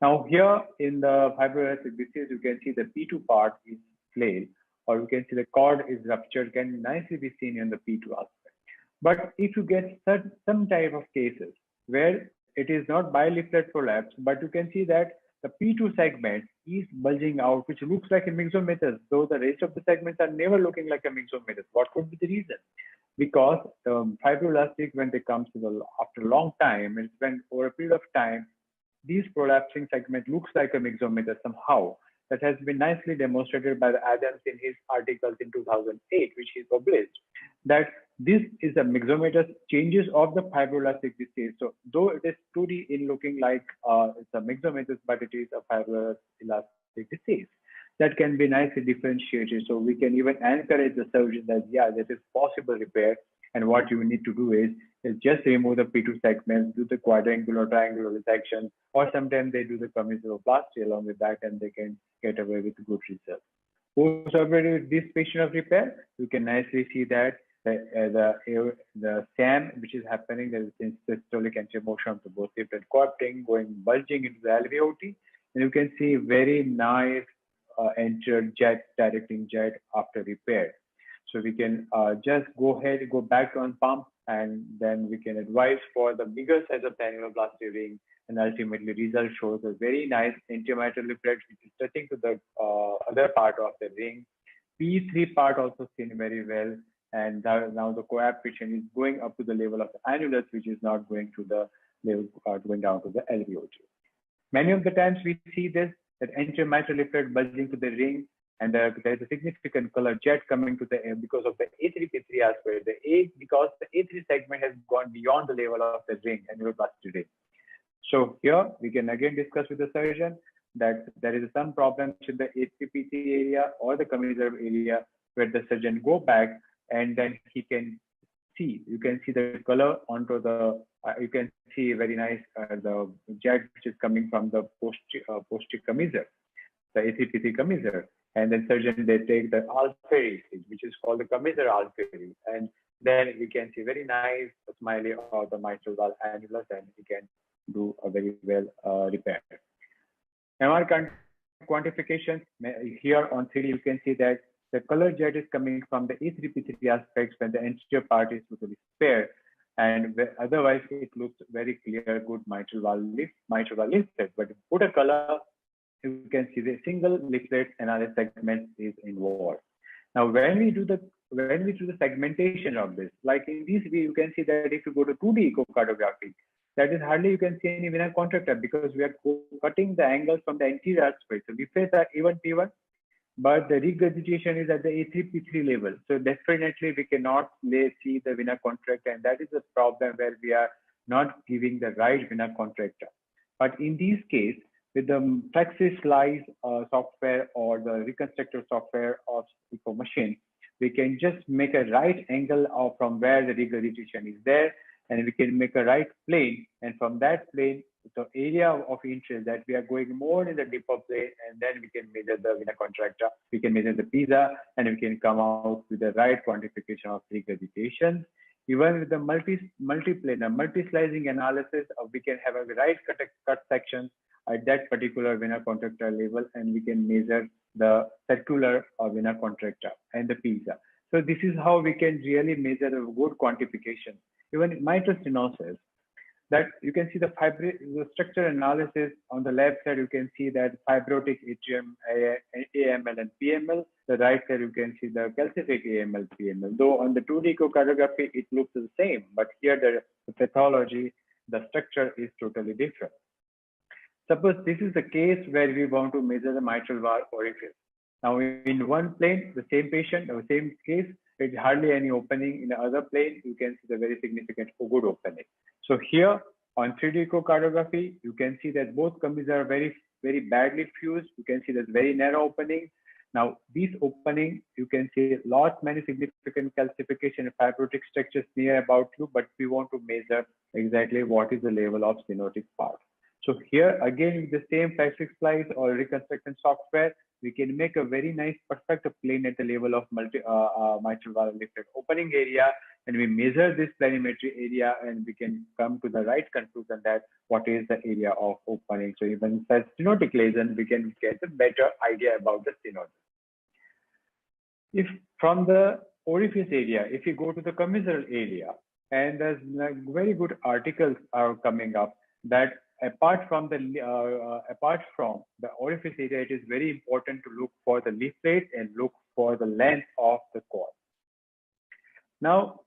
Now here in the fibroelastic disease, you can see the P2 part is flailed, or you can see the cord is ruptured, can nicely be seen in the P2 aspect. But if you get some type of cases where it is not bileaflet prolapse, but you can see that the P2 segment is bulging out, which looks like a myxomatous, though the rest of the segments are never looking like a myxomatous. What could be the reason? Because fibroelastic, when they come to after a long time, it's when over a period of time, these prolapsing segment looks like a myxomatous somehow. That has been nicely demonstrated by Adams in his articles in 2008, which he published, that this is a myxomatous changes of the fibroelastic disease. So though it is 2D in looking like it's a myxomatous, but it is a fibroelastic disease. That can be nicely differentiated. So we can even encourage the surgeon that, yeah, that is possible repair. And what you need to do is just remove the P2 segments, do the quadrangular, triangular resection, or sometimes they do the commissuroplasty along with that, and they can get away with good results. Post-operative with this patient of repair, you can nicely see that the SAM, which is happening, there is systolic anterior motion of the both leaflet coapting, bulging into the alveoli, and you can see very nice anterior jet, directing jet after repair. So we can just go ahead, go back on pump, and then we can advise for the bigger size of the annuloplasty ring, and ultimately result shows a very nice anterior mitral leaflet which is touching to the other part of the ring. P3 part also seen very well, and now the coaptation is going up to the level of the annulus, which is not going to the level going down to the alveoli. Many of the times we see this, that anterior mitral leaflet bulging to the ring, and there is a significant color jet coming to the because of the A3P3 aspect. Because the A3 segment has gone beyond the level of the ring, annuloplasty ring. So here we can again discuss with the surgeon that there is some problems in the A3P3 area or the commissure area where the surgeon go back, and then he can see, you can see the color onto the, you can see very nice the jet which is coming from the posterior commissure. the A3P3 commissure. And then surgeon, they take the alveoli, which is called the commissure alveoli. And then we can see very nice smiley of the mitral valve annulus, and we can do a very well repair. MR quantification, here on 3D, you can see that the color jet is coming from the A3P3 aspects when the anterior part is totally spare, and otherwise it looks very clear, good mitral valve leaflet. But put a color, you can see the single leaflet analysis segment is involved. Now, when we do the segmentation of this, like in this view, you can see that if you go to 2D echocardiography, that is hardly you can see any vena contracta because we are cutting the angles from the anterior aspect. So we face the A1 P1, but the regurgitation is at the A3P3 level. So definitely we cannot see the vena contracta, and that is the problem where we are not giving the right vena contracta. But in this case, with the Transesophageal software or the reconstructor software of Echo machine, we can just make a right angle from where the regurgitation is there, and we can make a right plane, and from that plane, the area of interest that we are going more in the deeper plane, and then we can measure the vena contracta, we can measure the pizza, and we can come out with the right quantification of regurgitation. Even with the multiplanar, multi-slicing analysis, we can have a right cut section at that particular vena contracta level, and we can measure the circular vena contracta and the pizza. So this is how we can really measure a good quantification. Even in mitral stenosis, that you can see the structure analysis on the left side, you can see that fibrotic atrium, AML and PML. The right side, you can see the calcific AML, PML. Though on the 2D echocardiography, it looks the same, but here the pathology, the structure is totally different. Suppose this is the case where we want to measure the mitral valve orifice. Now in one plane, the same patient or same case, it's hardly any opening. In the other plane, you can see the very significant good opening. So here on 3D echocardiography, you can see that both commissures are very, very badly fused. You can see there's very narrow opening. Now this opening, you can see many significant calcification and fibrotic structures near about you, but we want to measure exactly what is the level of stenotic part. So here again, with the same plastic splice or reconstruction software, we can make a very nice perfect plane at the level of mitral valve leaflet opening area, and we measure this planimetry area, and we can come to the right conclusion that what is the area of opening. So even such stenotic lesion, we can get a better idea about the stenosis. If from the orifice area, if you go to the commissural area, and there's very good articles are coming up that apart from the orifice area, it is very important to look for the leaflet and look for the length of the cord. Now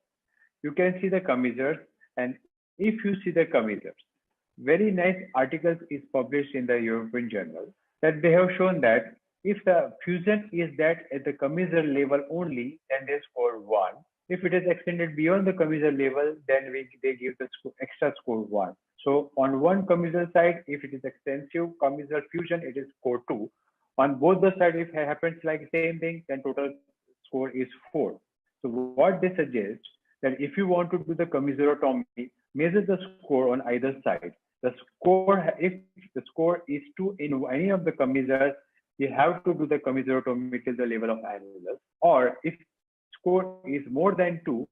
you can see the commissures, and if you see the commissures, very nice articles is published in the European Journal that they have shown that if the fusion is that at the commissure level only, then they score 1. If it is extended beyond the commissure level, then they give the extra score 1. So on one commissure side, if it is extensive commissure fusion, it is score 2. On both the sides, if it happens like same thing, then total score is 4. So what they suggest that if you want to do the commissurotomy, measure the score on either side. The score, if the score is 2 in any of the commissures, you have to do the commissurotomy till the level of annulus. Or if score is more than 2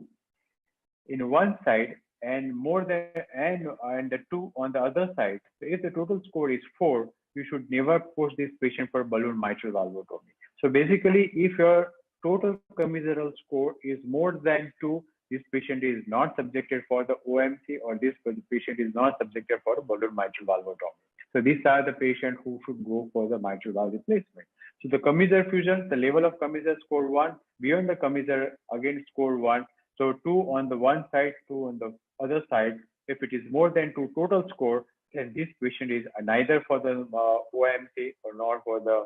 in one side and more than and the 2 on the other side, so if the total score is 4, you should never push this patient for balloon mitral valvotomy. So basically, if your total commissural score is more than 2, this patient is not subjected for the OMC, or this patient is not subjected for balloon mitral valvotomy. So these are the patients who should go for the mitral valve replacement. So the commissure fusion, the level of commissure score 1, beyond the commissure again score 1. So 2 on the one side, 2 on the other side. If it is more than 2 total score, then this patient is neither for the OMC or nor for the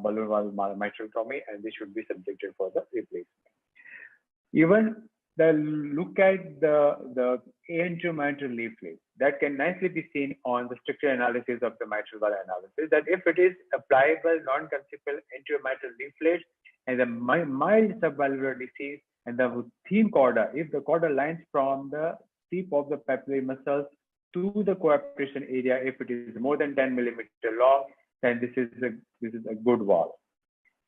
balloon valve mitrectomy, and this should be subjected for the replacement. Even look at the anterior mitral leaflet, that can nicely be seen on the structural analysis of the mitral valve analysis, that if it is a pliable non-calcific anterior mitral leaflet and the mild subvalvular disease and the thin chorda, if the chorda lines from the tip of the papillary muscles to the coaptation area, if it is more than 10 millimeter long, then this is a good valve.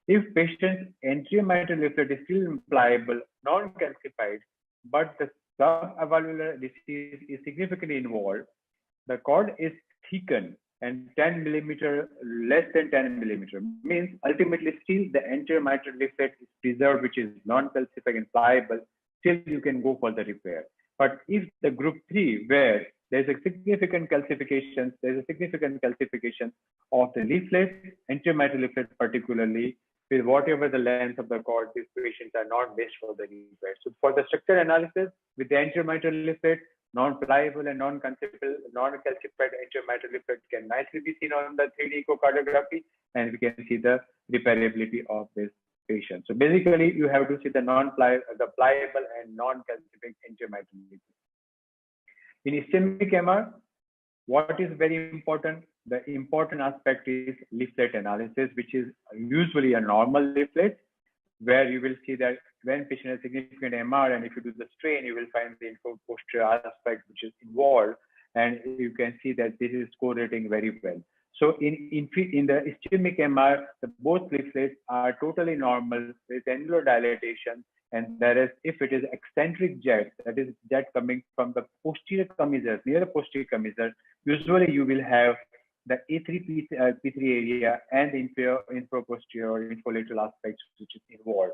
If patient's anterior mitral leaflet is still pliable, non-calcified, but the subalveolar disease is significantly involved, the cord is thickened and 10 millimeter, less than 10 millimeter, means ultimately still the anterior mitral leaflet is preserved, which is non-calcified and pliable, still you can go for the repair. But if the group 3, where there's a significant calcification of the leaflet, anterior mitral leaflet particularly, with whatever the length of the cord, these patients are not best for the repair. So for the structural analysis, with the anterior mitral leaflet, non-pliable and non-calcified anterior mitral leaflet can nicely be seen on the 3D echocardiography, and we can see the repairability of this patient. So basically, you have to see the pliable and non-calcified anterior mitral leaflet. In ischemic MR, what is very important? The important aspect is leaflet analysis, which is usually a normal leaflet, where you will see that when patient has significant MR, and if you do the strain, you will find the infra-posterior aspect which is involved, and you can see that this is correlating very well. So in the ischemic MR, both leaflets are totally normal with annular dilatation, and whereas if it is eccentric jet, that is jet coming from the posterior commissure, near the posterior commissure, usually you will have the A3 P3 area and the infra-posterior or infralateral aspects which is involved.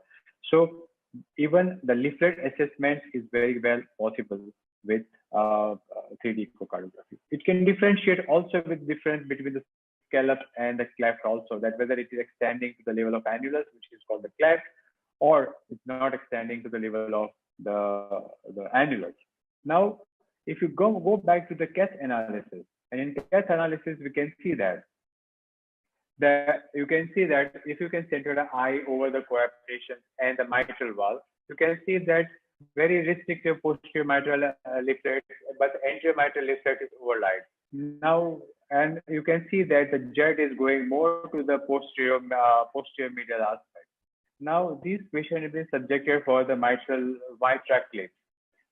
So even the leaflet assessment is very well possible with 3D echocardiography. It can differentiate also with difference between the scallop and the cleft also, that whether it is extending to the level of annulus, which is called the cleft, or it's not extending to the level of the annulus. Now, if you go back to the cath analysis, and in cath analysis, we can see that if you can center the eye over the coaptation and the mitral valve, you can see that very restrictive posterior mitral leaflet, but the anterior mitral leaflet is overlaid. Now, and you can see that the jet is going more to the posterior medial aspect. Now, these patients have been subjected for the mitral clips.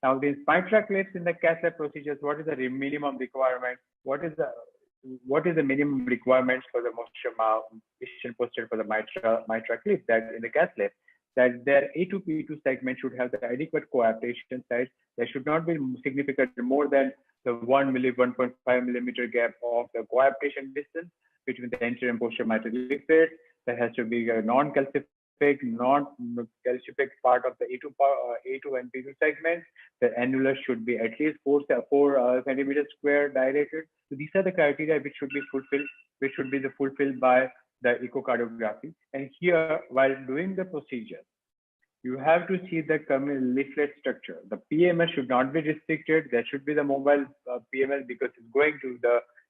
Now, these mitral clips in the cath lab procedures, what is the minimum requirement? What is the minimum requirements for the motion posture for the mitral clip? That in the cath lab, that their A2P2 segment should have the adequate coaptation size. There should not be significant more than the 1.5 millimeter gap of the coaptation distance between the anterior and posterior mitral leaflet. There has to be a non-calcific part of the A2 and P2 segments. The annulus should be at least 4 centimeters square dilated. So these are the criteria which should be fulfilled by the echocardiography. And here, while doing the procedure, you have to see the leaflet structure. The PMS should not be restricted. There should be the mobile PMS because it's going to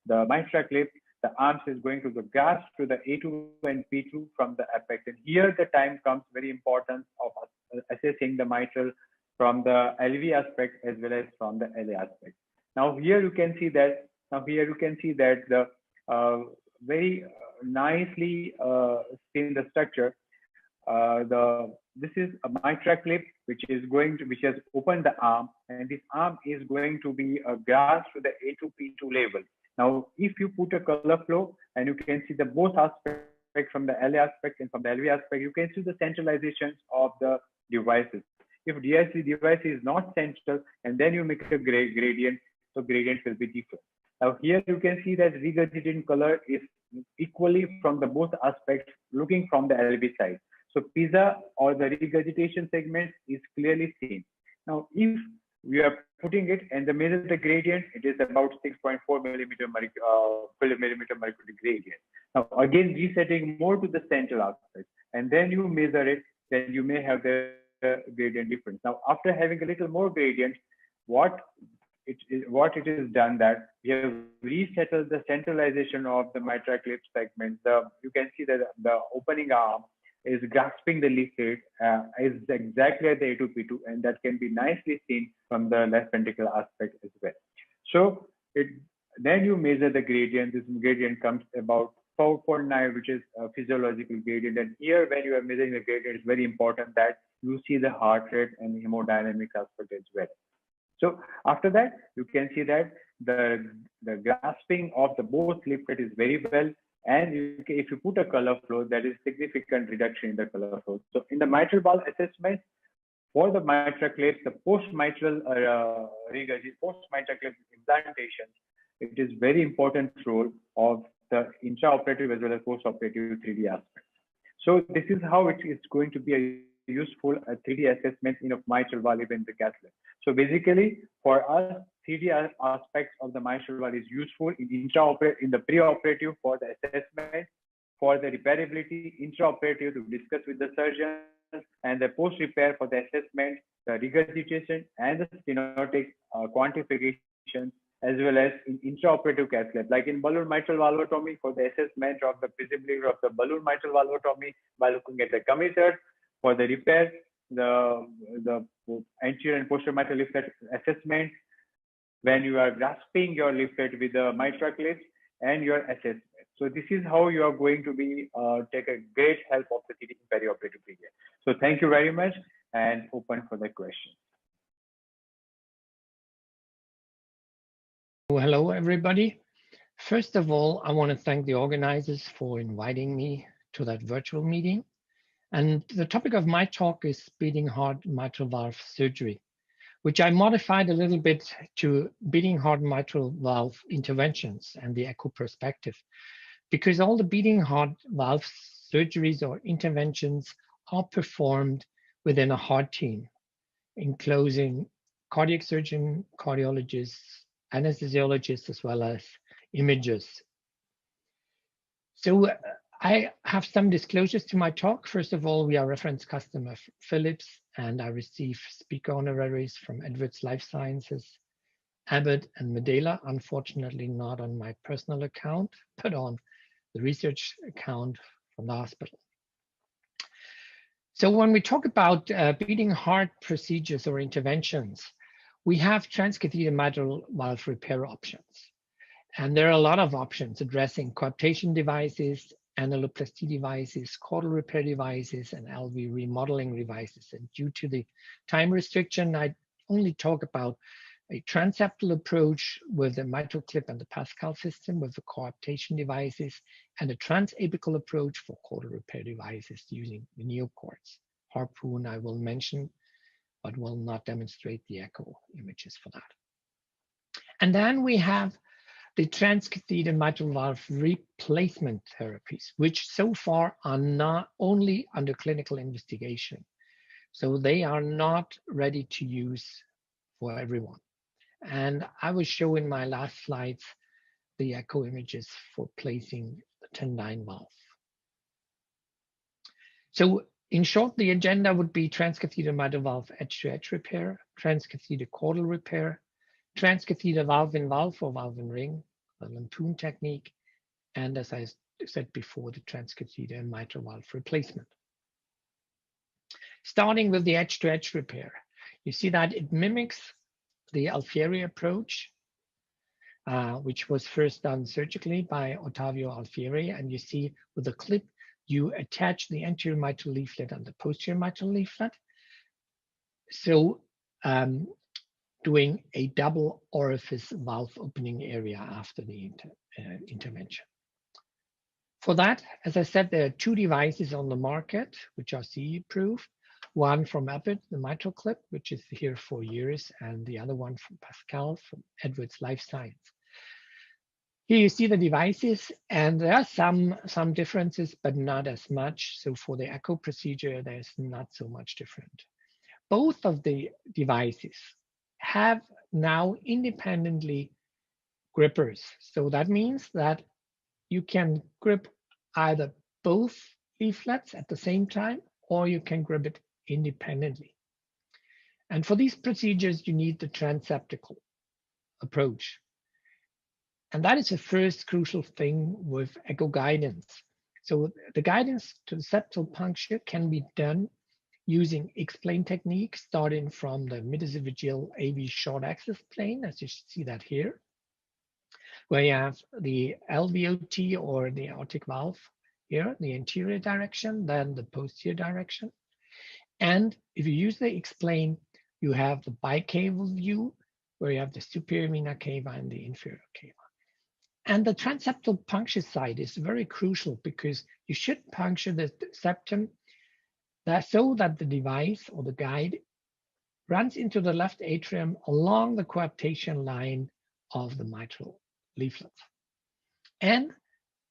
the mitral clip. The arms is going to the grasp to the A2 and P2 from the apex. And here the time comes very important of assessing the mitral from the LV aspect as well as from the LA aspect. Now here you can see that. The very nicely seen the structure. This is a mitral clip which has opened the arm, and this arm is going to be a grasp to the A2 P2 level. Now, if you put a color flow and you can see the both aspects from the LA aspect and from the LV aspect, you can see the centralizations of the devices. If DIC device is not central and then you make a gradient, so gradient will be different. Now here you can see that regurgitating color is equally from the both aspects looking from the LV side. So PISA or the regurgitation segment is clearly seen. Now, if we are putting it and the measure the gradient, it is about 6.4 millimeter mercury gradient. Now, again, resetting more to the central aspect, and then you measure it, then you may have the gradient difference. Now, after having a little more gradient, what it is done that we have resettled the centralization of the mitral clip segment. You can see that the opening arm is grasping the leaflet is exactly at the A2P2, and that can be nicely seen from the left ventricular aspect as well. So then you measure the gradient. This gradient comes about 4.9, which is a physiological gradient. And here, when you are measuring the gradient, it's very important that you see the heart rate and hemodynamic aspect as well. So after that, you can see that the grasping of the both leaflet is very well, And if you put a color flow, that is significant reduction in the color flow. So in the mitral valve assessment, for the mitral clips, the post-mitral post-mitral clip implantation, it is very important role of the intraoperative as well as post-operative 3D aspects. So this is how it is going to be a useful 3D assessment in of mitral valve in the cath lab. So basically, for us, 3D aspects of the mitral valve is useful in the pre-operative for the assessment, for the repairability, intraoperative to discuss with the surgeon, and the post-repair for the assessment, the regurgitation, and the stenotic quantification, as well as in intraoperative cath lab, like in balloon mitral valvotomy for the assessment of the feasibility of the balloon mitral valvotomy by looking at the committers. For the repair, the anterior and posterior mitral leaflet assessment, when you are grasping your leaflet with the mitral clips and your assessment. So this is how you are going to be take a great help of the perioperative period. So thank you very much and open for the questions. Well, hello, everybody. First of all, I want to thank the organizers for inviting me to that virtual meeting. And the topic of my talk is beating heart mitral valve surgery, which I modified a little bit to beating heart mitral valve interventions and the echo perspective, because all the beating heart valve surgeries or interventions are performed within a heart team, enclosing cardiac surgeon, cardiologists, anesthesiologists, as well as imagers. So I have some disclosures to my talk. First of all, we are reference customer Philips, and I receive speaker honoraries from Edwards Life Sciences, Abbott, and Medela. Unfortunately, not on my personal account, but on the research account from the hospital. So when we talk about beating heart procedures or interventions, we have transcatheter mitral valve repair options. And there are a lot of options addressing coaptation devices, annuloplasty devices, caudal repair devices, and LV remodeling devices. And due to the time restriction, I only talk about a transeptal approach with the mitral clip and the Pascal system with the coaptation devices, and a transapical approach for caudal repair devices using the neocords. Harpoon I will mention, but will not demonstrate the echo images for that. And then we have the transcatheter mitral valve replacement therapies, which so far are not only under clinical investigation. So they are not ready to use for everyone. And I will show in my last slides the echo images for placing the Tendyne valve. So in short, the agenda would be transcatheter mitral valve edge-to-edge repair, transcatheter caudal repair, transcatheter valve-in-valve or valve-in-ring, the lampoon technique, and as I said before, the transcatheter mitral valve replacement. Starting with the edge-to-edge repair, you see that it mimics the Alfieri approach, which was first done surgically by Ottavio Alfieri. And you see with the clip, you attach the anterior mitral leaflet and the posterior mitral leaflet. So doing a double orifice valve opening area after the intervention. For that, as I said, there are two devices on the market, which are CE approved. One from Abbott, the mitral clip, which is here for years, and the other one from Pascal from Edwards Life Science. Here you see the devices, and there are some differences, but not as much. So for the echo procedure, there's not so much different. Both of the devices have now independently grippers. So that means that you can grip either both leaflets at the same time, or you can grip it independently. And for these procedures, you need the transeptal approach. And that is the first crucial thing with echo guidance. So the guidance to the septal puncture can be done using explain technique, starting from the midesophageal AV short axis plane, as you see that here, where you have the LVOT or the aortic valve here, the anterior direction, then the posterior direction. And if you use the explain, you have the bicaval view, where you have the superior vena cava and the inferior cava. And the transeptal puncture site is very crucial because you should puncture the septum so that the device or the guide runs into the left atrium along the coaptation line of the mitral leaflet. And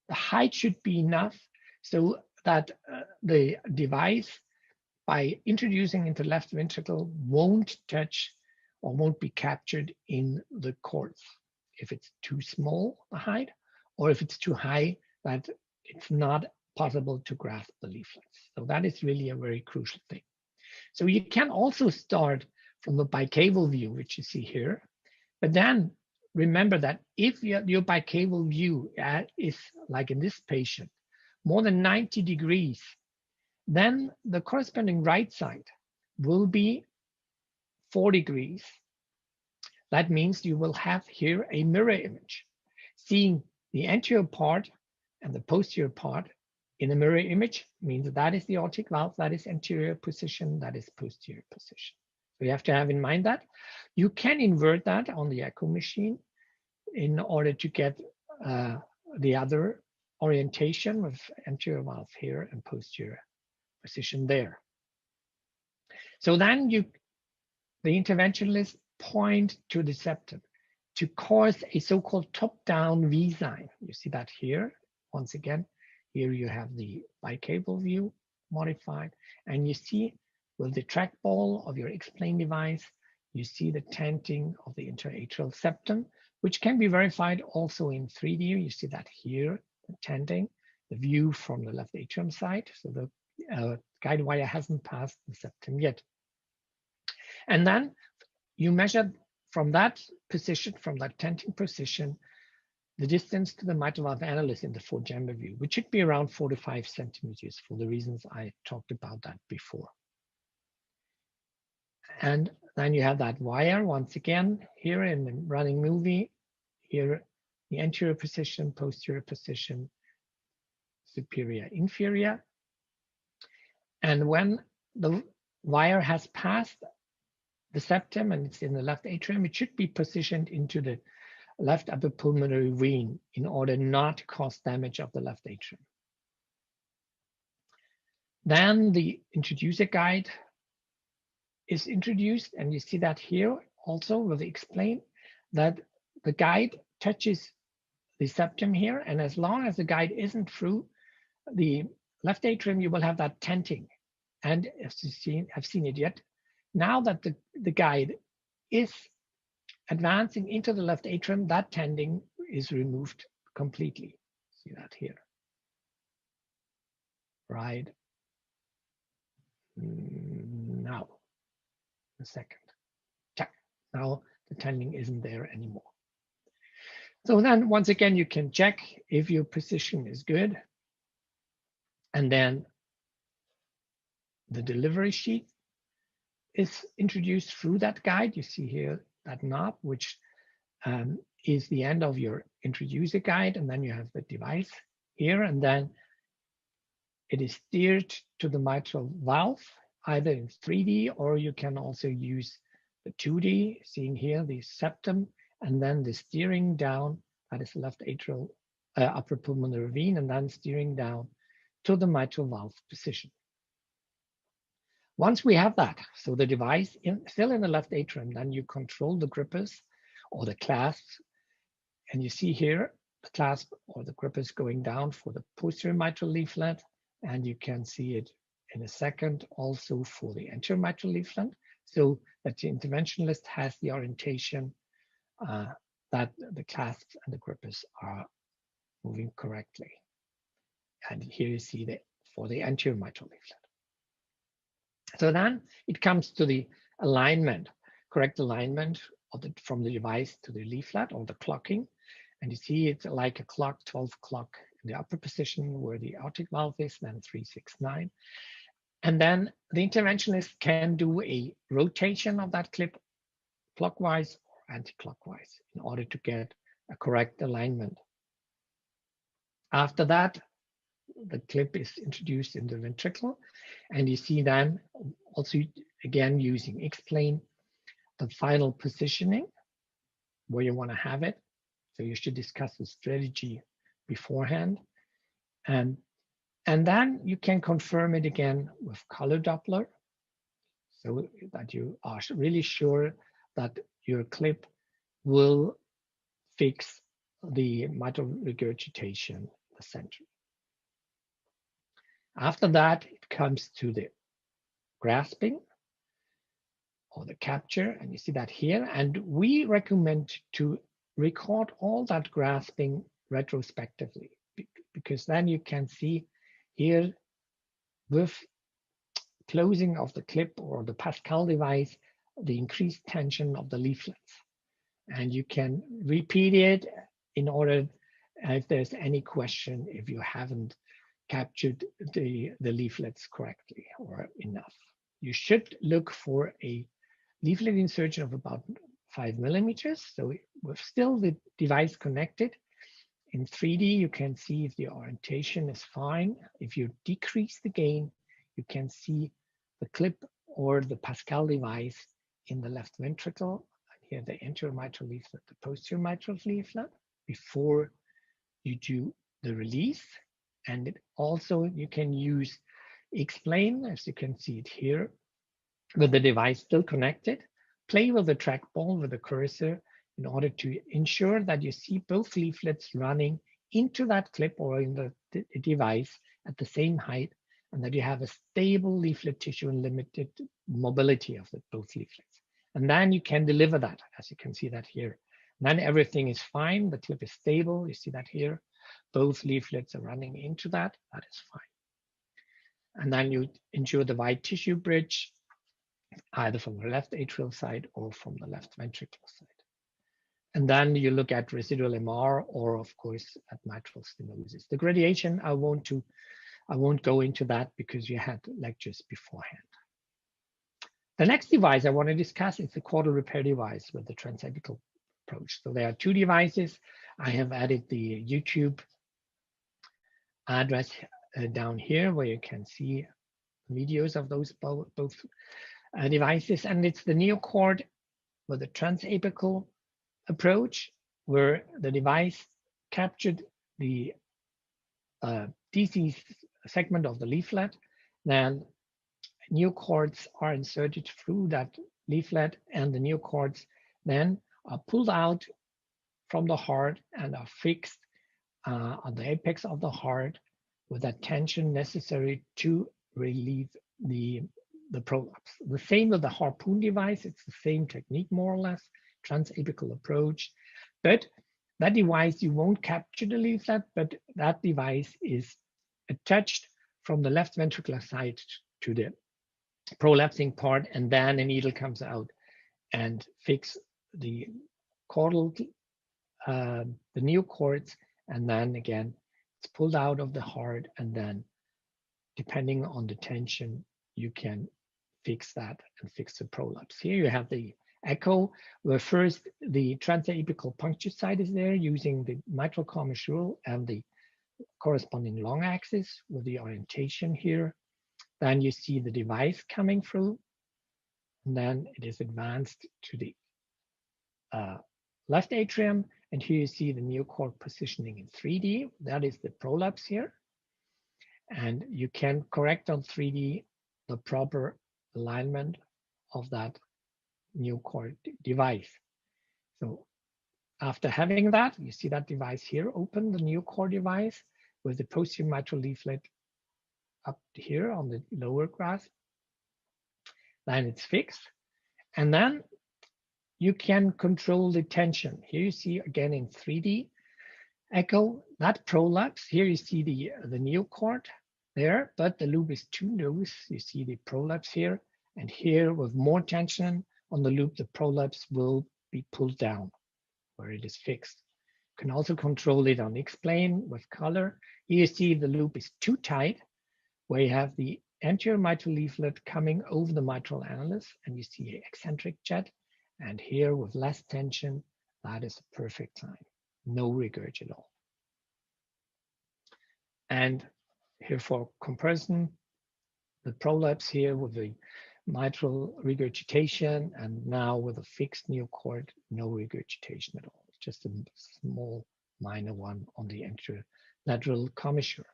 the height should be enough so that the device, by introducing into left ventricle, won't touch or won't be captured in the cords. If it's too small, the height, or if it's too high, that it's not possible to grasp the leaflets. So that is really a very crucial thing. So you can also start from the bicaval view, which you see here, but then remember that if your bicaval view is like in this patient, more than 90 degrees, then the corresponding right side will be 4 degrees. That means you will have here a mirror image, seeing the anterior part and the posterior part in a mirror image means that is the aortic valve, that is anterior position, that is posterior position. So you have to have in mind that. You can invert that on the echo machine in order to get the other orientation with anterior valve here and posterior position there. So then the interventionalists point to the septum to cause a so-called top-down V sign. You see that here. Once again, here you have the bicaval view modified, and you see with the trackball of your X-plane device, you see the tenting of the interatrial septum, which can be verified also in 3D. You see that here, the tenting, the view from the left atrium side. So the guide wire hasn't passed the septum yet. And then you measure from that position, from that tenting position, the distance to the mitral valve annulus in the four-chamber view, which should be around 4 to 5 centimeters for the reasons I talked about that before. And then you have that wire once again here in the running movie, here the anterior position, posterior position, superior, inferior. And when the wire has passed the septum and it's in the left atrium, it should be positioned into the left upper pulmonary vein in order not to cause damage of the left atrium. Then the introducer guide is introduced, and you see that here also with the explain that the guide touches the septum here, and as long as the guide isn't through the left atrium, you will have that tenting. And as you see, I've seen it yet. Now that the guide is advancing into the left atrium, that tenting is removed completely. See that here. Right now, a second. Check. Now the tenting isn't there anymore. So then once again, you can check if your position is good. And then the delivery sheet is introduced through that guide. You see here that knob, which is the end of your introducer guide. And then you have the device here. And then it is steered to the mitral valve, either in 3D, or you can also use the 2D, seeing here the septum, and then the steering down, that is left atrial upper pulmonary vein, and then steering down to the mitral valve position. Once we have that, so the device still in the left atrium, then you control the grippers or the clasps, and you see here the clasp or the grippers going down for the posterior mitral leaflet, and you can see it in a second also for the anterior mitral leaflet, so that the interventionalist has the orientation that the clasps and the grippers are moving correctly. And here you see that for the anterior mitral leaflet. So then it comes to the alignment, correct alignment of from the device to the leaflet or the clocking. And you see it's like a clock, 12 o'clock in the upper position where the aortic valve is, then 3, 6, 9. And then the interventionist can do a rotation of that clip clockwise or anti-clockwise in order to get a correct alignment. After that, the clip is introduced in the ventricle, and you see then also again using X-plane the final positioning where you want to have it, So you should discuss the strategy beforehand. And then you can confirm it again with color Doppler, so that you are really sure that your clip will fix the mitral regurgitation in the center. After that, it comes to the grasping or the capture, and you see that here. And we recommend to record all that grasping retrospectively, because then you can see here with closing of the clip or the Pascal device, the increased tension of the leaflets. And you can repeat it in order, if there's any question, if you haven't captured the leaflets correctly or enough. You should look for a leaflet insertion of about 5 millimeters. So with still the device connected. In 3D, you can see if the orientation is fine. If you decrease the gain, you can see the clip or the Pascal device in the left ventricle. Here, the anterior mitral leaflet, the posterior mitral leaflet, before you do the release. And it also, you can use explain, as you can see it here, with the device still connected. Play with the trackball with the cursor in order to ensure that you see both leaflets running into that clip or in the device at the same height, and that you have a stable leaflet tissue and limited mobility of both leaflets. And then you can deliver that, as you can see that here. And then everything is fine, the clip is stable, you see that here. Both leaflets are running into that is fine. And then you ensure the wide tissue bridge, either from the left atrial side or from the left ventricular side. And then you look at residual MR or, of course, at mitral stenosis. The gradation, I won't go into that because you had lectures beforehand. The next device I want to discuss is the caudal repair device with the transapical approach. So there are two devices. I have added the YouTube address down here where you can see videos of those both devices. And it's the NeoCord with the transapical approach, where the device captured the DC segment of the leaflet. Then NeoCords are inserted through that leaflet, and the NeoCords then are pulled out from the heart and are fixed on the apex of the heart with that tension necessary to relieve the prolapse. The same with the harpoon device, it's the same technique more or less, transapical approach, but that device, you won't capture the leaflet, but that device is attached from the left ventricular side to the prolapsing part, and then a needle comes out and fix the caudal, the NeoCords, and then again, it's pulled out of the heart, and then depending on the tension, you can fix that and fix the prolapse. Here you have the echo, where first the transapical puncture site is there using the mitral commissure and the corresponding long axis with the orientation here. Then you see the device coming through, and then it is advanced to the left atrium, and here you see the NeoCord positioning in 3D. That is the prolapse here, and you can correct on 3D the proper alignment of that NeoCord device. So after having that, you see that device here, open the NeoCord device with the posterior mitral leaflet up here on the lower grasp. Then it's fixed. And then you can control the tension. Here you see again in 3D echo, that prolapse. Here you see the NeoCord there, but the loop is too loose. You see the prolapse here, and here with more tension on the loop, the prolapse will be pulled down where it is fixed. You can also control it on explain with color. Here you see the loop is too tight, where you have the anterior mitral leaflet coming over the mitral annulus, and you see eccentric jet. And here with less tension, that is a perfect time. No regurg at all. And here for comparison, the prolapse here with the mitral regurgitation, and now with a fixed NeoCord, no regurgitation at all. just a small minor one on the anterolateral commissure.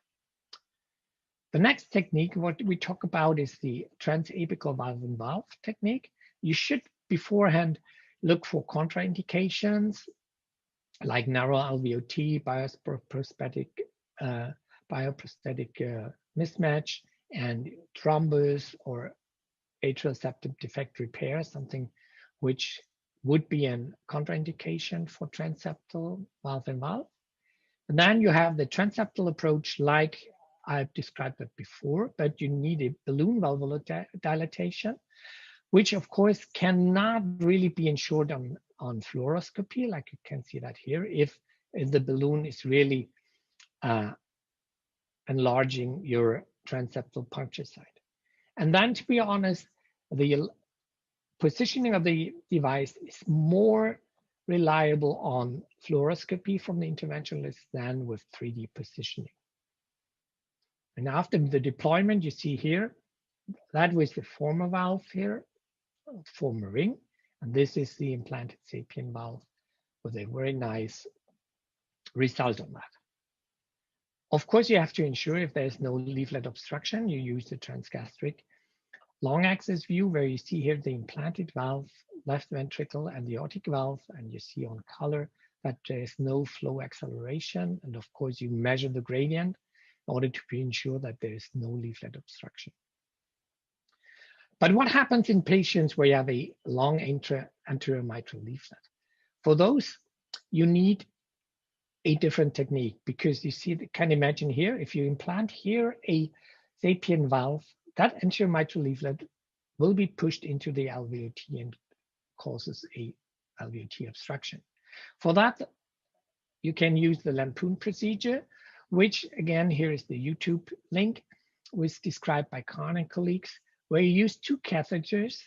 The next technique, what we talk about, is the transapical valve-in-valve technique. You should beforehand look for contraindications like narrow LVOT, bioprosthetic mismatch, and thrombus or atrial septum defect repair, something which would be a contraindication for transeptal valve-in-valve. And then you have the transeptal approach, like I've described it before, but you need a balloon valvular dilatation, which of course cannot really be ensured on fluoroscopy, like you can see that here, if the balloon is really enlarging your transeptal puncture site. And then, to be honest, the positioning of the device is more reliable on fluoroscopy from the interventionalist than with 3D positioning. And after the deployment, you see here, that was the former valve here, former ring, and this is the implanted sapien valve with a very nice result on that. Of course, you have to ensure if there's no leaflet obstruction, you use the transgastric long axis view, where you see here the implanted valve, left ventricle, and the aortic valve, and you see on color that there's no flow acceleration. And of course, you measure the gradient in order to ensure that there is no leaflet obstruction. But what happens in patients where you have a long anterior mitral leaflet? For those, you need a different technique, because you see, can imagine here, if you implant here a sapien valve, that anterior mitral leaflet will be pushed into the LVOT and causes a LVOT obstruction. For that, you can use the lampoon procedure, which again, here is the YouTube link, was described by Khan and colleagues, where you use two catheters,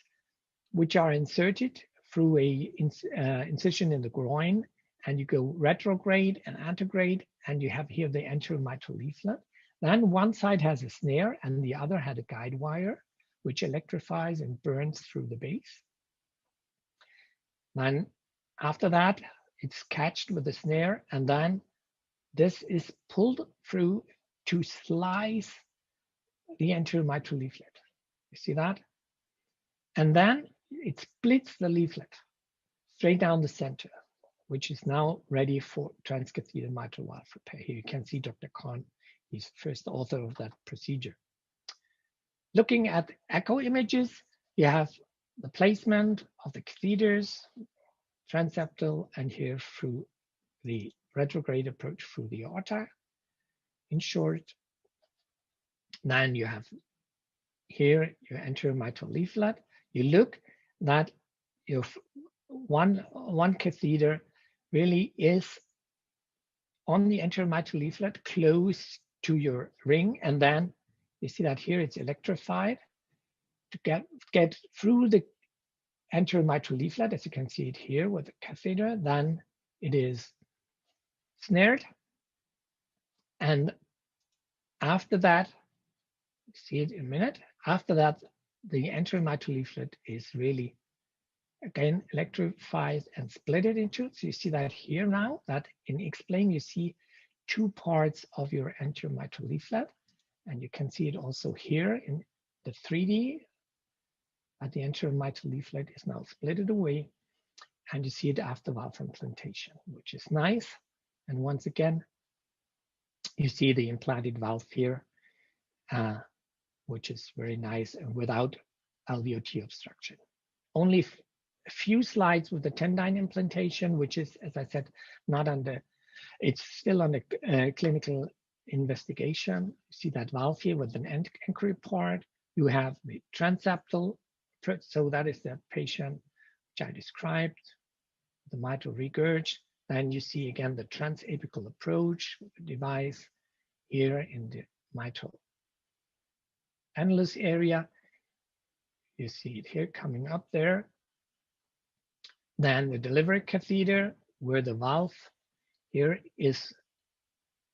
which are inserted through a incision in the groin, and you go retrograde and antegrade, and you have here the anterior mitral leaflet. Then one side has a snare and the other had a guide wire, which electrifies and burns through the base. Then after that, it's catched with a snare, and then this is pulled through to slice the anterior mitral leaflet. You see that? And then it splits the leaflet straight down the center, which is now ready for transcatheter mitral valve repair. Here you can see Dr. Khan, he's first author of that procedure. Looking at echo images, you have the placement of the catheters, transeptal, and here through the retrograde approach through the aorta. In short, then you have here your anterior mitral leaflet. You look that your one catheter really is on the anterior mitral leaflet close to your ring, and then you see that here it's electrified to get through the anterior mitral leaflet, as you can see it here with the catheter. Then it is snared, and after that, see it in a minute, after that the anterior mitral leaflet is really again electrified and split it into. So you see that here now, that in Explain you see two parts of your anterior mitral leaflet, and you can see it also here in the 3D, that the anterior mitral leaflet is now splitted away, and you see it after valve implantation, which is nice. And once again, you see the implanted valve here, which is very nice and without LVOT obstruction. Only a few slides with the tendine implantation, which is, as I said, not under, it's still under clinical investigation. You see that valve here with an anchoring part. You have the transeptal, so that is the patient which I described, the mitral regurg. Then you see again the transapical approach with the device here in the mitral annulus area. You see it here coming up there. Then the delivery catheter, where the valve here is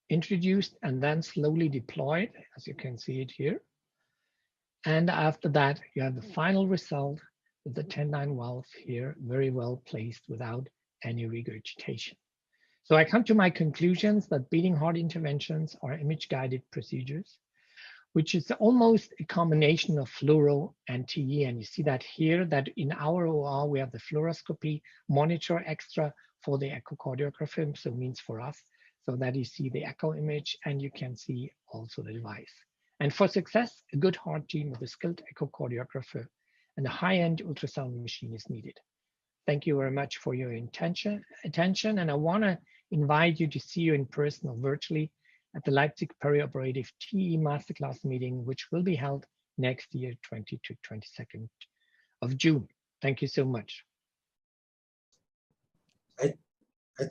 introduced and then slowly deployed, as you can see it here. And after that, you have the final result with the tendine valve here, very well placed without any regurgitation. So I come to my conclusions that beating heart interventions are image-guided procedures, which is almost a combination of fluoro and TE. And you see that here, that in our OR, we have the fluoroscopy monitor extra for the echocardiography, so it means for us, so that you see the echo image and you can see also the device. And for success, a good heart team with a skilled echocardiographer and a high-end ultrasound machine is needed. Thank you very much for your attention, and I want to invite you to see you in person or virtually at the Leipzig Perioperative TE Masterclass meeting, which will be held next year, 20 to 22nd of June. Thank you so much. I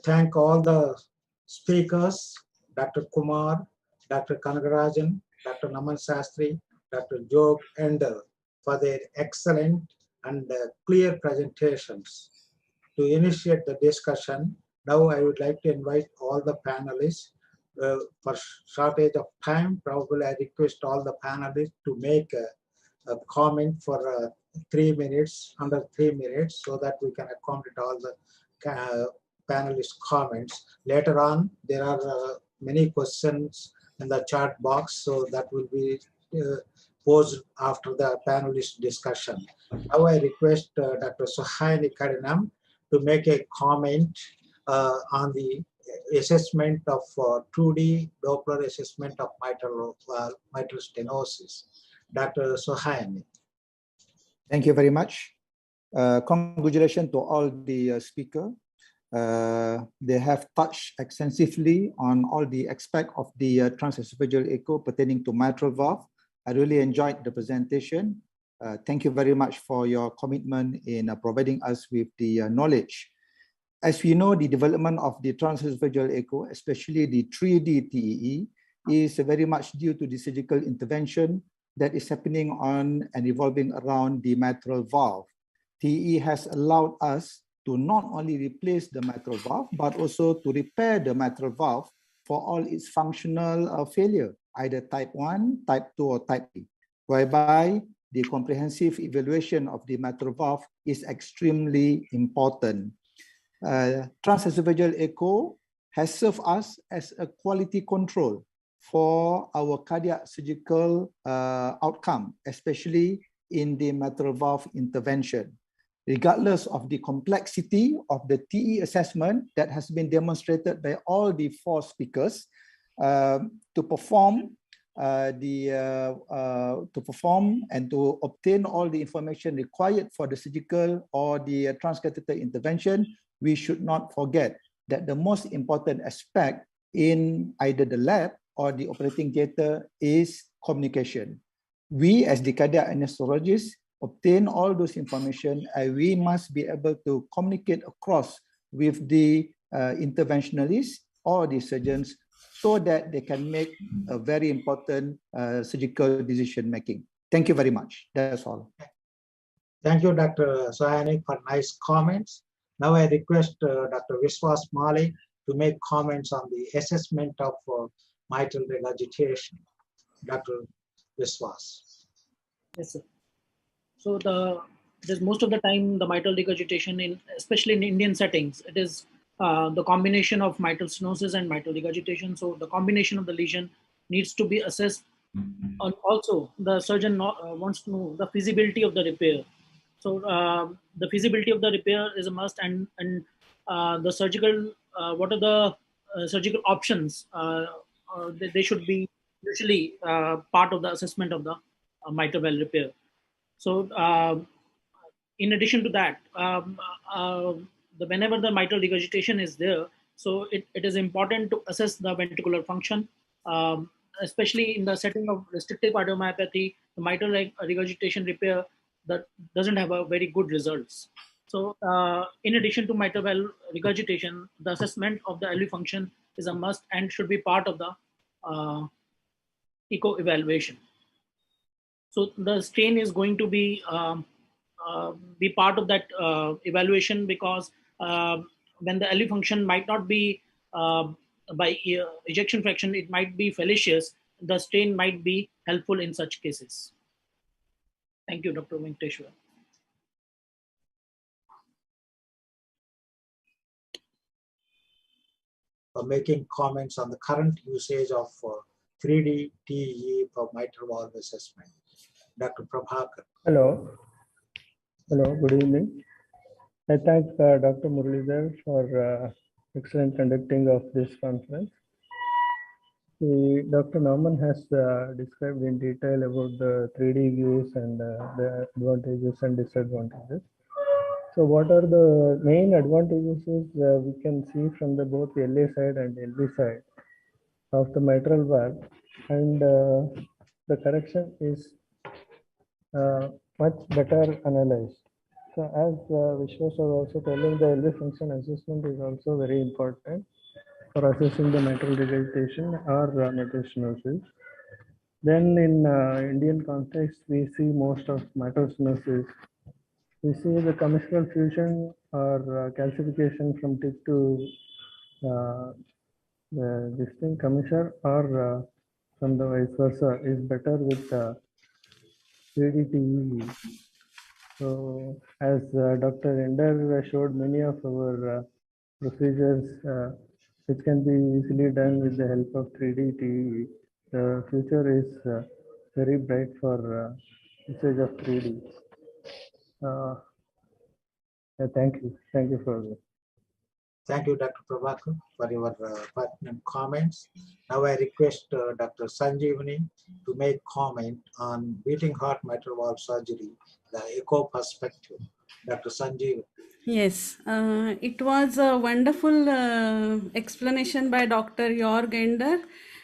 thank all the speakers, Dr. Kumar, Dr. Kanagarajan, Dr. Naman Shastri, Dr. Jog Endel, for their excellent and clear presentations. To initiate the discussion, now I would like to invite all the panelists. For shortage of time, probably I request all the panelists to make a comment for 3 minutes, under 3 minutes, so that we can accommodate all the panelist comments. Later on, there are many questions in the chat box, so that will be posed after the panelist discussion. Now I request Dr. Suhaini Karinam to make a comment on the assessment of 2D Doppler assessment of mitral stenosis. Dr. Suhaini. Thank you very much. Congratulations to all the speakers. They have touched extensively on all the aspects of the transesophageal echo pertaining to mitral valve. I really enjoyed the presentation. Thank you very much for your commitment in providing us with the knowledge. As we know, the development of the transesophageal echo, especially the 3D TEE, is very much due to the surgical intervention that is happening on and evolving around the mitral valve. TEE has allowed us to not only replace the mitral valve, but also to repair the mitral valve for all its functional failure, either type 1, type 2, or type 3, whereby the comprehensive evaluation of the mitral valve is extremely important. Transesophageal echo has served us as a quality control for our cardiac surgical outcome, especially in the mitral valve intervention. Regardless of the complexity of the TE assessment that has been demonstrated by all the 4 speakers, to perform and to obtain all the information required for the surgical or the transcatheter intervention, we should not forget that the most important aspect in either the lab or the operating theater is communication. We, as the cardiac anesthesiologists, obtain all those information, and we must be able to communicate across with the interventionalists or the surgeons so that they can make a very important surgical decision making. Thank you very much. That's all. Thank you, Dr. Suhaini, for nice comments. Now I request Dr. Viswas Mali to make comments on the assessment of mitral regurgitation. Dr. Viswas. Yes, sir. So there's most of the time the mitral regurgitation, especially in Indian settings, it is the combination of mitral stenosis and mitral regurgitation. So the combination of the lesion needs to be assessed. And also, the surgeon wants to know the feasibility of the repair. So the feasibility of the repair is a must, and the surgical, what are the surgical options? They should be usually part of the assessment of the mitral valve repair. So in addition to that, whenever the mitral regurgitation is there, so it is important to assess the ventricular function, especially in the setting of restrictive cardiomyopathy. The mitral regurgitation repair that doesn't have a very good results. So in addition to mitral valve regurgitation, the assessment of the LV function is a must and should be part of the echo evaluation. So the strain is going to be part of that evaluation, because when the LV function might not be by ejection fraction, it might be fallacious. The strain might be helpful in such cases. Thank you, Dr. Venkateshwar. making comments on the current usage of 3D TE for mitral valve assessment. Dr. Prabhakar. Hello. Hello, good evening. I thank Dr. Muralidhar for excellent conducting of this conference. Dr. Norman has described in detail about the 3D views and the advantages and disadvantages. So what are the main advantages is we can see from the both LA side and LV side of the mitral valve, and the correction is much better analyzed. So as Vishwas was also telling, the LV function assessment is also very important for assessing the mitral regurgitation or mitral stenosis. Then in Indian context, we see most of mitral stenosis. We see the commissural fusion or calcification from tip to this thing, commissure, or from the vice versa is better with 3D TEV. So as Dr. Ender showed, many of our procedures which can be easily done with the help of 3D TEV. The future is very bright for usage of 3D. Thank you. Thank you for this. Thank you, Dr. Prabhakar, for your pertinent comments. Now I request Dr. Sanjeevani to make comment on beating heart mitral valve surgery, the echo perspective. Dr. Sanjeevani. Yes, it was a wonderful explanation by Dr. Jorg Ender.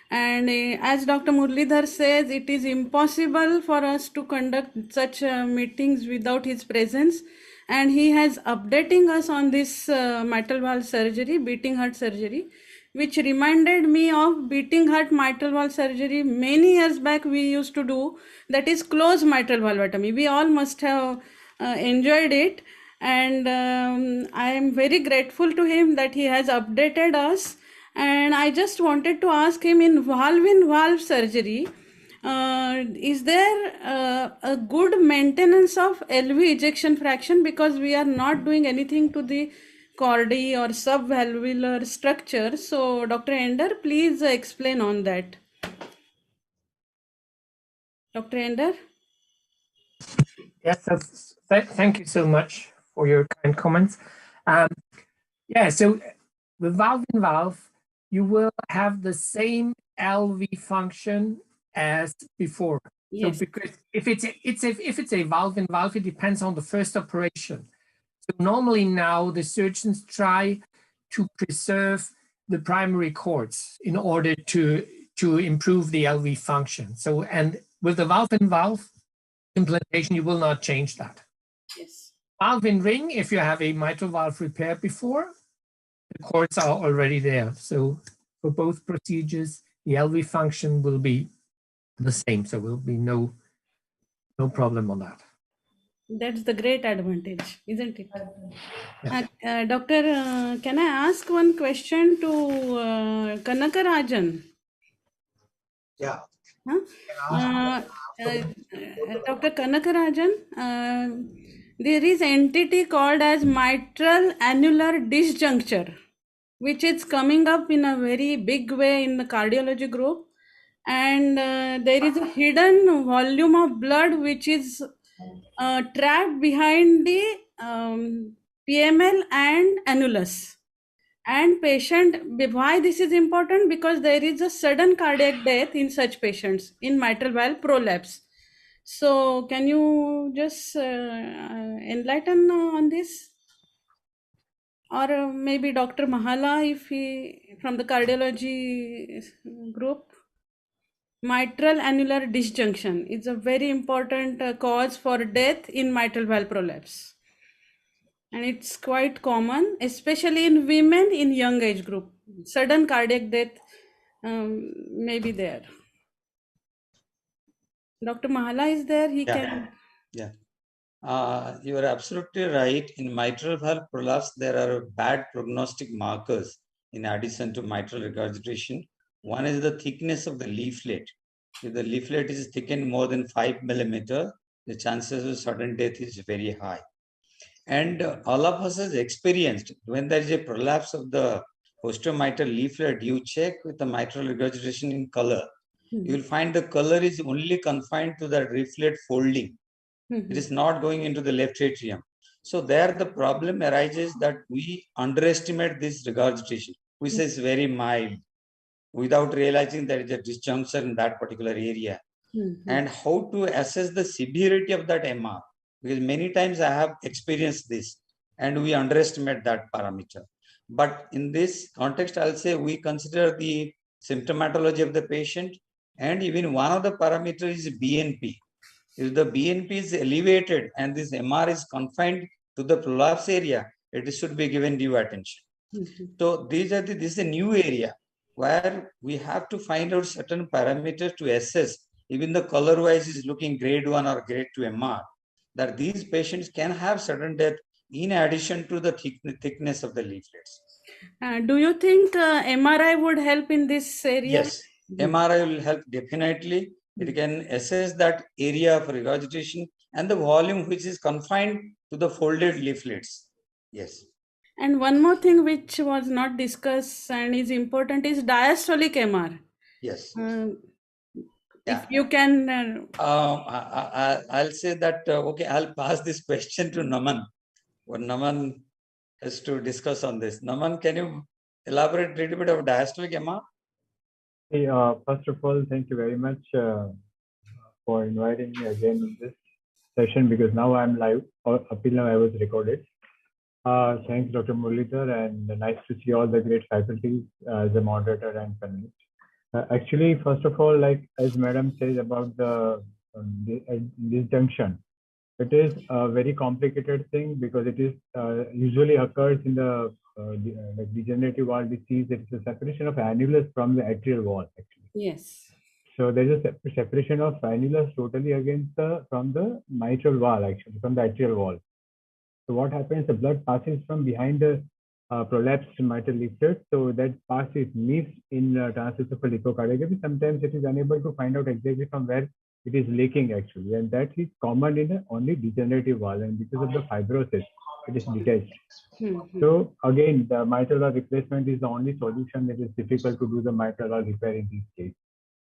And as Dr. Muralidhar says, it is impossible for us to conduct such meetings without his presence. And he has updating us on this mitral valve surgery, beating heart surgery, which reminded me of beating heart mitral valve surgery many years back we used to do, that is closed mitral valvotomy. We all must have enjoyed it. And I am very grateful to him that he has updated us. And I just wanted to ask him, in valve surgery, is there a good maintenance of LV ejection fraction, because we are not doing anything to the chordae or subvalvular structure? So Dr. Ender, please explain on that. Dr. Ender? Yes, thank you so much for your kind comments. Yeah, so with valve-in-valve, you will have the same LV function as before. Yes. So because if it's a valve-in-valve, it depends on the first operation. So normally now the surgeons try to preserve the primary chords in order to improve the LV function. So, and with the valve-in-valve implantation, you will not change that. Yes. Valve-in-ring, if you have a mitral valve repair before, the chords are already there. So for both procedures, the LV function will be the same. So will be no problem on that. That's the great advantage, isn't it? Yeah. Doctor, can I ask one question to Kanakarajan? Yeah. Huh? Dr. Kanakarajan, there is entity called as mitral annular disjuncture, which is coming up in a very big way in the cardiology group. And there is a hidden volume of blood which is trapped behind the PML and annulus. And patient, why this is important? Because there is a sudden cardiac death in such patients in mitral valve prolapse. So can you just enlighten on this? Or maybe Dr. Mahala, if he from the cardiology group. Mitral annular disjunction is a very important cause for death in mitral valve prolapse. And it's quite common, especially in women in young age group. Sudden cardiac death may be there. Dr. Mahala is there, he can. Yeah. You are absolutely right. In mitral valve prolapse, there are bad prognostic markers in addition to mitral regurgitation. One is the thickness of the leaflet. If the leaflet is thickened more than 5 millimeters, the chances of sudden death is very high. And all of us has experienced when there is a prolapse of the posterior mitral leaflet, you check with the mitral regurgitation in color. You will find the color is only confined to the leaflet folding. It is not going into the left atrium. So there the problem arises that we underestimate this regurgitation, which is very mild, without realizing there is a disjuncture in that particular area. And how to assess the severity of that MR, because many times I have experienced this and we underestimate that parameter. But in this context, I'll say we consider the symptomatology of the patient, and even one of the parameters is BNP. If the BNP is elevated and this MR is confined to the prolapse area, it should be given due attention. So this is a new area where we have to find out certain parameters to assess. Even the color wise is looking grade 1 or grade 2 MR, that these patients can have sudden death in addition to the thickness of the leaflets. Do you think MRI would help in this area? Yes, MRI will help definitely. It can assess that area of regurgitation and the volume which is confined to the folded leaflets. Yes. And one more thing which was not discussed and is important is diastolic MR. Yes. If you can. I'll say that, okay, I'll pass this question to Naman. What Naman has to discuss on this. Naman, can you elaborate a little bit of diastolic MR? Hey, first of all, thank you very much for inviting me again in this session, because now I'm live. Up till now I was recorded. Thanks, Dr. Muralidhar, and nice to see all the great faculty as a moderator and panelist. Actually, first of all, like as Madam says about the disjunction, it is a very complicated thing because it is usually occurs in the like degenerative valve disease. It is a separation of annulus from the atrial wall, actually. Yes. So there is a separation of annulus totally from the mitral wall, actually, from the atrial wall. So what happens? The blood passes from behind the prolapsed mitral leaflet. So that passes missed in transesophageal echocardiography. Sometimes it is unable to find out exactly from where it is leaking, actually, and that is common in the only degenerative valve, and because of the fibrosis, it is detached. So again, the mitral valve replacement is the only solution. It is difficult to do the mitral valve repair in this case.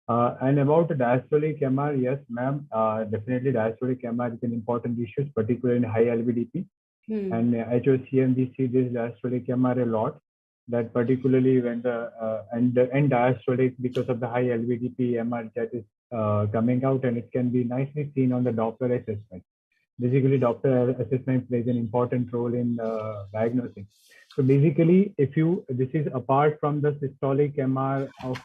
And about the diastolic MR, yes, ma'am, definitely diastolic MR is an important issue, particularly in high LVDP. And HOCM, we see this diastolic MR a lot. That particularly when the and diastolic, because of the high LVDP MR that is coming out, and it can be nicely seen on the Doppler assessment. Basically, Doppler assessment plays an important role in diagnosing. So basically, this is apart from the systolic MR of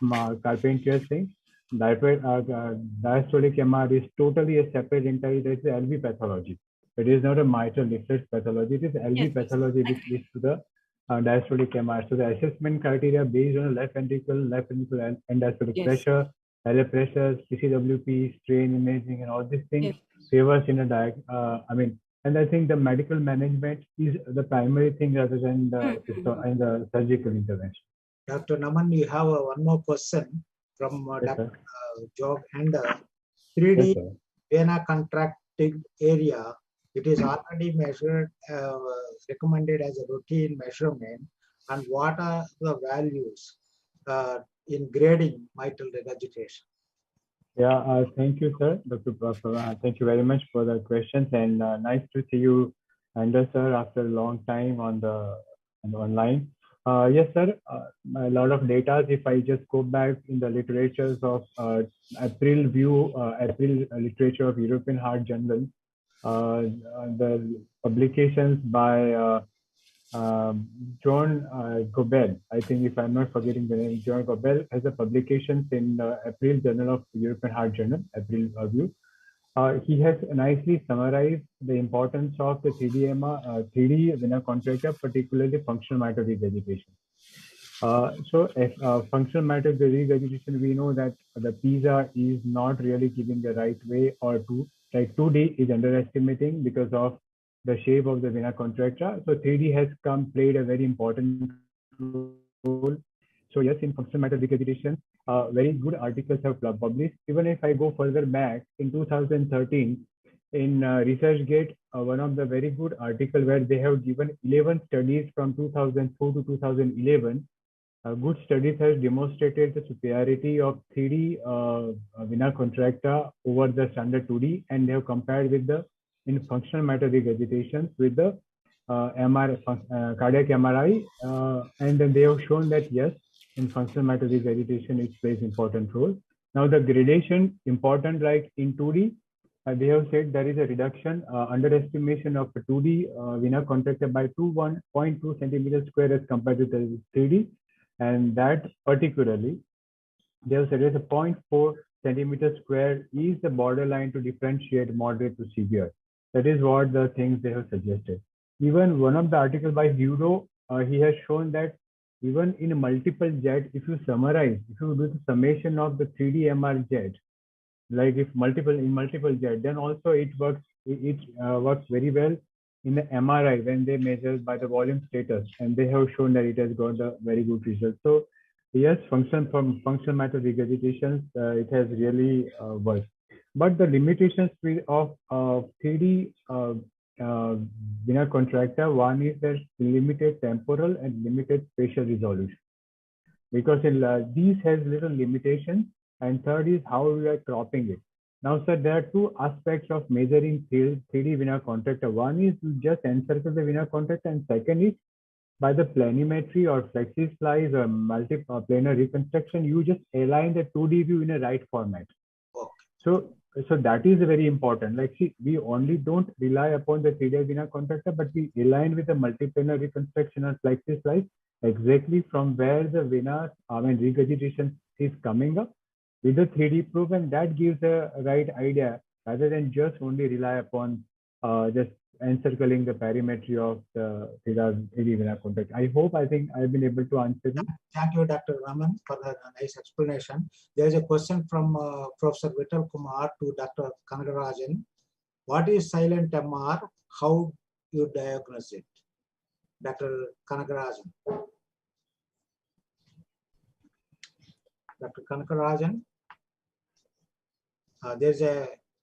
Carpenter's thing, diastolic MR is totally a separate entity. That is the LV pathology. It is not a mitral leaflet pathology. It is LV pathology which leads to the diastolic MR. So the assessment criteria based on left ventricle and diastolic pressure, LA pressures, PCWP, strain imaging, and all these things favors in a and I think the medical management is the primary thing rather than the surgical intervention. Dr. Naman, you have one more question from Dr. Jog, and 3D vena contracting area. It is already measured, recommended as a routine measurement. And what are the values in grading mitral regurgitation? Yeah, thank you, sir. Dr. Thank you very much for the questions, and nice to see you, Anders, sir, after a long time on the online. Yes, sir. A lot of data. If I just go back in the literatures of April literature of European Heart Journal, the publications by John Gobel, I think, if I'm not forgetting the name, John Gobel has a publication in the April Journal of European Heart Journal, April review. He has nicely summarized the importance of the 3D vena contracta, particularly functional mitral regurgitation. So if functional mitral regurgitation, we know that the PISA is not really giving the right way, or 2D is underestimating because of the shape of the vena contracta. So 3D has played a very important role. So yes, in functional mitral regurgitation, very good articles have published. Even if I go further back, in 2013, in ResearchGate, one of the very good articles where they have given 11 studies from 2004 to 2011, good studies has demonstrated the superiority of 3D vena contracta over the standard 2D, and they have compared with the in functional matter regurgitations with the cardiac MRI, and then they have shown that yes, in functional matter regurgitation it plays important role. Now the gradation important, like in 2D, they have said there is a reduction, underestimation of the 2D vena contracta by 0.2 centimeters square as compared to the 3D, and that particularly they have said as a 0.4 centimeters square is the borderline to differentiate moderate to severe. That is what the things they have suggested. Even one of the articles by Judo, he has shown that even in multiple jet, if you summarize, if you do the summation of the 3D MR jet, like if multiple jet, then also it works very well in the MRI when they measure by the volume status, and they have shown that it has got a very good result. So yes, from functional matter regurgitations, it has really worked. But the limitations of 3D vena contracta, one is that limited temporal and limited spatial resolution, because these has little limitations, and third is how we are cropping it. Now, sir, there are two aspects of measuring 3D vena contracta. One is to just encircle the vena contracta, and second is by the planimetry or flexi slice or multi-planar reconstruction, you just align the 2D view in a right format. So that is very important. Like, see, we only don't rely upon the 3D vena contracta, but we align with the multi-planar reconstruction or flexi slice exactly from where the vena, regurgitation is coming up with the 3D proof, and that gives a right idea rather than just only rely upon just encircling the perimetry of the 3D vena contracta. I think I've been able to answer you. Thank you, Dr. Raman, for the nice explanation. There is a question from Professor Vital Kumar to Dr. Kanagarajan. What is silent MR? How you diagnose it? Dr. Kanagarajan. Dr. Kanagarajan.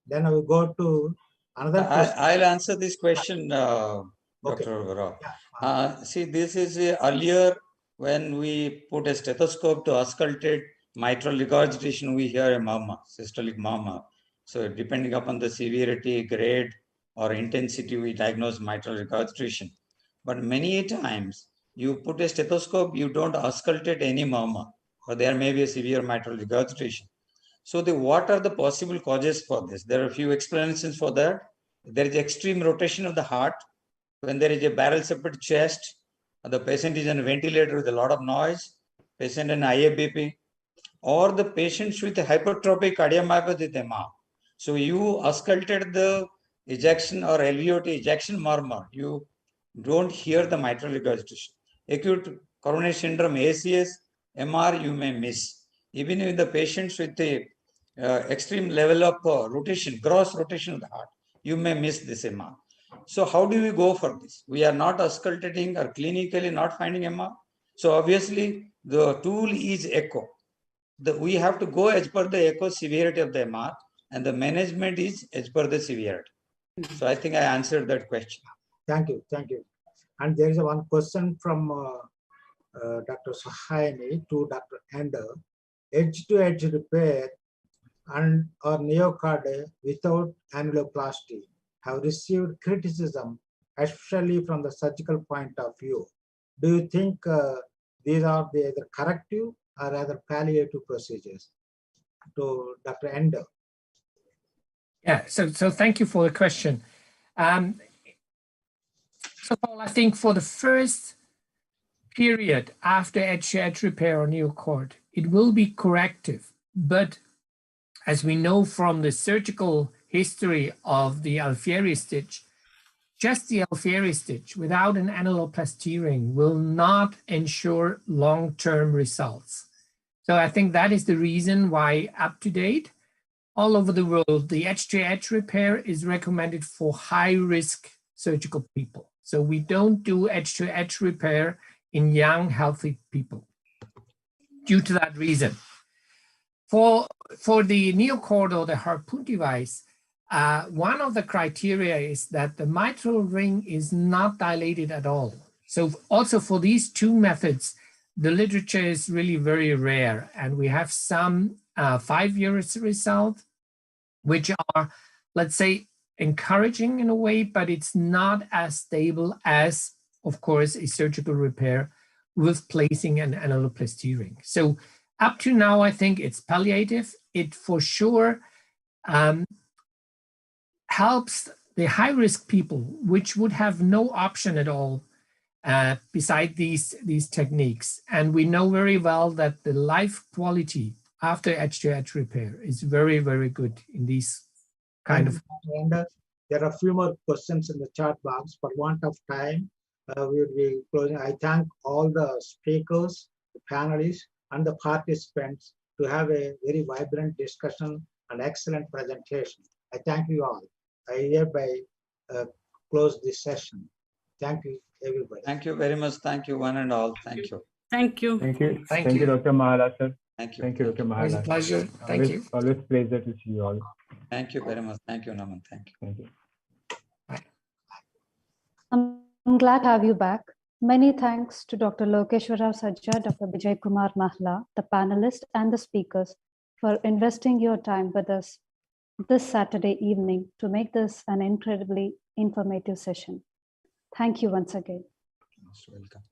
Then I will go to another question. I'll answer this question, Okay. Dr. Rao. See, this is earlier when we put a stethoscope to auscultate mitral regurgitation, we hear a murmur, systolic murmur. So depending upon the severity, grade, or intensity, we diagnose mitral regurgitation. But many times, you put a stethoscope, you don't auscultate any murmur, or there may be a severe mitral regurgitation. So what are the possible causes for this? There are a few explanations for that. There is extreme rotation of the heart. When there is a barrel separated chest, the patient is on a ventilator with a lot of noise, patient in IABP, or the patients with a hypertrophic cardiomyopathy with MR. So you ausculted the ejection or LVOT ejection murmur. You don't hear the mitral regurgitation. Acute coronary syndrome, ACS, MR, you may miss. Even in the patients with the extreme level of rotation, gross rotation of the heart, you may miss this MR. So how do we go for this? We are not auscultating or clinically not finding MR. So obviously the tool is echo. We have to go as per the echo severity of the MR, and the management is as per the severity. So I think I answered that question. Thank you. And there is one question from Dr. Sahayani to Dr. Ender. Edge-to-edge repair and or neocard without annuloplasty have received criticism, especially from the surgical point of view. Do you think these are the either corrective or rather palliative procedures? To Dr. Ender. Yeah, so thank you for the question. First of all, I think for the first period after edge-to-edge repair or neocord, it will be corrective. But as we know from the surgical history of the Alfieri stitch, just the Alfieri stitch without an annuloplasty ring will not ensure long-term results. So I think that is the reason why up to date, all over the world, the edge-to-edge repair is recommended for high-risk surgical people. So we don't do edge-to-edge repair in young, healthy people due to that reason. For the neocord or the harpoon device, one of the criteria is that the mitral ring is not dilated at all. So also for these two methods, the literature is really very rare, and we have some 5-year result, which are, let's say, encouraging in a way, but it's not as stable as, of course, a surgical repair with placing an annuloplasty ring. So up to now, I think it's palliative. It for sure helps the high-risk people, which would have no option at all beside these techniques. And we know very well that the life quality after edge-to-edge repair is very, very good in these kind of. And there are a few more questions in the chat box. For want of time, we will be closing. I thank all the speakers, the panelists, and the participants to have a very vibrant discussion and excellent presentation. I thank you all. I hereby close this session. Thank you, everybody. Thank you very much. Thank you, one and all. Thank you. Thank you. Thank you. Thank you, you. Dr. Mahala, sir. Thank you. Thank you, Dr. Mahala. It was a pleasure. Thank always, you. Always pleasure to see you all. Thank you very much. Thank you, Naman. Thank you. Thank you. I'm glad to have you back. Many thanks to Dr. Lokeshwara Sajja, Dr. Vijay Kumar Mahla, the panelists and the speakers for investing your time with us this Saturday evening to make this an incredibly informative session. Thank you once again. Most welcome.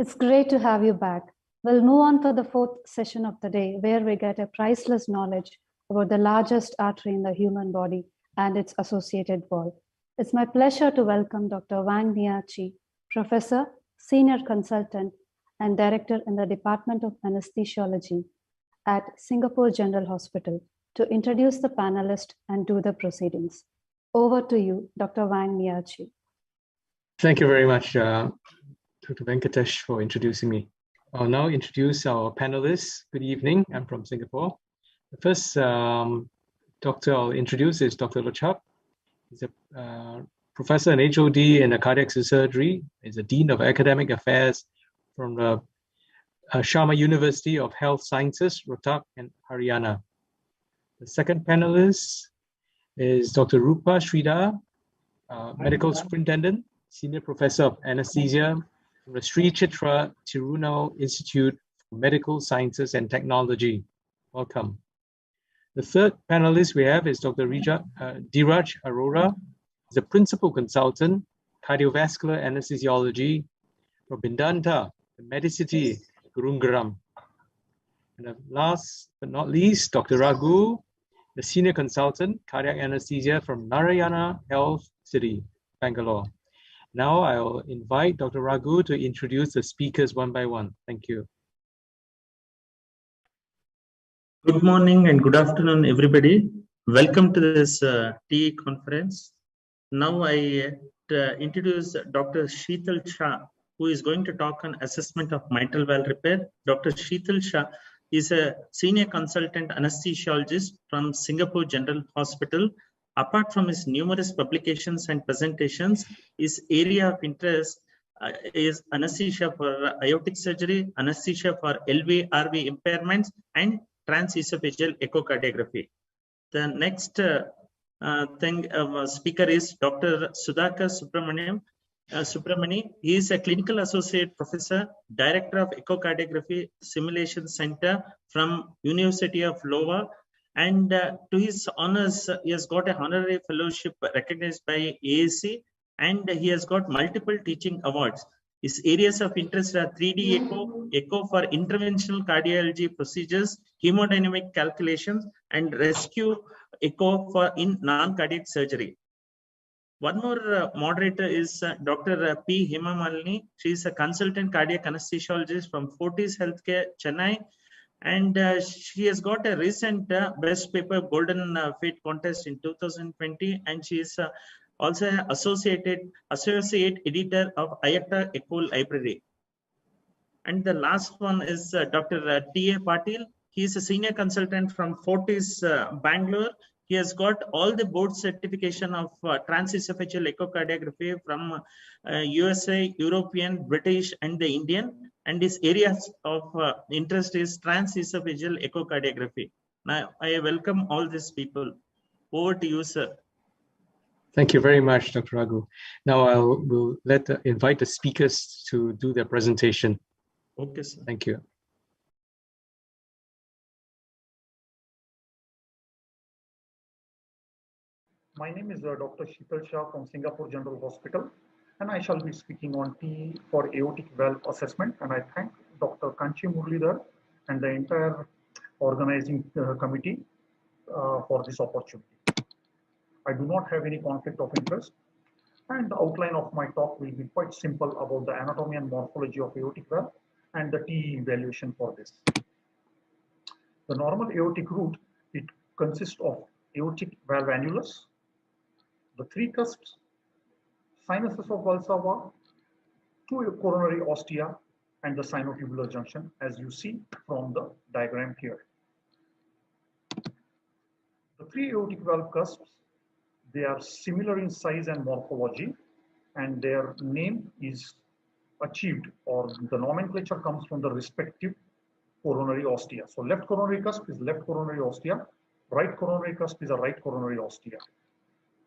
It's great to have you back. We'll move on to the fourth session of the day, where we get a priceless knowledge about the largest artery in the human body and its associated wall. It's my pleasure to welcome Dr. Wang Niachi, Professor, Senior Consultant, and Director in the Department of Anesthesiology at Singapore General Hospital, to introduce the panelist and do the proceedings. Over to you, Dr. Wang Niachi. Thank you very much, Dr. Venkatesh, for introducing me. I'll now introduce our panelists. Good evening. I'm from Singapore. The first doctor I'll introduce is Dr. Lochap. He's a professor and HOD in the cardiac surgery. He's a Dean of Academic Affairs from the Sharma University of Health Sciences, Rohtak and Haryana. The second panelist is Dr. Rupa Sridhar, Medical Superintendent, Senior Professor of Anesthesia from the Sri Chitra Tirunal Institute for Medical Sciences and Technology. Welcome. The third panelist we have is Dr. Dheeraj Arora. He's a Principal Consultant, Cardiovascular Anesthesiology from Bindanta, the Medicity, Gurungaram. And last but not least, Dr. Raghu, the Senior Consultant, Cardiac Anesthesia from Narayana Health City, Bangalore. Now I will invite Dr. Raghu to introduce the speakers one by one. Thank you. Good morning and good afternoon, everybody. Welcome to this TE conference. Now I introduce Dr. Sheetal Shah, who is going to talk on assessment of mitral valve repair. Dr. Sheetal Shah is a senior consultant anesthesiologist from Singapore General Hospital. Apart from his numerous publications and presentations, his area of interest is anesthesia for aortic surgery, anesthesia for LV-RV impairments, and transesophageal echocardiography. The next speaker is Dr. Sudhakar Subramani. He is a clinical associate professor, director of echocardiography simulation center from University of Iowa, and to his honors, he has got a honorary fellowship recognized by AAC, and he has got multiple teaching awards. His areas of interest are 3D echo, echo for interventional cardiology procedures, hemodynamic calculations, and rescue echo for in non-cardiac surgery. One more moderator is Dr. P. Himamalini. She is a consultant cardiac anesthesiologist from Fortis Healthcare, Chennai. And she has got a recent Best Paper Golden Fate contest in 2020. And she is also an associate editor of IACTA Echo Library. And the last one is Dr. T.A. Patil. He is a senior consultant from Fortis, Bangalore. He has got all the board certification of transesophageal echocardiography from USA, European, British, and the Indian. And his areas of interest is transesophageal echocardiography. Now, I welcome all these people. Over to you, sir. Thank you very much, Dr. Raghu. Now we'll invite the speakers to do their presentation. Okay, sir. Thank you. My name is Dr. Sheetal Shah from Singapore General Hospital, and I shall be speaking on T for aortic valve assessment. And I thank Dr. Kanchi Muralidhar and the entire organizing committee for this opportunity. I do not have any conflict of interest, and the outline of my talk will be quite simple about the anatomy and morphology of aortic valve and the TE evaluation for this. The normal aortic root, it consists of aortic valve annulus, the three cusps, sinuses of Valsalva, two coronary ostia, and the sinotubular junction, as you see from the diagram here. The three aortic valve cusps, they are similar in size and morphology, and their name is achieved, or the nomenclature comes from the respective coronary ostia. So left coronary cusp is left coronary ostia, right coronary cusp is a right coronary ostia.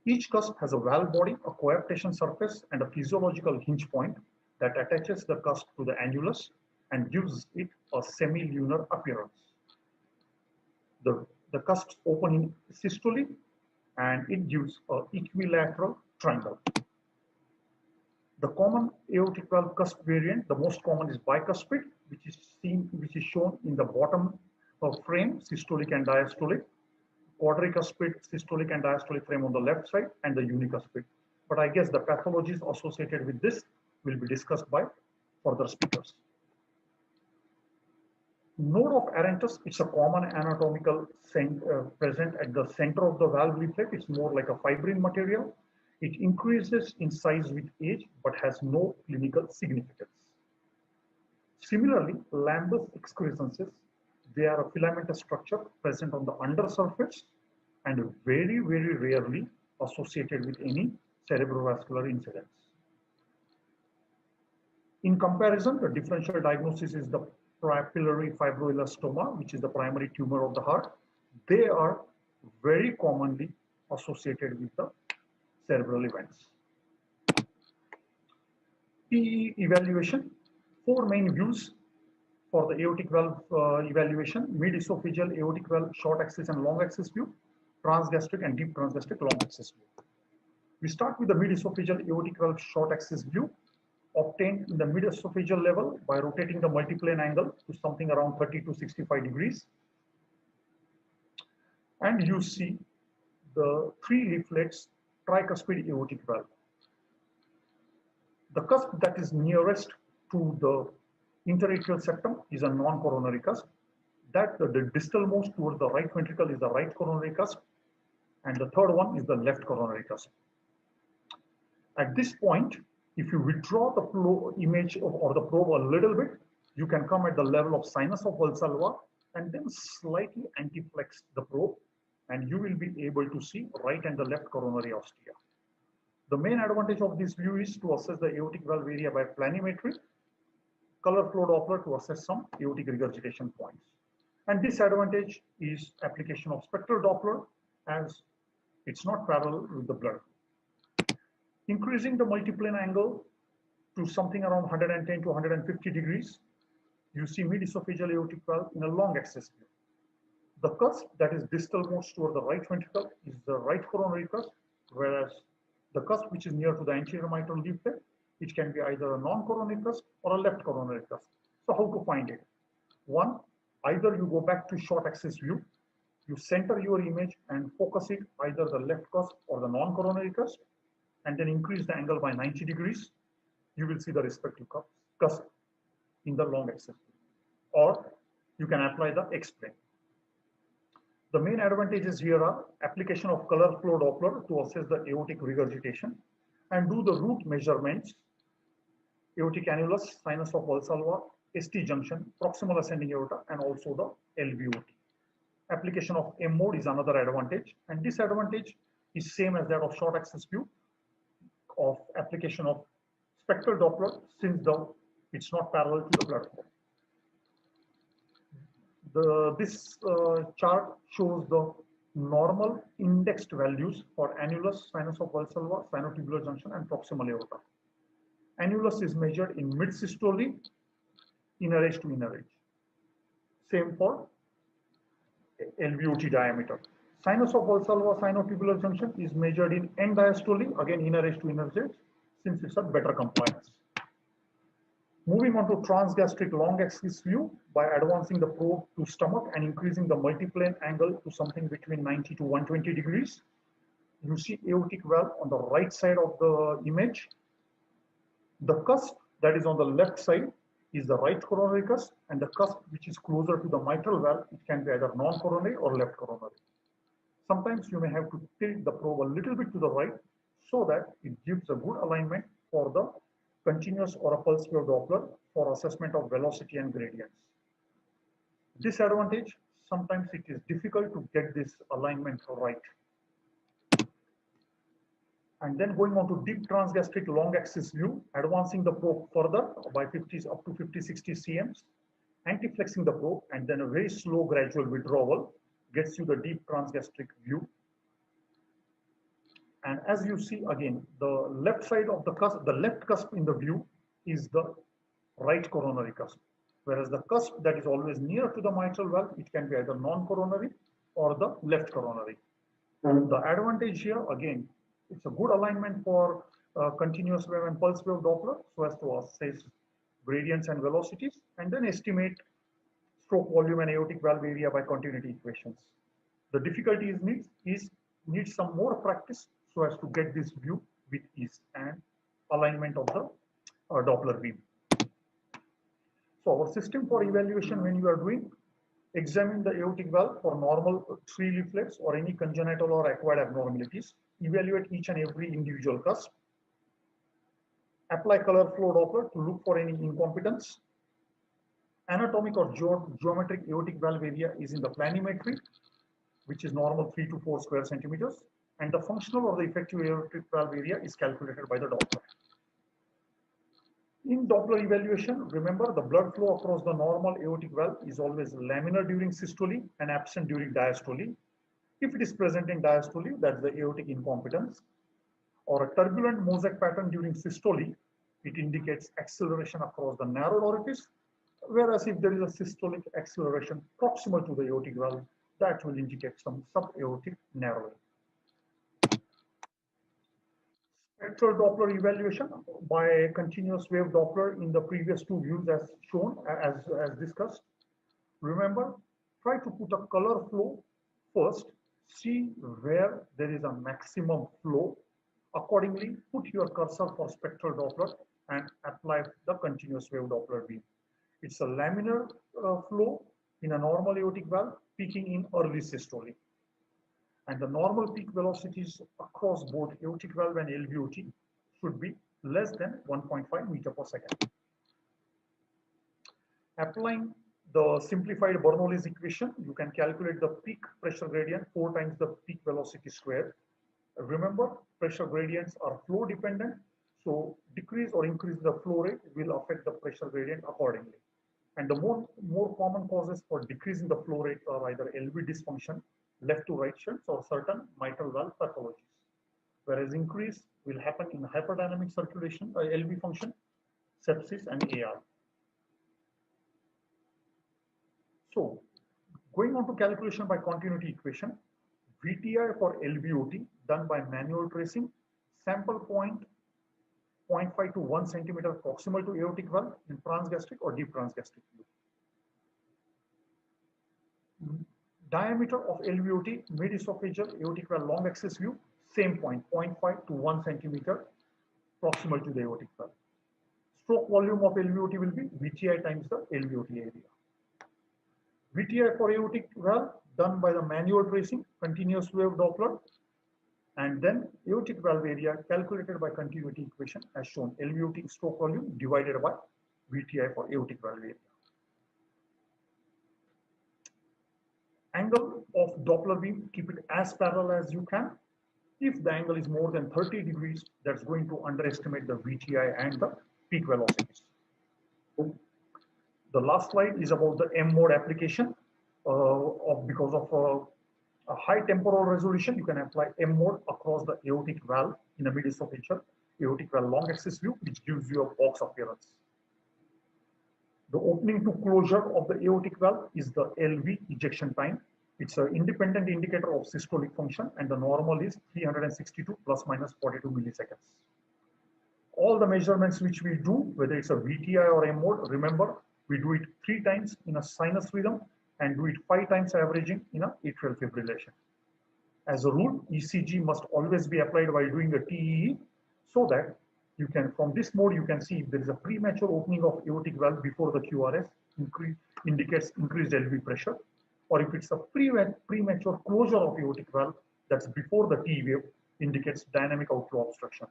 Each cusp has a valve body, a coaptation surface, and a physiological hinge point that attaches the cusp to the annulus and gives it a semi-lunar appearance. The cusps open in systole, and it gives an equilateral triangle. The common aortic valve cusp variant, the most common is bicuspid, which is shown in the bottom of frame, systolic and diastolic, quadricuspid, systolic and diastolic frame on the left side, and the unicuspid. But I guess the pathologies associated with this will be discussed by further speakers. Node of Arantes, it's a common anatomical present at the center of the valve leaflet. It's more like a fibrin material. It increases in size with age, but has no clinical significance. Similarly, lambus excrescences, they are a filamentous structure present on the undersurface and very, very rarely associated with any cerebrovascular incidents. In comparison, the differential diagnosis is the papillary fibroelastoma, which is the primary tumor of the heart. They are very commonly associated with the cerebral events. PE evaluation, 4 main views for the aortic valve evaluation: mid-esophageal aortic valve short axis and long axis view, transgastric and deep transgastric long axis view. We start with the mid-esophageal aortic valve short axis view, obtained in the mid-esophageal level by rotating the multiplane angle to something around 30 to 65 degrees. And you see the 3 leaflets tricuspid aortic valve. The cusp that is nearest to the interatrial septum is a non-coronary cusp. That the distal most towards the right ventricle is the right coronary cusp, and the third one is the left coronary cusp. At this point, if you withdraw the image or the probe a little bit, you can come at the level of sinus of Valsalva and then slightly antiflex the probe, and you will be able to see right and the left coronary ostia. The main advantage of this view is to assess the aortic valve area by planimetry, color flow Doppler to assess some aortic regurgitation points. And disadvantage is application of spectral Doppler, as it's not parallel with the blood. Increasing the multiplane angle to something around 110 to 150 degrees, you see mid-esophageal aortic valve in a long axis view. The cusp that is distal most toward the right ventricle is the right coronary cusp, whereas the cusp which is near to the anterior mitral leaflet, which can be either a non-coronary cusp or a left coronary cusp. So how to find it? One, either you go back to short axis view, you center your image and focus it either the left cusp or the non-coronary cusp, and then increase the angle by 90 degrees. You will see the respective cusp in the long axis view. Or you can apply the X-plane. The main advantages here are application of color flow Doppler to assess the aortic regurgitation and do the root measurements, aortic annulus, sinus of Valsalva, ST junction, proximal ascending aorta, and also the LVOT. Application of M mode is another advantage, and disadvantage is same as that of short axis view of application of spectral Doppler, since it's not parallel to the blood flow. This chart shows the normal indexed values for annulus, sinus of Valsalva, sinotubular junction, and proximal aorta. Annulus is measured in mid-systole, inner edge to inner edge. Same for LVOT diameter. Sinus of Valsalva, sinotubular junction is measured in end diastole, again inner edge to inner edge, since it's a better compliance. Moving on to transgastric long axis view by advancing the probe to stomach and increasing the multiplane angle to something between 90 to 120 degrees. You see aortic valve on the right side of the image. The cusp that is on the left side is the right coronary cusp, and the cusp which is closer to the mitral valve, it can be either non-coronary or left coronary. Sometimes you may have to tilt the probe a little bit to the right so that it gives a good alignment for the continuous or a pulse wave Doppler for assessment of velocity and gradients. Disadvantage, sometimes it is difficult to get this alignment right. And then going on to deep transgastric long axis view, advancing the probe further by up to 50, 60 cms, anti-flexing the probe, and then a very slow gradual withdrawal gets you the deep transgastric view. And as you see again, the left side of the cusp, the left cusp in the view is the right coronary cusp, whereas the cusp that is always near to the mitral valve, it can be either non-coronary or the left coronary. The advantage here, again, it's a good alignment for continuous wave and pulse wave Doppler so as to assess gradients and velocities, and then estimate stroke volume and aortic valve area by continuity equations. The difficulty needs some more practice so as to get this view with ease and alignment of the Doppler beam. So our system for evaluation when you are doing, examine the aortic valve for normal 3 leaflets or any congenital or acquired abnormalities, evaluate each and every individual cusp, apply color flow Doppler to look for any incompetence. Anatomic or geometric aortic valve area is in the planimetry, which is normal 3 to 4 square centimeters, and the functional or the effective aortic valve area is calculated by the Doppler. In Doppler evaluation, remember the blood flow across the normal aortic valve is always laminar during systole and absent during diastole. If it is present in diastole, that's the aortic incompetence. Or a turbulent mosaic pattern during systole, it indicates acceleration across the narrowed orifice, whereas if there is a systolic acceleration proximal to the aortic valve, that will indicate some subaortic narrowing. Spectral Doppler evaluation by continuous wave Doppler in the previous 2 views as shown, as discussed. Remember, try to put a color flow first, see where there is a maximum flow. Accordingly, put your cursor for spectral Doppler and apply the continuous wave Doppler beam. It's a laminar flow in a normal aortic valve, peaking in early systole. And the normal peak velocities across both aortic valve and LVOT should be less than 1.5 meter per second. Applying the simplified Bernoulli's equation, you can calculate the peak pressure gradient 4 times the peak velocity squared. Remember, pressure gradients are flow dependent, so decrease or increase the flow rate will affect the pressure gradient accordingly. And the more common causes for decreasing the flow rate are either LV dysfunction, left to right shunts, or certain mitral valve pathologies. Whereas increase will happen in hyperdynamic circulation, LV function, sepsis, and AR. So, going on to calculation by continuity equation, VTI for LVOT done by manual tracing, sample point 0.5 to 1 centimeter proximal to aortic valve in transgastric or deep transgastric view. Diameter of LVOT, mid-esophageal aortic valve long axis view, same point, 0.5 to 1 centimeter proximal to the aortic valve. Stroke volume of LVOT will be VTI times the LVOT area. VTI for aortic valve done by the manual tracing, continuous wave Doppler, and then aortic valve area calculated by continuity equation as shown, LVOT stroke volume divided by VTI for aortic valve area. Angle of Doppler beam, keep it as parallel as you can. If the angle is more than 30 degrees, that's going to underestimate the VTI and the peak velocities. The last slide is about the M mode application. Because of a high temporal resolution, you can apply M mode across the aortic valve in a mid-esophageal aortic valve long axis view, which gives you a box appearance. The opening to closure of the aortic valve is the LV ejection time. It's an independent indicator of systolic function, and the normal is 362 plus minus 42 milliseconds. All the measurements which we do, whether it's a VTI or M mode, remember, we do it 3 times in a sinus rhythm and do it 5 times averaging in a atrial fibrillation. As a rule, ECG must always be applied while doing a TEE, so that you can, from this mode, you can see if there is a premature opening of aortic valve before the QRS, indicates increased LV pressure, or if it's a premature closure of aortic valve, that's before the T wave, indicates dynamic outflow obstruction.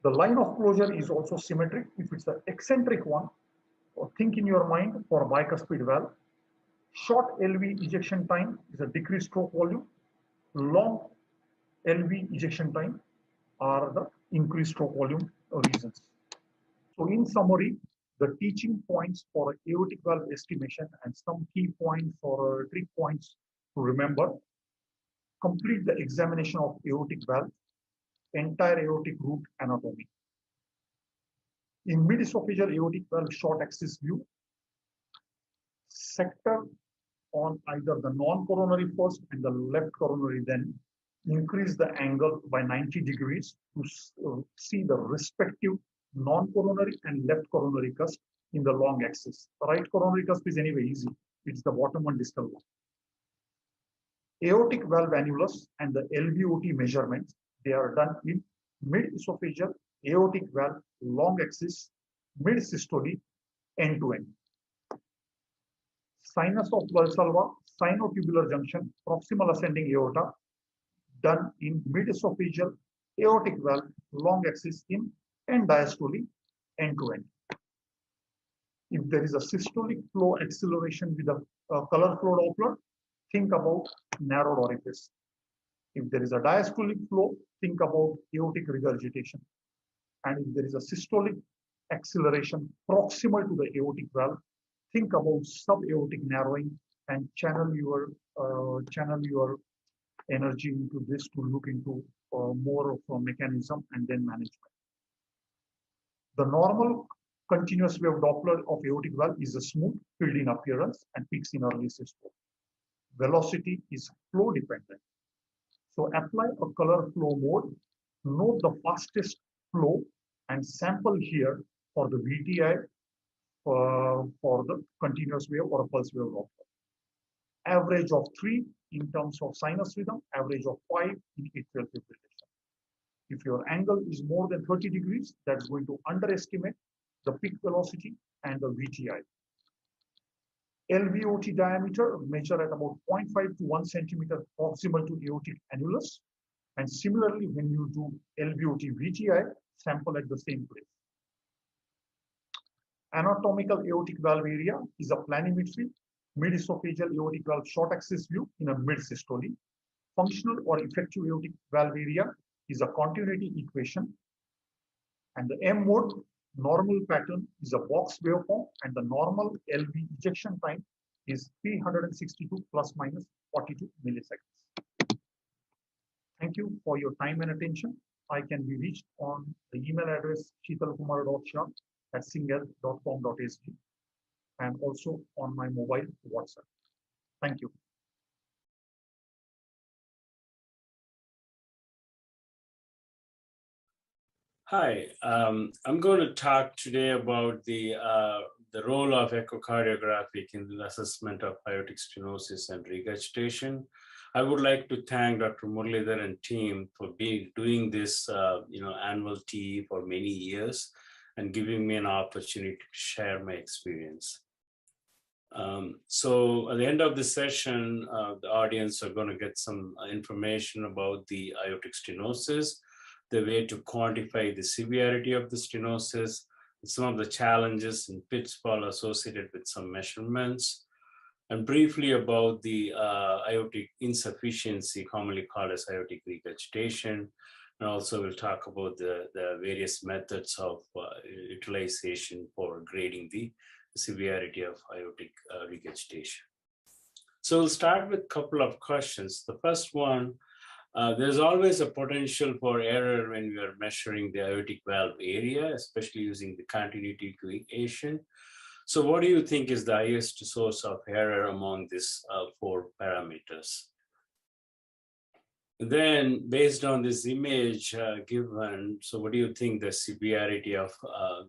The line of closure is also symmetric. If it's an eccentric one, or think in your mind for a bicuspid valve, short LV ejection time is a decreased stroke volume. Long LV ejection time are the increased stroke volume reasons. So in summary, the teaching points for aortic valve estimation and some key points or trick points to remember: complete the examination of aortic valve, entire aortic root anatomy. In mid-esophageal aortic valve short axis view, sector on either the non-coronary first and the left coronary then, increase the angle by 90 degrees to see the respective non-coronary and left coronary cusp in the long axis. The right coronary cusp is anyway easy. It's the bottom one distal one. Aortic valve annulus and the LVOT measurements, they are done in mid-esophageal aortic valve long axis, mid-systole, end-to-end. Sinus of Valsalva, sinotubular junction, proximal ascending aorta, done in mid-esophageal aortic valve long axis in end diastole, end-to-end. If there is a systolic flow acceleration with a color flow Doppler, think about narrowed orifice. If there is a diastolic flow, think about aortic regurgitation. And if there is a systolic acceleration proximal to the aortic valve, think about subaortic narrowing and channel your energy into this to look into more of a mechanism and then management. The normal continuous wave Doppler of aortic valve is a smooth, filled in appearance and peaks in early systole. Velocity is flow dependent. So apply a color flow mode, note the fastest flow and sample here for the VTI for the continuous wave or a pulse wave Doppler. Average of 3 in terms of sinus rhythm, average of 5 in atrial fibrillation. If your angle is more than 30 degrees, that's going to underestimate the peak velocity and the VTI. LVOT diameter measure at about 0.5 to 1 centimeter proximal to aortic annulus. And similarly, when you do LVOT VTI, sample at the same place. Anatomical aortic valve area is a planimetry, mid-esophageal aortic valve short axis view in a mid-systole. Functional or effective aortic valve area is a continuity equation. And the M mode normal pattern is a box waveform, and the normal LV ejection time is 362 plus minus 42 milliseconds. Thank you for your time and attention. I can be reached on the email address sheetalkumar.shah@singal.com.sg and also on my mobile WhatsApp. Thank you. Hi, I'm going to talk today about the role of echocardiography in the assessment of aortic stenosis and regurgitation. I would like to thank Dr. Muralidhar and team for doing this annual TE for many years and giving me an opportunity to share my experience. So at the end of the session, the audience are going to get some information about the aortic stenosis, the way to quantify the severity of the stenosis, some of the challenges and pitfalls associated with some measurements, and briefly about the aortic insufficiency, commonly called as aortic regurgitation. And also we'll talk about the various methods of utilization for grading the severity of aortic regurgitation. So we'll start with a couple of questions. The first one, there's always a potential for error when we are measuring the aortic valve area, especially using the continuity equation. So what do you think is the highest source of error among these 4 parameters? And then based on this image given, so what do you think the severity of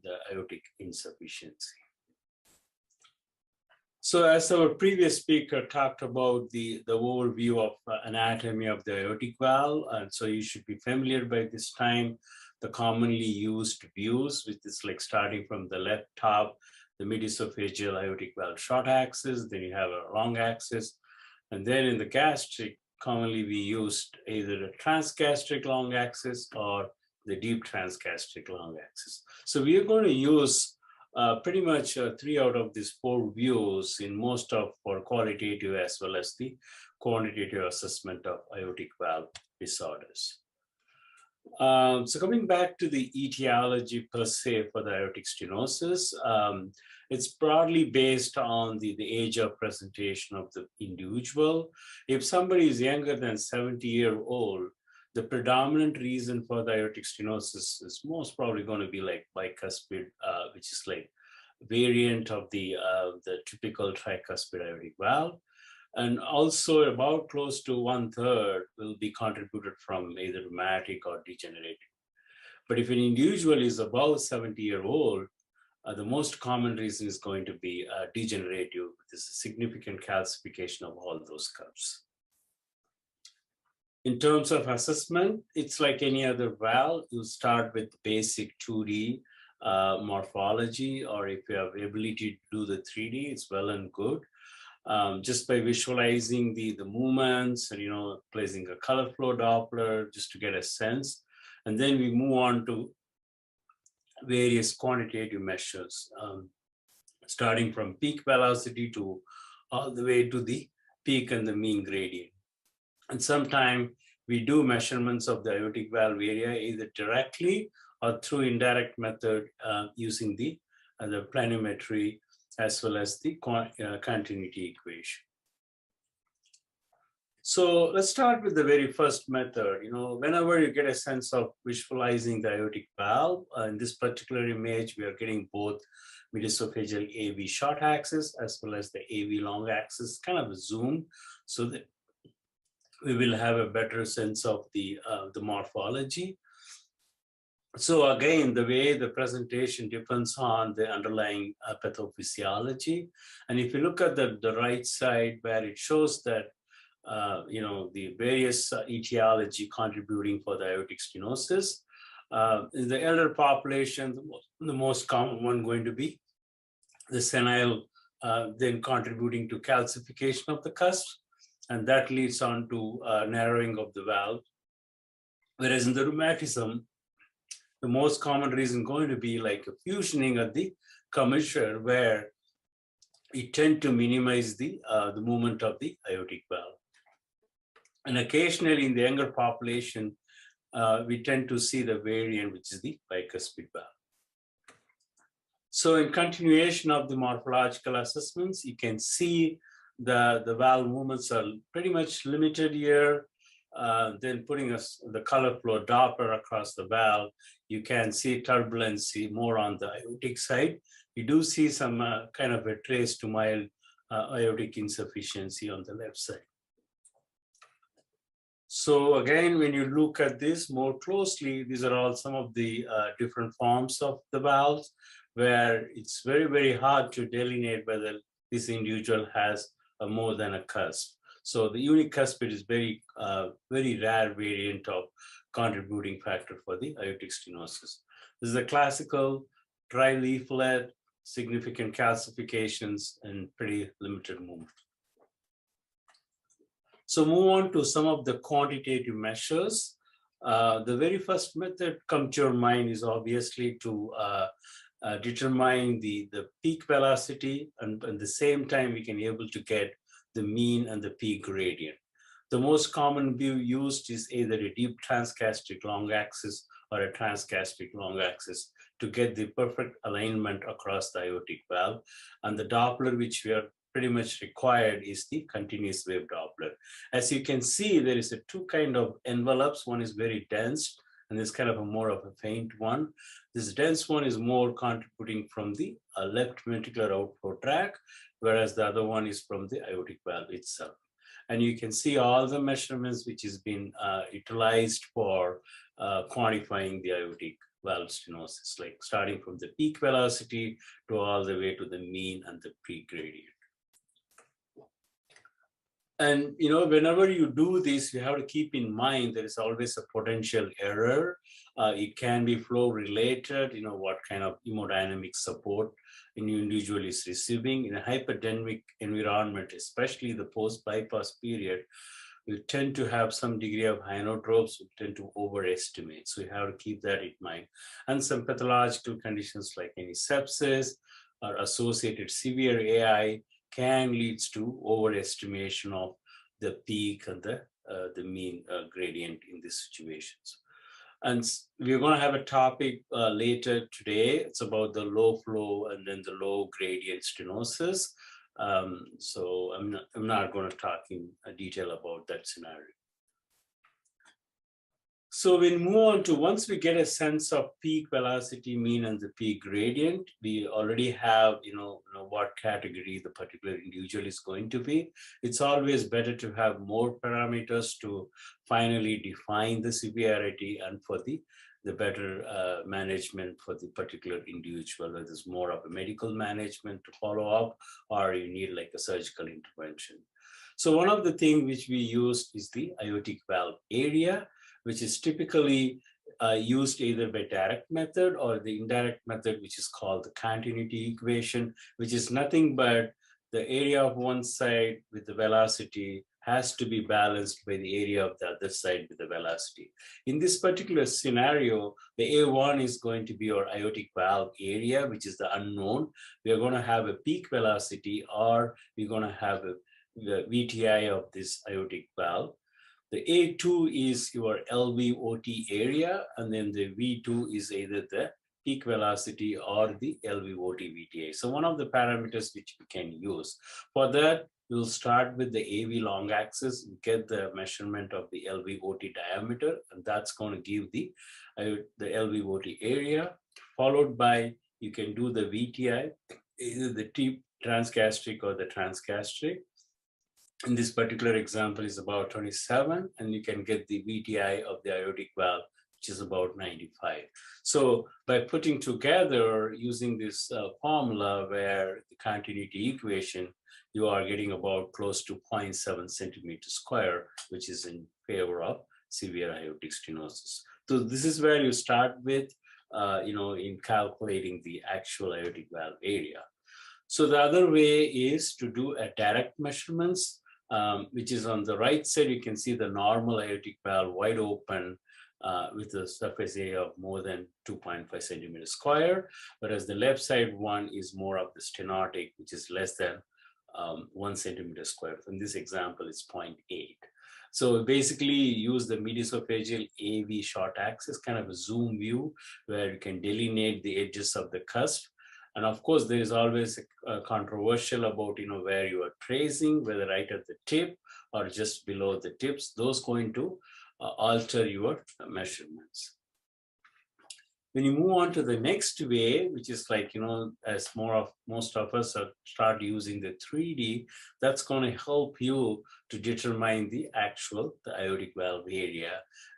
the aortic insufficiency? So as our previous speaker talked about the overview of anatomy of the aortic valve, and so you should be familiar by this time, the commonly used views, which is like starting from the left top, the mid-esophageal aortic valve short axis, then you have a long axis, and then in the gastric, commonly we used either a transgastric long axis or the deep transgastric long axis. So we are going to use pretty much 3 out of these 4 views in most of for qualitative as well as the quantitative assessment of aortic valve disorders. So coming back to the etiology per se for the aortic stenosis, it's broadly based on the age of presentation of the individual. If somebody is younger than 70-year-old, the predominant reason for the aortic stenosis is most probably going to be like bicuspid, which is like variant of the typical tricuspid aortic valve. And also about close to 1/3 will be contributed from either rheumatic or degenerative. But if an individual is above 70-year-old, the most common reason is going to be degenerative. There's a significant calcification of all those curves. In terms of assessment, it's like any other valve. You start with basic 2D morphology, or if you have ability to do the 3D, it's well and good. Just by visualizing the movements and, placing a color flow Doppler just to get a sense. And then we move on to various quantitative measures, starting from peak velocity to all the way to the peak and the mean gradient. And sometimes we do measurements of the aortic valve area either directly or through indirect method using the planimetry as well as the continuity equation. So let's start with the very first method. Whenever you get a sense of visualizing the aortic valve, in this particular image, we are getting both mediasophageal AV short axis as well as the AV long axis, kind of a zoom, so that we will have a better sense of the morphology. So again, the way the presentation depends on the underlying pathophysiology. And if you look at the right side where it shows that the various etiology contributing for the aortic stenosis. In the elder population, the most common one going to be the senile, then contributing to calcification of the cusp, and that leads on to narrowing of the valve. Whereas in the rheumatism, the most common reason going to be like a fusioning of the commissure, where we tend to minimize the movement of the aortic valve. And occasionally in the younger population, we tend to see the variant, which is the bicuspid valve. So in continuation of the morphological assessments, you can see the valve movements are pretty much limited here. Then putting the color flow Doppler across the valve, you can see turbulency more on the aortic side. You do see some kind of a trace to mild aortic insufficiency on the left side. So again, when you look at this more closely, these are all some of the different forms of the valves, where it's very, very hard to delineate whether this individual has more than a cusp. So the unicuspid is very, very rare variant of contributing factor for the aortic stenosis. This is a classical tri-leaflet, significant calcifications, and pretty limited movement. So move on to some of the quantitative measures. The very first method come to your mind is obviously to determine the peak velocity, and at the same time we can be able to get the mean and the peak gradient. The most common view used is either a deep transgastric long axis or a transgastric long axis to get the perfect alignment across the aortic valve. And the Doppler which we are pretty much required is the continuous wave Doppler. As you can see, there is two kind of envelopes. One is very dense, and there's kind of a more of a faint one. This dense one is more contributing from the left ventricular outflow tract, whereas the other one is from the aortic valve itself. And you can see all the measurements which has been utilized for quantifying the aortic valve stenosis, like starting from the peak velocity to all the way to the mean and the peak gradient. And whenever you do this, you have to keep in mind there is always a potential error. It can be flow related, what kind of hemodynamic support an individual is receiving. In a hyperdynamic environment, especially the post-bypass period, we tend to have some degree of inotropes, we tend to overestimate. So you have to keep that in mind. And some pathological conditions like any sepsis or associated severe AI can lead to overestimation of the peak and the mean gradient in these situations. And we're going to have a topic later today. It's about the low flow and then the low gradient stenosis. So I'm not going to talk in detail about that scenario. So we'll move on to, once we get a sense of peak velocity mean and the peak gradient, we already have, what category the particular individual is going to be. It's always better to have more parameters to finally define the severity and for the better management for the particular individual, whether it's more of a medical management to follow up or you need like a surgical intervention. So one of the things which we use is the aortic valve area, which is typically used either by direct method or the indirect method, which is called the continuity equation, which is nothing but the area of one side with the velocity has to be balanced by the area of the other side with the velocity. In this particular scenario, the A1 is going to be our aortic valve area, which is the unknown. We are going to have a peak velocity, or we're going to have the VTI of this aortic valve. The A2 is your LVOT area, and then the V2 is either the peak velocity or the LVOT VTI. So one of the parameters which we can use. For that, we'll start with the AV long axis, get the measurement of the LVOT diameter, and that's going to give the LVOT area, followed by, you can do the VTI, either the tip transgastric or the transgastric. In this particular example is about 27, and you can get the VTI of the aortic valve, which is about 95. So by putting together using this formula where the continuity equation, you are getting about close to 0.7 centimeters square, which is in favor of severe aortic stenosis. So this is where you start with, in calculating the actual aortic valve area. So the other way is to do a direct measurements, which is on the right side. You can see the normal aortic valve wide open with a surface area of more than 2.5 centimeters square, whereas the left side one is more of the stenotic, which is less than 1 centimeter square. In this example, it's 0.8. So basically use the mediasophageal AV short axis, kind of a zoom view where you can delineate the edges of the cusp. And of course, there is always a controversial about, where you are tracing, whether right at the tip or just below the tips. Those going to alter your measurements. When you move on to the next way, which is like, as most of us start using the 3D, that's going to help you to determine the aortic valve area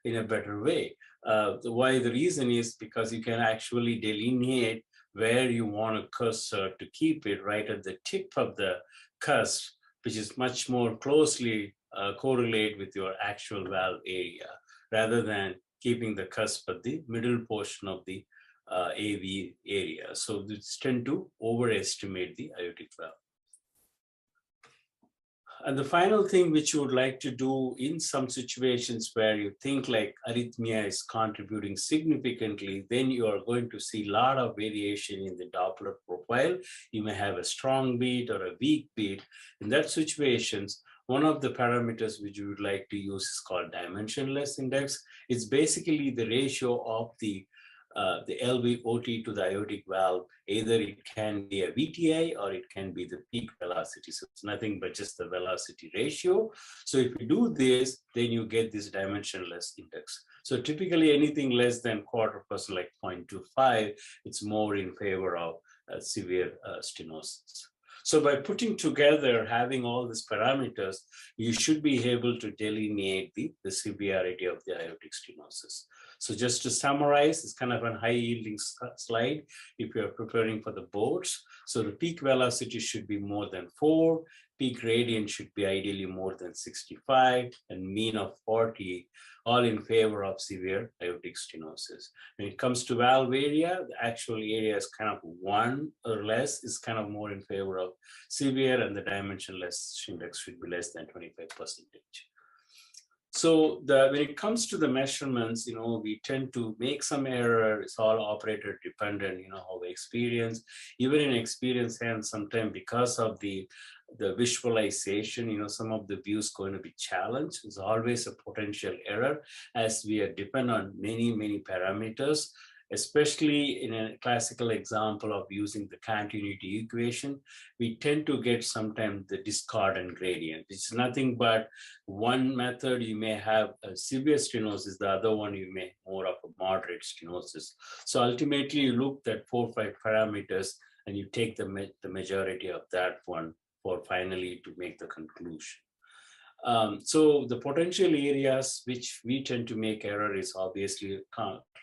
in a better way. Why the reason is because you can actually delineate where you want a cursor to keep it right at the tip of the cusp, which is much more closely correlate with your actual valve area, rather than keeping the cusp at the middle portion of the AV area. So this tend to overestimate the aortic valve. And the final thing which you would like to do in some situations where you think like arrhythmia is contributing significantly, then you are going to see a lot of variation in the Doppler profile. You may have a strong beat or a weak beat. In that situations, one of the parameters which you would like to use is called dimensionless index. It's basically the ratio of the LVOT to the aortic valve. Either it can be a VTI or it can be the peak velocity. So it's nothing but just the velocity ratio. So if you do this, then you get this dimensionless index. So typically anything less than 0.25%, like 0.25, it's more in favor of severe stenosis. So by putting together, having all these parameters, you should be able to delineate the severity of the aortic stenosis. So just to summarize, it's kind of a high yielding slide if you're preparing for the boards. So the peak velocity should be more than 4, peak gradient should be ideally more than 65, and mean of 40, all in favor of severe aortic stenosis. When it comes to valve area, the actual area is kind of 1 or less, is kind of more in favor of severe, and the dimensionless index should be less than 25%. So when it comes to the measurements, we tend to make some error. It's all operator dependent, how we experience. Even in experienced hands, sometimes because of the visualization, some of the views going to be challenged. There's always a potential error as we are dependent on many parameters. especially in a classical example of using the continuity equation, we tend to get sometimes the discordant gradient. It's nothing but one method you may have a severe stenosis, the other one you may more of a moderate stenosis. So ultimately you look at 4 or 5 parameters and you take the majority of that one for finally to make the conclusion. So the potential areas which we tend to make error is obviously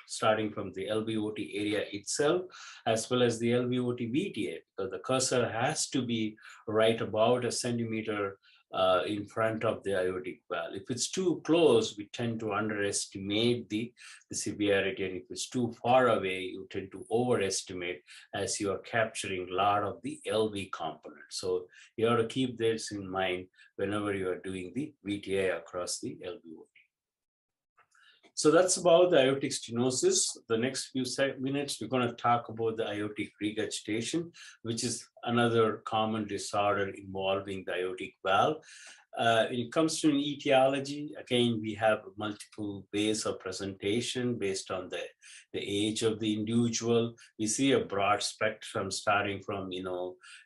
starting from the LVOT area itself, as well as the LVOT VTA, because the cursor has to be right about a centimeter in front of the aortic valve. If it's too close, we tend to underestimate the severity, and if it's too far away, you tend to overestimate as you are capturing a lot of the LV component. So you have to keep this in mind whenever you are doing the VTA across the LVOT. So that's about the aortic stenosis. The next few minutes, we're going to talk about the aortic regurgitation, which is another common disorder involving the aortic valve. When it comes to etiology, again, we have multiple ways of presentation based on the age of the individual. We see a broad spectrum starting from,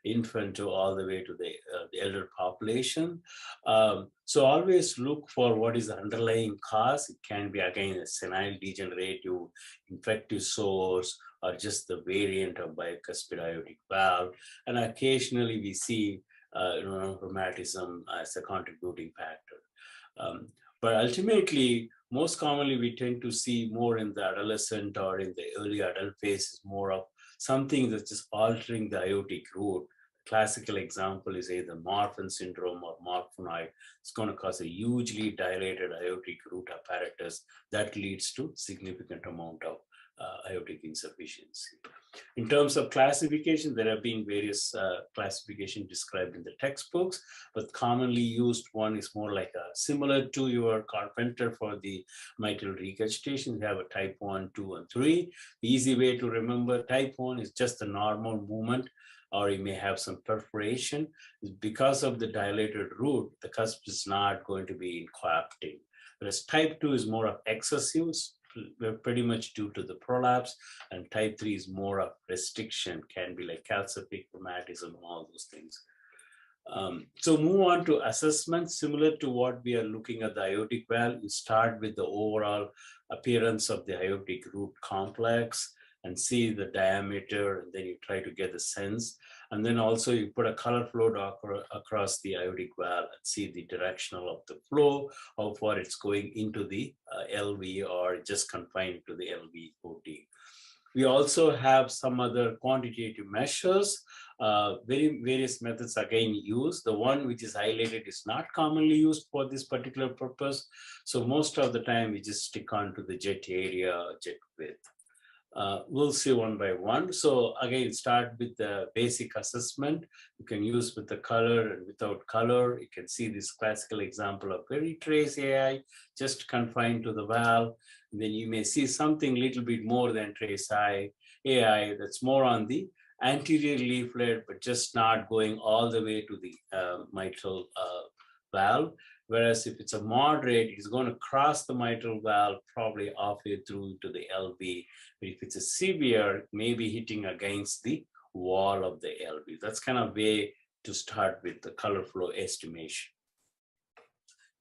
infant to all the way to the elder population. So always look for what is the underlying cause. It can be, again, a senile degenerative infective source or just the variant of bicuspid aortic valve. And occasionally we see rheumatism as a contributing factor. But ultimately, most commonly, we tend to see more in the adolescent or in the early adult phase is more of something that's just altering the aortic root. Classical example is either Marfan syndrome or Marfanoid. It's going to cause a hugely dilated aortic root apparatus that leads to significant amount of aortic insufficiency. In terms of classification, there have been various classifications described in the textbooks, but commonly used one is more like similar to your Carpenter for the mitral regurgitation. You have a type 1, 2, and 3. The easy way to remember type 1 is just a normal movement, or you may have some perforation. Because of the dilated root, the cusp is not going to be coapting. Whereas type 2 is more of excessive, pretty much due to the prolapse, and type 3 is more of restriction, can be like calcific rheumatism, all those things. So move on to assessment. Similar to what we are looking at the aortic valve, you start with the overall appearance of the aortic root complex and see the diameter, and then you try to get the sense. And then also you put a color flow across the aortic valve and see the directional of the flow, how far it's going into the LV or just confined to the LVOT. We also have some other quantitative measures, various methods again used. The one which is highlighted is not commonly used for this particular purpose. So most of the time we just stick on to the jet area, jet width. We'll see one by one. So again, start with the basic assessment. You can use with the color and without color. You can see this classical example of very trace AI, just confined to the valve. And then you may see something little bit more than trace AI that's more on the anterior leaflet, but just not going all the way to the mitral valve. Whereas if it's a moderate, it's going to cross the mitral valve probably halfway through to the LV. But if it's a severe, maybe hitting against the wall of the LV. That's kind of way to start with the color flow estimation.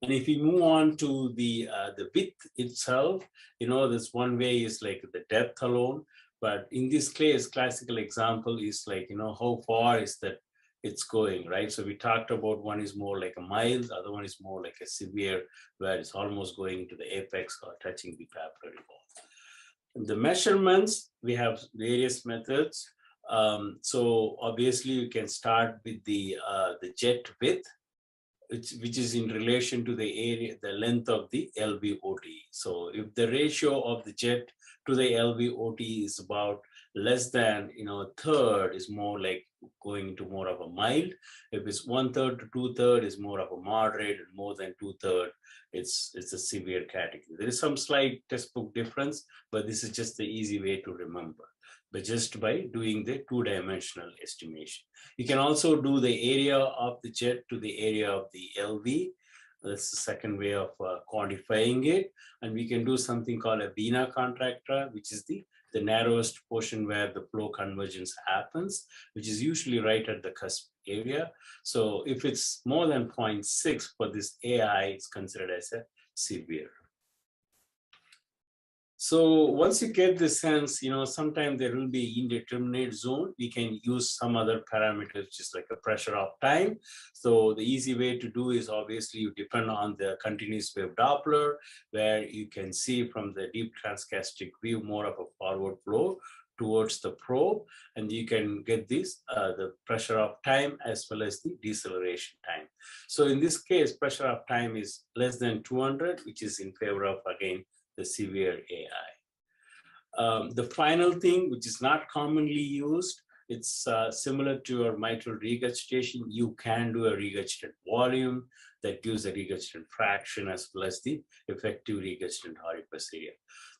And if you move on to the width itself, this one way is like the depth alone. But in this case, classical example is like, how far is that it's going, right? So we talked about one is more like a mild, the other one is more like a severe, where it's almost going to the apex or touching the papillary wall. The measurements, we have various methods. So obviously you can start with the jet width, which is in relation to the area, the length of the LVOT. So if the ratio of the jet to the LVOT is about less than a third, is more like going into more of a mild. If it's 1/3 to 2/3 is more of a moderate, and more than 2/3 it's a severe category. There is some slight textbook difference, but this is just the easy way to remember, but just by doing the two-dimensional estimation. You can also do the area of the jet to the area of the LV. That's the second way of quantifying it. And we can do something called a vena contracta, which is the the narrowest portion where the flow convergence happens, which is usually right at the cusp area. So if it's more than 0.6 for this AI, it's considered as a severe. So once you get the sense, sometimes there will be indeterminate zone. We can use some other parameters, just like a pressure of time. So the easy way to do is obviously you depend on the continuous wave Doppler, where you can see from the deep transgastric view more of a forward flow towards the probe, and you can get this, the pressure of time as well as the deceleration time. So in this case, pressure of time is less than 200, which is in favor of, again, the severe AI. The final thing, which is not commonly used, it's similar to your mitral regurgitation. You can do a regurgitant volume that gives a regurgitant fraction as well as the effective regurgitant orifice area.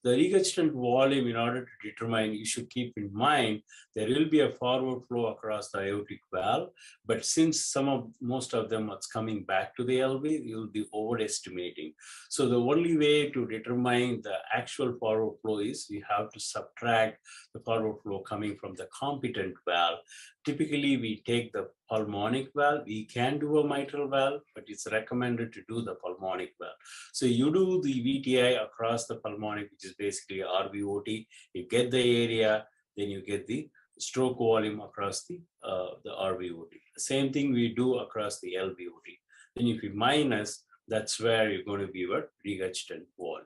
The regurgitant volume, in order to determine, you should keep in mind there will be a forward flow across the aortic valve, but since most of them are coming back to the LV, you'll be overestimating. So the only way to determine the actual forward flow is you have to subtract the forward flow coming from the competent valve. Typically, we take the pulmonic valve. We can do a mitral valve, but it's recommended to do the pulmonic valve. So you do the VTI across the pulmonic, which is basically RVOT. You get the area, then you get the stroke volume across the RVOT. The same thing we do across the LVOT. Then if you minus, that's where you're going to be your regurgitant volume.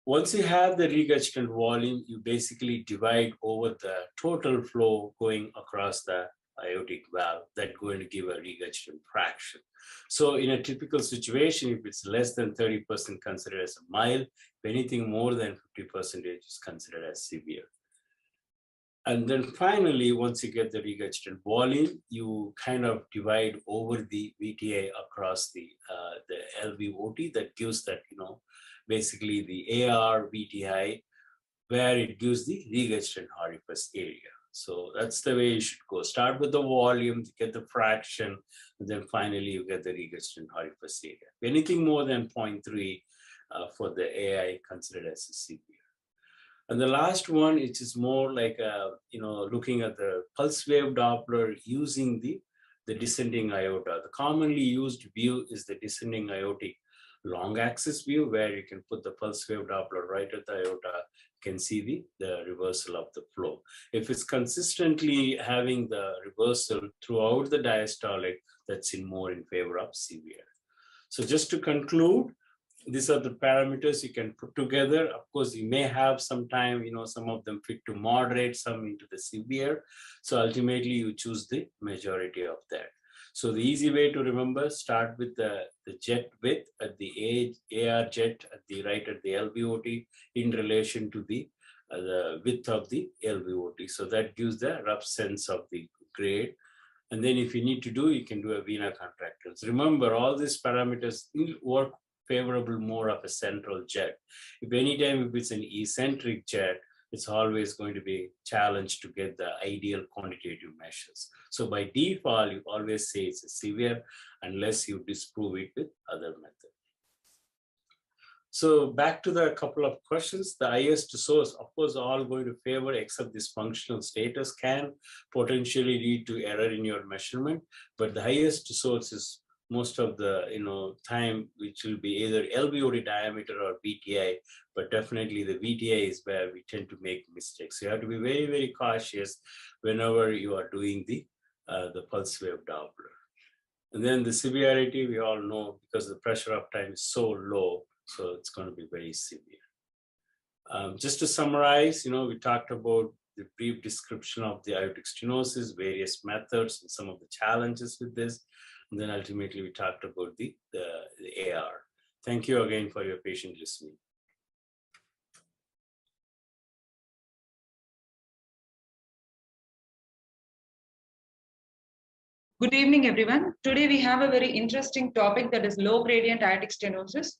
Once you have the regurgitant volume, you basically divide over the total flow going across the aortic valve. That's going to give a regurgitant fraction. So in a typical situation, if it's less than 30% considered as a mild, if anything more than 50% is considered as severe. And then finally, once you get the regurgitant volume, you kind of divide over the VTI across the LVOT. That gives that, basically the AR VTI, where it gives the regurgitant orifice area. So that's the way you should go. Start with the volume, get the fraction, and then finally you get the regurgitant orifice area. Anything more than 0.3 for the AI considered as a severe. And the last one, which is more like, looking at the pulse wave Doppler using the descending aorta. The commonly used view is the descending aortic long axis view, where you can put the pulse wave Doppler right at the aorta, can see the reversal of the flow. If it's consistently having the reversal throughout the diastolic, that's more in favor of severe. So just to conclude, these are the parameters you can put together. Of course, you may have some time, some of them fit to moderate, some into the severe. So ultimately you choose the majority of that. So the easy way to remember, start with the jet width at the AR jet at the right at the LVOT in relation to the width of the LVOT. So that gives the rough sense of the grade. And then if you need to do, you can do a vena contractans. Remember, all these parameters will work favorable more of a central jet. If it's an eccentric jet, it's always going to be challenged to get the ideal quantitative measures. So by default, you always say it's a severe unless you disprove it with other methods. So back to the couple of questions. The highest source, of course, all going to favor, except this functional status can potentially lead to error in your measurement. But the highest source is most of the time, which will be either LVOT diameter or VTI, but definitely the VTI is where we tend to make mistakes. So you have to be very, very cautious whenever you are doing the pulse wave Doppler. And then the severity, we all know, because the pressure of time is so low, so it's going to be very severe. Just to summarize, we talked about the brief description of the aortic stenosis, various methods, and some of the challenges with this. And then ultimately we talked about the AR. Thank you again for your patient listening. Good evening, everyone. Today we have a very interesting topic, that is low gradient aortic stenosis.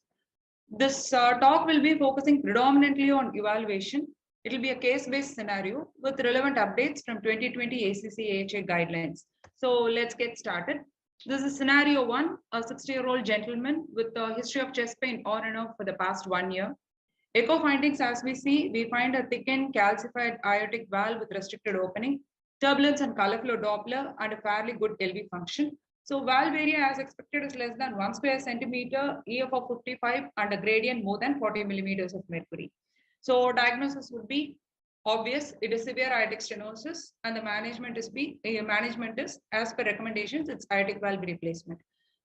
This talk will be focusing predominantly on evaluation. It will be a case-based scenario with relevant updates from 2020 ACC/AHA guidelines. So let's get started. This is scenario 1, a 60-year-old gentleman with a history of chest pain on and off for the past 1 year. Echo findings, as we see, we find a thickened calcified aortic valve with restricted opening, turbulence and color flow Doppler, and a fairly good LV function. So valve area as expected is less than 1 square centimeter, EF of 55, and a gradient more than 40 millimeters of mercury. So diagnosis would be obvious. It is severe aortic stenosis, and the management is as per recommendations, it's aortic valve replacement.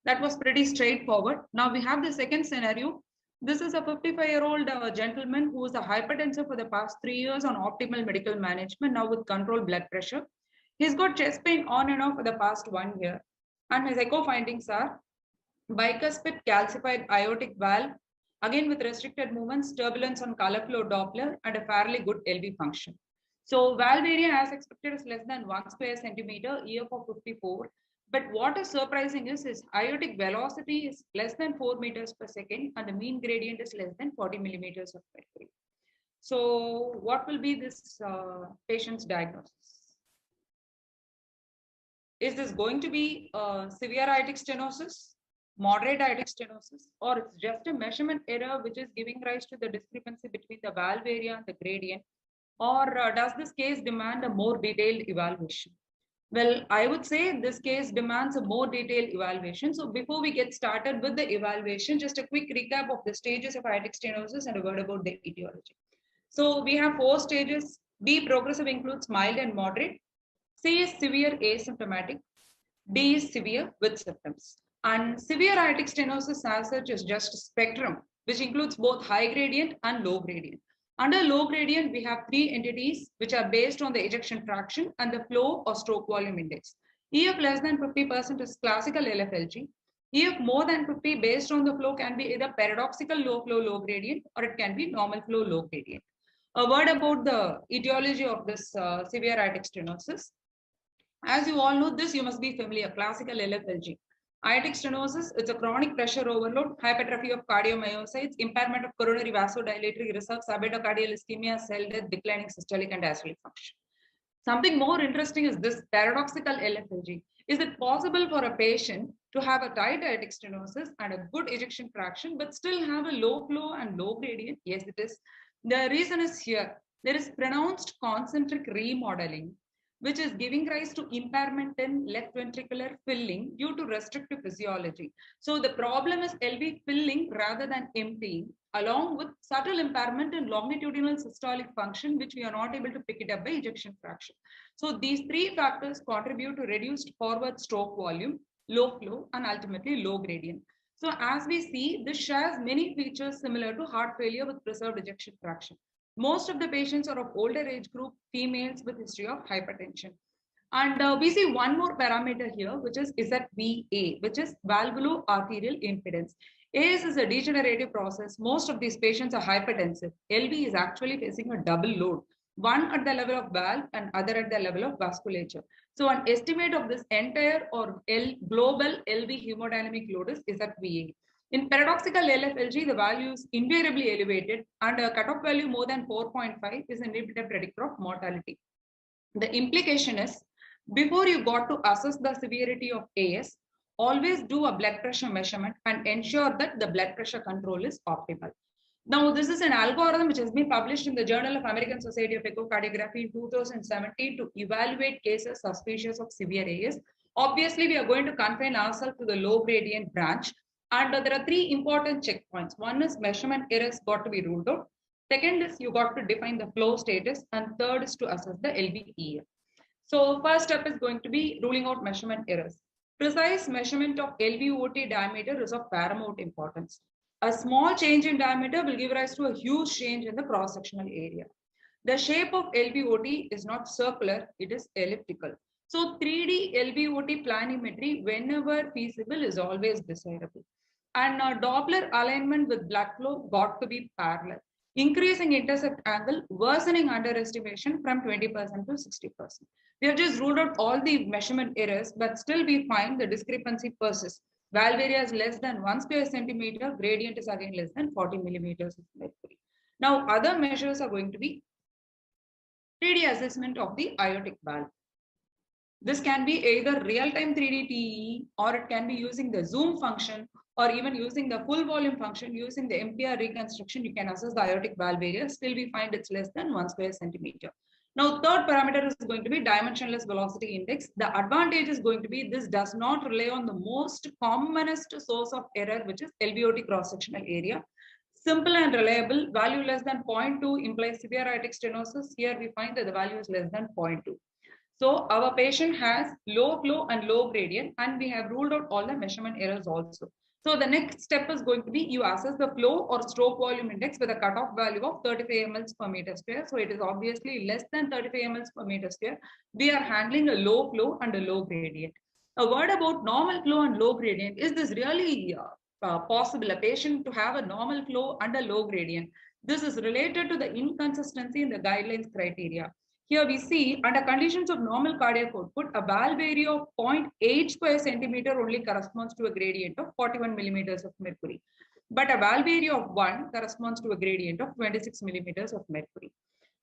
That was pretty straightforward. Now we have the second scenario. This is a 55-year-old gentleman who is a hypertensive for the past 3 years on optimal medical management, now with controlled blood pressure. He's got chest pain on and off for the past 1 year. And his echo findings are bicuspid calcified aortic valve, again with restricted movements, turbulence on color flow Doppler, and a fairly good LV function. So valve area as expected is less than 1 square centimeter, EF of 54. But what is surprising is his aortic velocity is less than 4 meters per second, and the mean gradient is less than 40 millimeters of mercury. So what will be this patient's diagnosis? Is this going to be severe aortic stenosis, moderate aortic stenosis, or it's just a measurement error which is giving rise to the discrepancy between the valve area and the gradient? Or does this case demand a more detailed evaluation? Well, I would say this case demands a more detailed evaluation. So before we get started with the evaluation, just a quick recap of the stages of aortic stenosis and a word about the etiology. So we have 4 stages. B, progressive, includes mild and moderate. C is severe asymptomatic. D is severe with symptoms. And severe aortic stenosis as such is just a spectrum, which includes both high gradient and low gradient. Under low gradient, we have 3 entities which are based on the ejection fraction and the flow or stroke volume index. EF less than 50% is classical LFLG. EF more than 50 based on the flow can be either paradoxical low flow low gradient, or it can be normal flow low gradient. A word about the etiology of this severe aortic stenosis. As you all know, this you must be familiar, classical LFLG. Aortic stenosis, it's a chronic pressure overload, hypertrophy of cardiomyocytes, impairment of coronary vasodilatory reserve, subendocardial ischemia, cell death, declining systolic and diastolic function. Something more interesting is this paradoxical LFLG. Is it possible for a patient to have a tight aortic stenosis and a good ejection fraction, but still have a low flow and low gradient? Yes, it is. The reason is here. There is pronounced concentric remodeling, which is giving rise to impairment in left ventricular filling due to restrictive physiology. So the problem is LV filling rather than emptying, along with subtle impairment in longitudinal systolic function, which we are not able to pick it up by ejection fraction. So these 3 factors contribute to reduced forward stroke volume, low flow, and ultimately low gradient. So as we see, this shares many features similar to heart failure with preserved ejection fraction. Most of the patients are of older age group, females with history of hypertension. And we see one more parameter here, which is ZVA, which is valvulo-arterial impedance. AS is a degenerative process. Most of these patients are hypertensive. LV is actually facing a double load, one at the level of valve and other at the level of vasculature. So an estimate of this entire or global LV hemodynamic load is ZVA. In paradoxical LFLG, the value is invariably elevated, and a cutoff value more than 4.5 is an independent predictor of mortality. The implication is, before you got to assess the severity of AS, always do a blood pressure measurement and ensure that the blood pressure control is optimal. Now, this is an algorithm which has been published in the Journal of American Society of Echocardiography in 2017 to evaluate cases suspicious of severe AS. Obviously, we are going to confine ourselves to the low gradient branch. And there are 3 important checkpoints. One is measurement errors got to be ruled out. Second is you got to define the flow status. And third is to assess the LVEF. So first step is going to be ruling out measurement errors. Precise measurement of LVOT diameter is of paramount importance. A small change in diameter will give rise to a huge change in the cross-sectional area. The shape of LVOT is not circular, it is elliptical. So 3D LVOT planimetry, whenever feasible, is always desirable. And Doppler alignment with blood flow got to be parallel. Increasing intercept angle, worsening underestimation from 20% to 60%. We have just ruled out all the measurement errors, but still we find the discrepancy persists. Valve area is less than 1 square centimeter, gradient is again less than 40 millimeters of mercury. Now, other measures are going to be 3D assessment of the aortic valve. This can be either real-time 3D TEE, or it can be using the zoom function, or even using the full volume function, using the MPR reconstruction, you can assess the aortic valve area. Still, we find it's less than 1 square centimeter. Now, third parameter is going to be dimensionless velocity index. The advantage is going to be this does not rely on the most commonest source of error, which is LVOT cross-sectional area. Simple and reliable, value less than 0.2 implies severe aortic stenosis. Here we find that the value is less than 0.2. So our patient has low flow and low gradient, and we have ruled out all the measurement errors also. So the next step is going to be you assess the flow or stroke volume index with a cutoff value of 35 mL per meter square. So it is obviously less than 35 mL per meter square. We are handling a low flow and a low gradient. A word about normal flow and low gradient. Is this really possible, a patient to have a normal flow and a low gradient? This is related to the inconsistency in the guidelines criteria. Here we see under conditions of normal cardiac output, a valve area of 0.8 square centimeter only corresponds to a gradient of 41 millimeters of mercury. But a valve area of 1 corresponds to a gradient of 26 millimeters of mercury.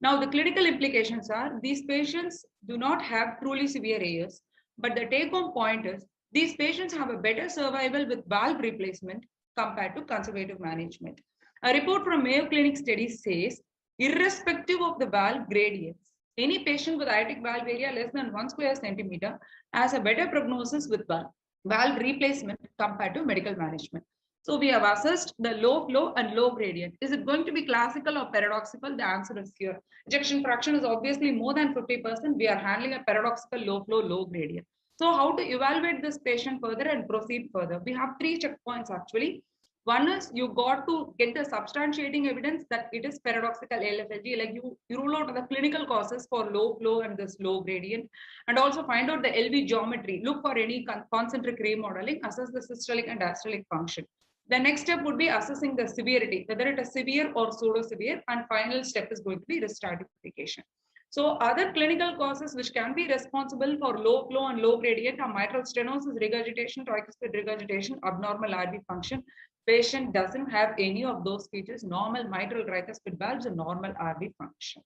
Now the clinical implications are these patients do not have truly severe AS, but the take-home point is these patients have a better survival with valve replacement compared to conservative management. A report from Mayo Clinic study says, irrespective of the valve gradients, any patient with aortic valve area less than 1 square centimeter has a better prognosis with valve replacement compared to medical management. So we have assessed the low flow and low gradient. Is it going to be classical or paradoxical? The answer is here. Ejection fraction is obviously more than 50%. We are handling a paradoxical low flow, low gradient. So how to evaluate this patient further and proceed further? We have 3 checkpoints actually. One is you got to get the substantiating evidence that it is paradoxical LFLG, like you rule out the clinical causes for low flow and this low gradient, and also find out the LV geometry, look for any concentric remodeling, assess the systolic and diastolic function. The next step would be assessing the severity, whether it is severe or pseudo-severe, and final step is going to be risk stratification. So other clinical causes which can be responsible for low flow and low gradient are mitral stenosis, regurgitation, tricuspid regurgitation, abnormal RV function. Patient doesn't have any of those features, normal mitral tricuspid valves and normal RV function.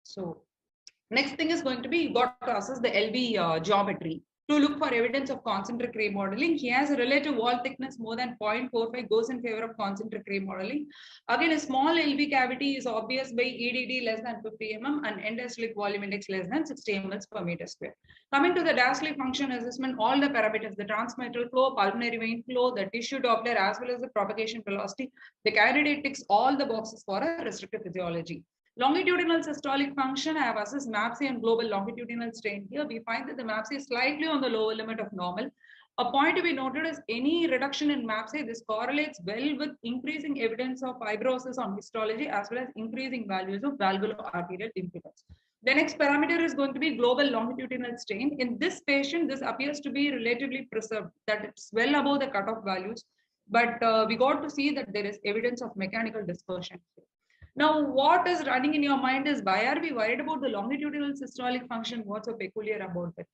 So next thing is going to be, you got to assess the LV geometry. To look for evidence of concentric remodeling, he has a relative wall thickness more than 0.45, goes in favor of concentric remodeling. Again, a small LV cavity is obvious by EDD less than 50 mm and end-diastolic volume index less than 60 mL per meter square. Coming to the diastolic function assessment, all the parameters, the transmitral flow, pulmonary vein flow, the tissue Doppler, as well as the propagation velocity, the candidate ticks all the boxes for a restrictive physiology. Longitudinal systolic function, I have assessed MAPC and global longitudinal strain. Here we find that the MAPC is slightly on the lower limit of normal. A point to be noted is any reduction in MAPC, this correlates well with increasing evidence of fibrosis on histology as well as increasing values of valvulo-arterial impedance. The next parameter is going to be global longitudinal strain. In this patient, this appears to be relatively preserved, that it's well above the cutoff values, but we got to see that there is evidence of mechanical dispersion. Now, what is running in your mind is, why are we worried about the longitudinal systolic function? What's so peculiar about it?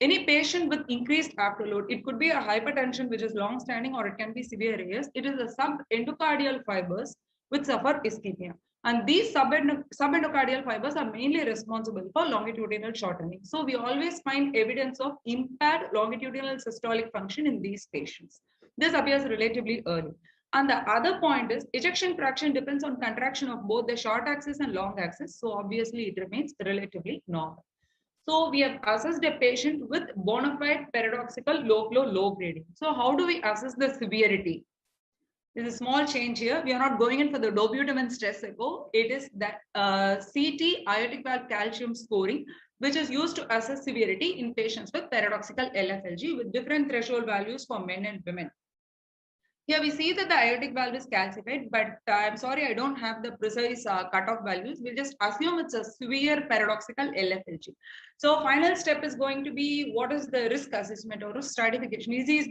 Any patient with increased afterload, it could be a hypertension which is long-standing, or it can be severe AS. It is the subendocardial fibers which suffer ischemia. And these subendocardial fibers are mainly responsible for longitudinal shortening. So we always find evidence of impaired longitudinal systolic function in these patients. This appears relatively early. And the other point is, ejection fraction depends on contraction of both the short axis and long axis. So obviously it remains relatively normal. So we have assessed a patient with bona fide paradoxical low flow, low gradient. So how do we assess the severity? There's a small change here. We are not going in for the dobutamine stress echo. It is that CT aortic valve calcium scoring, which is used to assess severity in patients with paradoxical LFLG with different threshold values for men and women. Here we see that the aortic valve is calcified, but I'm sorry, I don't have the precise cutoff values. We'll just assume it's a severe paradoxical LFLG. So final step is going to be, what is the risk assessment or risk stratification? Is he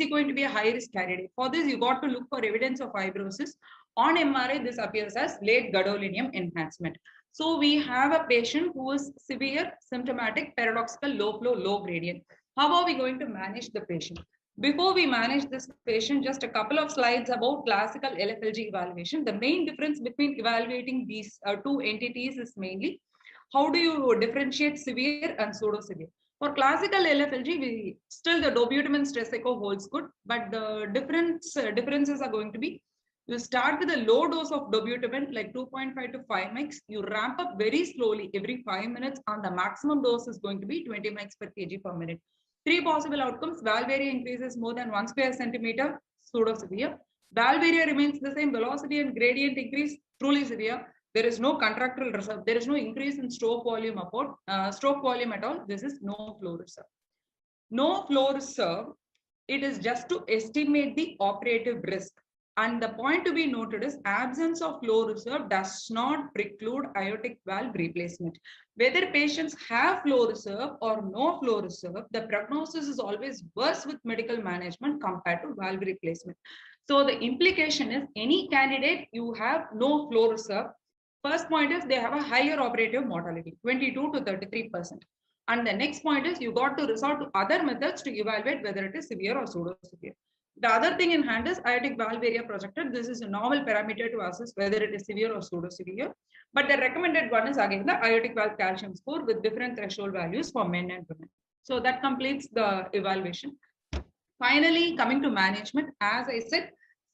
going to be a high risk candidate? For this, you got to look for evidence of fibrosis. On MRI, this appears as late gadolinium enhancement. So we have a patient who is severe symptomatic paradoxical low flow, low gradient. How are we going to manage the patient? Before we manage this patient, just a couple of slides about classical LFLG evaluation. The main difference between evaluating these two entities is mainly, how do you differentiate severe and pseudo-severe? For classical LFLG, still the dobutamine stress echo holds good, but the differences are going to be, you start with a low dose of dobutamine like 2.5 to 5 mg. You ramp up very slowly every 5 minutes, and the maximum dose is going to be 20 mg per kg per minute. 3 possible outcomes: valve area increases more than 1 square centimeter, pseudo severe. Valve area remains the same, velocity and gradient increase, truly severe. There is no contractile reserve. There is no increase in stroke volume at all. This is no flow reserve. No flow reserve. It is just to estimate the operative risk. And the point to be noted is absence of flow reserve does not preclude aortic valve replacement. Whether patients have flow reserve or no flow reserve, the prognosis is always worse with medical management compared to valve replacement. So the implication is any candidate you have no flow reserve. First point is they have a higher operative mortality, 22 to 33%. And the next point is you got to resort to other methods to evaluate whether it is severe or pseudo-severe. The other thing in hand is aortic valve area projected. This is a novel parameter to assess whether it is severe or pseudo-severe. But the recommended one is again the aortic valve calcium score with different threshold values for men and women. So that completes the evaluation. Finally, coming to management, as I said,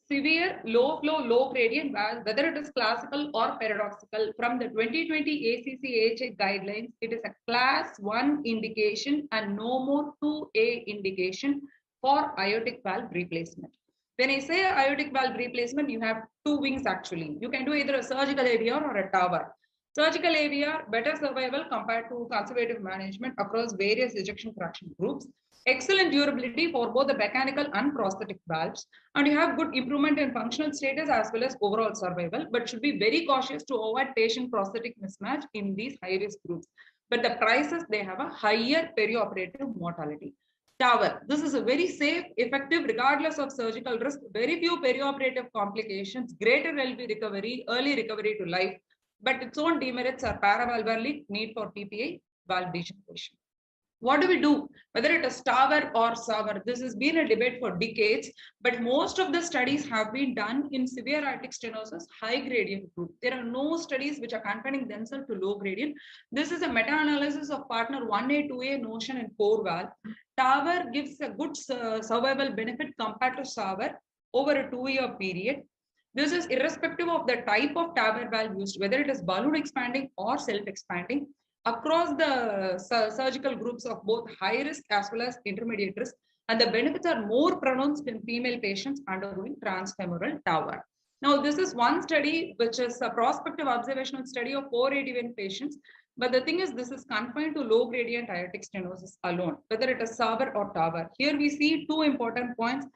severe, low flow, low gradient valve, whether it is classical or paradoxical, from the 2020 ACC-AHA guidelines, it is a class 1 indication and no more 2A indication for aortic valve replacement. When I say aortic valve replacement, you have two wings actually. You can do either a surgical AVR or a TAVR. Surgical AVR, better survival compared to conservative management across various ejection fraction groups. Excellent durability for both the mechanical and prosthetic valves, and you have good improvement in functional status as well as overall survival, but should be very cautious to avoid patient prosthetic mismatch in these high-risk groups. But the prices, they have a higher perioperative mortality. TAVR, this is a very safe, effective, regardless of surgical risk, very few perioperative complications, greater LV recovery, early recovery to life, but its own demerits are paravalvular leak, need for PPI, valve degeneration. What do we do? Whether it is TAVR or SAVR, this has been a debate for decades, but most of the studies have been done in severe aortic stenosis, high gradient group. There are no studies which are confining themselves to low gradient. This is a meta-analysis of partner 1A, 2A notion and core valve. TAVR gives a good survival benefit compared to SAVR over a 2-year period. This is irrespective of the type of TAVR valve used, whether it is balloon expanding or self-expanding, across the surgical groups of both high risk as well as intermediate risk, and the benefits are more pronounced in female patients undergoing transfemoral TAVR. Now, this is one study which is a prospective observational study of 481 patients, but the thing is this is confined to low gradient aortic stenosis alone, whether it is SAVR or TAVR. Here we see two important points: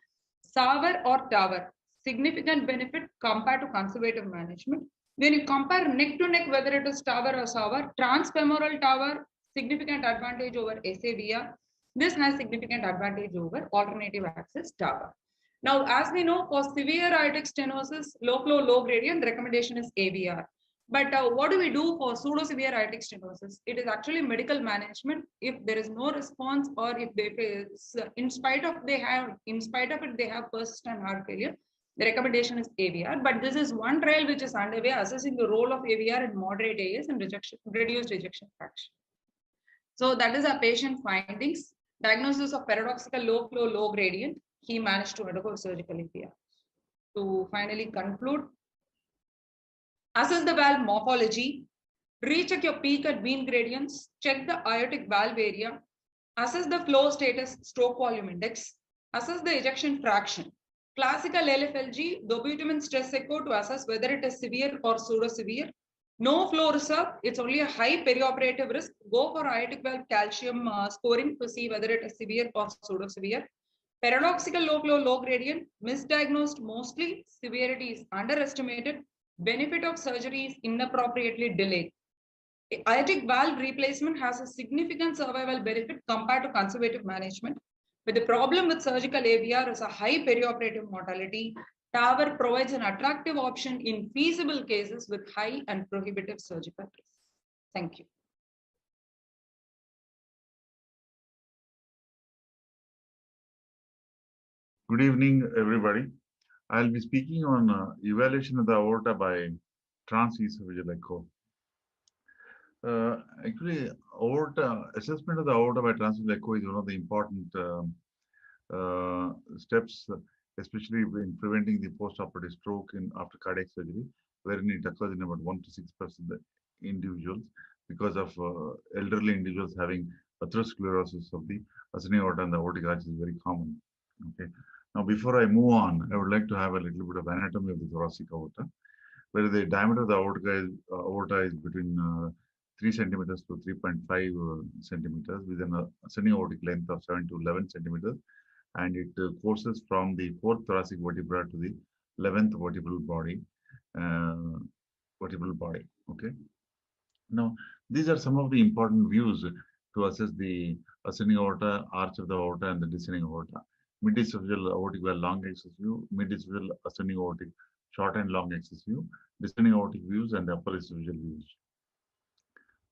SAVR or TAVR, significant benefit compared to conservative management. When you compare neck to neck, whether it is TAVR or SAVR, transfemoral TAVR, significant advantage over SAVR. This has significant advantage over alternative access TAVR. Now, as we know, for severe aortic stenosis, low flow, low gradient, the recommendation is AVR. But what do we do for pseudo-severe aortic stenosis? It is actually medical management. If there is no response, or if they face, in spite of it, they have persistent heart failure, the recommendation is AVR, but this is one trial which is underway assessing the role of AVR in moderate AS and reduced ejection fraction. So that is our patient findings. Diagnosis of paradoxical low flow, low gradient. He managed to undergo surgical AVR. To finally conclude, assess the valve morphology, recheck your peak and mean gradients, check the aortic valve area, assess the flow status, stroke volume index, assess the ejection fraction. Classical LFLG, dobutamine stress echo to assess whether it is severe or pseudo-severe. No flow reserve, it's only a high perioperative risk. Go for aortic valve calcium scoring to see whether it is severe or pseudo-severe. Paradoxical low flow, low gradient, misdiagnosed mostly, severity is underestimated, benefit of surgery is inappropriately delayed. Aortic valve replacement has a significant survival benefit compared to conservative management. But the problem with surgical AVR is a high perioperative mortality. TAVR provides an attractive option in feasible cases with high and prohibitive surgical risk. Thank you. Good evening, everybody. I'll be speaking on evaluation of the aorta by transesophageal echo. Actually, aorta assessment of the aorta by transvaginal echo is one of the important steps, especially in preventing the post-operative stroke in after cardiac surgery, wherein it occurs in about 1 to 6% individuals because of elderly individuals having atherosclerosis of the ascending aorta and the aortic arch is very common. Okay. Now, before I move on, I would like to have a little bit of anatomy of the thoracic aorta, where the diameter of the aorta is between 3 centimeters to 3.5 centimeters with an ascending aortic length of 7 to 11 centimeters, and it courses from the 4th thoracic vertebra to the 11th vertebral body. Okay. Now, these are some of the important views to assess the ascending aorta, arch of the aorta, and the descending aorta. Mid-esophageal aortic valve long axis view, mid-esophageal ascending aortic short and long axis view, descending aortic views, and the upper esophageal views.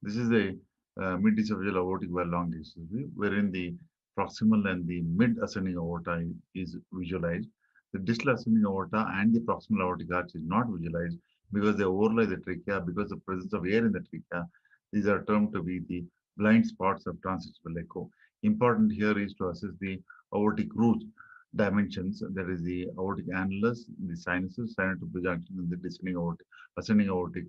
This is the mid-esophageal aortic valve long axis view, wherein the proximal and the mid-ascending aorta is visualized. The distal ascending aorta and the proximal aortic arch is not visualized because they overlie the trachea because of the presence of air in the trachea. These are termed to be the blind spots of transesophageal echo. Important here is to assess the aortic root dimensions, that is the aortic annulus, the sinuses, sinotubular junction, and the descending aortic, ascending aortic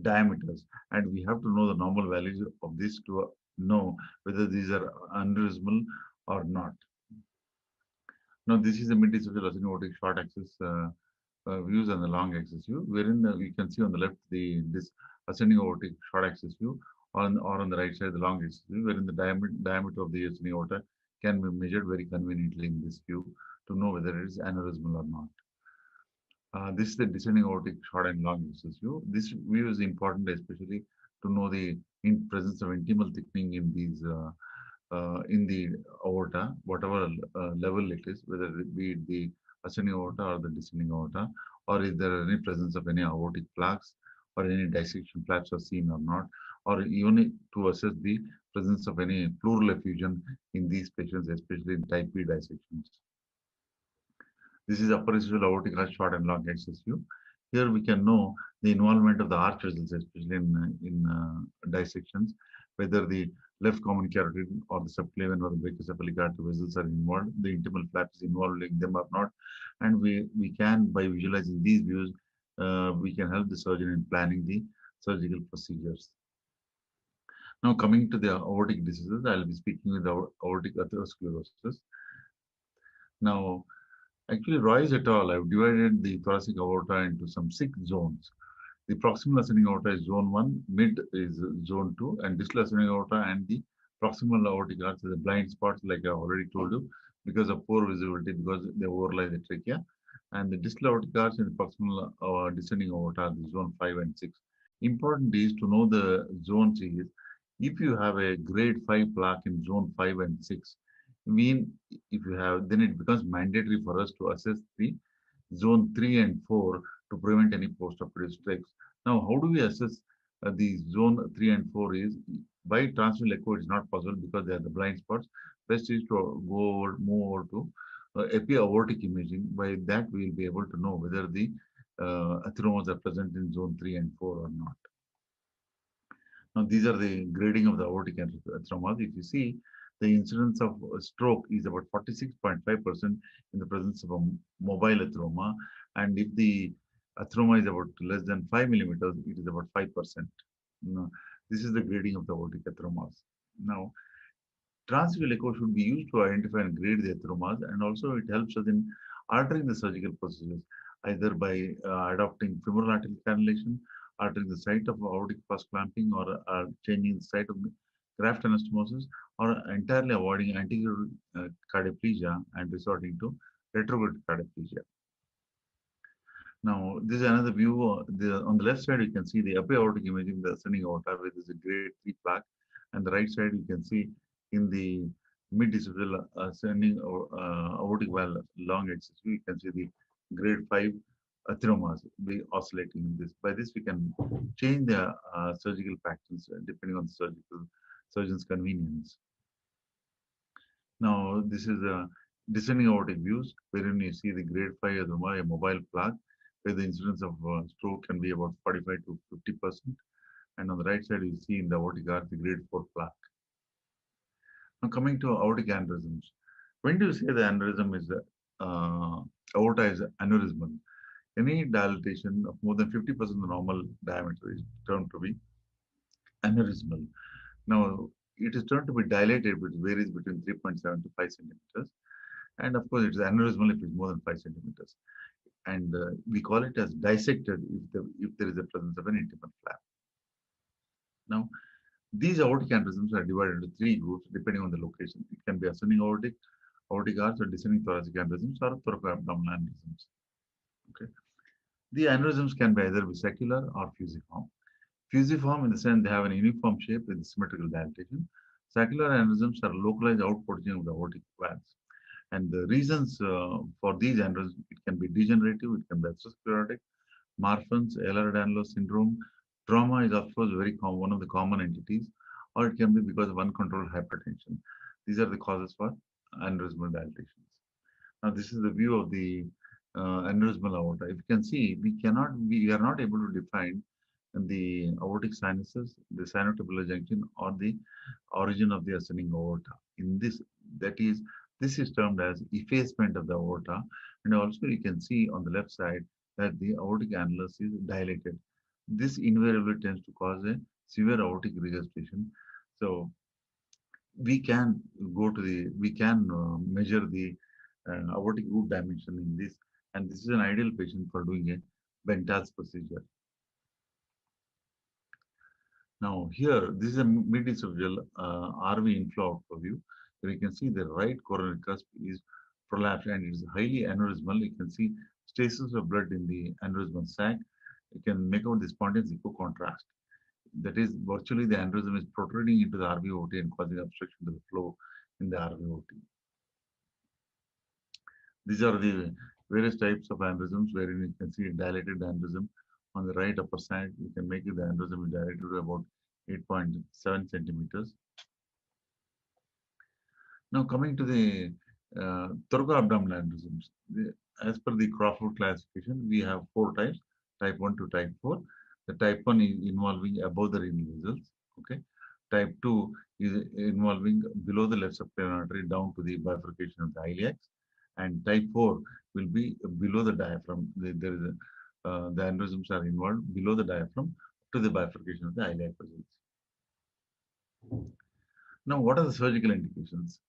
diameters. And we have to know the normal values of this to know whether these are aneurysmal or not. Now, this is the mid-esophageal ascending aortic short axis views and the long axis view, wherein you can see on the left this ascending aortic short axis view, or on the right side the long axis view, wherein the diameter of the ascending aorta can be measured very conveniently in this view to know whether it is aneurysmal or not. This is the descending aortic short and long axis view. This view is important, especially to know the presence of intimal thickening in these in the aorta, whatever level it is, whether it be the ascending aorta or the descending aorta, or is there any presence of any aortic plaques or any dissection flaps are seen or not, or even to assess the presence of any pleural effusion in these patients, especially in type B dissections. This is upper esophageal aortic arch short and long axis view. Here we can know the involvement of the arch vessels, especially in dissections, whether the left common carotid or the subclavian or the brachiocephalic artery vessels are involved, the intimal flaps involved in them or not, and we can, by visualizing these views, we can help the surgeon in planning the surgical procedures. Now, coming to the aortic diseases, I'll be speaking with aortic atherosclerosis. Now, actually, Royce et al. Have divided the thoracic aorta into some 6 zones. The proximal ascending aorta is zone 1, mid is zone 2, and distal ascending aorta and the proximal aortic arch is the blind spots, like I already told you, because of poor visibility, because they overlie the trachea. And the distal aortic arch and the proximal descending aorta are the zone 5 and 6. Important is to know the zones is, if you have a grade 5 plaque in zone 5 and 6, if you have, then it becomes mandatory for us to assess the zone 3 and 4 to prevent any postoperative strokes. Now, how do we assess the zone 3 and 4 is by transvaginal echo? It is not possible because they are the blind spots. Best is to move over to epi-aortic imaging. By that, we will be able to know whether the atheromas are present in zone 3 and 4 or not. Now, these are the grading of the aortic atheromas. If you see, the incidence of stroke is about 46.5% in the presence of a mobile atheroma, and if the atheroma is about less than 5 millimeters, it is about 5%. Now, this is the grading of the aortic atheromas. Now, transvaginal echo should be used to identify and grade the atheromas, and also it helps us in altering the surgical procedures, either by adopting femoral arterial cannulation, altering the site of aortic cross clamping, or changing the site of graft anastomosis, or entirely avoiding anterior cardioplegia and resorting to retrograde cardioplegia. Now, this is another view. On the left side, you can see the epi-aortic imaging of the ascending aorta, where there is a grade 3 plaque, and the right side, you can see in the mid-esophageal ascending aortic valve long axis view, you can see the grade 5 atheromas be oscillating in this. By this, we can change the surgical patterns depending on the surgeon's convenience. Now, this is the descending aortic views, wherein you see the grade 5 atheroma, a mobile plaque, where the incidence of stroke can be about 45 to 50%. And on the right side, you see in the aortic arch the grade 4 plaque. Now coming to aortic aneurysms. When do you say the aneurysm is aorta is aneurysmal? Any dilatation of more than 50% of the normal diameter is termed to be aneurysmal. Now, it is termed to be dilated, which varies between 3.7 to 5 centimeters. And of course, it is aneurysmal if it is more than 5 centimeters. And we call it as dissected if there is a presence of an intimal flap. Now, these aortic aneurysms are divided into 3 groups depending on the location. It can be ascending aortic arch, or descending thoracic aneurysms, or thoracoabdominal aneurysms. Okay. The aneurysms can be either vesicular or fusiform. Fusiform in the sense they have an uniform shape with symmetrical dilatation. Saccular aneurysms are localized outporting of the aortic valves. And the reasons for these aneurysms, it can be degenerative, it can be atherosclerotic, Marfan's, Ehlers-Danlos syndrome. Trauma is of course very common, one of the common entities, or it can be because of uncontrolled hypertension. These are the causes for aneurysmal dilatations. Now this is the view of the aneurysmal aorta. If you can see, we are not able to define the aortic sinuses, the sinotubular junction, or the origin of the ascending aorta. In this, this is termed as effacement of the aorta, and also you can see on the left side that the aortic annulus is dilated. This invariably tends to cause a severe aortic regurgitation. So we can measure the aortic root dimension in this, and this is an ideal patient for doing a Bentaz procedure. Now here, this is a mid-esophageal RV inflow outflow view, where you can see the right coronary cusp is prolapsed and it is highly aneurysmal. You can see stasis of blood in the aneurysmal sac. You can make out the spontaneous echo-contrast. That is, virtually the aneurysm is protruding into the RVOT and causing obstruction to the flow in the RVOT. These are the various types of aneurysms wherein you can see a dilated aneurysm. On the right upper side, you can make it the aneurysm is dilated to about 8.7 centimeters. Now coming to the thoracoabdominal aneurysms. As per the Crawford classification, we have 4 types, type 1 to type 4. The type 1 is involving above the renal vessels. Okay. Type 2 is involving below the left subclavian artery down to the bifurcation of the iliacs. And type 4 will be below the diaphragm. The aneurysms are involved below the diaphragm to the bifurcation of the iliac vessels. Now, what are the surgical indications?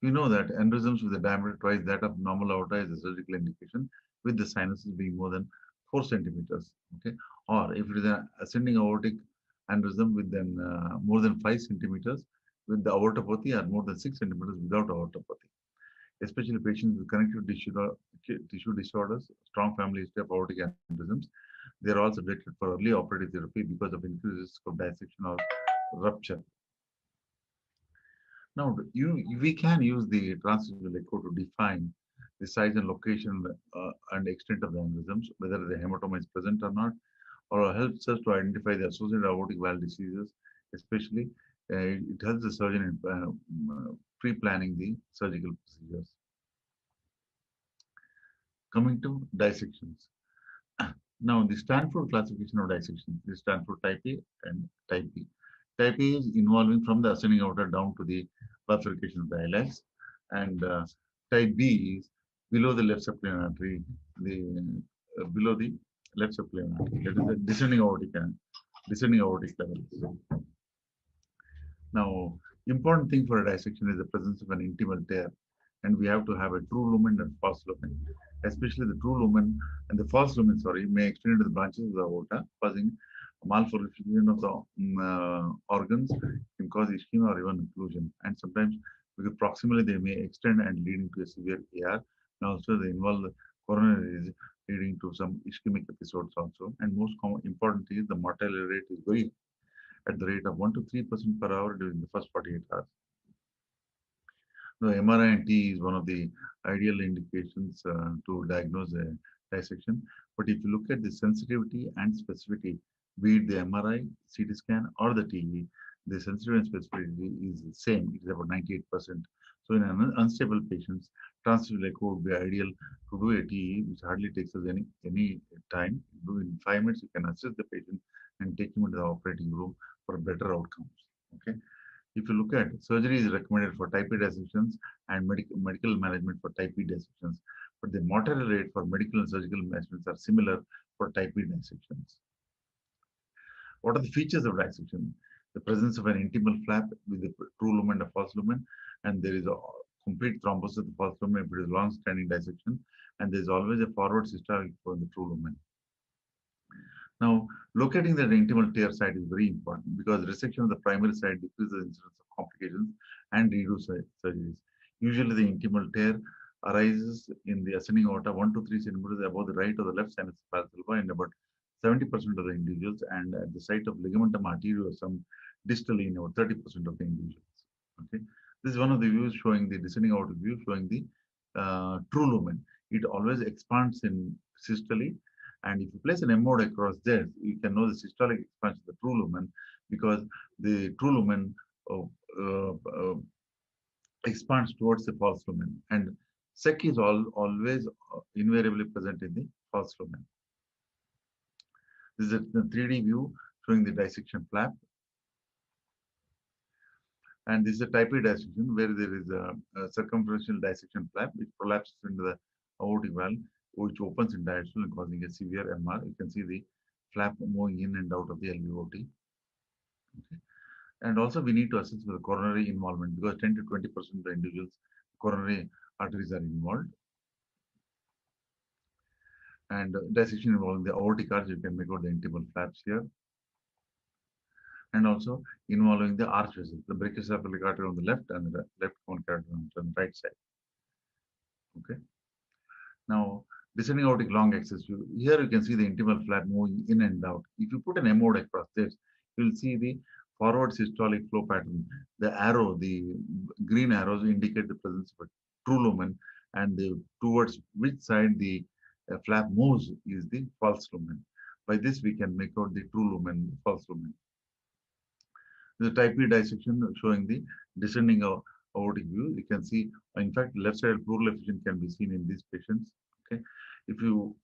We know that aneurysms with a diameter twice that of normal aorta is a surgical indication, with the sinuses being more than 4 centimeters. Okay, or if it is an ascending aortic aneurysm with more than 5 centimeters with the aortopathy, or more than 6 centimeters without aortopathy. Especially patients with connective tissue disorders, strong family history of aortic aneurysms, they are also directed for early operative therapy because of increased risk of dissection or rupture. Now, we can use the transesophageal echo to define the size and location and extent of the aneurysms, whether the hematoma is present or not, or helps us to identify the associated aortic valve diseases. Especially, it helps the surgeon in pre-planning the surgical procedures. Coming to dissections. Now, the Stanford classification of dissection is Stanford type A and type B. Type A is involving from the ascending aorta down to the bifurcation of the iliacs, and type B is below the left subclavian artery, below the left subclavian artery. That is the descending aortic level. Now, important thing for a dissection is the presence of an intimal tear, and we have to have a true lumen and false lumen. Especially the true lumen and the false lumen, may extend into the branches of the aorta, causing malformation of the organs, can cause ischemia or even occlusion. And sometimes, because proximally they may extend and leading to a severe AR, and also they involve the coronaries, leading to some ischemic episodes also. And most important is the mortality rate is very at the rate of 1 to 3% per hour during the first 48 hours. The MRI and T is one of the ideal indications to diagnose a dissection. But if you look at the sensitivity and specificity, be it the MRI, CT scan, or the TE, the sensitivity and specificity is the same. It is about 98%. So in unstable patients, transesophageal echo would be ideal to do a TE, which hardly takes us any time. In 5 minutes, you can assess the patient and take him into the operating room for better outcomes. Okay. If you look at surgery is recommended for type A dissections and medical management for type B dissections, but the mortality rate for medical and surgical measurements are similar for type B dissections. What are the features of dissection? The presence of an intimal flap with the true lumen and false lumen, and there is a complete thrombosis of the false lumen if it is long-standing dissection, and there is always a forward systolic flow in the true lumen. Now, locating the intimal tear site is very important because resection of the primary site decreases the incidence of complications and reduce surgeries. Usually, the intimal tear arises in the ascending aorta 1 to 3 centimeters above the right or the left sinus valva in about 70% of the individuals, and at the site of ligamentum arteriosum distally in about 30% of the individuals. Okay, this is one of the views showing the descending aortic view showing the true lumen. It always expands in systole, and if you place an M mode across there, you can know the systolic expansion of the true lumen because the true lumen expands towards the false lumen, and sec is always invariably present in the false lumen. This is the 3D view showing the dissection flap. And this is a type A dissection where there is a circumferential dissection flap which prolapses into the aortic valve, which opens in diastole and causing a severe MR. You can see the flap moving in and out of the LVOT. Okay. And also we need to assess for the coronary involvement because 10 to 20% of the individuals, coronary arteries are involved. And dissection involving the aortic arch, you can make out the intimal flaps here. And also involving the arch vessels, the brachiocephalic artery on the left and the left common artery on the right side. Okay. Now, descending aortic long axis view. Here you can see the intimal flap moving in and out. If you put an M mode across this, you will see the forward systolic flow pattern. The arrow, the green arrows indicate the presence of a true lumen, and towards which side the flap moves is the false lumen. By this, we can make out the true lumen, the false lumen. The type B dissection showing the descending aortic view. You can see, in fact, left side pleural effusion can be seen in these patients. Okay, if you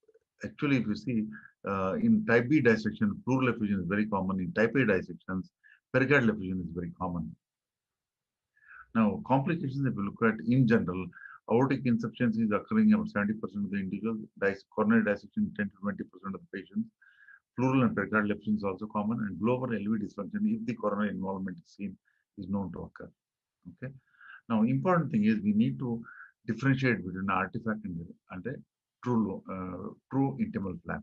see in type B dissection, pleural effusion is very common. In type A dissections, pericardial effusion is very common. Now, complications, if you look at in general, aortic insufficiency is occurring about 70% of the individuals. Coronary dissection, 10 to 20% of the patients. Pleural and pericardial effusion is also common, and global LV dysfunction, if the coronary involvement is seen, is known to occur. Okay. Now, important thing is we need to differentiate between an artifact and a true intimal flap.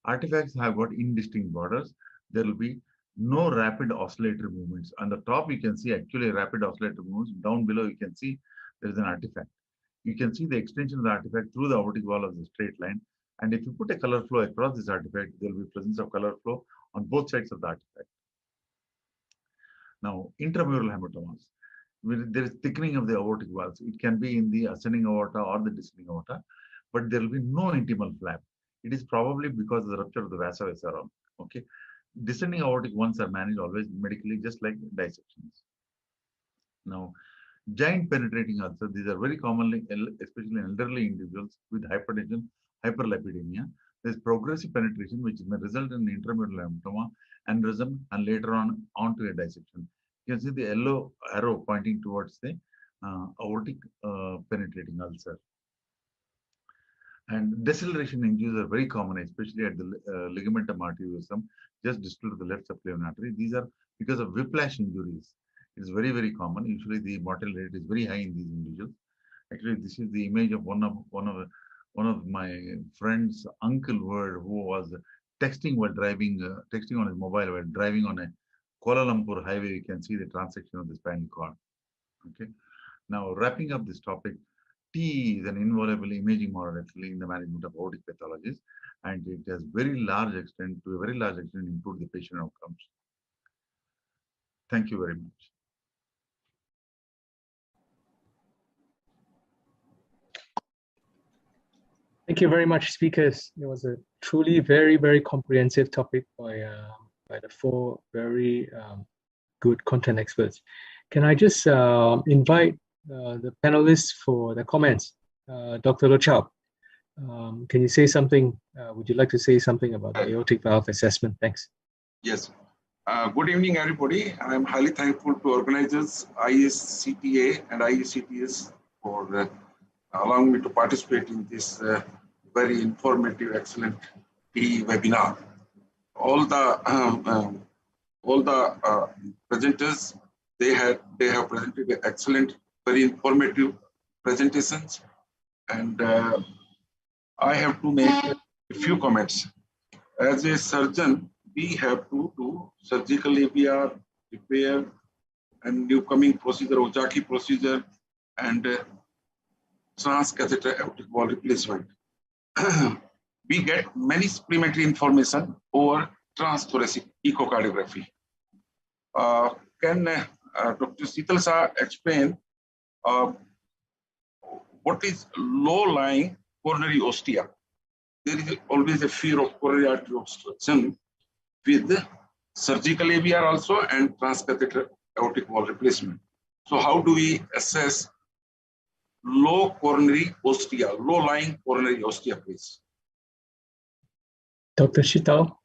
Artifacts have got indistinct borders. There will be no rapid oscillatory movements. On the top, you can see actually rapid oscillatory movements. Down below, you can see there is an artifact. You can see the extension of the artifact through the aortic wall of the straight line. And if you put a color flow across this artifact, there will be presence of color flow on both sides of the artifact. Now, intramural hematomas. There is thickening of the aortic valves. It can be in the ascending aorta or the descending aorta, but there will be no intimal flap. It is probably because of the rupture of the vasa vasorum. Okay. Descending aortic ones are managed always medically, just like dissections. Now, giant penetrating ulcers, these are very commonly, especially in elderly individuals with hypertension, hyperlipidemia. There's progressive penetration, which may result in intramural hematoma, aneurysm, and later on onto a dissection. You can see the yellow arrow pointing towards the aortic penetrating ulcer. And deceleration injuries are very common, especially at the ligamentum arteriosum, just distal to the left subclavian artery. These are because of whiplash injuries. It is very, very common. Usually, the mortality rate is very high in these individuals. Actually, this is the image of one of my friend's uncle who was texting while driving, texting on his mobile while driving on a Kuala Lumpur highway. You can see the transection of the spinal cord. Okay. Now, wrapping up this topic, T is an invaluable imaging modality in the management of aortic pathologies, and it has to a very large extent improved the patient outcomes. Thank you very much. Thank you very much, speakers. It was a truly very, very comprehensive topic by the four very good content experts. Can I just invite the panelists for the comments? Dr. Lo Chao, can you say something? Would you like to say something about the aortic valve assessment? Thanks. Yes. Good evening, everybody. I am highly thankful to organizers IACTA and IACTS for allowing me to participate in this very informative, excellent TE webinar. All the presenters, they have presented excellent, very informative presentations, and I have to make a few comments. As a surgeon, we have to do surgical ABR, repair, and new coming procedure, Ojaki procedure, and transcatheter aortic wall replacement. We get many supplementary information over transthoracic echocardiography. Can Dr. Sital Shah explain what is low-lying coronary ostia? There is always a fear of coronary artery obstruction with surgical ABR also and transcatheter aortic wall replacement. So how do we assess low coronary ostia, low-lying coronary ostia, please? Dr. Shital.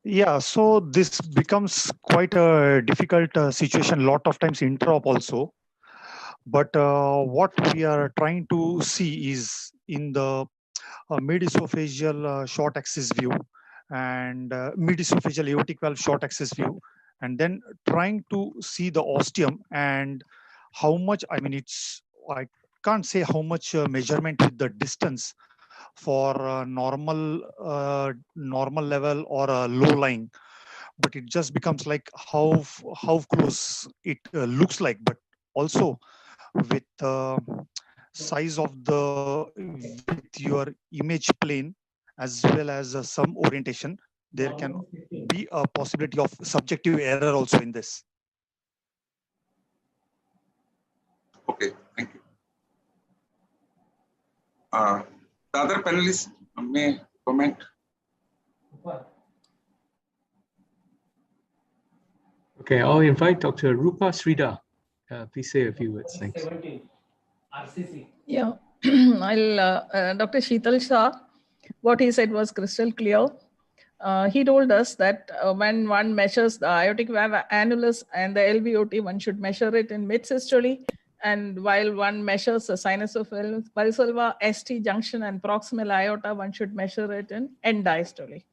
Yeah, so this becomes quite a difficult situation, lot of times intra-op also. But what we are trying to see is in the mid-esophageal short axis view and mid-esophageal aortic valve short axis view, and then trying to see the ostium and how much, I mean, I can't say how much measurement with the distance for normal level or low lying, but it just becomes like how close it looks like, but also with the size of with your image plane as well as some orientation, there can be a possibility of subjective error also in this. Okay, thank you. The other panelists may comment. Okay, I'll invite Dr. Rupa Sridhar. Please say a few words. Thanks. Yeah, Dr. Shital Shah, what he said was crystal clear. He told us that when one measures the aortic valve annulus and the LVOT, one should measure it in mid-systole. And while one measures the sinus of valsalva, ST junction, and proximal aorta, one should measure it in end diastole.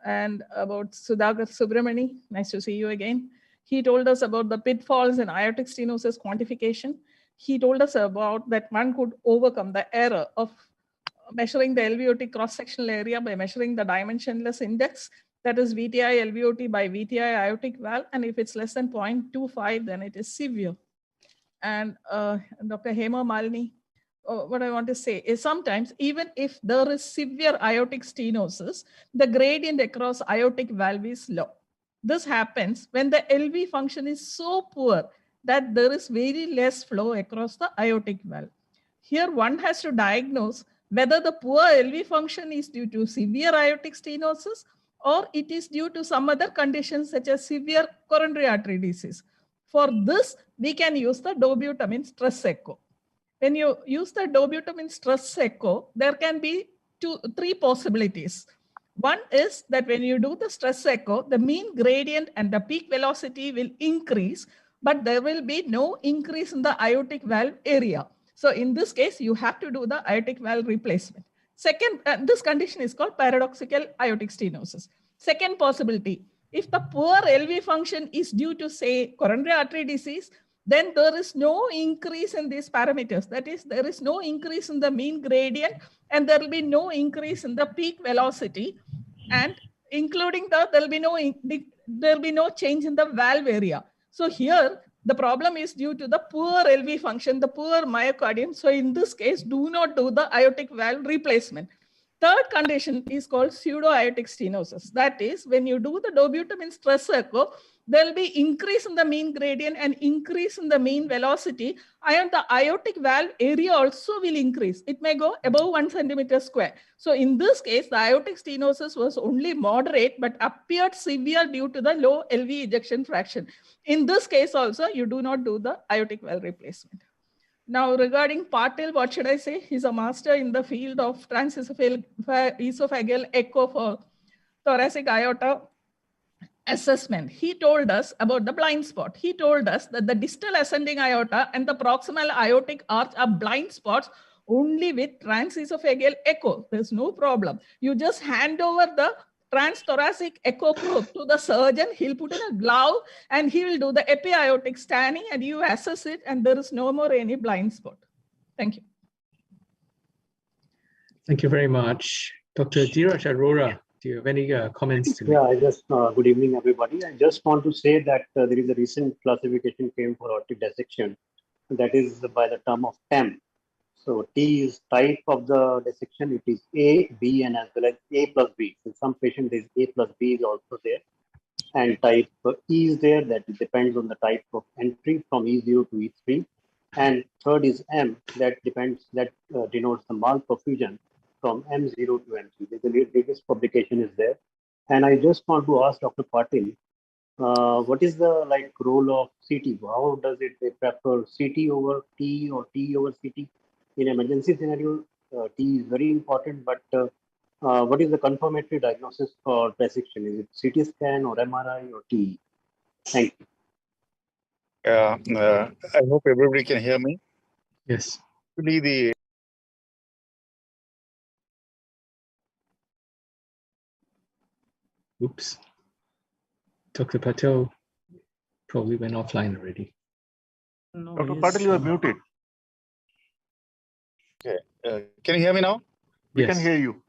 And about Sudhakar Subramani, nice to see you again. He told us about the pitfalls in aortic stenosis quantification. He told us about that one could overcome the error of measuring the LVOT cross-sectional area by measuring the dimensionless index, that is VTI LVOT by VTI aortic valve, and if it's less than 0.25, then it is severe. And Dr. Hema Malini, what I want to say is sometimes even if there is severe aortic stenosis, the gradient across aortic valve is low. This happens when the LV function is so poor that there is very less flow across the aortic valve. Here one has to diagnose whether the poor LV function is due to severe aortic stenosis or it is due to some other conditions such as severe coronary artery disease. For this, we can use the dobutamine stress echo. When you use the dobutamine stress echo, there can be three possibilities. One is that when you do the stress echo, the mean gradient and the peak velocity will increase, but there will be no increase in the aortic valve area. So in this case, you have to do the aortic valve replacement. Second, this condition is called paradoxical aortic stenosis. Second possibility, if the poor LV function is due to, say, coronary artery disease, then there is no increase in these parameters. That is, there is no increase in the mean gradient and there will be no increase in the peak velocity, and including there will be no change in the valve area. So here the problem is due to the poor LV function, the poor myocardium. So in this case, do not do the aortic valve replacement. Third condition is called pseudo-aortic stenosis. That is, when you do the dobutamine stress echo, there will be increase in the mean gradient and increase in the mean velocity, and the aortic valve area also will increase. It may go above 1 centimeter square. So in this case, the aortic stenosis was only moderate but appeared severe due to the low LV ejection fraction. In this case also, you do not do the aortic valve replacement. Now, regarding Patil, what should I say? He's a master in the field of transesophageal echo for thoracic aorta assessment. He told us about the blind spot. He told us that the distal ascending aorta and the proximal aortic arch are blind spots only with transesophageal echo. There's no problem. You just hand over the transthoracic echo probe to the surgeon. He'll put in a glove and he will do the epi-aortic scanning and you assess it and there is no more any blind spot. Thank you. Thank you very much. Dr. Dheeraj Arora, do you have any comments to make? Yeah, I just, good evening, everybody. I just want to say that there is a recent classification came for aortic dissection, that is by the term of TEM. So T is type of the dissection, it is A, B, and as well as A plus B. In some patients, A plus B is also there. And type E is there, that depends on the type of entry from E0 to E3. And third is M, that depends, that denotes the malperfusion from M0 to M3. The latest publication is there. And I just want to ask Dr. Patil, what is the role of CT? How does it prefer CT over T or T over CT? In emergency scenario, T is very important, but what is the confirmatory diagnosis for dissection? Is it CT scan or MRI or TE? Thank you. I hope everybody can hear me. Yes. Actually, Oops. Dr. Patel probably went offline already. No, Dr. Patil, you are muted. Okay. Can you hear me now? We can hear you.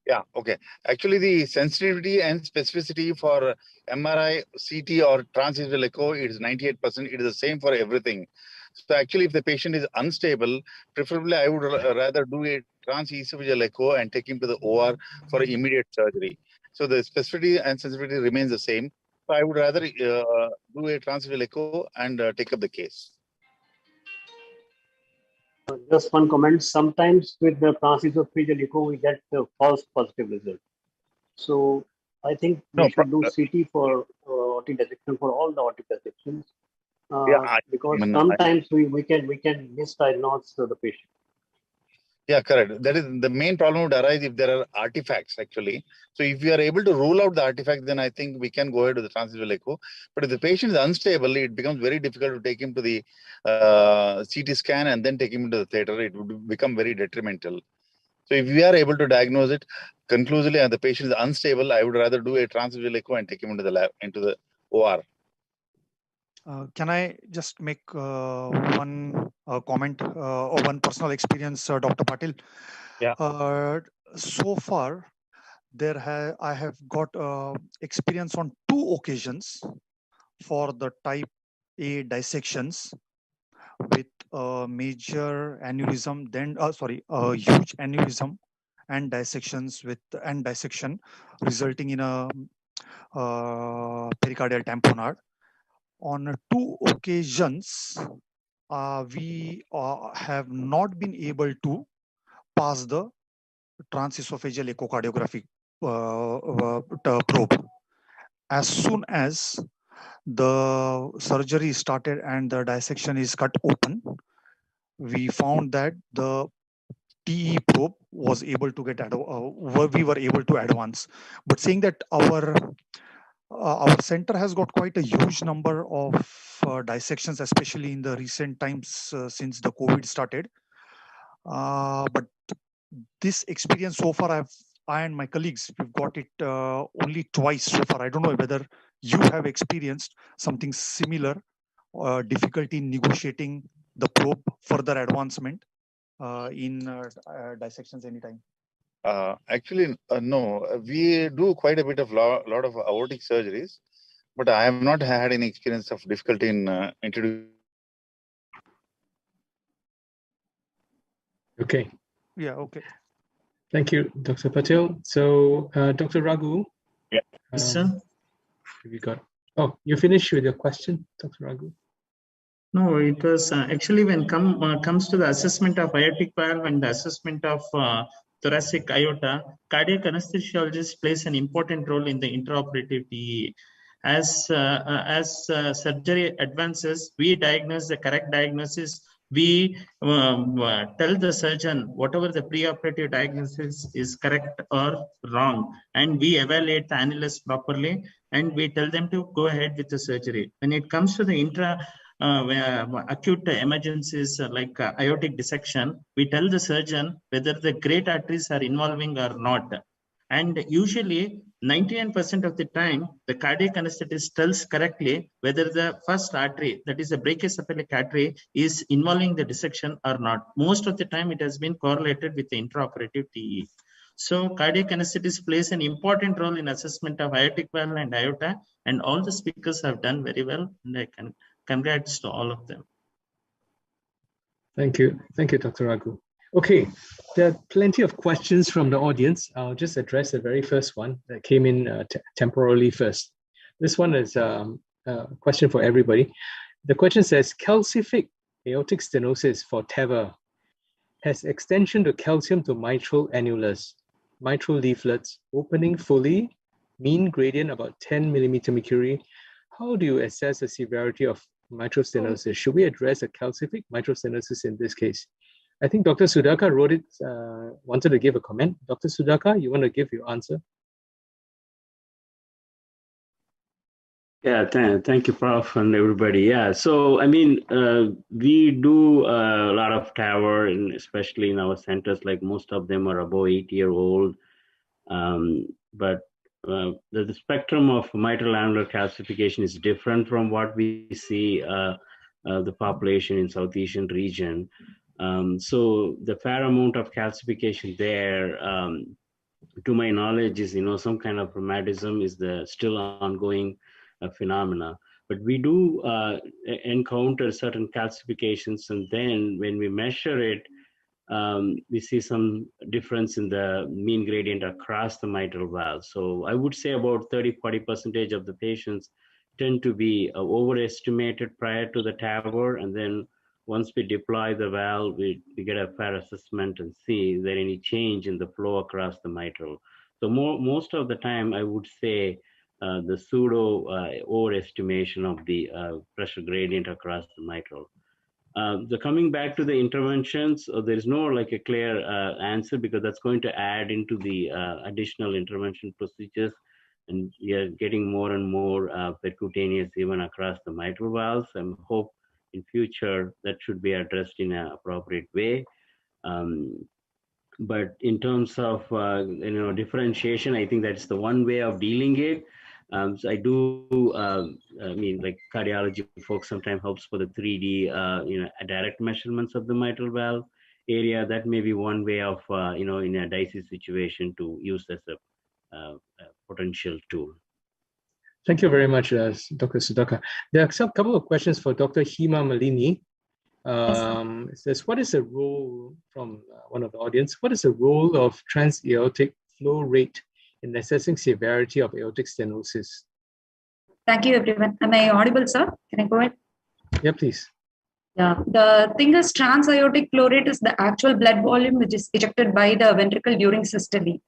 Yeah, okay. Actually, the sensitivity and specificity for MRI, CT, or transesophageal echo, it is 98%. It is the same for everything. So actually, if the patient is unstable, preferably I would rather do a transesophageal echo and take him to the OR for immediate surgery. So the specificity and sensitivity remains the same. So I would rather do a transesophageal echo and take up the case. Just one comment. Sometimes with the transesophageal echo, we get the false positive result. So I think we should do CT for aortic dissection for all the aortic dissections. Because sometimes we can misdiagnose the patient. Yeah, correct. That is the main problem would arise if there are artifacts actually. So if we are able to rule out the artifact, then I think we can go ahead with the transesophageal echo. But if the patient is unstable, it becomes very difficult to take him to the CT scan and then take him into the theater. It would become very detrimental. So if we are able to diagnose it conclusively and the patient is unstable, I would rather do a transesophageal echo and take him into the lab, into the OR. Can I just make one comment or one personal experience, Dr. Patil? Yeah. So far, I have got experience on 2 occasions for the type A dissections with a major aneurysm, then a huge aneurysm and dissections with dissection resulting in a pericardial tamponade. On 2 occasions, we have not been able to pass the transesophageal echocardiography probe. As soon as the surgery started and the dissection is cut open, we found that the TE probe was able to get we were able to advance. But saying that our center has got quite a huge number of dissections, especially in the recent times since the COVID started. But this experience so far, I and my colleagues, we've got it only twice so far. I don't know whether you have experienced something similar, difficulty in negotiating the probe further advancement in dissections anytime. Actually, no. We do quite a bit of lot of aortic surgeries, but I have not had any experience of difficulty in introducing. Okay. Yeah. Okay. Thank you, Dr. Patel. So, Dr. Raghu. Yeah. Yes, sir. Have you got? Oh, you finished with your question, Dr. Raghu? No, it was actually when comes to the assessment of aortic valve and the assessment of thoracic aorta, cardiac anesthesiologist plays an important role in the intraoperative TE. As surgery advances, we diagnose the correct diagnosis we tell the surgeon whatever the preoperative diagnosis is correct or wrong, and we evaluate the annulus properly, and we tell them to go ahead with the surgery. When it comes to the acute emergencies like aortic dissection, we tell the surgeon whether the great arteries are involving or not. And usually 99% of the time, the cardiac anesthetist tells correctly whether the first artery, that is the brachiocephalic artery, is involving the dissection or not. Most of the time, it has been correlated with the intraoperative TE. So cardiac anesthetist plays an important role in assessment of aortic valve and aorta, and all the speakers have done very well, and I can congrats to all of them. Thank you, Dr. Raghu. Okay, there are plenty of questions from the audience. I'll just address the very first one that came in temporarily first. This one is a question for everybody. The question says, calcific aortic stenosis for TAVR has extension to calcium to mitral annulus, mitral leaflets, opening fully, mean gradient about 10 millimeter mercury. How do you assess the severity of mitral stenosis? Should we address a calcific mitral stenosis in this case? I think Dr. Sudhakar wrote it, wanted to give a comment. Dr. Sudhakar, you want to give your answer? Yeah, thank you, Prof. and everybody. Yeah, so I mean, we do a lot of TAVR, and especially in our centers, like most of them are above 8-year-old. But the spectrum of mitral annular calcification is different from what we see the population in South Asian region. So the fair amount of calcification there, to my knowledge, is some kind of rheumatism is the still ongoing phenomena. But we do encounter certain calcifications, and then when we measure it, we see some difference in the mean gradient across the mitral valve. So I would say about 30–40% of the patients tend to be overestimated prior to the TAVR, and then once we deploy the valve, we get a fair assessment and see is there any change in the flow across the mitral. So most of the time, I would say the pseudo overestimation of the pressure gradient across the mitral. Coming back to the interventions, there is no like a clear answer, because that's going to add into the additional intervention procedures, and we are getting more and more percutaneous even across the mitral valves, and hope in future that should be addressed in an appropriate way. But in terms of differentiation, I think that's the one way of dealing it. So I do, I mean, like cardiology folks sometimes helps for the 3D, direct measurements of the mitral valve area. That may be one way of, in a dicey situation to use as a potential tool. Thank you very much, Dr. Sudhakar. There are a couple of questions for Dr. Hema Malini. It says, what is the role, from one of the audience, what is the role of transaortic flow rate in assessing severity of aortic stenosis? Thank you, everyone. Am I audible, sir? Can I go ahead? Yeah, please. Yeah, the thing is, transaortic flow rate is the actual blood volume which is ejected by the ventricle during systole.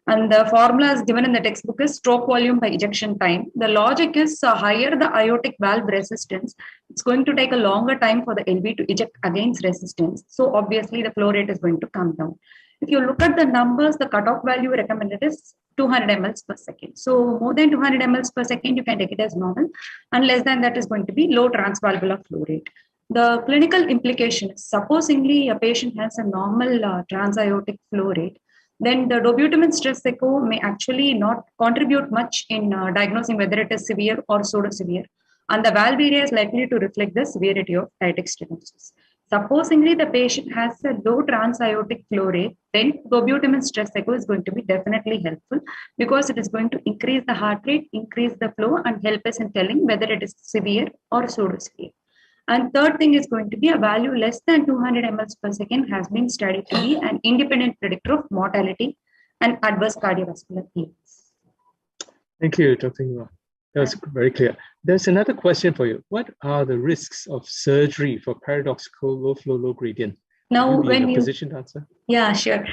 And the formula is given in the textbook is stroke volume by ejection time. The logic is higher the aortic valve resistance, it's going to take a longer time for the LV to eject against resistance. So obviously the flow rate is going to come down. If you look at the numbers, the cutoff value recommended is 200 mL per second. So more than 200 mL per second, you can take it as normal, and less than that is going to be low transvalvular flow rate. The clinical implication is, supposingly a patient has a normal transaortic flow rate, then the dobutamine stress echo may actually not contribute much in diagnosing whether it is severe or pseudo-severe, and the valve area is likely to reflect the severity of aortic stenosis. Supposingly the patient has a low transaortic flow rate, then dobutamine stress echo is going to be definitely helpful, because it is going to increase the heart rate, increase the flow, and help us in telling whether it is severe or pseudo-severe. And third thing is going to be a value less than 200 mL per second has been studied to be an independent predictor of mortality and adverse cardiovascular events. Thank you, Dr. Hema. That was very clear. There's another question for you. What are the risks of surgery for paradoxical low flow, low gradient? Now, Will you be in when a you position to answer? Yeah, sure.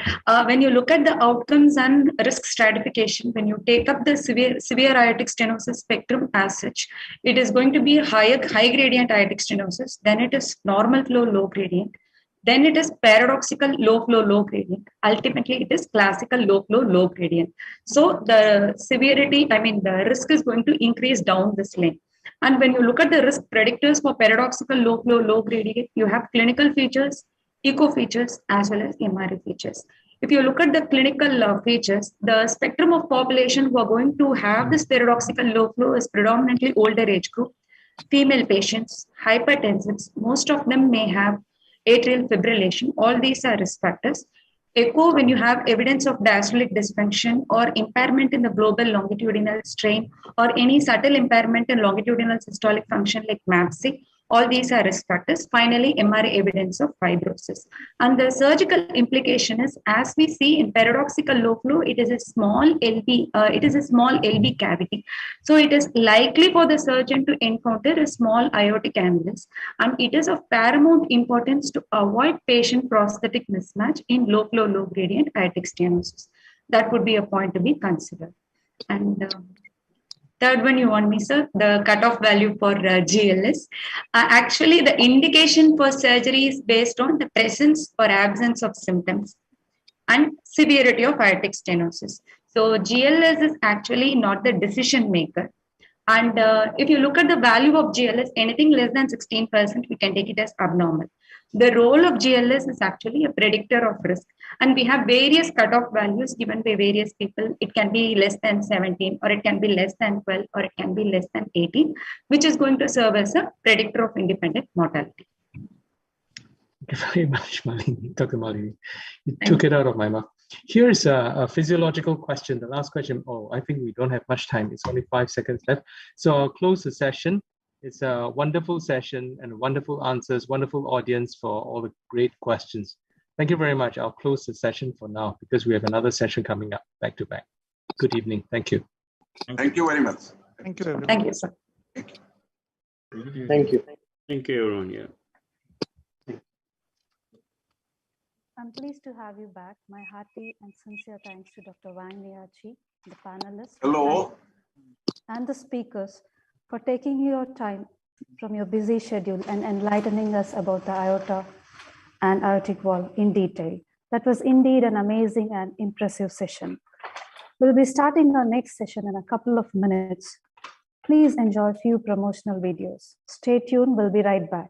When you look at the outcomes and risk stratification, when you take up the severe aortic stenosis spectrum as such, it is going to be high gradient aortic stenosis, then it is normal flow low gradient, then it is paradoxical low flow low gradient. Ultimately, it is classical low flow low gradient. So the severity, the risk is going to increase down this lane. And when you look at the risk predictors for paradoxical low flow low gradient, you have clinical features, echo features, as well as MRE features. If you look at the clinical features, the spectrum of population who are going to have this paradoxical low flow is predominantly older age group, female patients, hypertensives. Most of them may have atrial fibrillation. All these are risk factors. Echo, when you have evidence of diastolic dysfunction or impairment in the global longitudinal strain or any subtle impairment in longitudinal systolic function like MAPC, all these are risk factors. Finally, MRI evidence of fibrosis. And the surgical implication is, as we see in paradoxical low flow, it is a small LV cavity. So it is likely for the surgeon to encounter a small aortic annulus, and it is of paramount importance to avoid patient prosthetic mismatch in low flow low gradient aortic stenosis. That would be a point to be considered. And third one you want me, sir, the cutoff value for GLS. Actually, the indication for surgery is based on the presence or absence of symptoms and severity of aortic stenosis. So GLS is actually not the decision maker. And if you look at the value of GLS, anything less than 16%, we can take it as abnormal. The role of GLS is actually a predictor of risk. And we have various cutoff values given by various people. It can be less than 17, or it can be less than 12, or it can be less than 18, which is going to serve as a predictor of independent mortality. Thank you very much, Malini, Dr. Malini. You took it out of my mouth. Here's a physiological question, the last question. Oh, I think we don't have much time. It's only 5 seconds left. So I'll close the session. It's a wonderful session and wonderful answers, wonderful audience for all the great questions. Thank you very much. I'll close the session for now because we have another session coming up back to back. Good evening. Thank you. Thank you very much. Thank you, everyone. Thank you, sir. Thank you. Thank you, everyone. Yeah. I'm pleased to have you back. My hearty and sincere thanks to Dr. Wang Niachi, the panelists, hello, and the speakers for taking your time from your busy schedule and enlightening us about the aorta and aortic wall in detail. That was indeed an amazing and impressive session. We'll be starting our next session in a couple of minutes. Please enjoy a few promotional videos. Stay tuned, we'll be right back.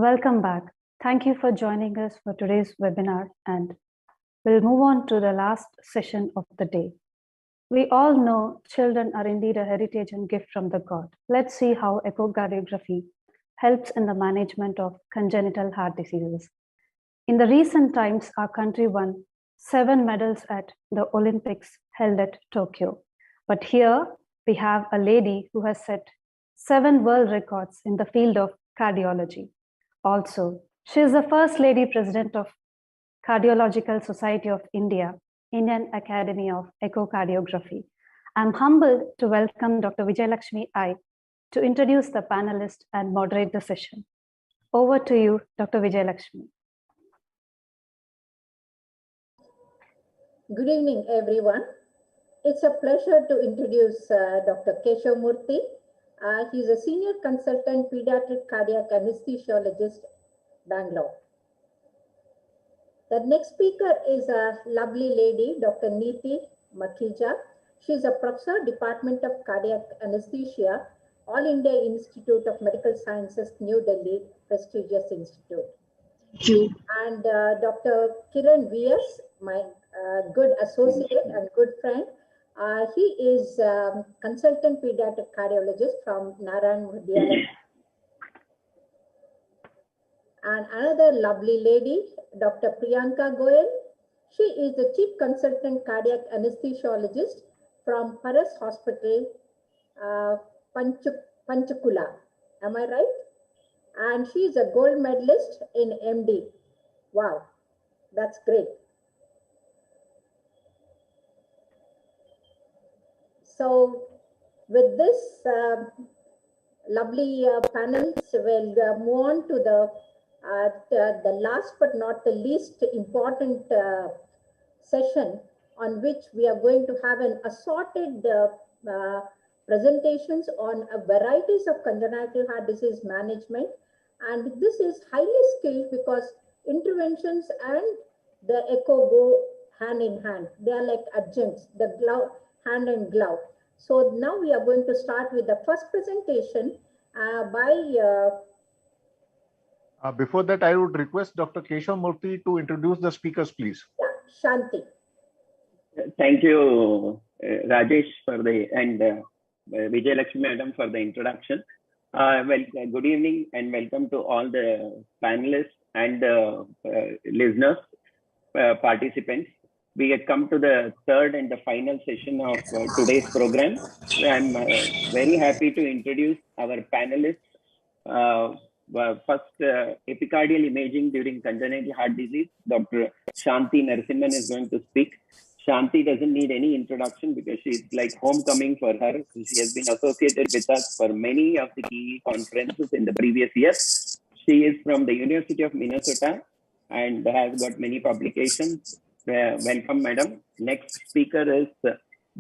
Welcome back. Thank you for joining us for today's webinar, and we'll move on to the last session of the day. We all know children are indeed a heritage and gift from the God. Let's see how echocardiography helps in the management of congenital heart diseases. In the recent times, our country won 7 medals at the Olympics held at Tokyo. But here we have a lady who has set 7 world records in the field of cardiology. Also, she is the first lady president of Cardiological Society of India, Indian Academy of Echocardiography. I'm humbled to welcome Dr. Vijayalakshmi I to introduce the panelists and moderate the session. Over to you, Dr. Vijayalakshmi. Good evening, everyone. It's a pleasure to introduce Dr. Keshav Murthy. He's a senior consultant pediatric cardiac anesthesiologist, Bangalore. The next speaker is a lovely lady, Dr. Neeti Makhija. She's a professor, Department of Cardiac Anesthesia, All India Institute of Medical Sciences, New Delhi, prestigious institute. Thank you. And Dr. Kiran V.S., my good associate and good friend. He is consultant pediatric cardiologist from Narayan Vidyalaya. And another lovely lady, Dr. Priyanka Goyal. She is the chief consultant cardiac anesthesiologist from Paras Hospital, Panchakula. Am I right? And she is a gold medalist in MD. Wow, that's great. So with this lovely panels, we'll move on to the last but not the least important session, on which we are going to have an assorted presentations on varieties of congenital heart disease management. And this is highly skilled because interventions and the echo go hand in hand. They are like adjuncts, the glove, hand and glove. So now we are going to start with the first presentation before that, I would request Dr. Keshav Murthy to introduce the speakers, please. Yeah, Shanti. Thank you, Rajesh, and Vijayalakshmi Madam for the introduction. Good evening and welcome to all the panelists and listeners, participants. We have come to the third and the final session of today's program. I'm very happy to introduce our panelists. First, epicardial imaging during congenital heart disease. Dr. Shanti Narasimhan is going to speak. Shanti doesn't need any introduction because she's like homecoming for her. She has been associated with us for many of the key conferences in the previous years. She is from the University of Minnesota and has got many publications. Welcome, madam. Next speaker is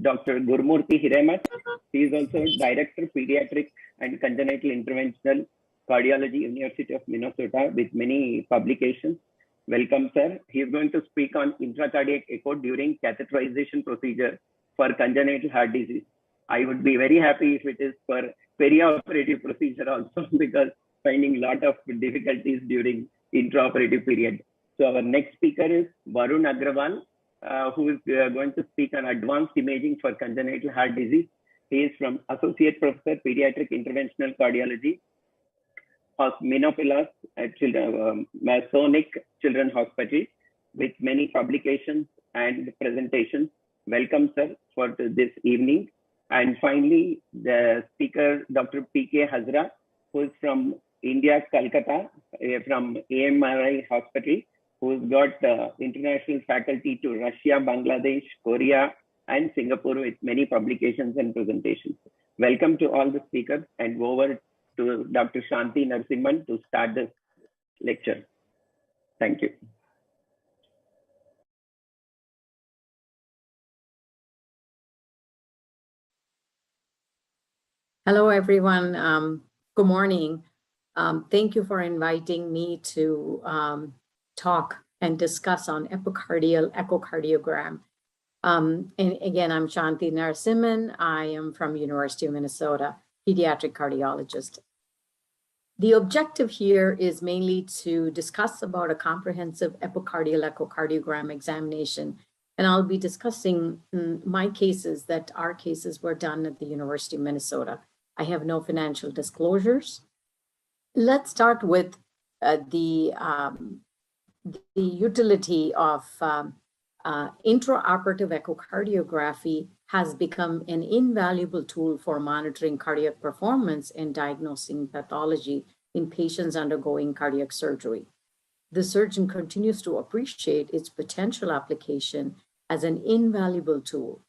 Dr. Gurmurthy Hiremat. He is also Director, Pediatric and Congenital Interventional Cardiology, University of Minnesota, with many publications. Welcome, sir. He is going to speak on intracardiac echo during catheterization procedure for congenital heart disease. I would be very happy if it is for perioperative procedure also, because finding a lot of difficulties during intraoperative period. So our next speaker is Varun Agrawal, who is going to speak on advanced imaging for congenital heart disease. He is from Associate Professor, Pediatric Interventional Cardiology, Minneapolis Masonic Children's Hospital, with many publications and presentations. Welcome, sir, for this evening. And finally, the speaker, Dr. P.K. Hazra, who is from India, Calcutta, from AMRI Hospital, who's got international faculty to Russia, Bangladesh, Korea, and Singapore, with many publications and presentations. Welcome to all the speakers, and over to Dr. Shanti Narasimhan to start the lecture. Thank you. Hello, everyone. Good morning. Thank you for inviting me to talk and discuss on echocardiogram. And again, I'm Shanti Narasimhan. I am from University of Minnesota, pediatric cardiologist. The objective here is mainly to discuss about a comprehensive epicardial echocardiogram examination. And I'll be discussing my cases that our cases were done at the University of Minnesota. I have no financial disclosures. Let's start with the utility of intraoperative echocardiography has become an invaluable tool for monitoring cardiac performance and diagnosing pathology in patients undergoing cardiac surgery. The surgeon continues to appreciate its potential application as an invaluable tool.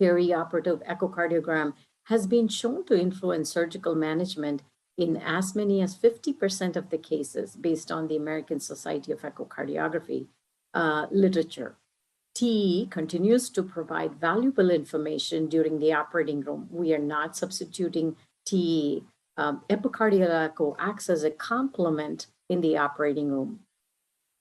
Perioperative echocardiogram has been shown to influence surgical management in as many as 50% of the cases based on the American Society of Echocardiography literature. TE continues to provide valuable information during the operating room. We are not substituting TE. Epicardial echo acts as a complement in the operating room.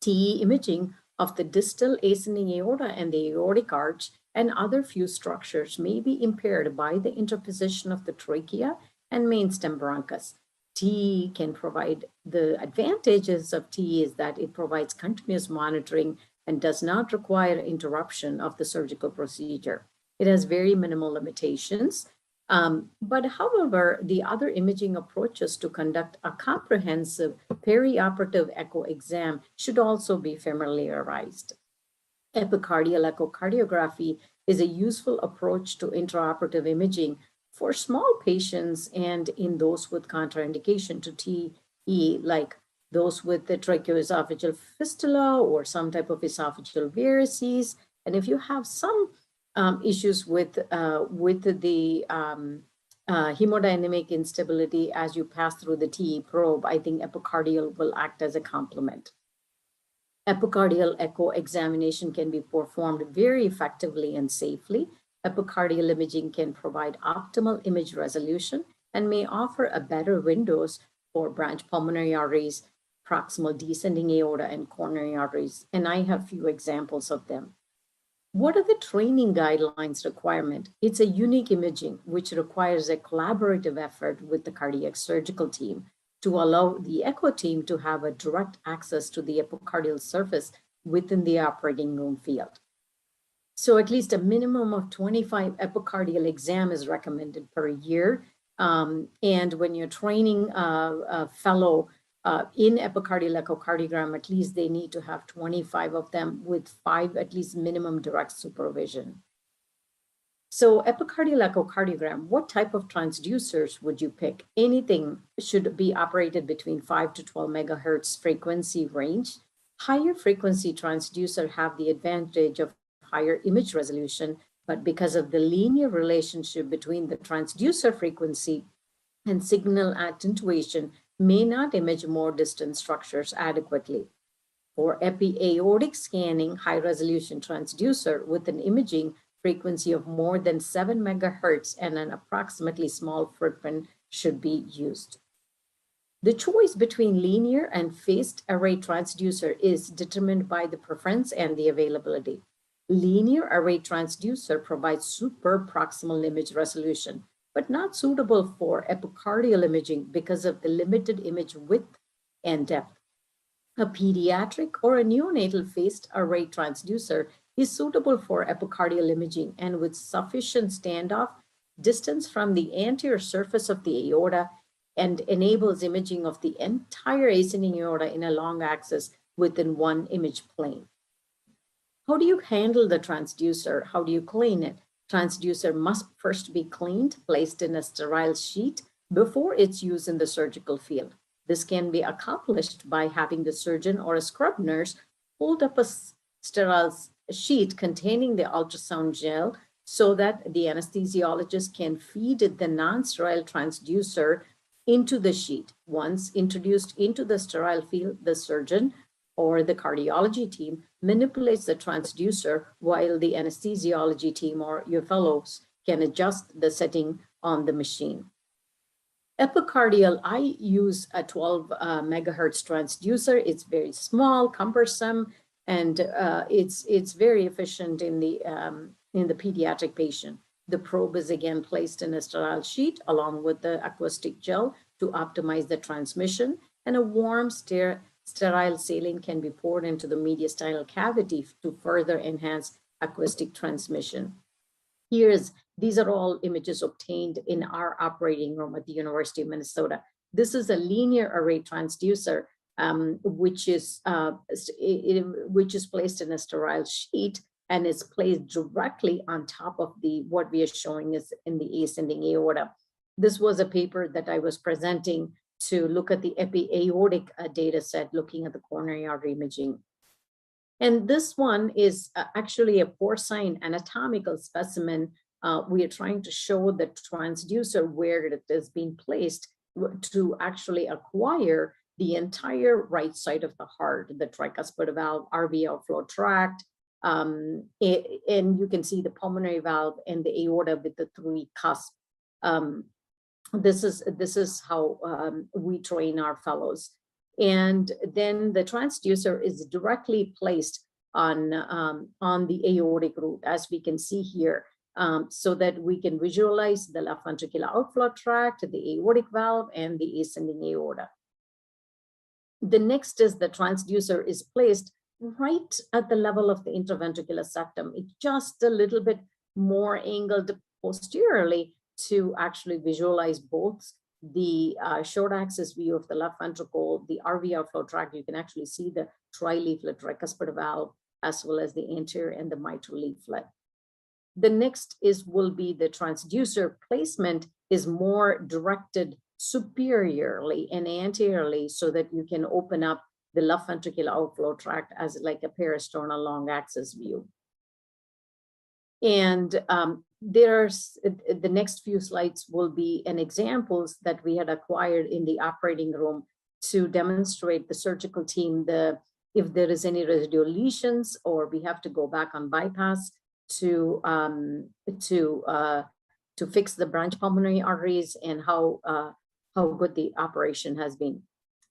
TE imaging of the distal ascending aorta and the aortic arch and other few structures may be impaired by the interposition of the trachea and mainstem bronchus. TE can provide, the advantages of TE is that it provides continuous monitoring and does not require interruption of the surgical procedure. It has very minimal limitations. But however, the other imaging approaches to conduct a comprehensive perioperative echo exam should also be familiarized. Epicardial echocardiography is a useful approach to intraoperative imaging for small patients and in those with contraindication to TE, like those with the tracheoesophageal fistula or some type of esophageal varices. And if you have some issues with the hemodynamic instability as you pass through the TE probe, I think epicardial will act as a complement. Epicardial echo examination can be performed very effectively and safely. Epicardial imaging can provide optimal image resolution and may offer a better windows for branch pulmonary arteries, proximal descending aorta, and coronary arteries. And I have few examples of them. What are the training guidelines requirement? It's a unique imaging which requires a collaborative effort with the cardiac surgical team to allow the echo team to have a direct access to the epicardial surface within the operating room field. So at least a minimum of 25 epicardial exam is recommended per year. And when you're training a fellow in epicardial echocardiogram, at least they need to have 25 of them with 5 at least minimum direct supervision. So epicardial echocardiogram, what type of transducers would you pick? Anything should be operated between 5 to 12 megahertz frequency range. Higher frequency transducer have the advantage of higher image resolution, but because of the linear relationship between the transducer frequency and signal attenuation, may not image more distant structures adequately. For epi-aortic scanning, high-resolution transducer with an imaging frequency of more than 7 megahertz and an approximately small footprint should be used. The choice between linear and phased array transducer is determined by the preference and the availability. Linear array transducer provides superb proximal image resolution, but not suitable for epicardial imaging because of the limited image width and depth. A pediatric or a neonatal phased array transducer is suitable for epicardial imaging and with sufficient standoff distance from the anterior surface of the aorta and enables imaging of the entire ascending aorta in a long axis within one image plane. How do you handle the transducer? How do you clean it? Transducer must first be cleaned, placed in a sterile sheet before its use in the surgical field. This can be accomplished by having the surgeon or a scrub nurse hold up a sterile sheet containing the ultrasound gel so that the anesthesiologist can feed the non-sterile transducer into the sheet. Once introduced into the sterile field, the surgeon or the cardiology team manipulates the transducer while the anesthesiology team or your fellows can adjust the setting on the machine. Epicardial, I use a 12 megahertz transducer. It's very small, cumbersome, and it's very efficient in the pediatric patient. The probe is again placed in a sterile sheet along with the acoustic gel to optimize the transmission, and a warm sterile saline can be poured into the mediastinal cavity to further enhance acoustic transmission. These are all images obtained in our operating room at the University of Minnesota. This is a linear array transducer, which is placed in a sterile sheet and is placed directly on top of what we are showing is in the ascending aorta. This was a paper that I was presenting to look at the epi-aortic data set, looking at the coronary artery imaging. And this one is actually a porcine anatomical specimen. We are trying to show the transducer where it is being placed to actually acquire the entire right side of the heart, the tricuspid valve, RV outflow tract, and you can see the pulmonary valve and the aorta with the 3 cusps. This is how we train our fellows. And then the transducer is directly placed on the aortic root, as we can see here, so that we can visualize the left ventricular outflow tract, the aortic valve, and the ascending aorta. The next is the transducer is placed right at the level of the interventricular septum. It's just a little bit more angled posteriorly to actually visualize both the short axis view of the left ventricle, the RV outflow tract. You can actually see the trileaflet tricuspid valve, as well as the anterior and the mitral leaflet. The next will be the transducer placement is more directed superiorly and anteriorly so that you can open up the left ventricular outflow tract as like a parasternal long axis view. And there's the next few slides will be an examples that we had acquired in the operating room to demonstrate the surgical team if there is any residual lesions, or we have to go back on bypass to fix the branch pulmonary arteries, and how good the operation has been.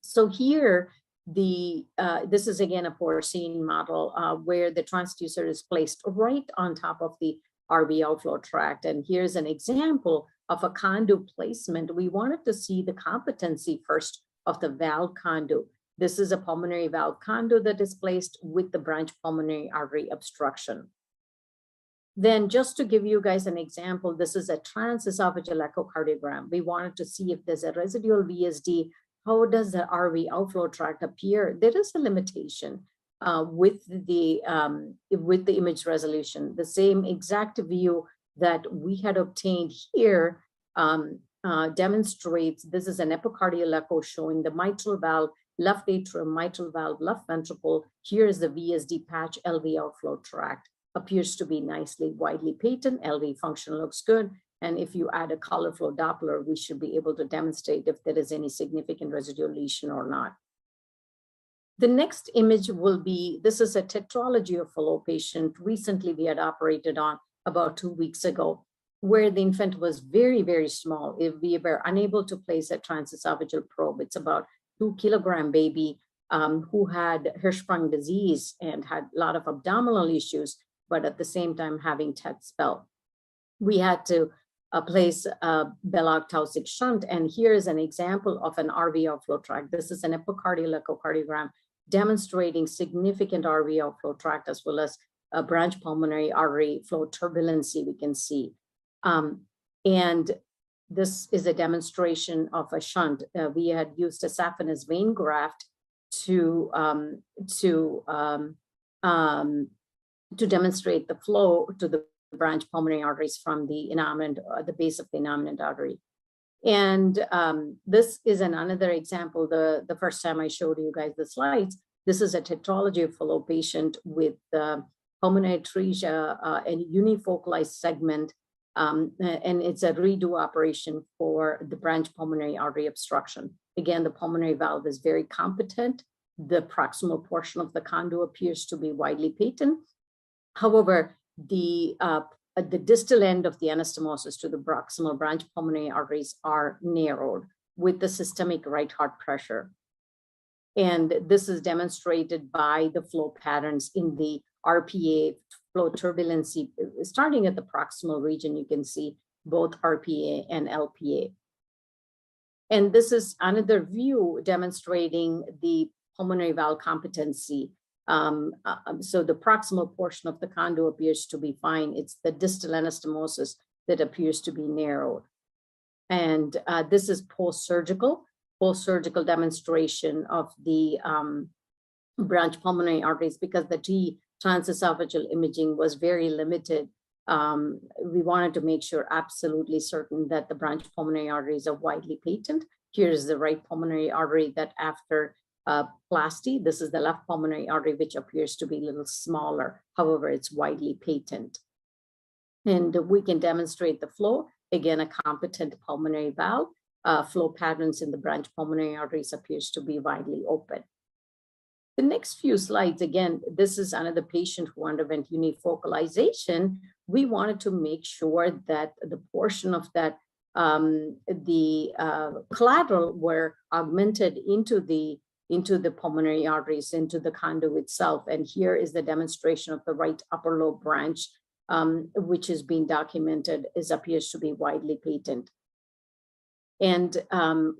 So here, this is again a porcine model where the transducer is placed right on top of the RV outflow tract. And here's an example of a conduit placement. We wanted to see the competency first of the valve conduit. This is a pulmonary valve conduit that is placed with the branch pulmonary artery obstruction. Then just to give you guys an example, this is a transesophageal echocardiogram. We wanted to see if there's a residual VSD. How does the RV outflow tract appear? There is a limitation with the image resolution. The same exact view that we had obtained here demonstrates this is an epicardial echo showing the mitral valve, left atrium, mitral valve, left ventricle. Here is the VSD patch, LV outflow tract. Appears to be nicely widely patent. LV function looks good. And if you add a color flow Doppler, we should be able to demonstrate if there is any significant residual lesion or not. The next image will be, this is a tetralogy of fellow patient. Recently, we had operated on about 2 weeks ago, where the infant was very, very small. If we were unable to place a transesophageal probe, it's about 2-kilogram baby who had Hirschsprung disease and had a lot of abdominal issues, but at the same time having TET spell. We had to place a Belloc-Taussig shunt, and here is an example of an RV outflow tract. This is an epicardial echocardiogram demonstrating significant RV outflow tract as well as a branch pulmonary artery flow turbulency we can see. And this is a demonstration of a shunt. We had used a saphenous vein graft to demonstrate the flow to the branch pulmonary arteries from the innominate, the base of the innominate artery. And this is another example. The first time I showed you guys the slides, this is a tetralogy of fellow patient with pulmonary atresia and unifocalized segment. And it's a redo operation for the branch pulmonary artery obstruction. Again, the pulmonary valve is very competent. The proximal portion of the conduit appears to be widely patent. However, the distal end of the anastomosis to the proximal branch pulmonary arteries are narrowed with the systemic right heart pressure. And this is demonstrated by the flow patterns in the RPA flow turbulency. Starting at the proximal region, you can see both RPA and LPA. And this is another view demonstrating the pulmonary valve competency. So the proximal portion of the condo appears to be fine. It's the distal anastomosis that appears to be narrowed. And this is post-surgical demonstration of the branch pulmonary arteries, because the transesophageal imaging was very limited. We wanted to make sure absolutely certain that the branch pulmonary arteries are widely patent. Here's the right pulmonary artery that after plasty, this is the left pulmonary artery, which appears to be a little smaller. However, it's widely patent. And we can demonstrate the flow. Again, a competent pulmonary valve. Flow patterns in the branch pulmonary arteries appears to be widely open. The next few slides, again, this is another patient who underwent unifocalization. We wanted to make sure that the portion of that, collateral were augmented into the pulmonary arteries, into the condo itself. And here is the demonstration of the right upper lobe branch, which is being documented, appears to be widely patent. And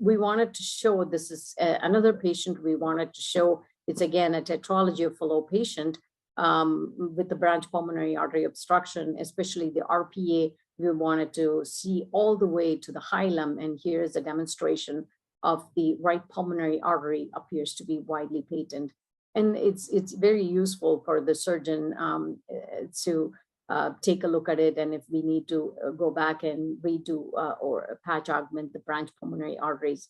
we wanted to show, this is another patient we wanted to show. It's again a tetralogy of flow patient with the branch pulmonary artery obstruction, especially the RPA. We wanted to see all the way to the hilum, and here is a demonstration of the right pulmonary artery appears to be widely patent. And it's very useful for the surgeon to take a look at it, and if we need to go back and redo or patch augment the branch pulmonary arteries.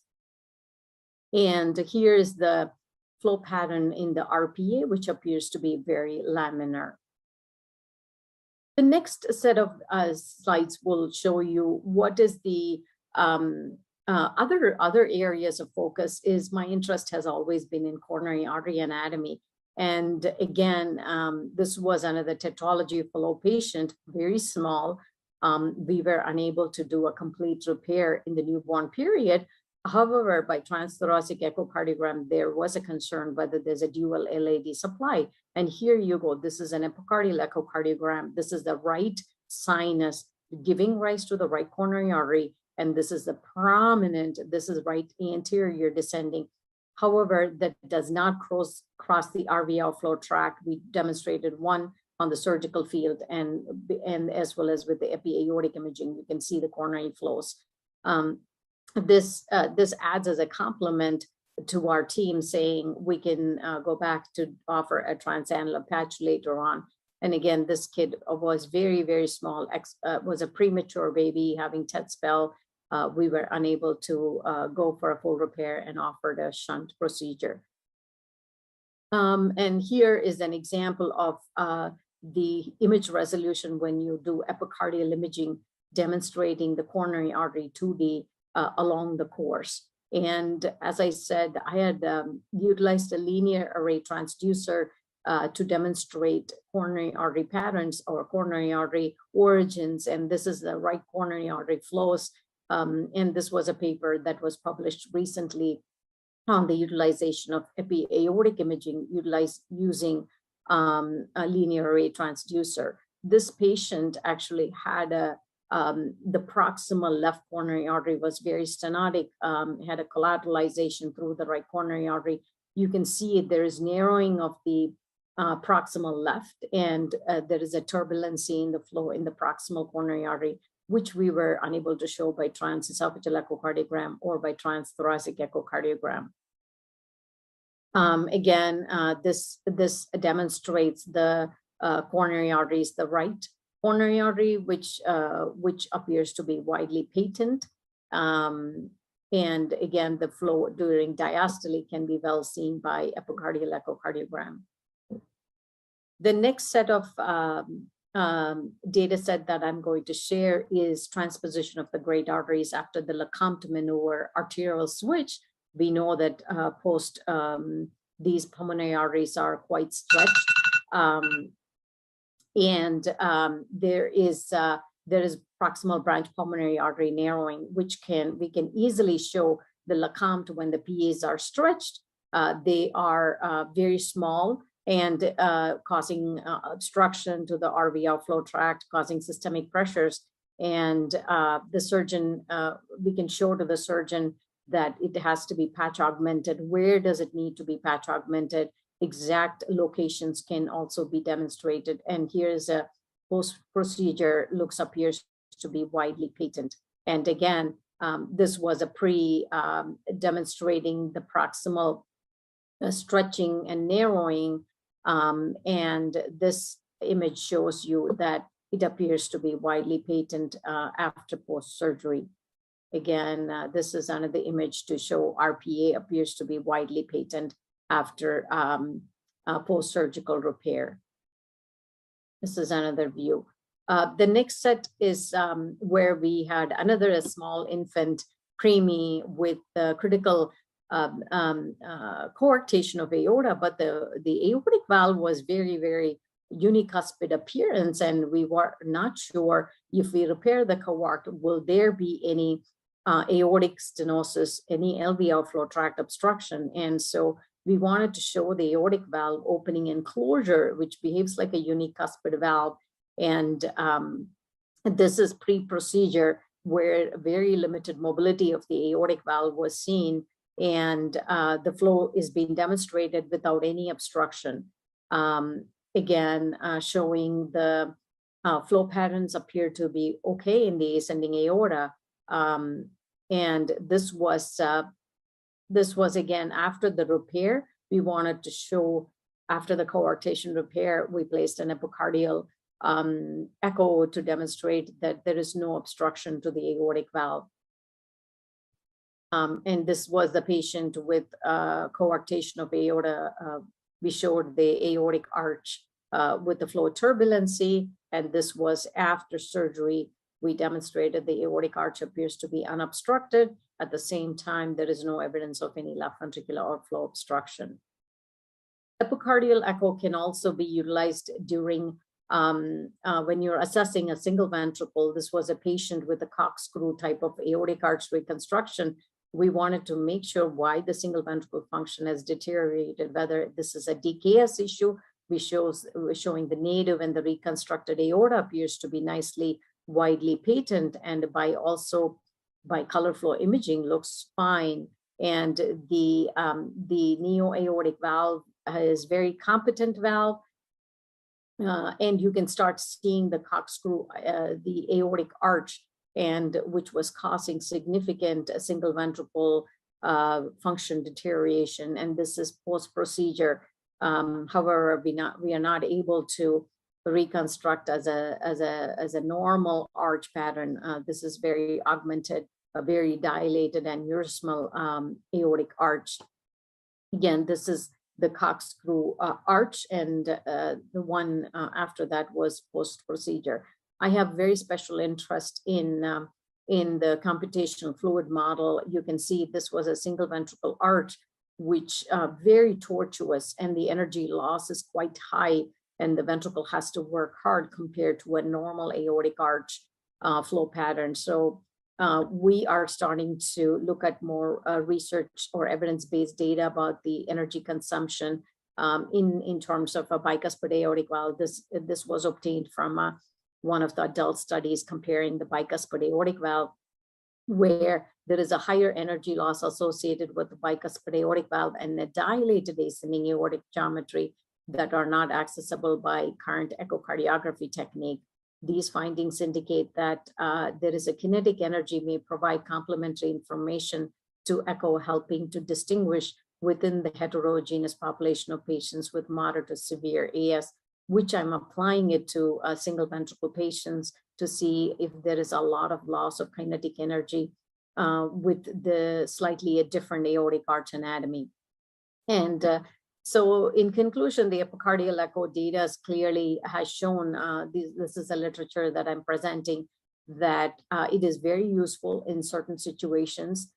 And here is the flow pattern in the RPA, which appears to be very laminar. The next set of slides will show you what is the other areas of focus. Is my interest has always been in coronary artery anatomy. And again, this was another tetralogy flow patient, very small. We were unable to do a complete repair in the newborn period. However, by transthoracic echocardiogram, there was a concern whether there's a dual LAD supply. And here you go. This is an epicardial echocardiogram. This is the right sinus giving rise to the right coronary artery. And this is the prominent, this is right anterior descending. However, that does not cross the RV outflow tract. We demonstrated one on the surgical field, and as well as with the epi-aortic imaging, you can see the coronary flows. This adds as a complement to our team saying we can go back to offer a transannular patch later on. And again, this kid was very, very small, was a premature baby having TET spell. We were unable to go for a full repair and offered a shunt procedure. And here is an example of the image resolution when you do epicardial imaging, demonstrating the coronary artery 2D along the course. And as I said, I had utilized a linear array transducer to demonstrate coronary artery patterns or coronary artery origins. And this is the right coronary artery flows. And this was a paper that was published recently on the utilization of epi-aortic imaging using a linear array transducer. This patient actually had the proximal left coronary artery was very stenotic, had a collateralization through the right coronary artery. You can see there is narrowing of the proximal left, and there is a turbulency in the flow in the proximal coronary artery, which we were unable to show by transesophageal echocardiogram or by transthoracic echocardiogram. Again, this demonstrates the coronary arteries, the right coronary artery, which appears to be widely patent. And again, the flow during diastole can be well seen by epicardial echocardiogram. The next set of data set that I'm going to share is transposition of the great arteries after the Lecomte maneuver arterial switch. We know that post these pulmonary arteries are quite stretched, and there is proximal branch pulmonary artery narrowing, which we can easily show the Lecomte when the PAs are stretched. They are very small and causing obstruction to the RV outflow tract, causing systemic pressures. And the surgeon, we can show to the surgeon that it has to be patch augmented. Where does it need to be patch augmented? Exact locations can also be demonstrated. And here's a post-procedure appears to be widely patent. And again, this was a demonstrating the proximal stretching and narrowing. And this image shows you that it appears to be widely patent after post-surgery. Again, this is another image to show RPA appears to be widely patent after post-surgical repair. This is another view. The next set is where we had another small infant preemie with critical coarctation of aorta, but the aortic valve was very, very unicuspid appearance, and we were not sure if we repair the coarct, will there be any aortic stenosis, any LV outflow tract obstruction. And so we wanted to show the aortic valve opening and closure, which behaves like a unicuspid valve. And this is pre-procedure where very limited mobility of the aortic valve was seen, and the flow is being demonstrated without any obstruction. Again, showing the flow patterns appear to be okay in the ascending aorta. And this was again after the repair. We wanted to show after the coarctation repair, we placed an epicardial echo to demonstrate that there is no obstruction to the aortic valve. And this was the patient with coarctation of aorta. We showed the aortic arch with the flow turbulency, and this was after surgery. We demonstrated the aortic arch appears to be unobstructed. At the same time, there is no evidence of any left ventricular outflow obstruction. Epicardial echo can also be utilized during when you're assessing a single ventricle. This was a patient with a corkscrew type of aortic arch reconstruction. We wanted to make sure why the single ventricle function has deteriorated, whether this is a DKS issue. We're showing the native and the reconstructed aorta appears to be nicely widely patent, and by color flow imaging looks fine. And the neo-aortic valve is very competent valve. And you can start seeing the corkscrew, the aortic arch, and which was causing significant single ventricle function deterioration. And this is post-procedure. However, we are not able to reconstruct as a normal arch pattern. This is very augmented, a very dilated aneurysmal aortic arch. Again, this is the corkscrew arch, and the one after that was post-procedure. I have very special interest in the computational fluid model. You can see this was a single ventricle arch, which very tortuous, and the energy loss is quite high, and the ventricle has to work hard compared to a normal aortic arch flow pattern. So we are starting to look at more research or evidence-based data about the energy consumption in terms of a bicuspid aortic valve. This was obtained from one of the adult studies comparing the bicuspid aortic valve, where there is a higher energy loss associated with the bicuspid aortic valve and a dilated ascending aortic geometry that are not accessible by current echocardiography technique. These findings indicate that there is a kinetic energy may provide complementary information to echo, helping to distinguish within the heterogeneous population of patients with moderate to severe AS, which I'm applying it to single ventricle patients to see if there is a lot of loss of kinetic energy with the slightly a different aortic arch anatomy. And so in conclusion, the epicardial echo data clearly has shown, this is a literature that I'm presenting, that it is very useful in certain situations,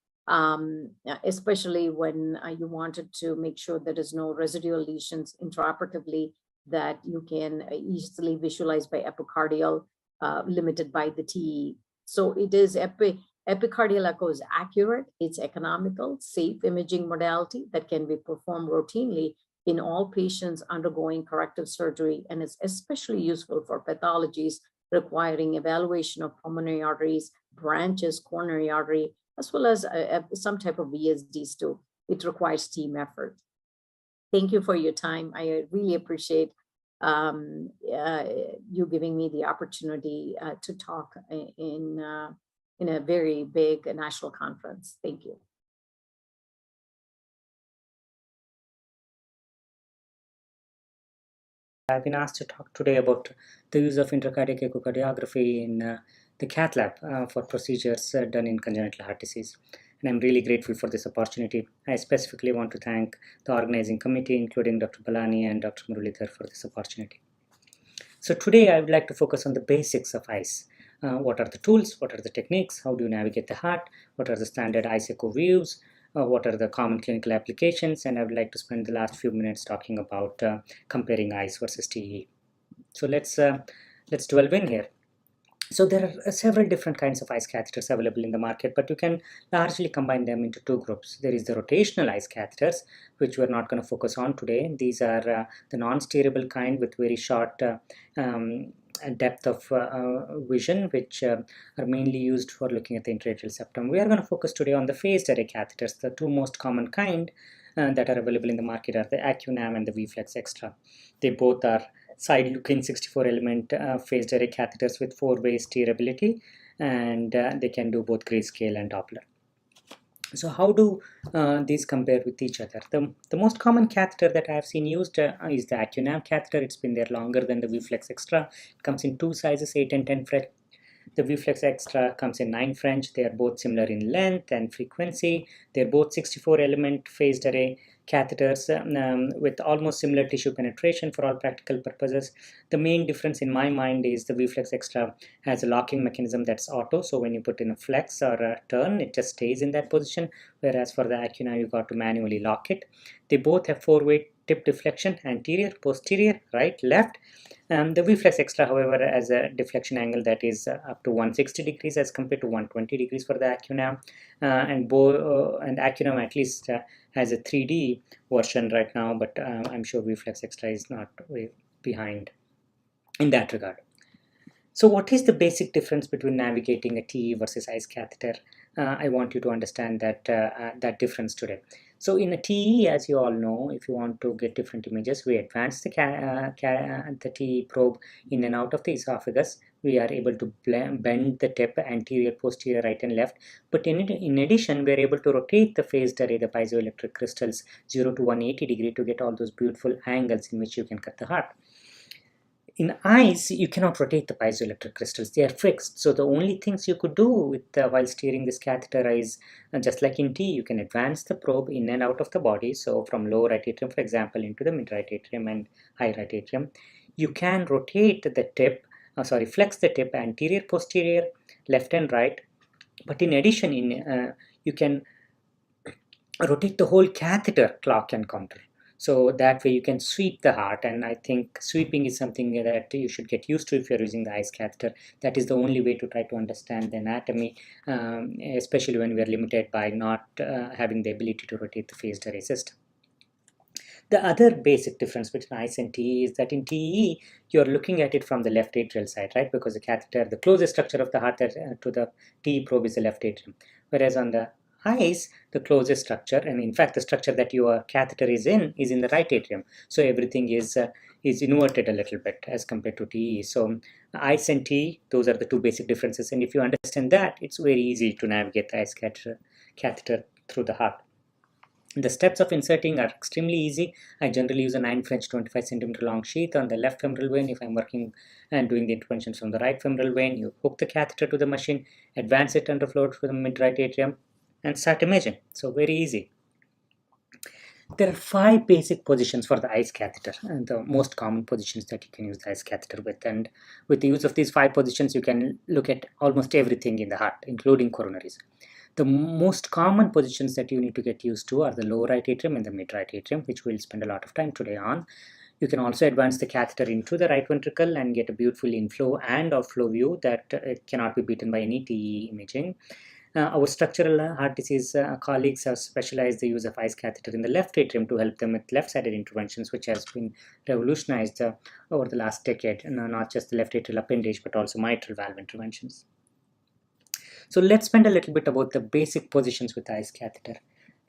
especially when you wanted to make sure there is no residual lesions intraoperatively that you can easily visualize by epicardial, limited by the TE. So it is epicardial echo is accurate, it's economical, safe imaging modality that can be performed routinely in all patients undergoing corrective surgery, and is especially useful for pathologies requiring evaluation of pulmonary arteries, branches, coronary artery, as well as some type of VSDs too. It requires team effort. Thank you for your time. I really appreciate you giving me the opportunity to talk in a very big national conference. Thank you. I've been asked to talk today about the use of intracardiac echocardiography in the cath lab for procedures done in congenital heart disease. And I'm really grateful for this opportunity. I specifically want to thank the organizing committee, including Dr. Balani and Dr. Muralidhar, for this opportunity. So today I would like to focus on the basics of ICE. What are the tools? What are the techniques? How do you navigate the heart? What are the standard ICE echo views? What are the common clinical applications? And I would like to spend the last few minutes talking about comparing ICE versus TEE. So let's delve in here. So there are several different kinds of ICE catheters available in the market, but you can largely combine them into two groups. There is the rotational ICE catheters, which we're not going to focus on today. These are the non-steerable kind with very short depth of vision, which are mainly used for looking at the intraatrial septum. We are going to focus today on the phased array catheters. The two most common kind that are available in the market are the AccuNam and the VFlex Extra. They both are side-looking 64-element phased array catheters with 4-way steerability, and they can do both grayscale and Doppler. So how do these compare with each other? The most common catheter that I have seen used is the AccuNam catheter. It's been there longer than the VFlex Extra. It comes in two sizes, 8 and 10 French. The VFlex Extra comes in 9 French. They are both similar in length and frequency. They're both 64-element phased array catheters with almost similar tissue penetration for all practical purposes. The main difference in my mind is the VFlex Extra has a locking mechanism that's auto, so when you put in a flex or a turn, it just stays in that position, whereas for the AccuNam you got to manually lock it. They both have 4-way tip deflection, anterior, posterior, right, left. The VFlex Extra, however, has a deflection angle that is up to 160 degrees as compared to 120 degrees for the AccuNam, and AccuNam at least has a 3D version right now, but I'm sure VFlex Extra is not way behind in that regard. So what is the basic difference between navigating a TE versus ICE catheter? I want you to understand that that difference today. So in a TE, as you all know, if you want to get different images, we advance the TE probe in and out of the esophagus. We are able to bend the tip anterior, posterior, right and left. But in addition, we are able to rotate the phased array, the piezoelectric crystals, 0 to 180 degree to get all those beautiful angles in which you can cut the heart. In ICE, you cannot rotate the piezoelectric crystals. They are fixed. So the only things you could do with while steering this catheter is, just like in TE, you can advance the probe in and out of the body. So from lower right atrium, for example, into the mid right atrium and high right atrium. You can rotate the tip, flex the tip anterior, posterior, left and right. But in addition, you can rotate the whole catheter clock and counter. So that way you can sweep the heart, and I think sweeping is something that you should get used to if you're using the ICE catheter. That is the only way to try to understand the anatomy, especially when we are limited by not having the ability to rotate the phased array system. The other basic difference between ICE and TE is that in TE, you're looking at it from the left atrial side, right? Because the catheter, the closest structure of the heart to the TE probe is the left atrium. Whereas on the ICE, the closest structure, and in fact the structure that your catheter is in the right atrium. So everything is inverted a little bit as compared to TE. So ICE and TE, those are the two basic differences. And if you understand that, it's very easy to navigate the ICE catheter through the heart. The steps of inserting are extremely easy. I generally use a 9 French 25 centimeter long sheath on the left femoral vein. If I'm working and doing the interventions from the right femoral vein, you hook the catheter to the machine, advance it under flow to the mid right atrium, and start imaging. So very easy. There are 5 basic positions for the ICE catheter, and the most common positions that you can use the ICE catheter with. And with the use of these 5 positions, you can look at almost everything in the heart, including coronaries. The most common positions that you need to get used to are the lower right atrium and the mid right atrium, which we'll spend a lot of time today on. You can also advance the catheter into the right ventricle and get a beautiful inflow and outflow view that cannot be beaten by any TE imaging. Our structural heart disease colleagues have specialized the use of ICE catheter in the left atrium to help them with left-sided interventions, which has been revolutionized over the last decade, and not just the left atrial appendage, but also mitral valve interventions. So let's spend a little bit about the basic positions with the ICE catheter.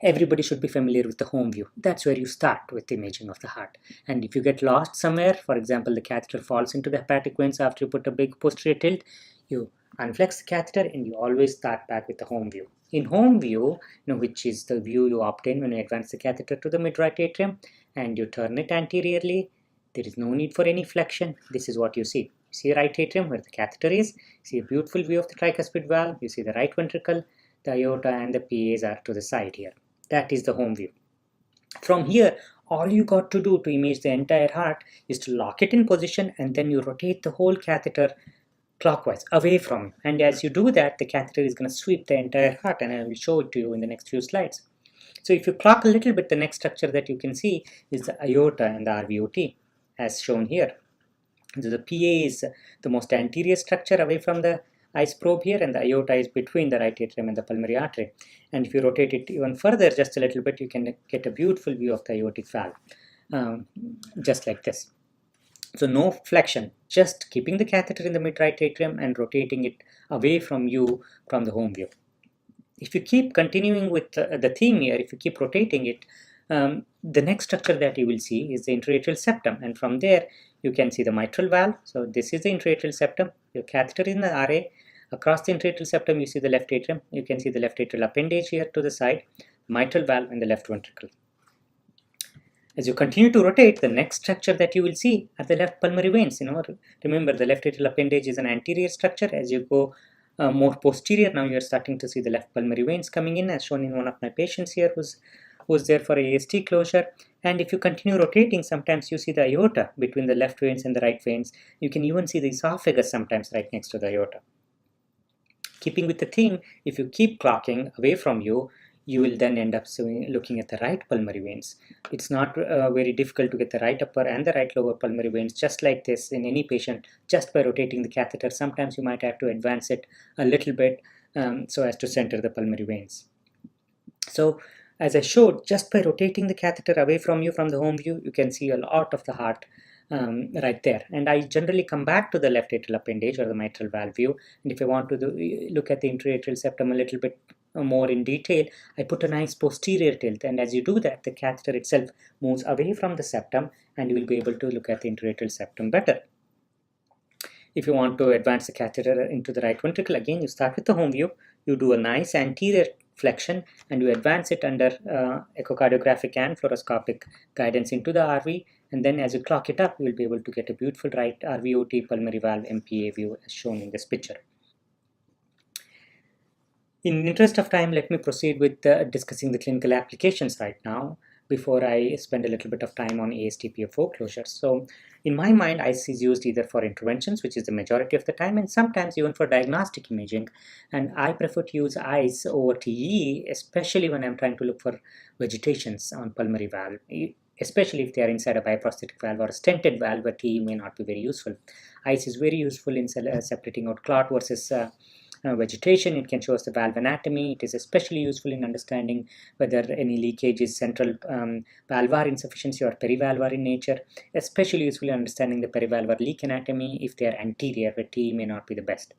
Everybody should be familiar with the home view. That's where you start with imaging of the heart. And if you get lost somewhere, for example, the catheter falls into the hepatic veins after you put a big posterior tilt, you unflex the catheter and you always start back with the home view. In home view, which is the view you obtain when you advance the catheter to the mid-right atrium and you turn it anteriorly, there is no need for any flexion. This is what you see. You see the right atrium where the catheter is. You see a beautiful view of the tricuspid valve. You see the right ventricle, the aorta and the PAs are to the side here. That is the home view. From here, all you got to do to image the entire heart is to lock it in position and then you rotate the whole catheter clockwise away from you. And as you do that, the catheter is going to sweep the entire heart, and I will show it to you in the next few slides. So if you clock a little bit, the next structure that you can see is the aorta and the RVOT as shown here. So the PA is the most anterior structure away from the ICE probe here, and the aorta is between the right atrium and the pulmonary artery. And if you rotate it even further just a little bit, you can get a beautiful view of the aortic valve, just like this. So no flexion, just keeping the catheter in the mid-right atrium and rotating it away from you from the home view. If you keep continuing with the theme here, if you keep rotating it, the next structure that you will see is the intraatrial septum, and from there you can see the mitral valve. So this is the intraatrial septum. Your catheter is in the RA. Across the intraatrial septum you see the left atrium. You can see the left atrial appendage here to the side, mitral valve and the left ventricle. As you continue to rotate, the next structure that you will see are the left pulmonary veins. Remember, the left atrial appendage is an anterior structure. As you go more posterior, now you are starting to see the left pulmonary veins coming in, as shown in one of my patients here who's there for AST closure. And if you continue rotating, sometimes you see the aorta between the left veins and the right veins. You can even see the esophagus sometimes right next to the aorta. Keeping with the theme, if you keep clocking away from you, you will then end up looking at the right pulmonary veins. It's not very difficult to get the right upper and the right lower pulmonary veins just like this in any patient just by rotating the catheter. Sometimes you might have to advance it a little bit so as to center the pulmonary veins. So as I showed, just by rotating the catheter away from you from the home view, you can see a lot of the heart right there. And I generally come back to the left atrial appendage or the mitral valve view, and if I want to look at the intraatrial septum a little bit more in detail, I put a nice posterior tilt, and as you do that, the catheter itself moves away from the septum and you will be able to look at the intraatrial septum better. If you want to advance the catheter into the right ventricle, again you start with the home view, you do a nice anterior flexion and you advance it under echocardiographic and fluoroscopic guidance into the RV, and then as you clock it up, you will be able to get a beautiful right RVOT pulmonary valve MPA view as shown in this picture. In the interest of time, let me proceed with discussing the clinical applications right now before I spend a little bit of time on AST-PFO closures. So in my mind, ICE is used either for interventions, which is the majority of the time, and sometimes even for diagnostic imaging. And I prefer to use ICE over TE, especially when I'm trying to look for vegetations on pulmonary valve, especially if they are inside a bioprosthetic valve or a stented valve, where TE may not be very useful. ICE is very useful in separating out clot versus vegetation. It can show us the valve anatomy. It is especially useful in understanding whether any leakage is central valvular insufficiency or perivalvular in nature, especially useful in understanding the perivalvular leak anatomy if they are anterior, where TE may not be the best.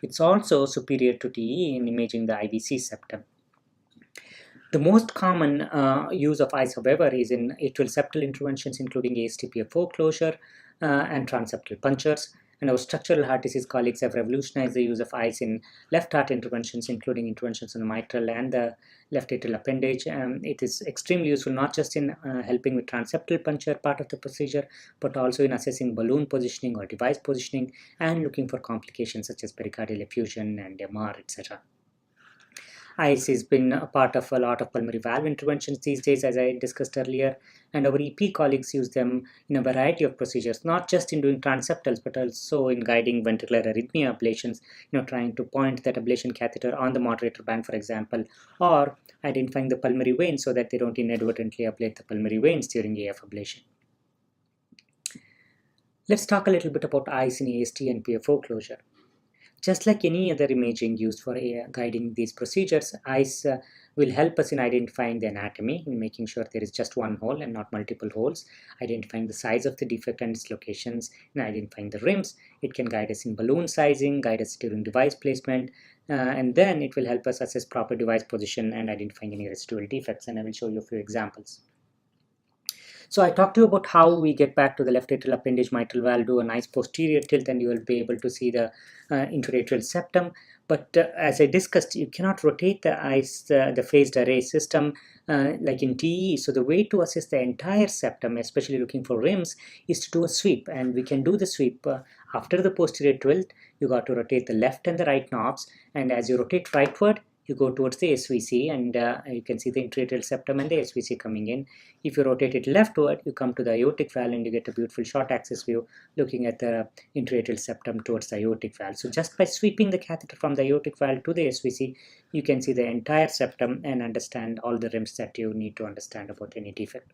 It's also superior to TE in imaging the IVC septum. The most common use of ICE, however, is in atrial septal interventions, including AST-PFO closure and transseptal punctures. And our structural heart disease colleagues have revolutionized the use of ICE in left heart interventions, including interventions in the mitral and the left atrial appendage. It is extremely useful not just in helping with transseptal puncture part of the procedure, but also in assessing balloon positioning or device positioning and looking for complications such as pericardial effusion and MR, etc. ICE has been a part of a lot of pulmonary valve interventions these days, as I discussed earlier, and our EP colleagues use them in a variety of procedures, not just in doing transeptals, but also in guiding ventricular arrhythmia ablations, trying to point that ablation catheter on the moderator band, for example, or identifying the pulmonary veins so that they don't inadvertently ablate the pulmonary veins during AF ablation. Let's talk a little bit about ICE in AST and PFO closure. Just like any other imaging used for guiding these procedures, eyes will help us in identifying the anatomy, in making sure there is just one hole and not multiple holes, identifying the size of the defect and its locations, and identifying the rims. It can guide us in balloon sizing, guide us during device placement, and then it will help us assess proper device position and identifying any residual defects, and I will show you a few examples. So I talked to you about how we get back to the left atrial appendage mitral valve, do a nice posterior tilt, and you will be able to see the interatrial septum. But as I discussed, you cannot rotate the eyes, the phased array system like in TE. So the way to assess the entire septum, especially looking for rims, is to do a sweep. And we can do the sweep after the posterior tilt. You got to rotate the left and the right knobs. And as you rotate rightward, you go towards the SVC, and you can see the interatrial septum and the SVC coming in. If you rotate it leftward, you come to the aortic valve and you get a beautiful short axis view looking at the interatrial septum towards the aortic valve. So just by sweeping the catheter from the aortic valve to the SVC, you can see the entire septum and understand all the rims that you need to understand about any defect.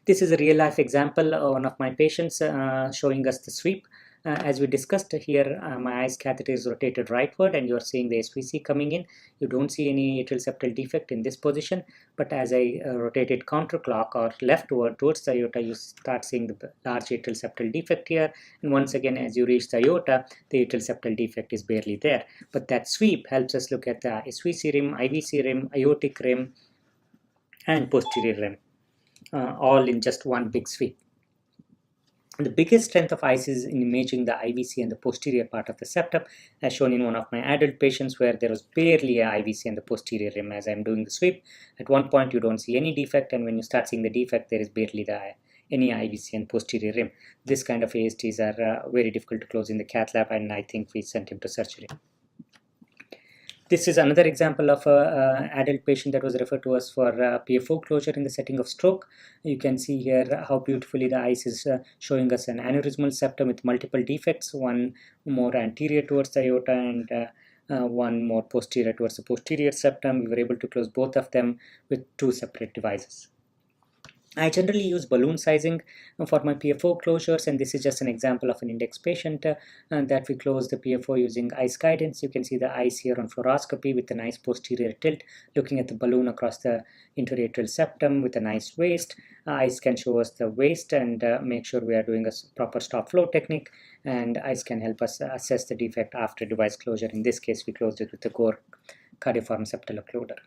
This is a real-life example of one of my patients showing us the sweep. As we discussed here, my eyes catheter is rotated rightward and you're seeing the SVC coming in. You don't see any atrial septal defect in this position, but as I rotate it counterclock or leftward towards the aorta, you start seeing the large atrial septal defect here. And once again, as you reach the aorta, the atrial septal defect is barely there. But that sweep helps us look at the SVC rim, IVC rim, aortic rim, and posterior rim, all in just one big sweep. The biggest strength of eyes is in imaging the IVC and the posterior part of the septum, as shown in one of my adult patients where there was barely a IVC and the posterior rim. As I'm doing the sweep, at one point you don't see any defect, and when you start seeing the defect, there is barely any IVC and posterior rim. This kind of ASTs are very difficult to close in the cath lab, and I think we sent him to surgery. This is another example of an adult patient that was referred to us for PFO closure in the setting of stroke. You can see here how beautifully the eyes is showing us an aneurysmal septum with multiple defects, one more anterior towards the aorta and one more posterior towards the posterior septum. We were able to close both of them with two separate devices. I generally use balloon sizing for my PFO closures, and this is just an example of an index patient that we close the PFO using ICE guidance. You can see the eyes here on fluoroscopy with a nice posterior tilt, looking at the balloon across the interatrial septum with a nice waist. ICE can show us the waist and make sure we are doing a proper stop flow technique, and ICE can help us assess the defect after device closure. In this case, we closed it with the Gore cardioform septal occluder.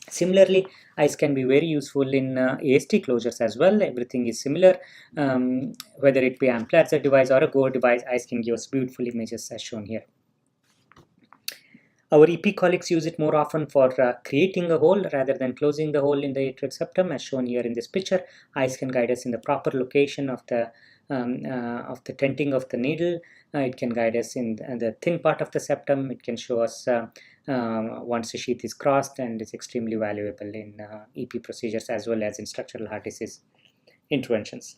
Similarly, ICE can be very useful in AST closures as well. Everything is similar. Whether it be Amplatzer device or a Gore device, ICE can give us beautiful images as shown here. Our EP colleagues use it more often for creating a hole rather than closing the hole in the atrial septum, as shown here in this picture. ICE can guide us in the proper location of the tenting of the needle. It can guide us in the thin part of the septum. It can show us once the sheath is crossed, and it's extremely valuable in EP procedures as well as in structural heart disease interventions.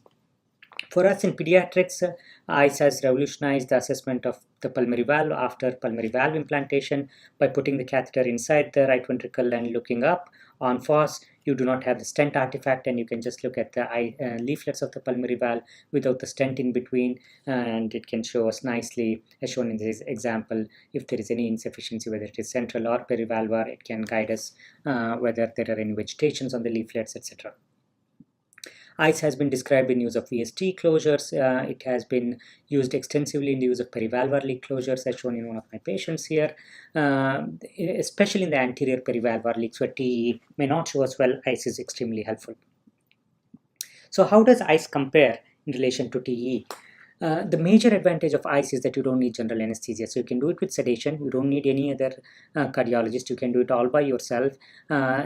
For us in pediatrics, ICE has revolutionized the assessment of the pulmonary valve after pulmonary valve implantation by putting the catheter inside the right ventricle and looking up. On FOS, you do not have the stent artifact, and you can just look at the leaflets of the pulmonary valve without the stent in between, and it can show us nicely, as shown in this example, if there is any insufficiency, whether it is central or perivalvular. It can guide us whether there are any vegetations on the leaflets, etc. ICE has been described in use of VST closures. It has been used extensively in the use of perivalvular leak closures, as shown in one of my patients here, especially in the anterior perivalvular leaks where TE may not show as well. ICE is extremely helpful. So how does ICE compare in relation to TE? The major advantage of ICE is that you don't need general anesthesia. So you can do it with sedation. You don't need any other cardiologist. You can do it all by yourself.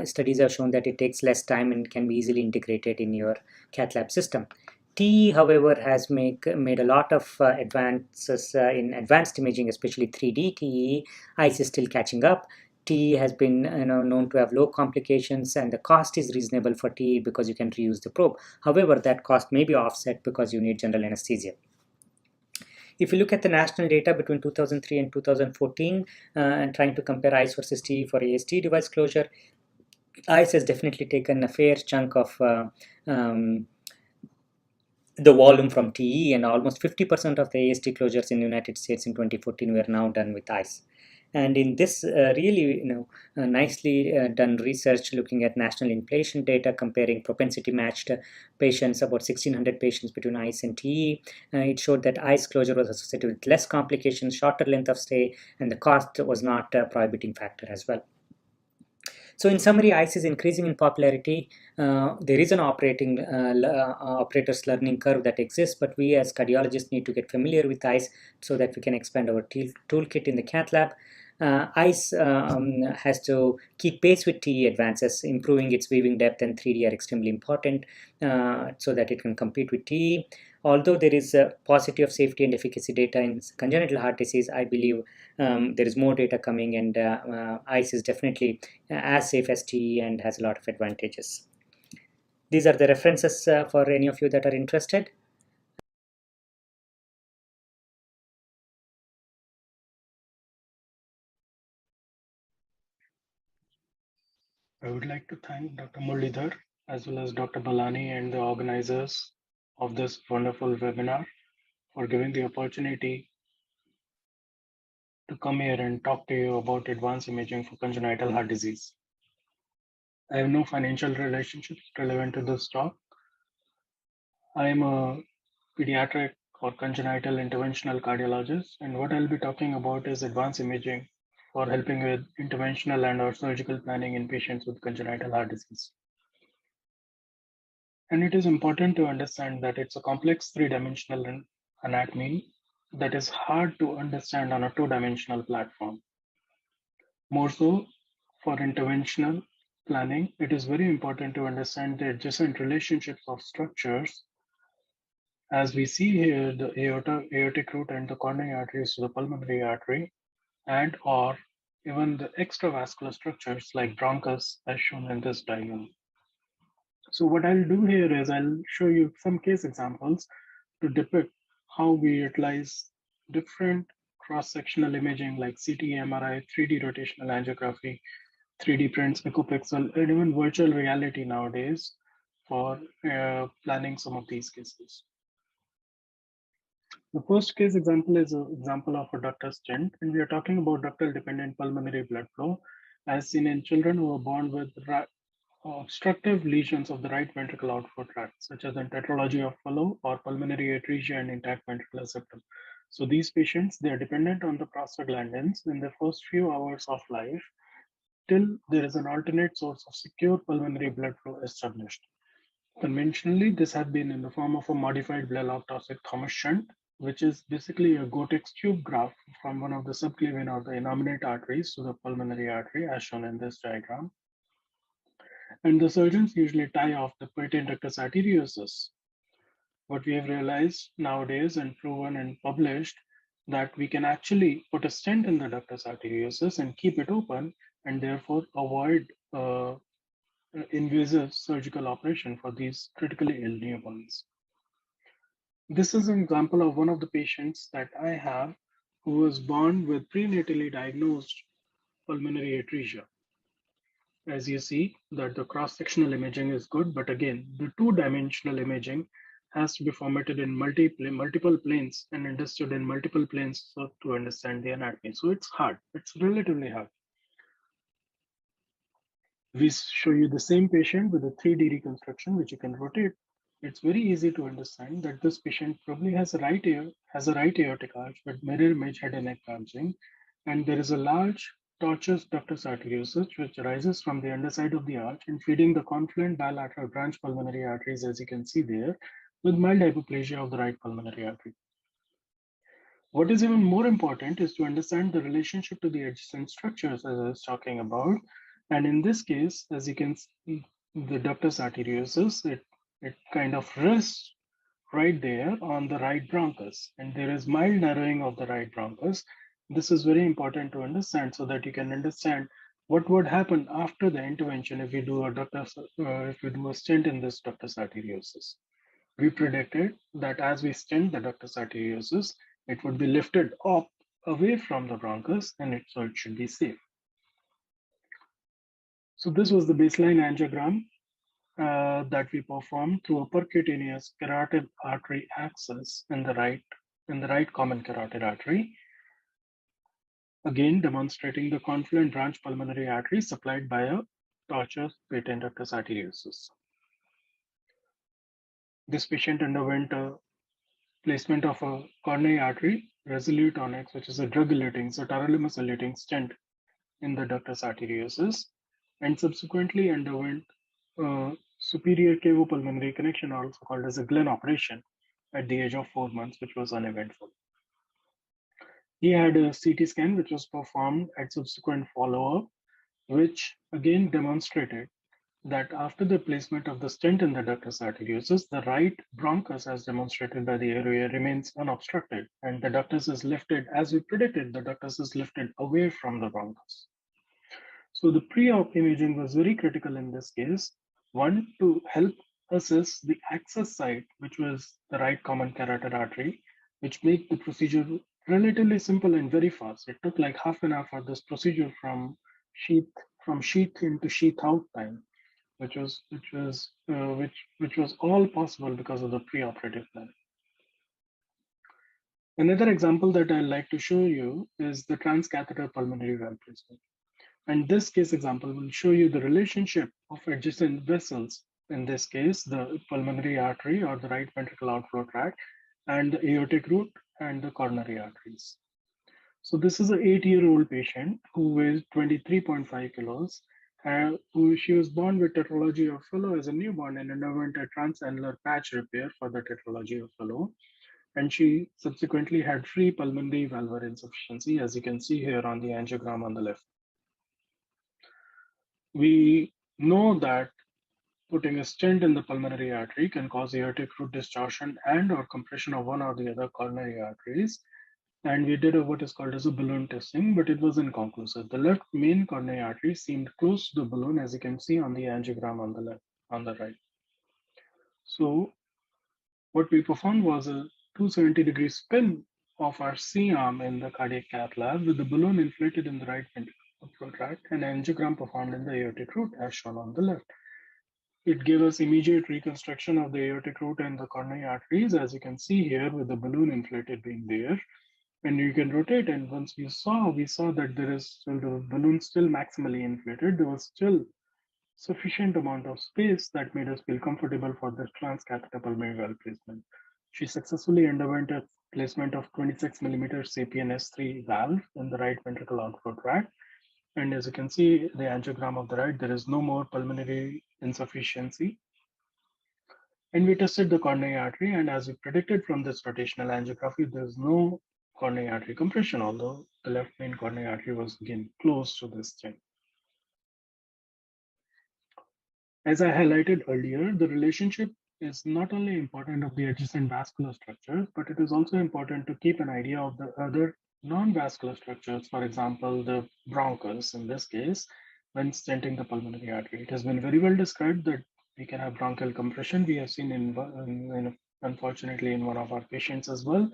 Studies have shown that it takes less time and can be easily integrated in your cath lab system. TE, however, has made a lot of advances in advanced imaging, especially 3D TE. ICE is still catching up. TE has been known to have low complications, and the cost is reasonable for TE because you can reuse the probe. However, that cost may be offset because you need general anesthesia. If you look at the national data between 2003 and 2014 and trying to compare ICE versus TE for AST device closure, ICE has definitely taken a fair chunk of the volume from TE, and almost 50% of the AST closures in the United States in 2014 were now done with ICE. And in this really nicely done research looking at national inpatient data comparing propensity matched patients, about 1600 patients between ICE and TE, it showed that ICE closure was associated with less complications, shorter length of stay, and the cost was not a prohibiting factor as well. So in summary, ICE is increasing in popularity. There is an operator's learning curve that exists, but we as cardiologists need to get familiar with ICE so that we can expand our toolkit in the cath lab. ICE has to keep pace with TE advances. Improving its weaving depth and 3D are extremely important so that it can compete with TE. Although there is a paucity of safety and efficacy data in congenital heart disease, I believe there is more data coming, and ICE is definitely as safe as TE and has a lot of advantages. These are the references for any of you that are interested. I would like to thank Dr. Muralidhar as well as Dr. Balani and the organizers of this wonderful webinar for giving the opportunity to come here and talk to you about advanced imaging for congenital heart disease. I have no financial relationships relevant to this talk. I am a pediatric or congenital interventional cardiologist, and what I'll be talking about is advanced imaging for helping with interventional and or surgical planning in patients with congenital heart disease. And it is important to understand that it's a complex three-dimensional anatomy that is hard to understand on a two-dimensional platform. More so, for interventional planning, it is very important to understand the adjacent relationships of structures. As we see here, the aortic root and the coronary arteries to the pulmonary artery, and or even the extravascular structures like bronchus as shown in this diagram. So what I'll do here is I'll show you some case examples to depict how we utilize different cross-sectional imaging like CT, MRI, 3D rotational angiography, 3D prints, ecopixel, and even virtual reality nowadays for planning some of these cases. The first case example is an example of a ductal stent, and we are talking about ductal dependent pulmonary blood flow as seen in children who are born with obstructive lesions of the right ventricle outflow tract, such as in tetralogy of Fallot or pulmonary atresia and intact ventricular septum. So these patients, they are dependent on the prostaglandins in the first few hours of life till there is an alternate source of secure pulmonary blood flow established. Conventionally, this had been in the form of a modified Blalock-Taussig Thomas shunt, which is basically a Gotex tube graft from one of the subclavian or the innominate arteries to the pulmonary artery, as shown in this diagram. And the surgeons usually tie off the patent ductus arteriosus. What we have realized nowadays and proven and published that we can actually put a stent in the ductus arteriosus and keep it open and therefore avoid invasive surgical operation for these critically ill newborns. This is an example of one of the patients that I have who was born with prenatally diagnosed pulmonary atresia. As you see that the cross-sectional imaging is good, but again, the two-dimensional imaging has to be formatted in multiple planes and understood in multiple planes so to understand the anatomy. So it's hard, it's relatively hard. We show you the same patient with a 3D reconstruction, which you can rotate. It's very easy to understand that this patient probably has a right aortic arch with mirror image head and neck branching, and there is a large tortuous ductus arteriosus which rises from the underside of the arch and feeding the confluent bilateral branch pulmonary arteries, as you can see there, with mild hypoplasia of the right pulmonary artery. What is even more important is to understand the relationship to the adjacent structures as I was talking about. And in this case, as you can see, the ductus arteriosus, it kind of rests right there on the right bronchus, and there is mild narrowing of the right bronchus. This is very important to understand so that you can understand what would happen after the intervention if we do a stent in this ductus arteriosus. We predicted that as we stent the ductus arteriosus, it would be lifted up away from the bronchus, and so it should be safe. So this was the baseline angiogram that we performed through a percutaneous carotid artery access in the right common carotid artery, again demonstrating the confluent branch pulmonary artery supplied by a tortuous patent ductus arteriosus. This patient underwent a placement of a coronary artery resolute onyx, which is a drug-eluting, so tacrolimus-eluting stent in the ductus arteriosus, and subsequently underwent superior cavopulmonary connection, also called as a Glenn operation, at the age of 4 months, which was uneventful. He had a CT scan, which was performed at subsequent follow-up, which again demonstrated that after the placement of the stent in the ductus arteriosus, the right bronchus, as demonstrated by the airway, remains unobstructed, and the ductus is lifted, as we predicted, the ductus is lifted away from the bronchus. So the pre-op imaging was very critical in this case. One, to help assess the access site, which was the right common carotid artery, which made the procedure relatively simple and very fast. It took like half an hour for this procedure from sheath in to sheath out time, which was all possible because of the preoperative plan. Another example that I'd like to show you is the transcatheter pulmonary valve placement. And this case example will show you the relationship of adjacent vessels, in this case, the pulmonary artery or the right ventricle outflow tract, and the aortic root and the coronary arteries. So this is an 8-year-old patient who weighs 23.5 kilos. She was born with tetralogy of Fallot as a newborn and underwent a transannular patch repair for the tetralogy of Fallot. And she subsequently had free pulmonary valvular insufficiency, as you can see here on the angiogram on the left. We know that putting a stent in the pulmonary artery can cause aortic root distortion and or compression of one or the other coronary arteries. And we did what is called as a balloon testing, but it was inconclusive. The left main coronary artery seemed close to the balloon, as you can see on the angiogram on the left, on the right. So what we performed was a 270-degree spin of our C-arm in the cardiac cath lab with the balloon inflated in the right ventricular tract and angiogram performed in the aortic root, as shown on the left. It gave us immediate reconstruction of the aortic root and the coronary arteries, as you can see here, with the balloon inflated being there. And you can rotate, and once we saw that there is still the balloon still maximally inflated. There was still sufficient amount of space that made us feel comfortable for the transcatheter pulmonary valve placement. She successfully underwent a placement of 26 millimeter Sapien S3 valve in the right ventricle outflow tract. And as you can see, the angiogram of the right, there is no more pulmonary insufficiency. And we tested the coronary artery, and as we predicted from this rotational angiography, there's no coronary artery compression, although the left main coronary artery was again close to this stent. As I highlighted earlier, the relationship is not only important of the adjacent vascular structures, but it is also important to keep an idea of the other non-vascular structures, for example, the bronchus in this case, when stenting the pulmonary artery. It has been very well described that we can have bronchial compression. We have seen unfortunately in one of our patients as well,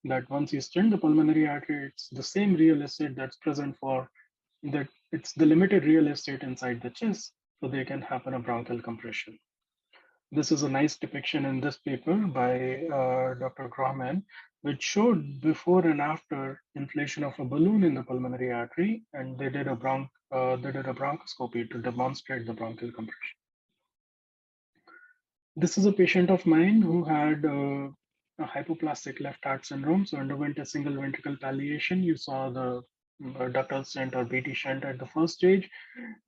that once you stent the pulmonary artery, it's the same real estate that's present for that. It's the limited real estate inside the chest, so they can happen a bronchial compression. This is a nice depiction in this paper by Dr. Grauman, which showed before and after inflation of a balloon in the pulmonary artery, and they did a bronchoscopy to demonstrate the bronchial compression. This is a patient of mine who had a hypoplastic left heart syndrome, so underwent a single ventricle palliation. You saw the ductal stent or BT shunt at the first stage,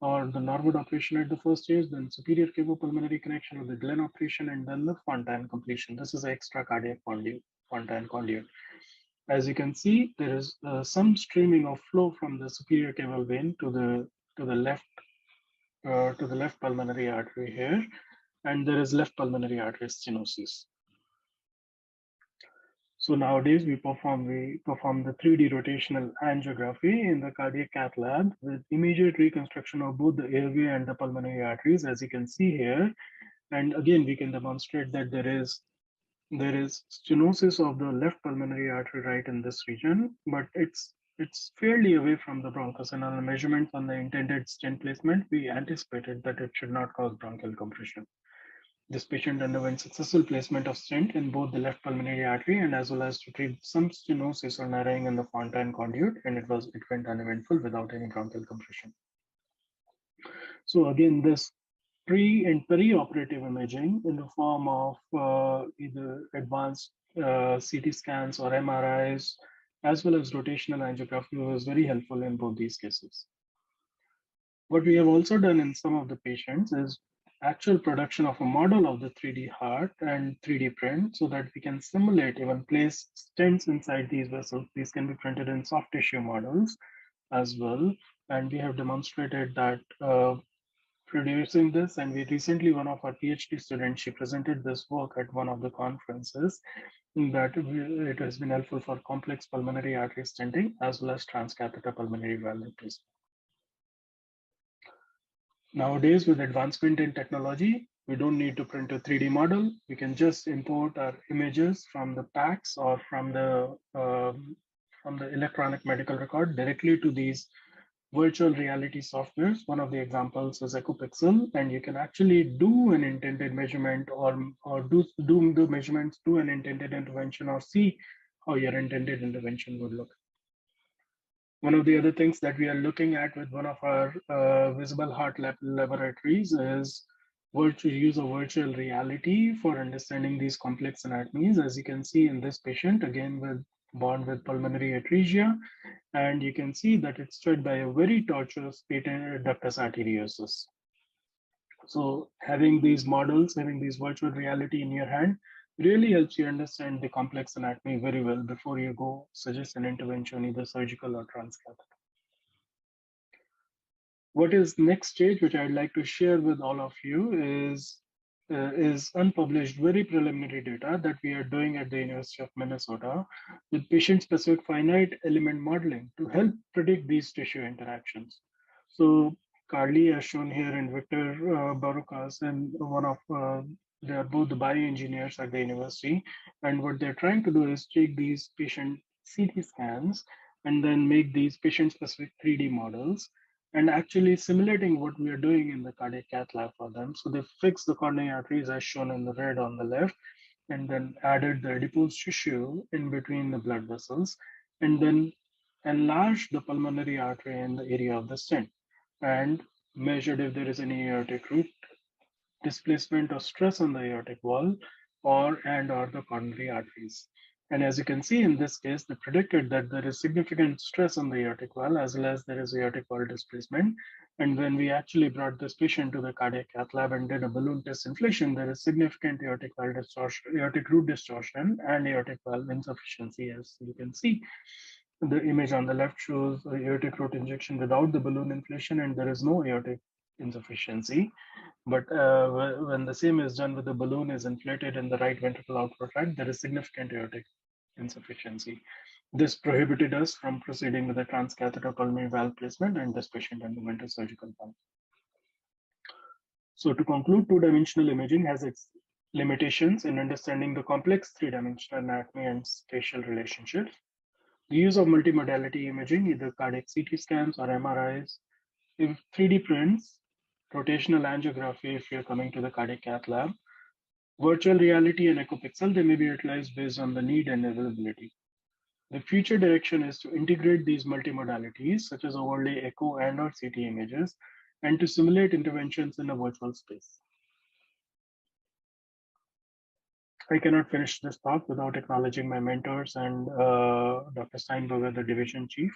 or the Norwood operation at the first stage, then superior cavopulmonary connection with the Glenn operation, and then the Fontan completion. This is extracardiac Fontan conduit. As you can see, there is some streaming of flow from the superior caval vein to the left pulmonary artery here, and there is left pulmonary artery stenosis. So nowadays we perform the 3D rotational angiography in the cardiac cath lab with immediate reconstruction of both the airway and the pulmonary arteries, as you can see here. And again, we can demonstrate that there is stenosis of the left pulmonary artery right in this region, but it's fairly away from the bronchus, and on the measurements on the intended stent placement, we anticipated that it should not cause bronchial compression. This patient underwent successful placement of stent in both the left pulmonary artery and as well as to treat some stenosis or narrowing in the Fontaine conduit, and it went uneventful without any bronchial compression. So again, this pre and peri-operative imaging in the form of either advanced CT scans or MRIs, as well as rotational angiography, was very helpful in both these cases. What we have also done in some of the patients is actual production of a model of the 3D heart and 3D print so that we can simulate, even place stents inside these vessels. These can be printed in soft tissue models as well. And we have demonstrated that producing this, and we recently, one of our PhD students, she presented this work at one of the conferences, that it has been helpful for complex pulmonary artery stenting as well as transcatheter pulmonary valve replacement. Nowadays, with advancement in technology, we don't need to print a 3D model. We can just import our images from the PACS or from the electronic medical record directly to these virtual reality softwares. One of the examples is EchoPixel, and you can actually do an intended measurement or do the measurements, do an intended intervention, or see how your intended intervention would look. One of the other things that we are looking at with one of our visible heart laboratories is use of virtual reality for understanding these complex anatomies. As you can see in this patient, again born with pulmonary atresia, and you can see that it's spread by a very tortuous patent ductus arteriosus. So having these models, having these virtual reality in your hand really helps you understand the complex anatomy very well before you go suggest an intervention, either surgical or transcatheter. What is next stage, which I'd like to share with all of you, is unpublished, very preliminary data that we are doing at the University of Minnesota with patient-specific finite element modeling to help predict these tissue interactions. So Carly, as shown here, and Victor Barukas, and one of they are both the bioengineers at the university, and what they're trying to do is take these patient CT scans and then make these patient-specific 3D models, and actually simulating what we are doing in the cardiac cath lab for them. So they fixed the coronary arteries as shown in the red on the left, and then added the adipose tissue in between the blood vessels, and then enlarged the pulmonary artery in the area of the stent, and measured if there is any aortic root displacement or stress on the aortic wall or the coronary arteries. And as you can see in this case, they predicted that there is significant stress on the aortic wall as well as there is aortic wall displacement. And when we actually brought this patient to the cardiac cath lab and did a balloon test inflation, there is significant aortic wall distortion, aortic root distortion, and aortic valve insufficiency. As you can see, the image on the left shows aortic root injection without the balloon inflation, and there is no aortic insufficiency. But when the same is done with the balloon is inflated in the right ventricle outflow tract, there is significant aortic insufficiency. This prohibited us from proceeding with a transcatheter pulmonary valve placement, and this patient underwent a surgical valve. So to conclude, two-dimensional imaging has its limitations in understanding the complex three-dimensional anatomy and spatial relationships. The use of multimodality imaging, either cardiac CT scans or MRIs, if 3D prints, rotational angiography if you're coming to the cardiac cath lab, virtual reality and EchoPixel, they may be utilized based on the need and availability. The future direction is to integrate these multimodalities, such as overlay echo and or CT images, and to simulate interventions in a virtual space. I cannot finish this talk without acknowledging my mentors and Dr. Steinberger, the division chief.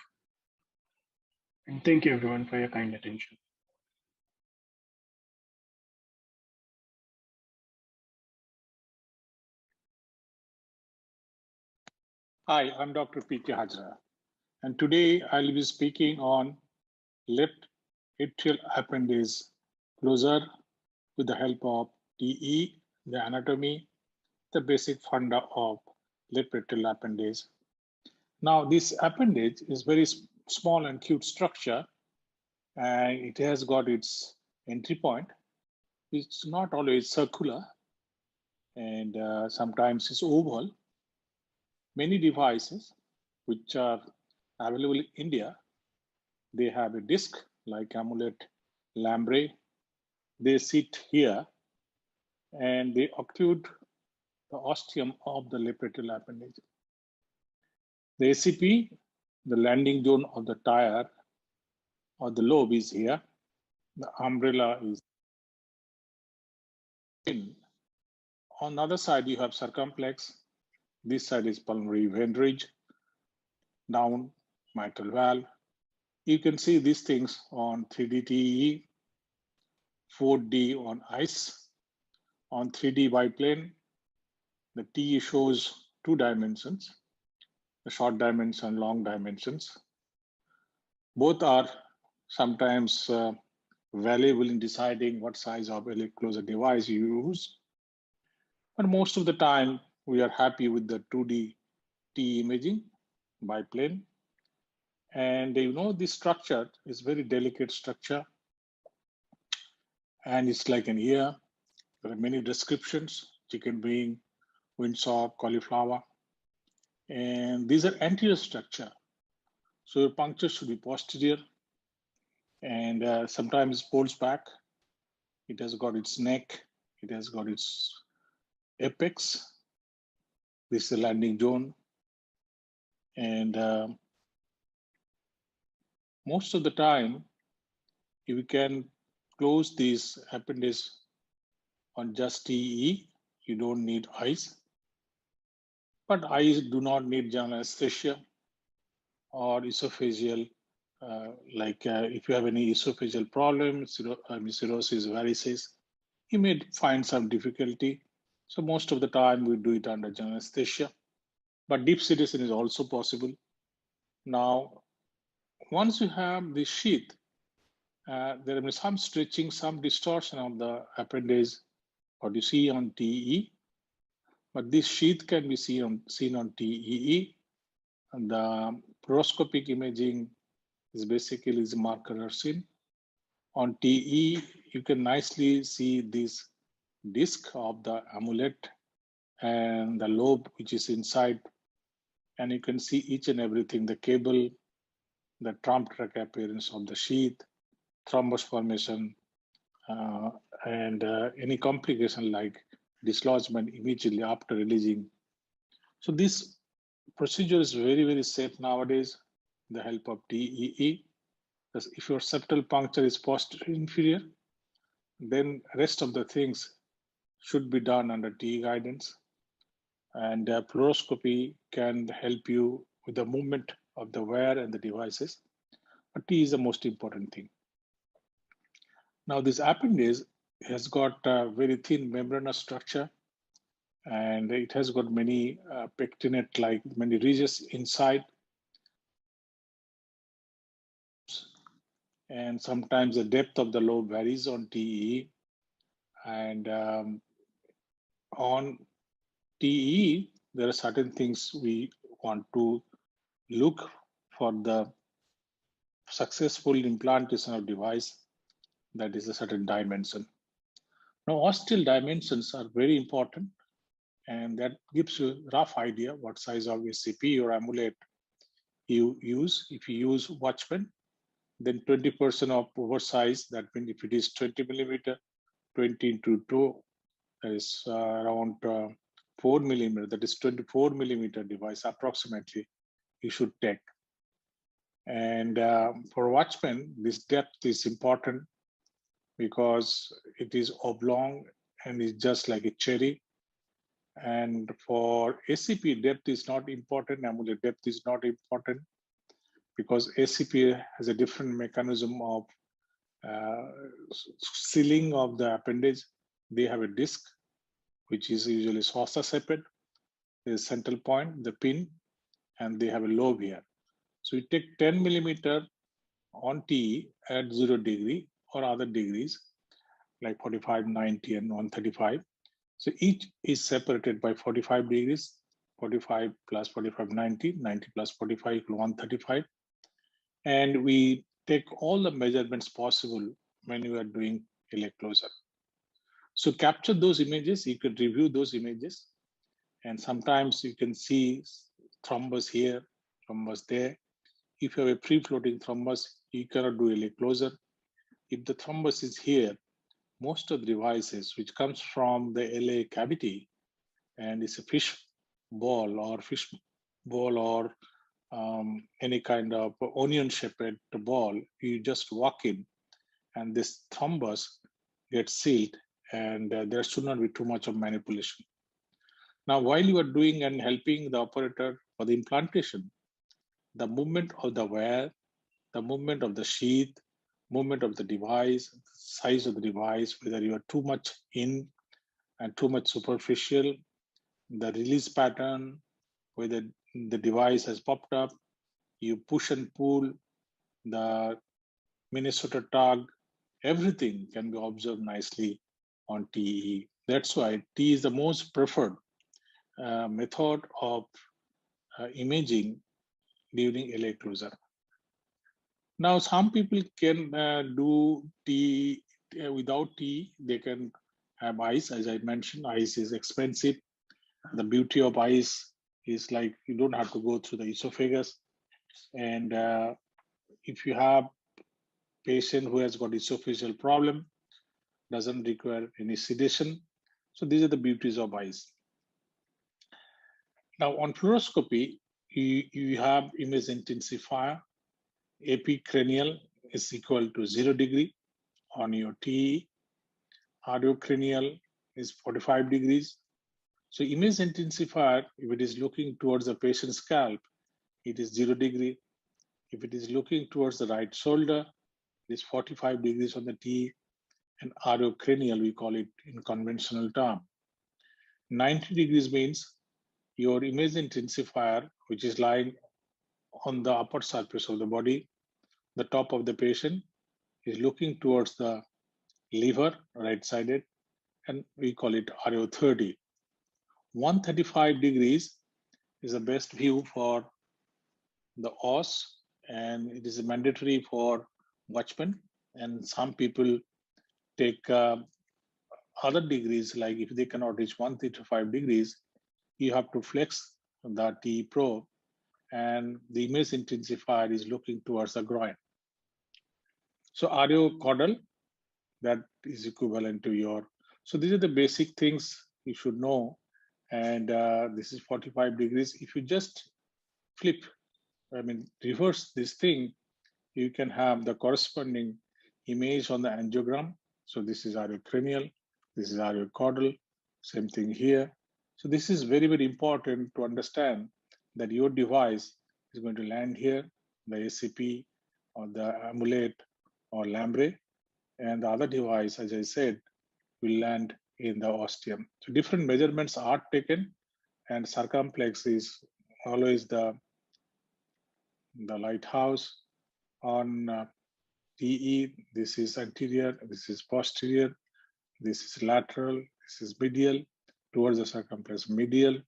And thank you everyone for your kind attention. Hi, I'm Dr. P.K. Hajra, and today I'll be speaking on left atrial appendage closure with the help of TE, the anatomy, the basic funda of left atrial appendage. Now, this appendage is very small and cute structure, and it has got its entry point. It's not always circular, and sometimes it's oval. Many devices which are available in India, they have a disc like Amulet, Lambre. They sit here and they occlude the ostium of the left atrial appendage. The ACP, the landing zone of the tire or the lobe is here. The umbrella is in. On the other side, you have circumflex. This side is pulmonary vein ridge, down mitral valve. You can see these things on 3D TEE, 4D on ICE. On 3D biplane, the TE shows 2 dimensions, the short dimension, long dimensions. Both are sometimes valuable in deciding what size of electrolyzer device you use. But most of the time, we are happy with the 2D TE imaging biplane. And you know, this structure is very delicate structure. And it's like an ear. There are many descriptions: chicken wing, windsock, cauliflower. And these are anterior structure. So your puncture should be posterior. And sometimes it folds back. It has got its neck. It has got its apex. This is the landing zone. And most of the time, if you can close these appendage on just TE, you don't need eyes. But eyes do not need general anesthesia or esophageal, if you have any esophageal problem, cirrhosis, varices, you may find some difficulty. So most of the time we do it under general anesthesia, but deep sedation is also possible. Now, once you have the sheath, there will be some stretching, some distortion of the appendage, what you see on TE, but this sheath can be seen on TEE, and the fluoroscopic imaging is basically the marker seen. On TE, you can nicely see this disc of the amulet and the lobe which is inside, and you can see each and everything, the cable, the trump track appearance of the sheath, thrombus formation, and any complication like dislodgement immediately after releasing. So this procedure is very, very safe nowadays, the help of TEE. Because if your septal puncture is posterior inferior, then rest of the things should be done under TE guidance. And fluoroscopy can help you with the movement of the wire and the devices. But TE is the most important thing. Now this appendage has got a very thin membranous structure, and it has got many pectinate, like many ridges inside. And sometimes the depth of the lobe varies on TE. And on TE, there are certain things we want to look for the successful implantation of device, that is a certain dimension. Now, ostial dimensions are very important, and that gives you a rough idea what size of ACP or amulet you use. If you use Watchman, then 20% of oversize, that means if it is 20 millimeter, 20 into 2, that is around 4 millimeter, that is 24 millimeter device approximately you should take. And for Watchman, this depth is important because it is oblong and it's just like a cherry. And for ACP, depth is not important, amulet depth is not important, because ACP has a different mechanism of sealing of the appendage. They have a disc, which is usually saucer-shaped. There's central point, the pin, and they have a lobe here. So you take 10 millimeter on TE at 0 degree or other degrees, like 45, 90, and 135. So each is separated by 45 degrees, 45 plus 45, 90, 90 plus 45 equal 135. And we take all the measurements possible when you are doing electrolyzer. So capture those images, you can review those images, and sometimes you can see thrombus here, thrombus there. If you have a free floating thrombus, you cannot do electrolyzer. If the thrombus is here, most of the devices which comes from the LA cavity, and it's a fish ball or any kind of onion shaped ball, you just walk in and this thrombus gets sealed, and there should not be too much of manipulation. Now, while you are doing and helping the operator for the implantation, the movement of the wire, the movement of the sheath, movement of the device, size of the device, whether you are too much in and too much superficial, the release pattern, whether the device has popped up, you push and pull, the Minnesota tug, everything can be observed nicely on TE. That's why TE is the most preferred method of imaging during LA closure. Now, some people can do TE without TE. They can have ice. As I mentioned, ice is expensive. The beauty of ice is like you don't have to go through the esophagus. And if you have patient who has got esophageal problem, doesn't require any sedation. So these are the beauties of ice. Now on fluoroscopy, you have image intensifier. Epicranial is equal to 0 degree on your TE. Audiocranial is 45 degrees. So image intensifier, if it is looking towards the patient's scalp, it is 0 degree. If it is looking towards the right shoulder, it is 45 degrees on the TE. And audiocranial, we call it in conventional term. 90 degrees means your image intensifier, which is lying on the upper surface of the body, the top of the patient, is looking towards the liver, right-sided, and we call it RO 30. 135 degrees is the best view for the os, and it is mandatory for watchman. And some people take other degrees, like if they cannot reach 135 degrees, you have to flex the TE probe, and the image intensifier is looking towards the groin. So audio-caudal, that is equivalent to your. So these are the basic things you should know. And this is 45 degrees. If you just flip, reverse this thing, you can have the corresponding image on the angiogram. So this is audiocranial, this is audio-caudal, same thing here. So this is very, very important to understand that your device is going to land here, the ACP or the amulet or lambre, and the other device, as I said, will land in the ostium. So different measurements are taken, and circumflex is always the lighthouse. On TE, this is anterior, this is posterior, this is lateral, this is medial, towards the circumflex medial.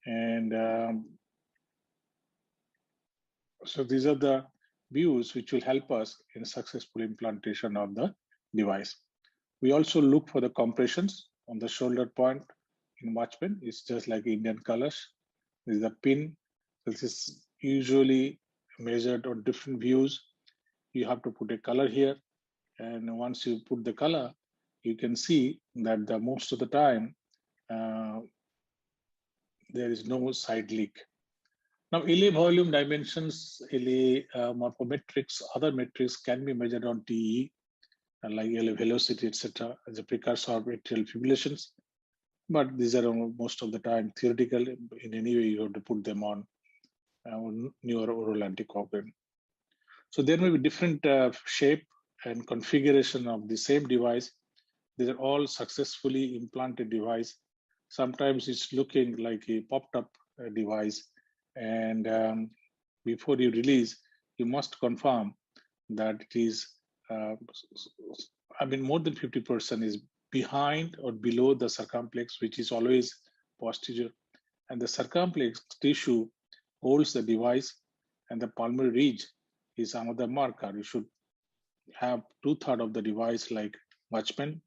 And so these are the views which will help us in successful implantation of the device. We also look for the compressions on the shoulder point in watchman. It's just like Indian colors. This is the pin. This is usually measured on different views. You have to put a color here. And once you put the color, you can see that the most of the time, there is no side leak. Now, LA volume dimensions, LA morphometrics, other metrics can be measured on TE, like LA velocity, etc., as a precursor of atrial fibrillations. But these are most of the time theoretical. In any way, you have to put them on neuro-oral anticoagulant. So there may be different shape and configuration of the same device. These are all successfully implanted device. Sometimes it's looking like a popped up device. And before you release, you must confirm that it is, more than 50% is behind or below the circumflex, which is always posterior. And the circumflex tissue holds the device, and the pulmonary ridge is another marker. You should have 2/3 of the device like watchman.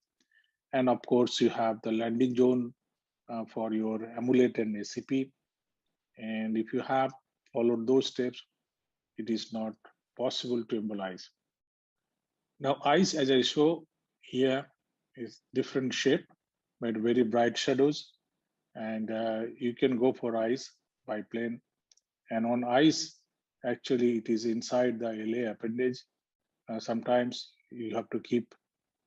And of course, you have the landing zone for your amulet and ACP. And if you have followed those steps, it is not possible to embolize. Now, ice, as I show here, is different shape, but very bright shadows. And you can go for eyes by plane. And on eyes, actually, it is inside the LA appendage. Sometimes you have to keep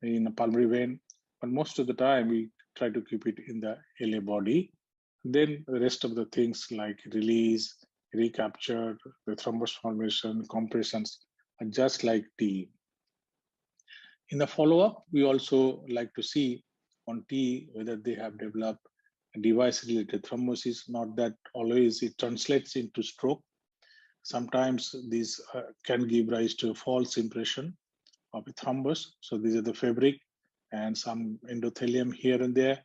in a pulmonary vein, but most of the time we try to keep it in the LA body. Then the rest of the things like release, recapture, the thrombus formation, compressions are just like TE. In the follow-up, we also like to see on TE whether they have developed device-related thrombosis. Not that always it translates into stroke. Sometimes these can give rise to a false impression of a thrombus. So these are the fabric and some endothelium here and there.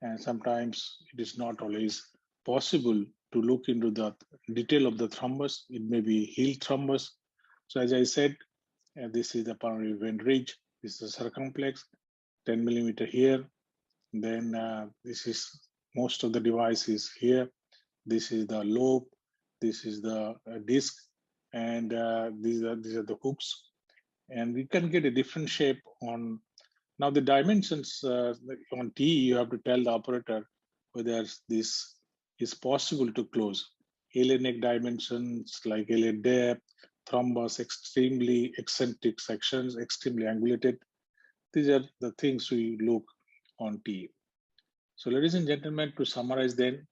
And sometimes it is not always possible to look into the detail of the thrombus. It may be healed thrombus. So as I said, this is the pulmonary vein ridge. This is the circumflex, 10 millimeter here. Then this is most of the device is here. This is the lobe. This is the disc, and these are the hooks. And we can get a different shape on. Now the dimensions on T, you have to tell the operator whether this is possible to close. LA neck dimensions like LA depth, thrombus, extremely eccentric sections, extremely angulated. These are the things we look on T. So ladies and gentlemen, to summarize then,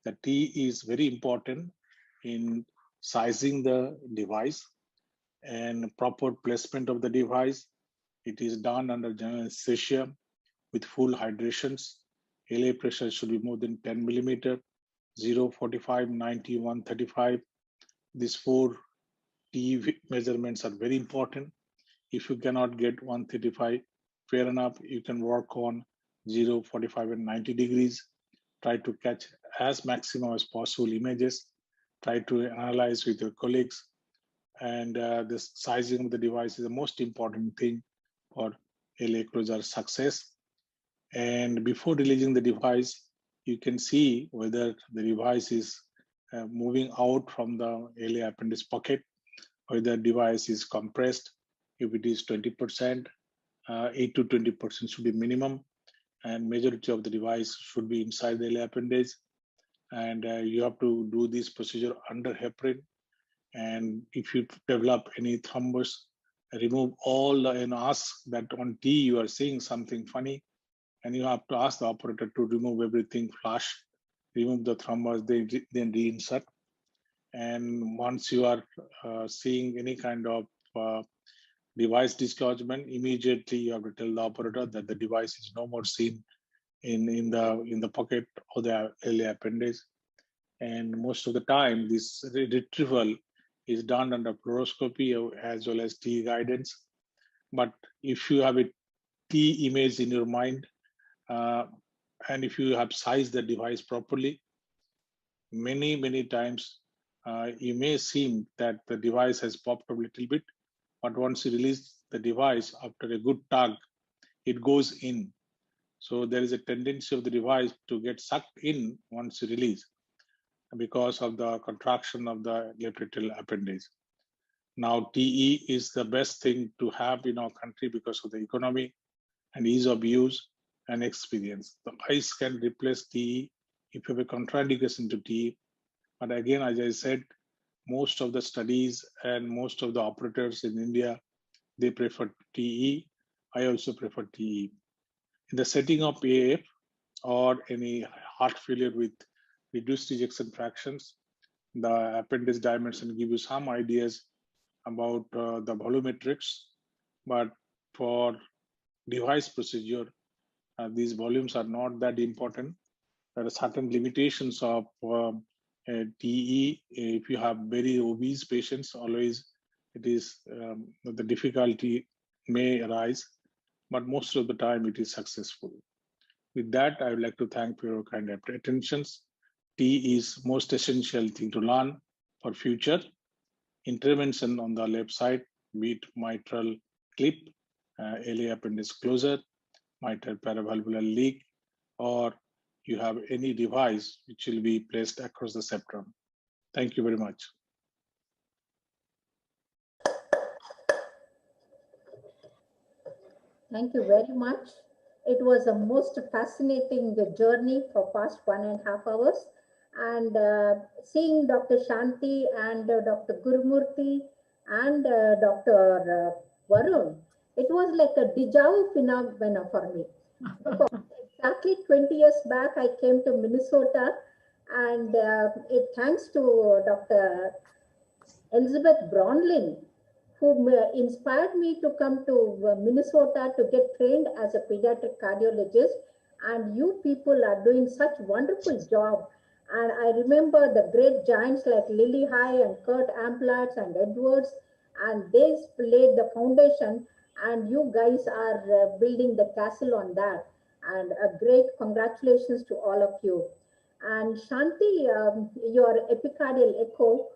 the T is very important in sizing the device and proper placement of the device. It is done under general anesthesia with full hydrations. LA pressure should be more than 10 millimeter, 0, 45, 90, 135. These 4 T measurements are very important. If you cannot get 135, fair enough, you can work on 0, 45, and 90 degrees. Try to catch as maximum as possible images. Try to analyze with your colleagues. And the sizing of the device is the most important thing for LA closure success. And before releasing the device, you can see whether the device is moving out from the LA appendage pocket, whether the device is compressed. If it is 20%, 8 to 20% should be minimum, and majority of the device should be inside the LA appendage. And you have to do this procedure under heparin. And if you develop any thrombus, remove all and ask that on T you are seeing something funny, and you have to ask the operator to remove everything, flush, remove the thrombus, then reinsert. And once you are seeing any kind of device dislodgement, immediately you have to tell the operator that the device is no more seen in the pocket or the LA appendage. And most of the time, this retrieval is done under fluoroscopy as well as T guidance. But if you have a T image in your mind, and if you have sized the device properly, many times you may seem that the device has popped up a little bit, but once you release the device after a good tug, it goes in. So there is a tendency of the device to get sucked in once you release because of the contraction of the left atrial appendage. Now, TE is the best thing to have in our country because of the economy and ease of use and experience. The ICE can replace TE if you have a contraindication to TE. But again, as I said, most of the studies and most of the operators in India, they prefer TE. I also prefer TE. In the setting of AF or any heart failure with reduced ejection fractions, the appendage dimension give you some ideas about the volumetrics, but for device procedure, these volumes are not that important. There are certain limitations of TE. If you have very obese patients, always it is the difficulty may arise, but most of the time it is successful. With that, I would like to thank for your kind attentions. T is most essential thing to learn for future intervention on the left side, be it mitral clip, LA appendage closure, mitral paravalvular leak, or you have any device which will be placed across the septum. Thank you very much. Thank you very much. It was a most fascinating journey for past 1.5 hours. And seeing Dr. Shanti and Dr. Gurumurthy and Dr. Varun, it was like a deja vu phenomena for me. Because exactly 20 years back, I came to Minnesota, and thanks to Dr. Elizabeth Bronlin, who inspired me to come to Minnesota to get trained as a pediatric cardiologist. And you people are doing such wonderful job. And I remember the great giants like Lily High and Kurt Amplatz and Edwards, and they laid the foundation, and you guys are building the castle on that. And a great congratulations to all of you. And Shanti, your epicardial echo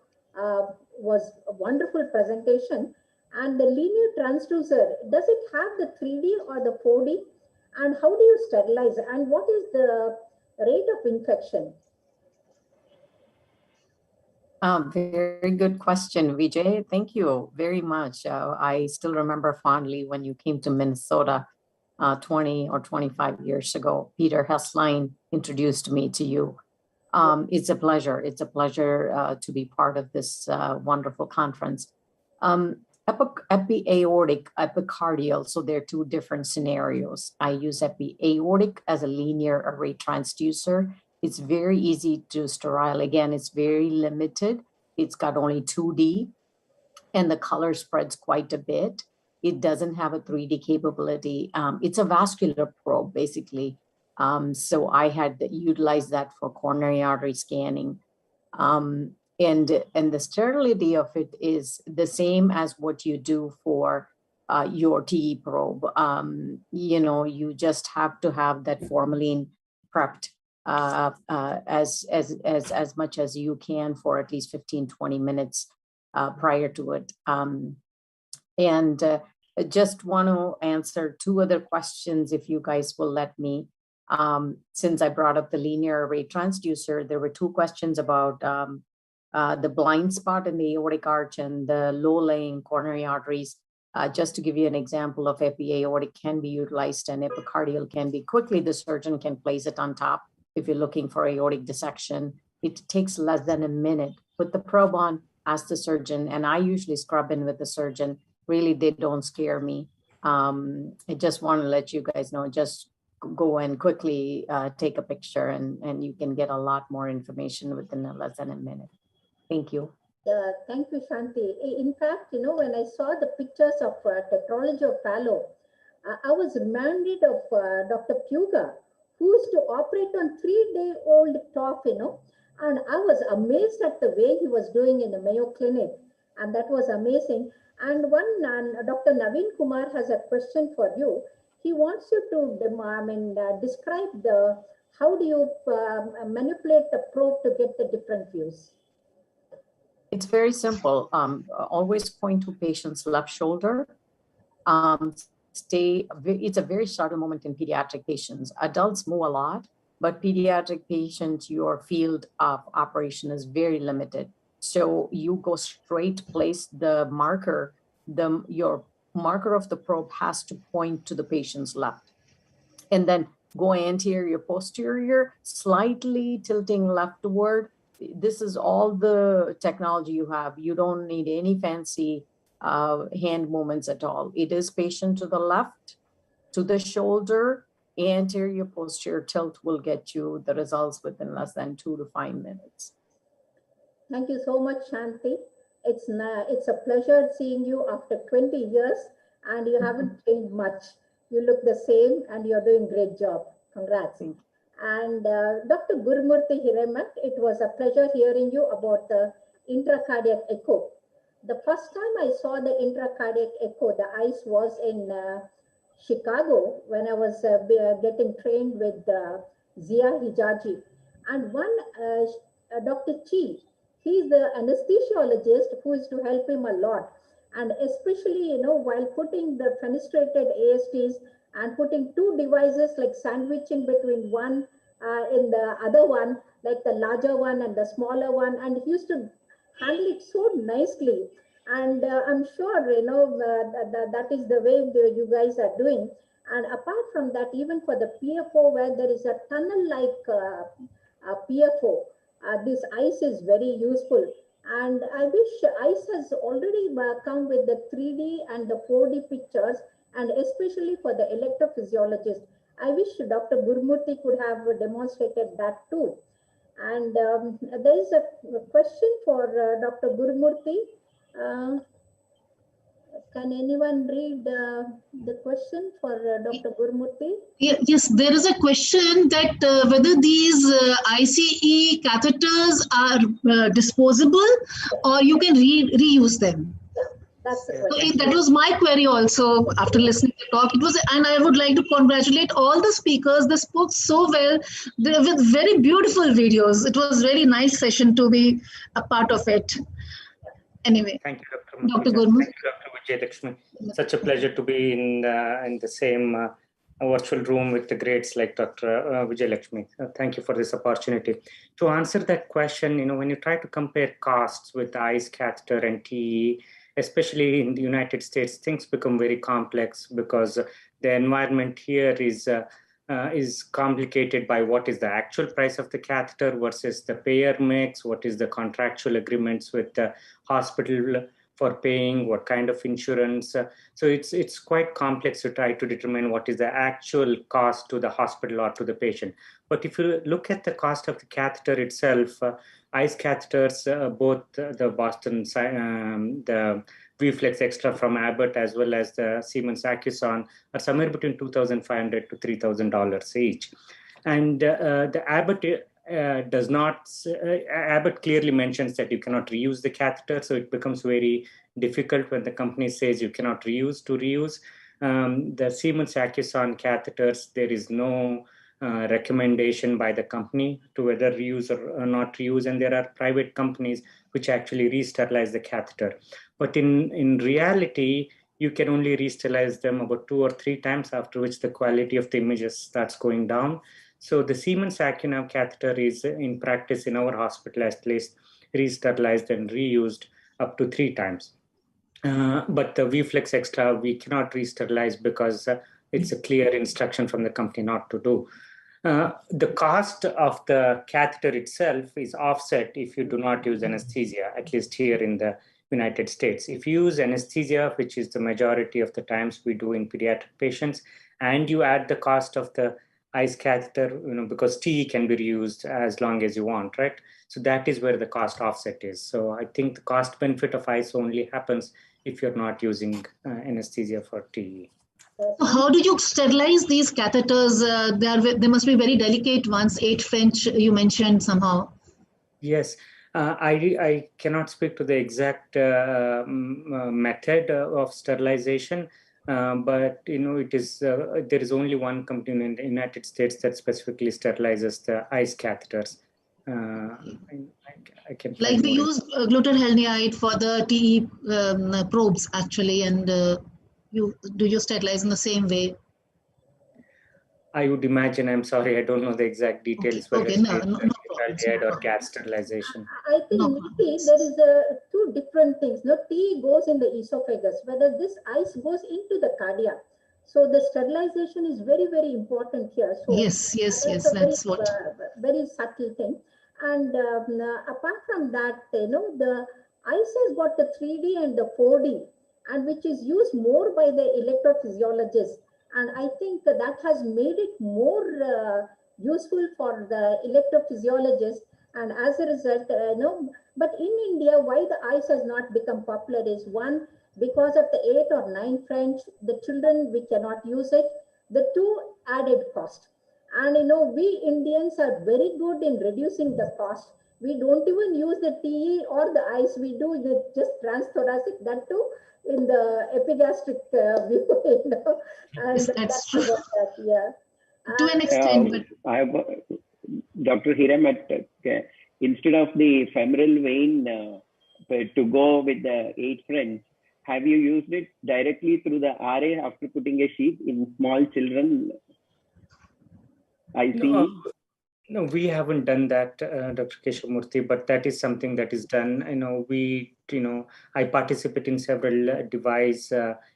was a wonderful presentation. And the linear transducer, does it have the 3D or the 4D? And how do you sterilize? And what is the rate of infection? Very good question, Vijay. Thank you very much. I still remember fondly when you came to Minnesota 20 or 25 years ago. Peter Hesslein introduced me to you. It's a pleasure. It's a pleasure to be part of this wonderful conference. Epi-aortic, epicardial, so there are two different scenarios. I use epi-aortic as a linear array transducer. It's very easy to sterile. Again, it's very limited. It's got only 2D, and the color spreads quite a bit. It doesn't have a 3D capability. It's a vascular probe, basically. So I had utilized that for coronary artery scanning. And the sterility of it is the same as what you do for your TE probe. You know, you just have to have that formalin prepped as much as you can for at least 15-20 minutes prior to it. I just want to answer two other questions, if you guys will let me. Since I brought up the linear array transducer, there were two questions about the blind spot in the aortic arch and the low-lying coronary arteries. Just to give you an example of epi-aortic can be utilized and epicardial can be quickly. The surgeon can place it on top. If you're looking for aortic dissection, it takes less than a minute. Put the probe on, ask the surgeon, and I usually scrub in with the surgeon. Really, they don't scare me. I just want to let you guys know, just go and quickly take a picture, and you can get a lot more information within less than a minute. Thank you. Thank you, Shanti. In fact, you know, when I saw the pictures of tetralogy of Fallot, I was reminded of Dr. Puga, who used to operate on 3-day-old top, you know, and I was amazed at the way he was doing in the Mayo Clinic, and that was amazing. And Dr. Naveen Kumar has a question for you. He wants you to describe how do you manipulate the probe to get the different views? It's very simple. Always point to patient's left shoulder. It's a very subtle moment in pediatric patients. Adults move a lot, but pediatric patients, your field of operation is very limited. So you go straight, place the marker, your marker of the probe has to point to the patient's left. And then go anterior, posterior, slightly tilting leftward. This is all the technology you have. You don't need any fancy hand movements at all. It is patient to the left, to the shoulder, anterior, posterior tilt will get you the results within less than 2 to 5 minutes. Thank you so much, Shanti. It's a pleasure seeing you after 20 years, and you haven't changed much. You look the same, and you're doing a great job. Congrats. And Dr. Gurumurthy Hiremat, it was a pleasure hearing you about the intracardiac echo. The first time I saw the intracardiac echo, the ICE was in Chicago when I was getting trained with Zia Hijaji. And Dr. Chi, he's the anesthesiologist who is to help him a lot. And especially, you know, while putting the fenestrated ASTs and putting two devices, like sandwiching between one in the other one, like the larger one and the smaller one. And he used to handle it so nicely. And I'm sure, that is the way you guys are doing. And apart from that, even for the PFO, where there is a tunnel-like PFO, this ICE is very useful. And I wish ICE has already come with the 3D and the 4D pictures, and especially for the electrophysiologist. I wish Dr. Gurmurthy could have demonstrated that too. And there is a question for Dr. Gurmurthy. Can anyone read the question for Dr. Gurmurthy? Yes, there is a question that whether these ICE catheters are disposable or you can reuse them. That's the question. So that was my query also after listening to the talk. It was, and I would like to congratulate all the speakers. They spoke so well with very beautiful videos. It was very nice session to be a part of it. Anyway, thank you, Dr. Gurmurthy. Thank you, Dr. Vijayalakshmi. Such a pleasure to be in the same virtual room with the greats like Dr. Vijayalakshmi. Thank you for this opportunity. To answer that question, when you try to compare costs with the ICE catheter and TE, especially in the United States, things become very complex because the environment here is complicated by what is the actual price of the catheter versus the payer mix, what is the contractual agreements with the hospital for paying, what kind of insurance. So it's quite complex to try to determine what is the actual cost to the hospital or to the patient. But if you look at the cost of the catheter itself, ICE catheters, both the Boston, the VFlex Extra from Abbott, as well as the Siemens Accuson, are somewhere between $2,500 to $3,000 each. And the Abbott does not, Abbott clearly mentions that you cannot reuse the catheter, so it becomes very difficult when the company says you cannot reuse to reuse. The Siemens Accuson catheters, there is no recommendation by the company to whether reuse or not reuse, and there are private companies which actually re-sterilize the catheter. But in reality, you can only re-sterilize them about 2 or 3 times, after which the quality of the images starts going down. So the Siemens Accuson catheter is, in practice in our hospital at least, re-sterilized and reused up to 3 times. But the VFlex Extra, we cannot re-sterilize because it's a clear instruction from the company not to do. The cost of the catheter itself is offset if you do not use anesthesia, at least here in the United States. If you use anesthesia, which is the majority of the times we do in pediatric patients, and you add the cost of the ICE catheter, because TE can be reused as long as you want, right? So that is where the cost offset is. So I think the cost benefit of ICE only happens if you're not using anesthesia for TE. So how do you sterilize these catheters? They must be very delicate ones. 8 French you mentioned somehow. Yes, I cannot speak to the exact method of sterilization, but it is there is only one company in the United States that specifically sterilizes the ICE catheters. I can like we use glutathione for the TE probes actually, and do you sterilize in the same way? I would imagine. I'm sorry, I don't know the exact details. Okay, no or gas sterilization. I think maybe there is two different things. TE goes in the esophagus, whether this ICE goes into the cardiac. So the sterilization is very, very important here. So yes, that's what. Very subtle thing. And apart from that, the ICE has got the 3D and the 4D, and which is used more by the electrophysiologist. And I think that has made it more useful for the electrophysiologist. And as a result, but in India, why the ICE has not become popular is, one, because of the 8 or 9 French, the children, we cannot use it. The 2, added cost. And we Indians are very good in reducing the cost. We don't even use the TE or the ICE. We do just transthoracic, that too, in the epigastric view. And yes, that's true. That, yeah. To an extent, I have Dr. Hiram, instead of the femoral vein to go with the 8 French, have you used it directly through the RA after putting a sheath in small children? No, we haven't done that, Dr. Keshavamurthy, but that is something that is done. We I participate in several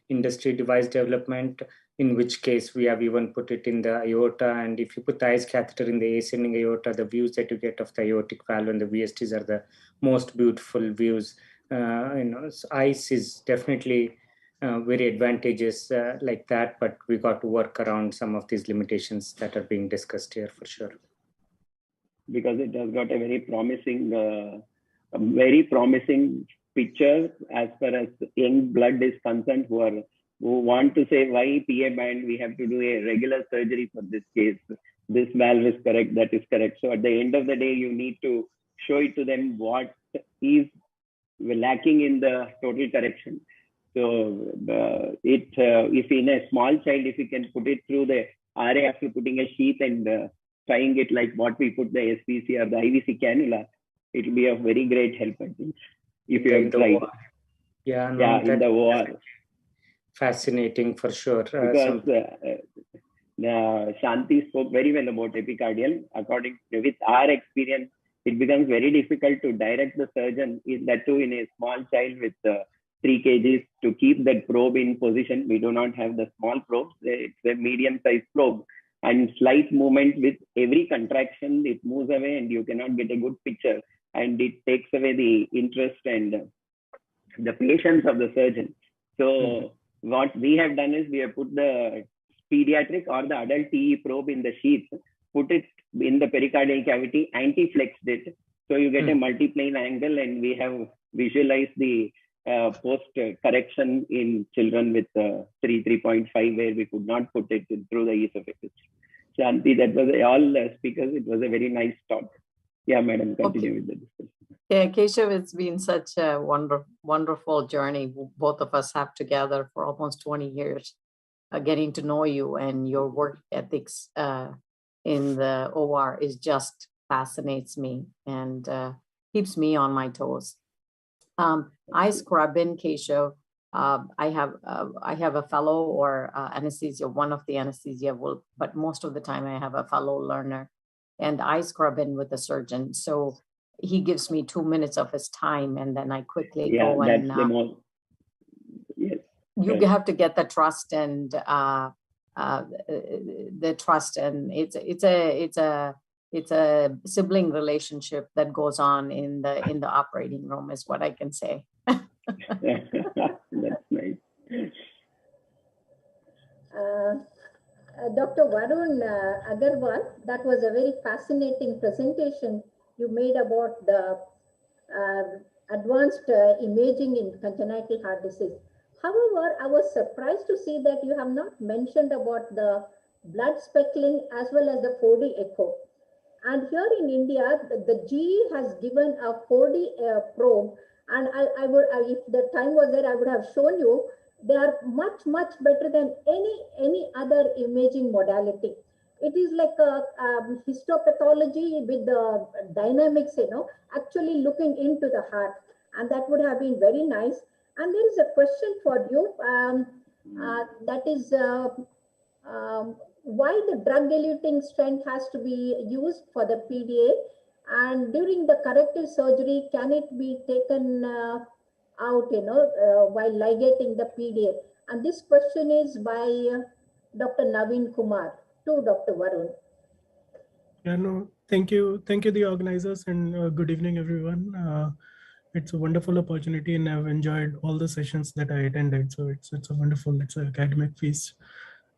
industry device development, in which case we have even put it in the aorta. And if you put the ICE catheter in the ascending aorta, the views that you get of the aortic valve and the VSTs are the most beautiful views. ICE is definitely very advantageous like that, but we got to work around some of these limitations that are being discussed here for sure. Because it has got a very promising picture as far as young blood is concerned, who want to say why PA band, we have to do a regular surgery for this case. This valve is correct, that is correct. So at the end of the day, you need to show it to them what is lacking in the total correction. So if in a small child, if you can put it through the RA after putting a sheath and trying it like what we put the SPC or the IVC cannula, it will be a very great help, I think, if you have tried. Yeah, in the OR. Fascinating for sure. Because Shanti spoke very well about epicardial. According with our experience, it becomes very difficult to direct the surgeon, that too in a small child with 3 kgs, to keep that probe in position. We do not have the small probes. It's a medium-sized probe. And slight movement with every contraction, it moves away and you cannot get a good picture. And it takes away the interest and the patience of the surgeon. So what we have done is we have put the pediatric or the adult TE probe in the sheath, put it in the pericardial cavity, anti-flexed it. So you get a multiplane angle, and we have visualized the post-correction in children with 3.5, where we could not put it through the esophagus. Shanti, that was all speakers. It was a very nice talk. Yeah, madam, continue with the discussion. Yeah, Keshav, it's been such a wonderful journey both of us have together for almost 20 years, getting to know you, and your work ethics in the OR is just fascinates me and keeps me on my toes. I scrub in, Keshav. I have a fellow or anesthesia, one of the anesthesia will, but most of the time I have a fellow learner, and I scrub in with the surgeon. So he gives me 2 minutes of his time, and then I quickly go that's and the most, yes, you right. have to get the trust and it's a sibling relationship that goes on in the operating room, is what I can say. That's nice. Dr. Varun Agarwal, that was a very fascinating presentation you made about the advanced imaging in congenital heart disease. However, I was surprised to see that you have not mentioned about the blood speckling as well as the 4D echo. And here in India, the GE has given a 4D probe, and I would, if the time was there, I would have shown you. They are much better than any other imaging modality. It is like a histopathology with the dynamics, actually looking into the heart, and that would have been very nice. And there is a question for you, that is why the drug-eluting stent has to be used for the PDA, and during the corrective surgery, can it be taken out, while ligating the PDA? And this question is by Dr. Naveen Kumar to Dr. Varun. Yeah, no, thank you, the organizers, and good evening, everyone. It's a wonderful opportunity, and I've enjoyed all the sessions that I attended. So it's a wonderful, it's an academic feast.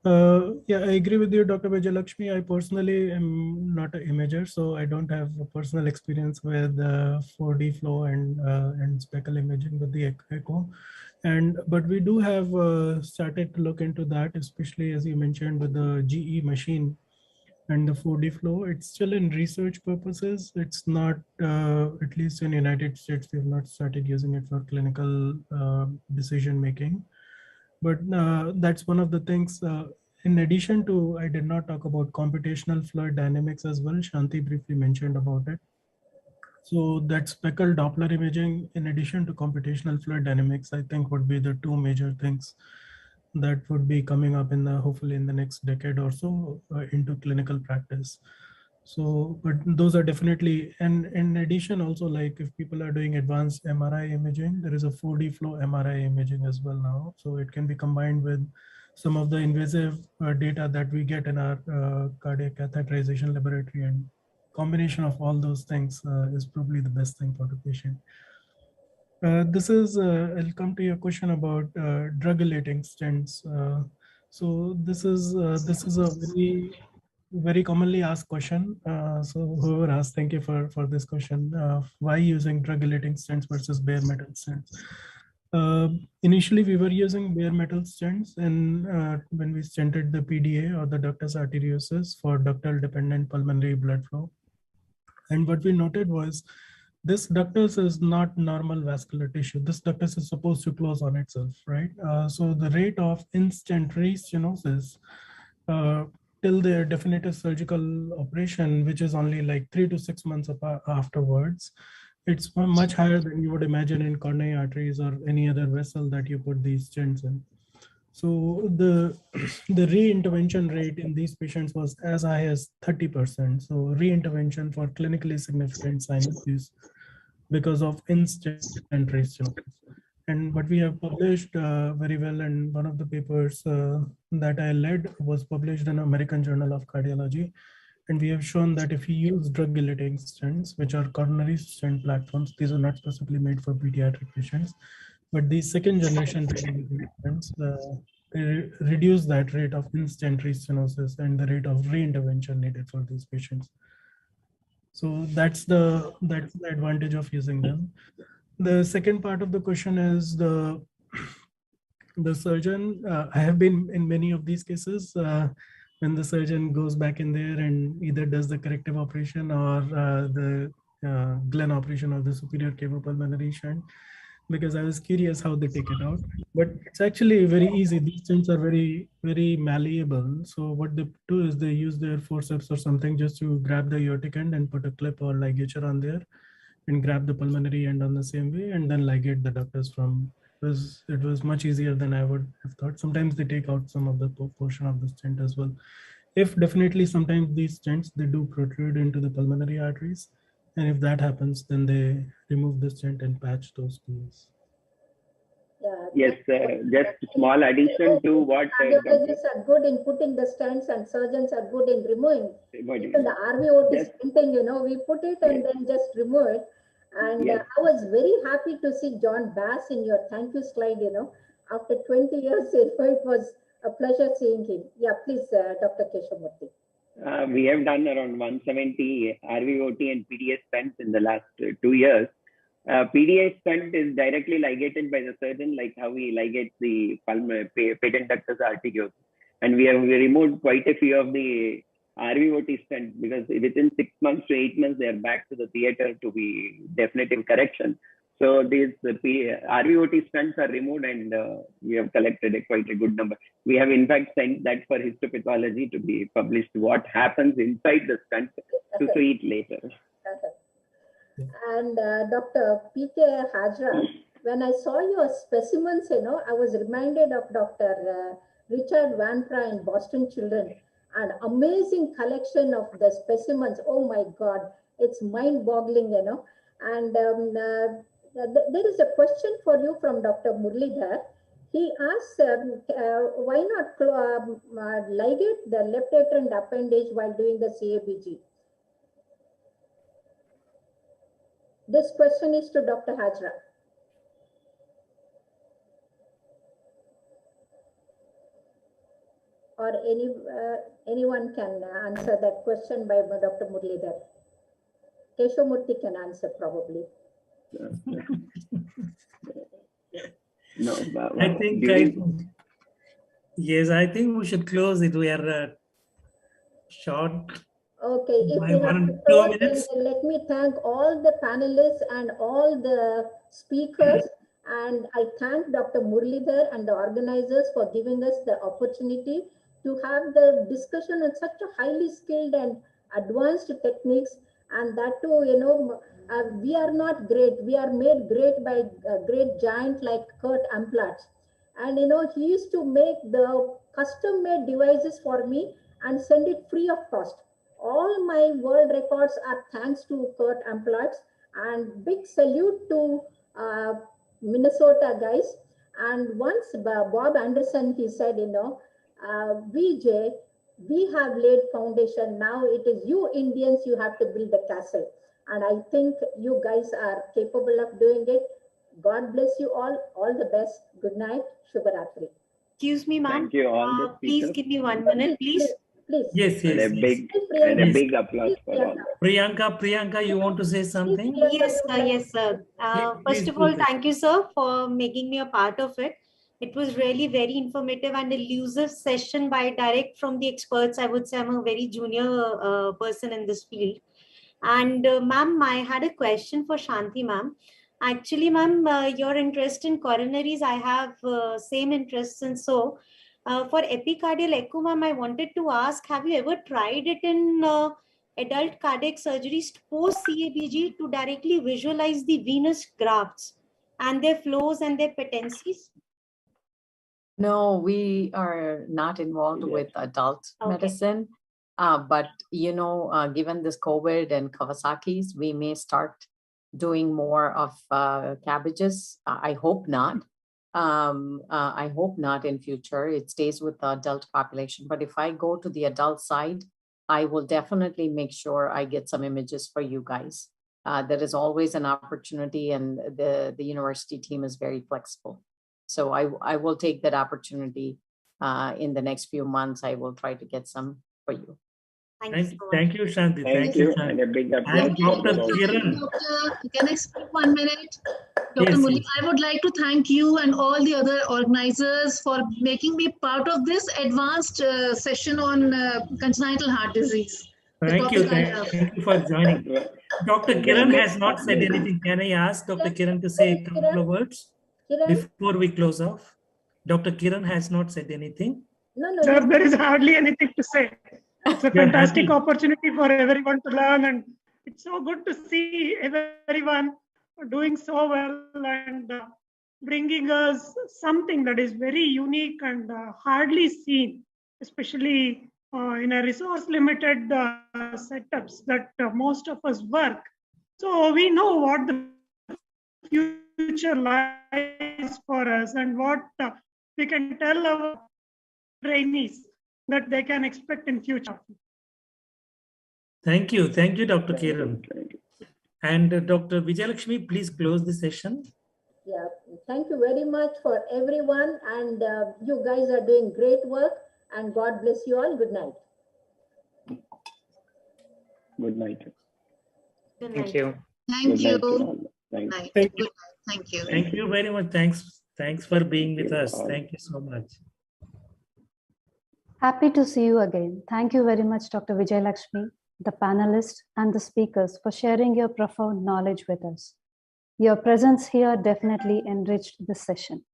Yeah, I agree with you, Dr. Vijaylakshmi. I personally am not an imager, so I don't have a personal experience with 4D flow and speckle imaging with the echo. But we do have started to look into that, especially as you mentioned with the GE machine and the 4D flow. It's still in research purposes. It's not, at least in United States, we've not started using it for clinical decision making. But that's one of the things. In addition to, I did not talk about computational fluid dynamics as well. Shanti briefly mentioned about it. So that speckled Doppler imaging, in addition to computational fluid dynamics, I think would be the 2 major things that would be coming up in hopefully in the next decade or so into clinical practice. So, but those are definitely, and in addition also, like if people are doing advanced MRI imaging, there is a 4D flow MRI imaging as well now. So it can be combined with some of the invasive data that we get in our cardiac catheterization laboratory, and combination of all those things is probably the best thing for the patient. I'll come to your question about drug-eluting stents. So this is a very commonly asked question. So whoever asked, thank you for this question. Why using drug-eluting stents versus bare metal stents? Initially, we were using bare metal stents, and when we stented the PDA or the ductus arteriosus for ductal dependent pulmonary blood flow. And what we noted was this ductus is not normal vascular tissue. This ductus is supposed to close on itself, right? So the rate of in-stent restenosis till their definitive surgical operation, which is only like 3 to 6 months afterwards, it's much higher than you would imagine in coronary arteries or any other vessel that you put these stents in. So the re-intervention rate in these patients was as high as 30%. So re-intervention for clinically significant sinus use because of in-stent restenosis. And what we have published very well, and one of the papers that I led was published in American Journal of Cardiology. And we have shown that if you use drug-eluting stents, which are coronary stent platforms, these are not specifically made for pediatric patients, but these second generation stents reduce that rate of in-stent restenosis and the rate of re-intervention needed for these patients. So that's the advantage of using them. The second part of the question is the surgeon. I have been in many of these cases when the surgeon goes back in there and either does the corrective operation or the Glenn operation of the superior cavopulmonary shunt, because I was curious how they take it out. But it's actually very easy. These stents are very, very malleable. So what they do is they use their forceps or something just to grab the aortic end and put a clip or ligature on there and grab the pulmonary end on the same way and then ligate the ductus from. It was much easier than I would have thought. Sometimes they take out some of the portion of the stent as well. If definitely sometimes these stents, they do protrude into the pulmonary arteries. And if that happens, then they remove the stent and patch those pools. Yes, just small addition to what cardiologists are good in putting the stents and surgeons are good in removing. Even the RVOT stenting, we put it and then just remove it. And I was very happy to see John Bass in your thank you slide, after 20 years, it was a pleasure seeing him. Yeah, please, Dr. Keshavamurthy. We have done around 170 RVOT and PDA stents in the last 2 years. PDA stent is directly ligated by the surgeon, like how we ligate the patent ductus arteriosus. And we removed quite a few of the RVOT stents because within 6 months to 8 months, they are back to the theater to be definitive correction. So these RVOT stents are removed and we have collected quite a good number. We have in fact sent that for histopathology to be published, what happens inside the stent to see it later. And Dr. P.K. Hajra, when I saw your specimens, I was reminded of Dr. Richard Van Prey in Boston Children, an amazing collection of the specimens. Oh my God, it's mind-boggling, And there is a question for you from Dr. Muralidhar. He asks, why not ligate the left atrial appendage while doing the CABG? This question is to Dr. Hajra. Or anyone can answer that question by Dr. Muralidhar. Keshavamurthy can answer probably. No, I think yes, I think we should close it. We are short. Okay, if we have to close, then let me thank all the panelists and all the speakers. And I thank Dr. Muralidhar and the organizers for giving us the opportunity to have the discussion on such a highly skilled and advanced techniques. And that too, we are not great. We are made great by a great giant like Kurt Amplatz. And, he used to make the custom-made devices for me and send it free of cost. All my world records are thanks to Kurt Amplatz, and big salute to Minnesota guys. And once Bob Anderson, he said, VJ, we have laid foundation. Now it is you Indians, you have to build the castle. And I think you guys are capable of doing it. God bless you all. All the best. Good night. Shubharatri. Excuse me, ma'am. Thank you all the Please speakers. give me 1 minute, please. Please. Yes, And yes, a yes. big applause for all. Priyanka, you want to say something? Yes, sir. Yes, sir. First of all, please. thank you, sir, for making me a part of it. It was really very informative and elusive session by direct from the experts. I would say I'm a very junior person in this field. And ma'am, I had a question for Shanti, ma'am. Actually, ma'am, your interest in coronaries, I have same interests, and so for epicardial echo, ma'am, I wanted to ask, have you ever tried it in adult cardiac surgeries post CABG to directly visualize the venous grafts and their flows and their patencies? No, we are not involved with adult medicine. But, given this COVID and Kawasaki's, we may start doing more of cabbages. I hope not. I hope not in future. It stays with the adult population. But if I go to the adult side, I will definitely make sure I get some images for you guys. There is always an opportunity, and the university team is very flexible. So I will take that opportunity in the next few months. I will try to get some for you. Thank you, Shanti. Thank you. And a big applause. And Dr. Kiran. Can I speak 1 minute? Dr. Muli, I would like to thank you and all the other organizers for making me part of this advanced session on congenital heart disease. Thank you for joining. Dr. Kiran has not said anything. Can I ask Dr. Kiran to say a couple of words before we close off? Dr. Kiran has not said anything. No. Sir, there is hardly anything to say. It's a fantastic opportunity for everyone to learn, and it's so good to see everyone doing so well and bringing us something that is very unique and hardly seen, especially in a resource-limited setups that most of us work. So we know what the future lies for us and what we can tell our trainees that they can expect in future. Thank you, Dr. Kiran. And Dr. Vijayalakshmi, please close the session. Yeah, thank you very much for everyone, and you guys are doing great work, and God bless you all. Good night. Good night. Thank you. Thank you. Thank you. Thank you. Thank you very much. Thanks for being with us. Thank you so much. Happy to see you again. Thank you very much, Dr. Vijayalakshmi, the panelists, and the speakers for sharing your profound knowledge with us. Your presence here definitely enriched this session.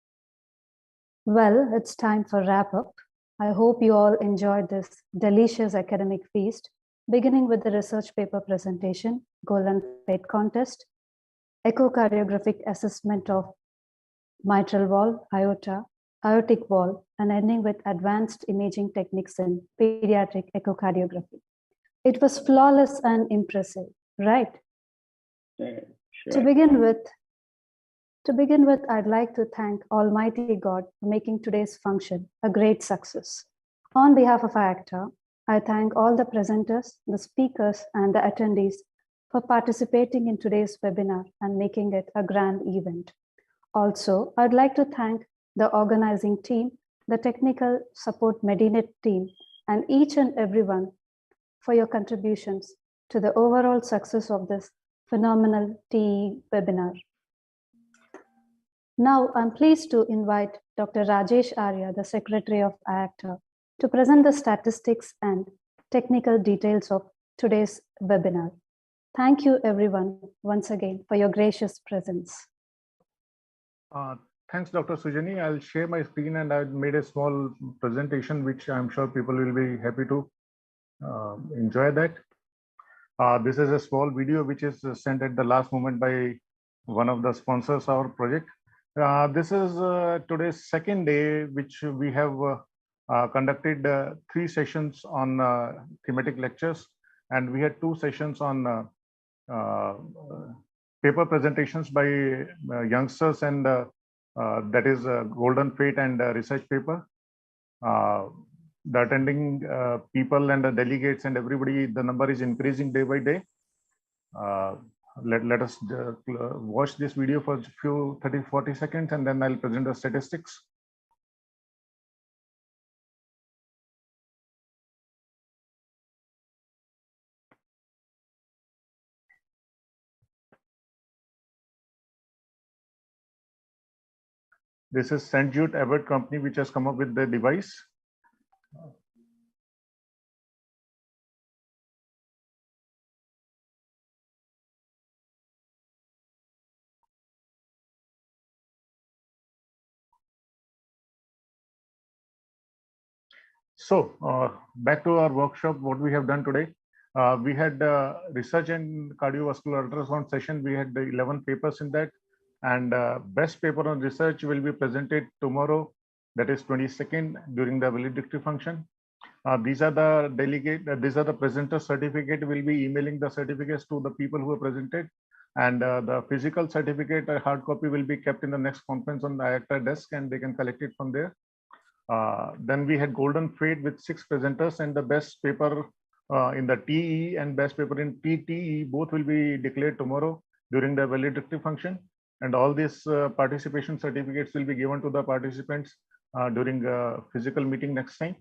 Well, it's time for wrap up. I hope you all enjoyed this delicious academic feast, beginning with the research paper presentation, Golden Plate Contest, echocardiographic assessment of mitral wall, aorta, aortic wall, and ending with advanced imaging techniques in pediatric echocardiography. It was flawless and impressive, right? Sure. To begin with, I'd like to thank Almighty God for making today's function a great success. On behalf of IACTA, I thank all the presenters, the speakers, and the attendees for participating in today's webinar and making it a grand event. Also, I'd like to thank the organizing team, the technical support Medinet team, and each and everyone for your contributions to the overall success of this phenomenal TE webinar. Now, I'm pleased to invite Dr. Rajesh Arya, the Secretary of IACTA, to present the statistics and technical details of today's webinar. Thank you, everyone, once again, for your gracious presence. Thanks, Dr. Sujani. I'll share my screen, and I've made a small presentation, which I'm sure people will be happy to enjoy that. This is a small video which is sent at the last moment by one of the sponsors of our project. This is today's second day, which we have conducted 3 sessions on thematic lectures. And we had 2 sessions on paper presentations by youngsters, and that is Golden Fate and research paper. The attending people and the delegates and everybody, the number is increasing day by day. Let us watch this video for a few 30-40 seconds, and then I'll present the statistics. This is St. Jude Abbott company which has come up with the device. So back to our workshop, what we have done today. We had research and cardiovascular ultrasound session. We had 11 papers in that, and best paper on research will be presented tomorrow, that is 22nd, during the valedictory function. These are the these are the presenter certificate. We'll be emailing the certificates to the people who have presented, and the physical certificate, hard copy, will be kept in the next conference on the IACTA desk, and they can collect it from there. Then we had Golden Fate with 6 presenters, and the best paper in the TE and best paper in TTE both will be declared tomorrow during the valedictory function. And all these participation certificates will be given to the participants during a physical meeting next time.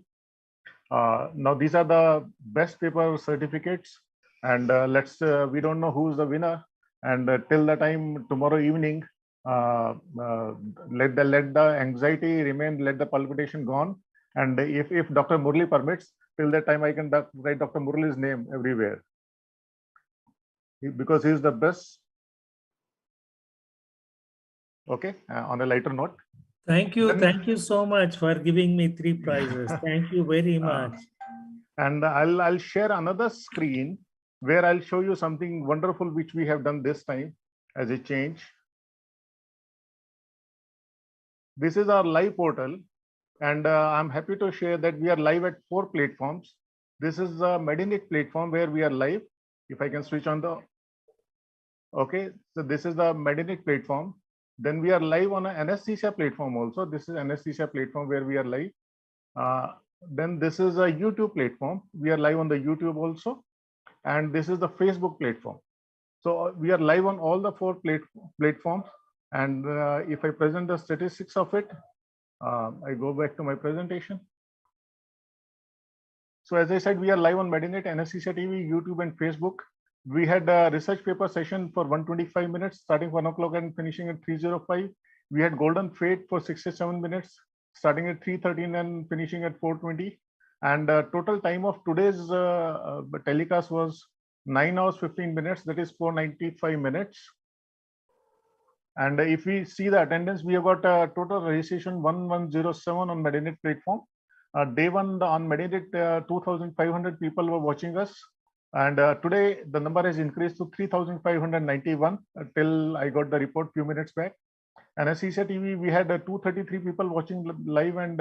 Now these are the best paper certificates, and we don't know who's the winner, and till the time tomorrow evening, let the anxiety remain, let the palpitation gone, and if Dr. Murli permits, till that time I can write Dr. Murli's name everywhere, because he is the best. Okay, on a lighter note. Thank you so much for giving me 3 prizes. Thank you very much. And I'll share another screen where I'll show you something wonderful which we have done this time as a change. This is our live portal, and I'm happy to share that we are live at 4 platforms. This is the Medinet platform where we are live. If I can switch on the, okay, so this is the Medinet platform. Then we are live on an anesthesia platform also. This is anesthesia platform where we are live. Then this is a YouTube platform. We are live on the YouTube also. And this is the Facebook platform. So we are live on all the 4 platforms. And if I present the statistics of it, I go back to my presentation. So as I said, we are live on Medinet, Anesthesia TV, YouTube, and Facebook. We had a research paper session for 125 minutes, starting 1 o'clock and finishing at 3:05. We had Golden Fate for 67 minutes, starting at 3:13 and finishing at 4:20. And total time of today's telecast was 9 hours 15 minutes, that is 495 minutes. And if we see the attendance, we have got a total registration 1107 on Medinet platform. Day 1 on Medinet, 2,500 people were watching us. And today the number has increased to 3,591 till I got the report few minutes back. Anesthesia TV, we had 233 people watching live, and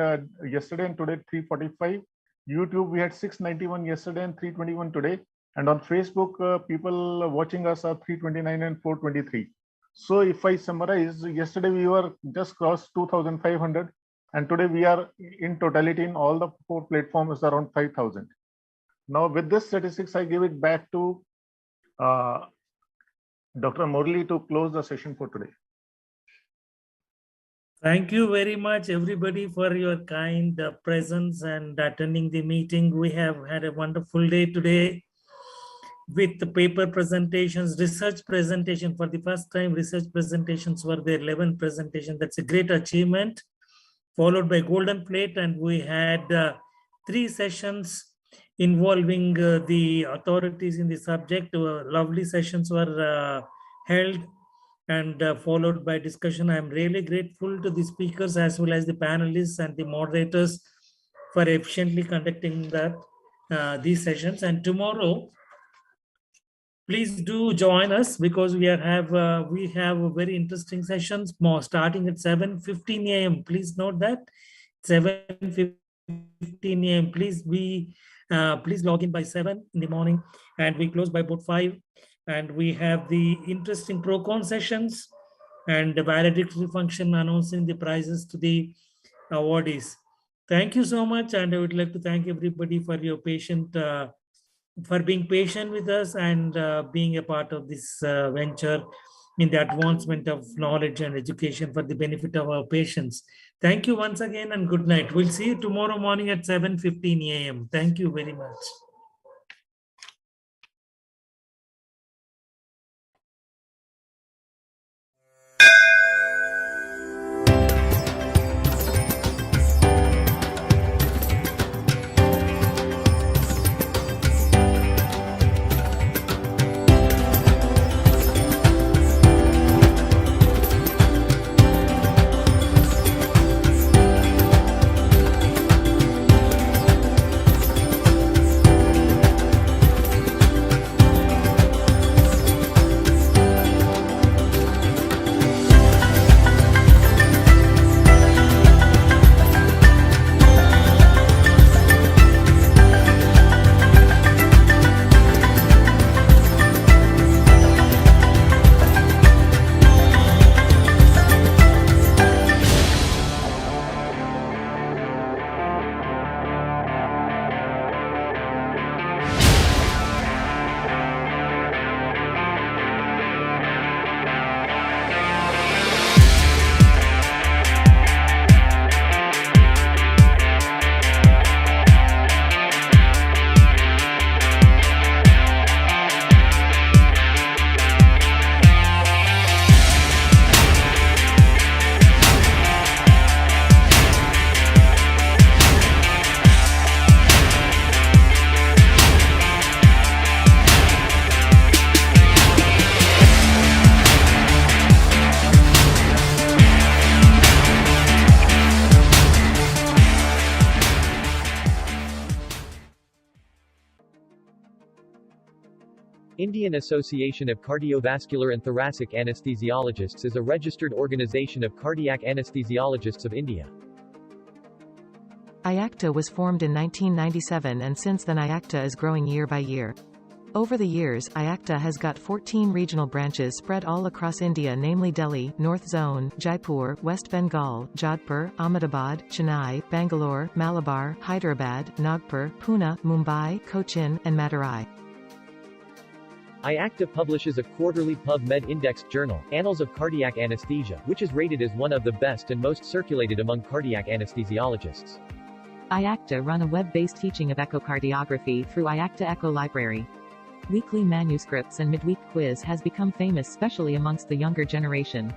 yesterday, and today 345. YouTube, we had 691 yesterday and 321 today. And on Facebook, people watching us are 329 and 423. So if I summarize, yesterday we were just crossed 2,500, and today we are in totality in all the 4 platforms around 5,000. Now with this statistics, I give it back to Dr. Murli to close the session for today. Thank you very much, everybody, for your kind presence and attending the meeting. We have had a wonderful day today with the paper presentations, research presentation. For the first time, research presentations were there, 11 presentations. That's a great achievement, followed by Golden Plate. And we had 3 sessions involving the authorities in the subject. Lovely sessions were held, and followed by discussion. I'm really grateful to the speakers as well as the panelists and the moderators for efficiently conducting these sessions. And tomorrow, please do join us, because we have very interesting sessions starting at 7:15 a.m. Please note that 7:15 a.m. Please be Please log in by 7 in the morning, and we close by about 5. And we have the interesting pro-con sessions and the valedictory function announcing the prizes to the awardees. Thank you so much, and I would like to thank everybody for your for being patient with us and being a part of this venture in the advancement of knowledge and education for the benefit of our patients. Thank you once again, and good night. We'll see you tomorrow morning at 7:15 a.m. Thank you very much. Indian Association of Cardiovascular and Thoracic Anesthesiologists is a registered organization of cardiac anesthesiologists of India. IACTA was formed in 1997, and since then IACTA is growing year by year. Over the years, IACTA has got 14 regional branches spread all across India, namely Delhi, North Zone, Jaipur, West Bengal, Jodhpur, Ahmedabad, Chennai, Bangalore, Malabar, Hyderabad, Nagpur, Pune, Mumbai, Cochin, and Madurai. IACTA publishes a quarterly PubMed indexed journal, Annals of Cardiac Anesthesia, which is rated as one of the best and most circulated among cardiac anesthesiologists. IACTA run a web-based teaching of echocardiography through IACTA Echo Library. Weekly manuscripts and midweek quiz has become famous, especially amongst the younger generation.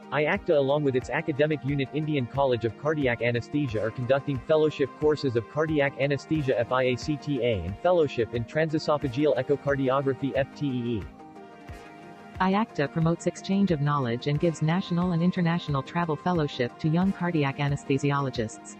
IACTA, along with its academic unit Indian College of Cardiac Anesthesia, are conducting fellowship courses of Cardiac Anesthesia FIACTA and fellowship in Transesophageal Echocardiography FTEE. IACTA promotes exchange of knowledge and gives national and international travel fellowship to young cardiac anesthesiologists.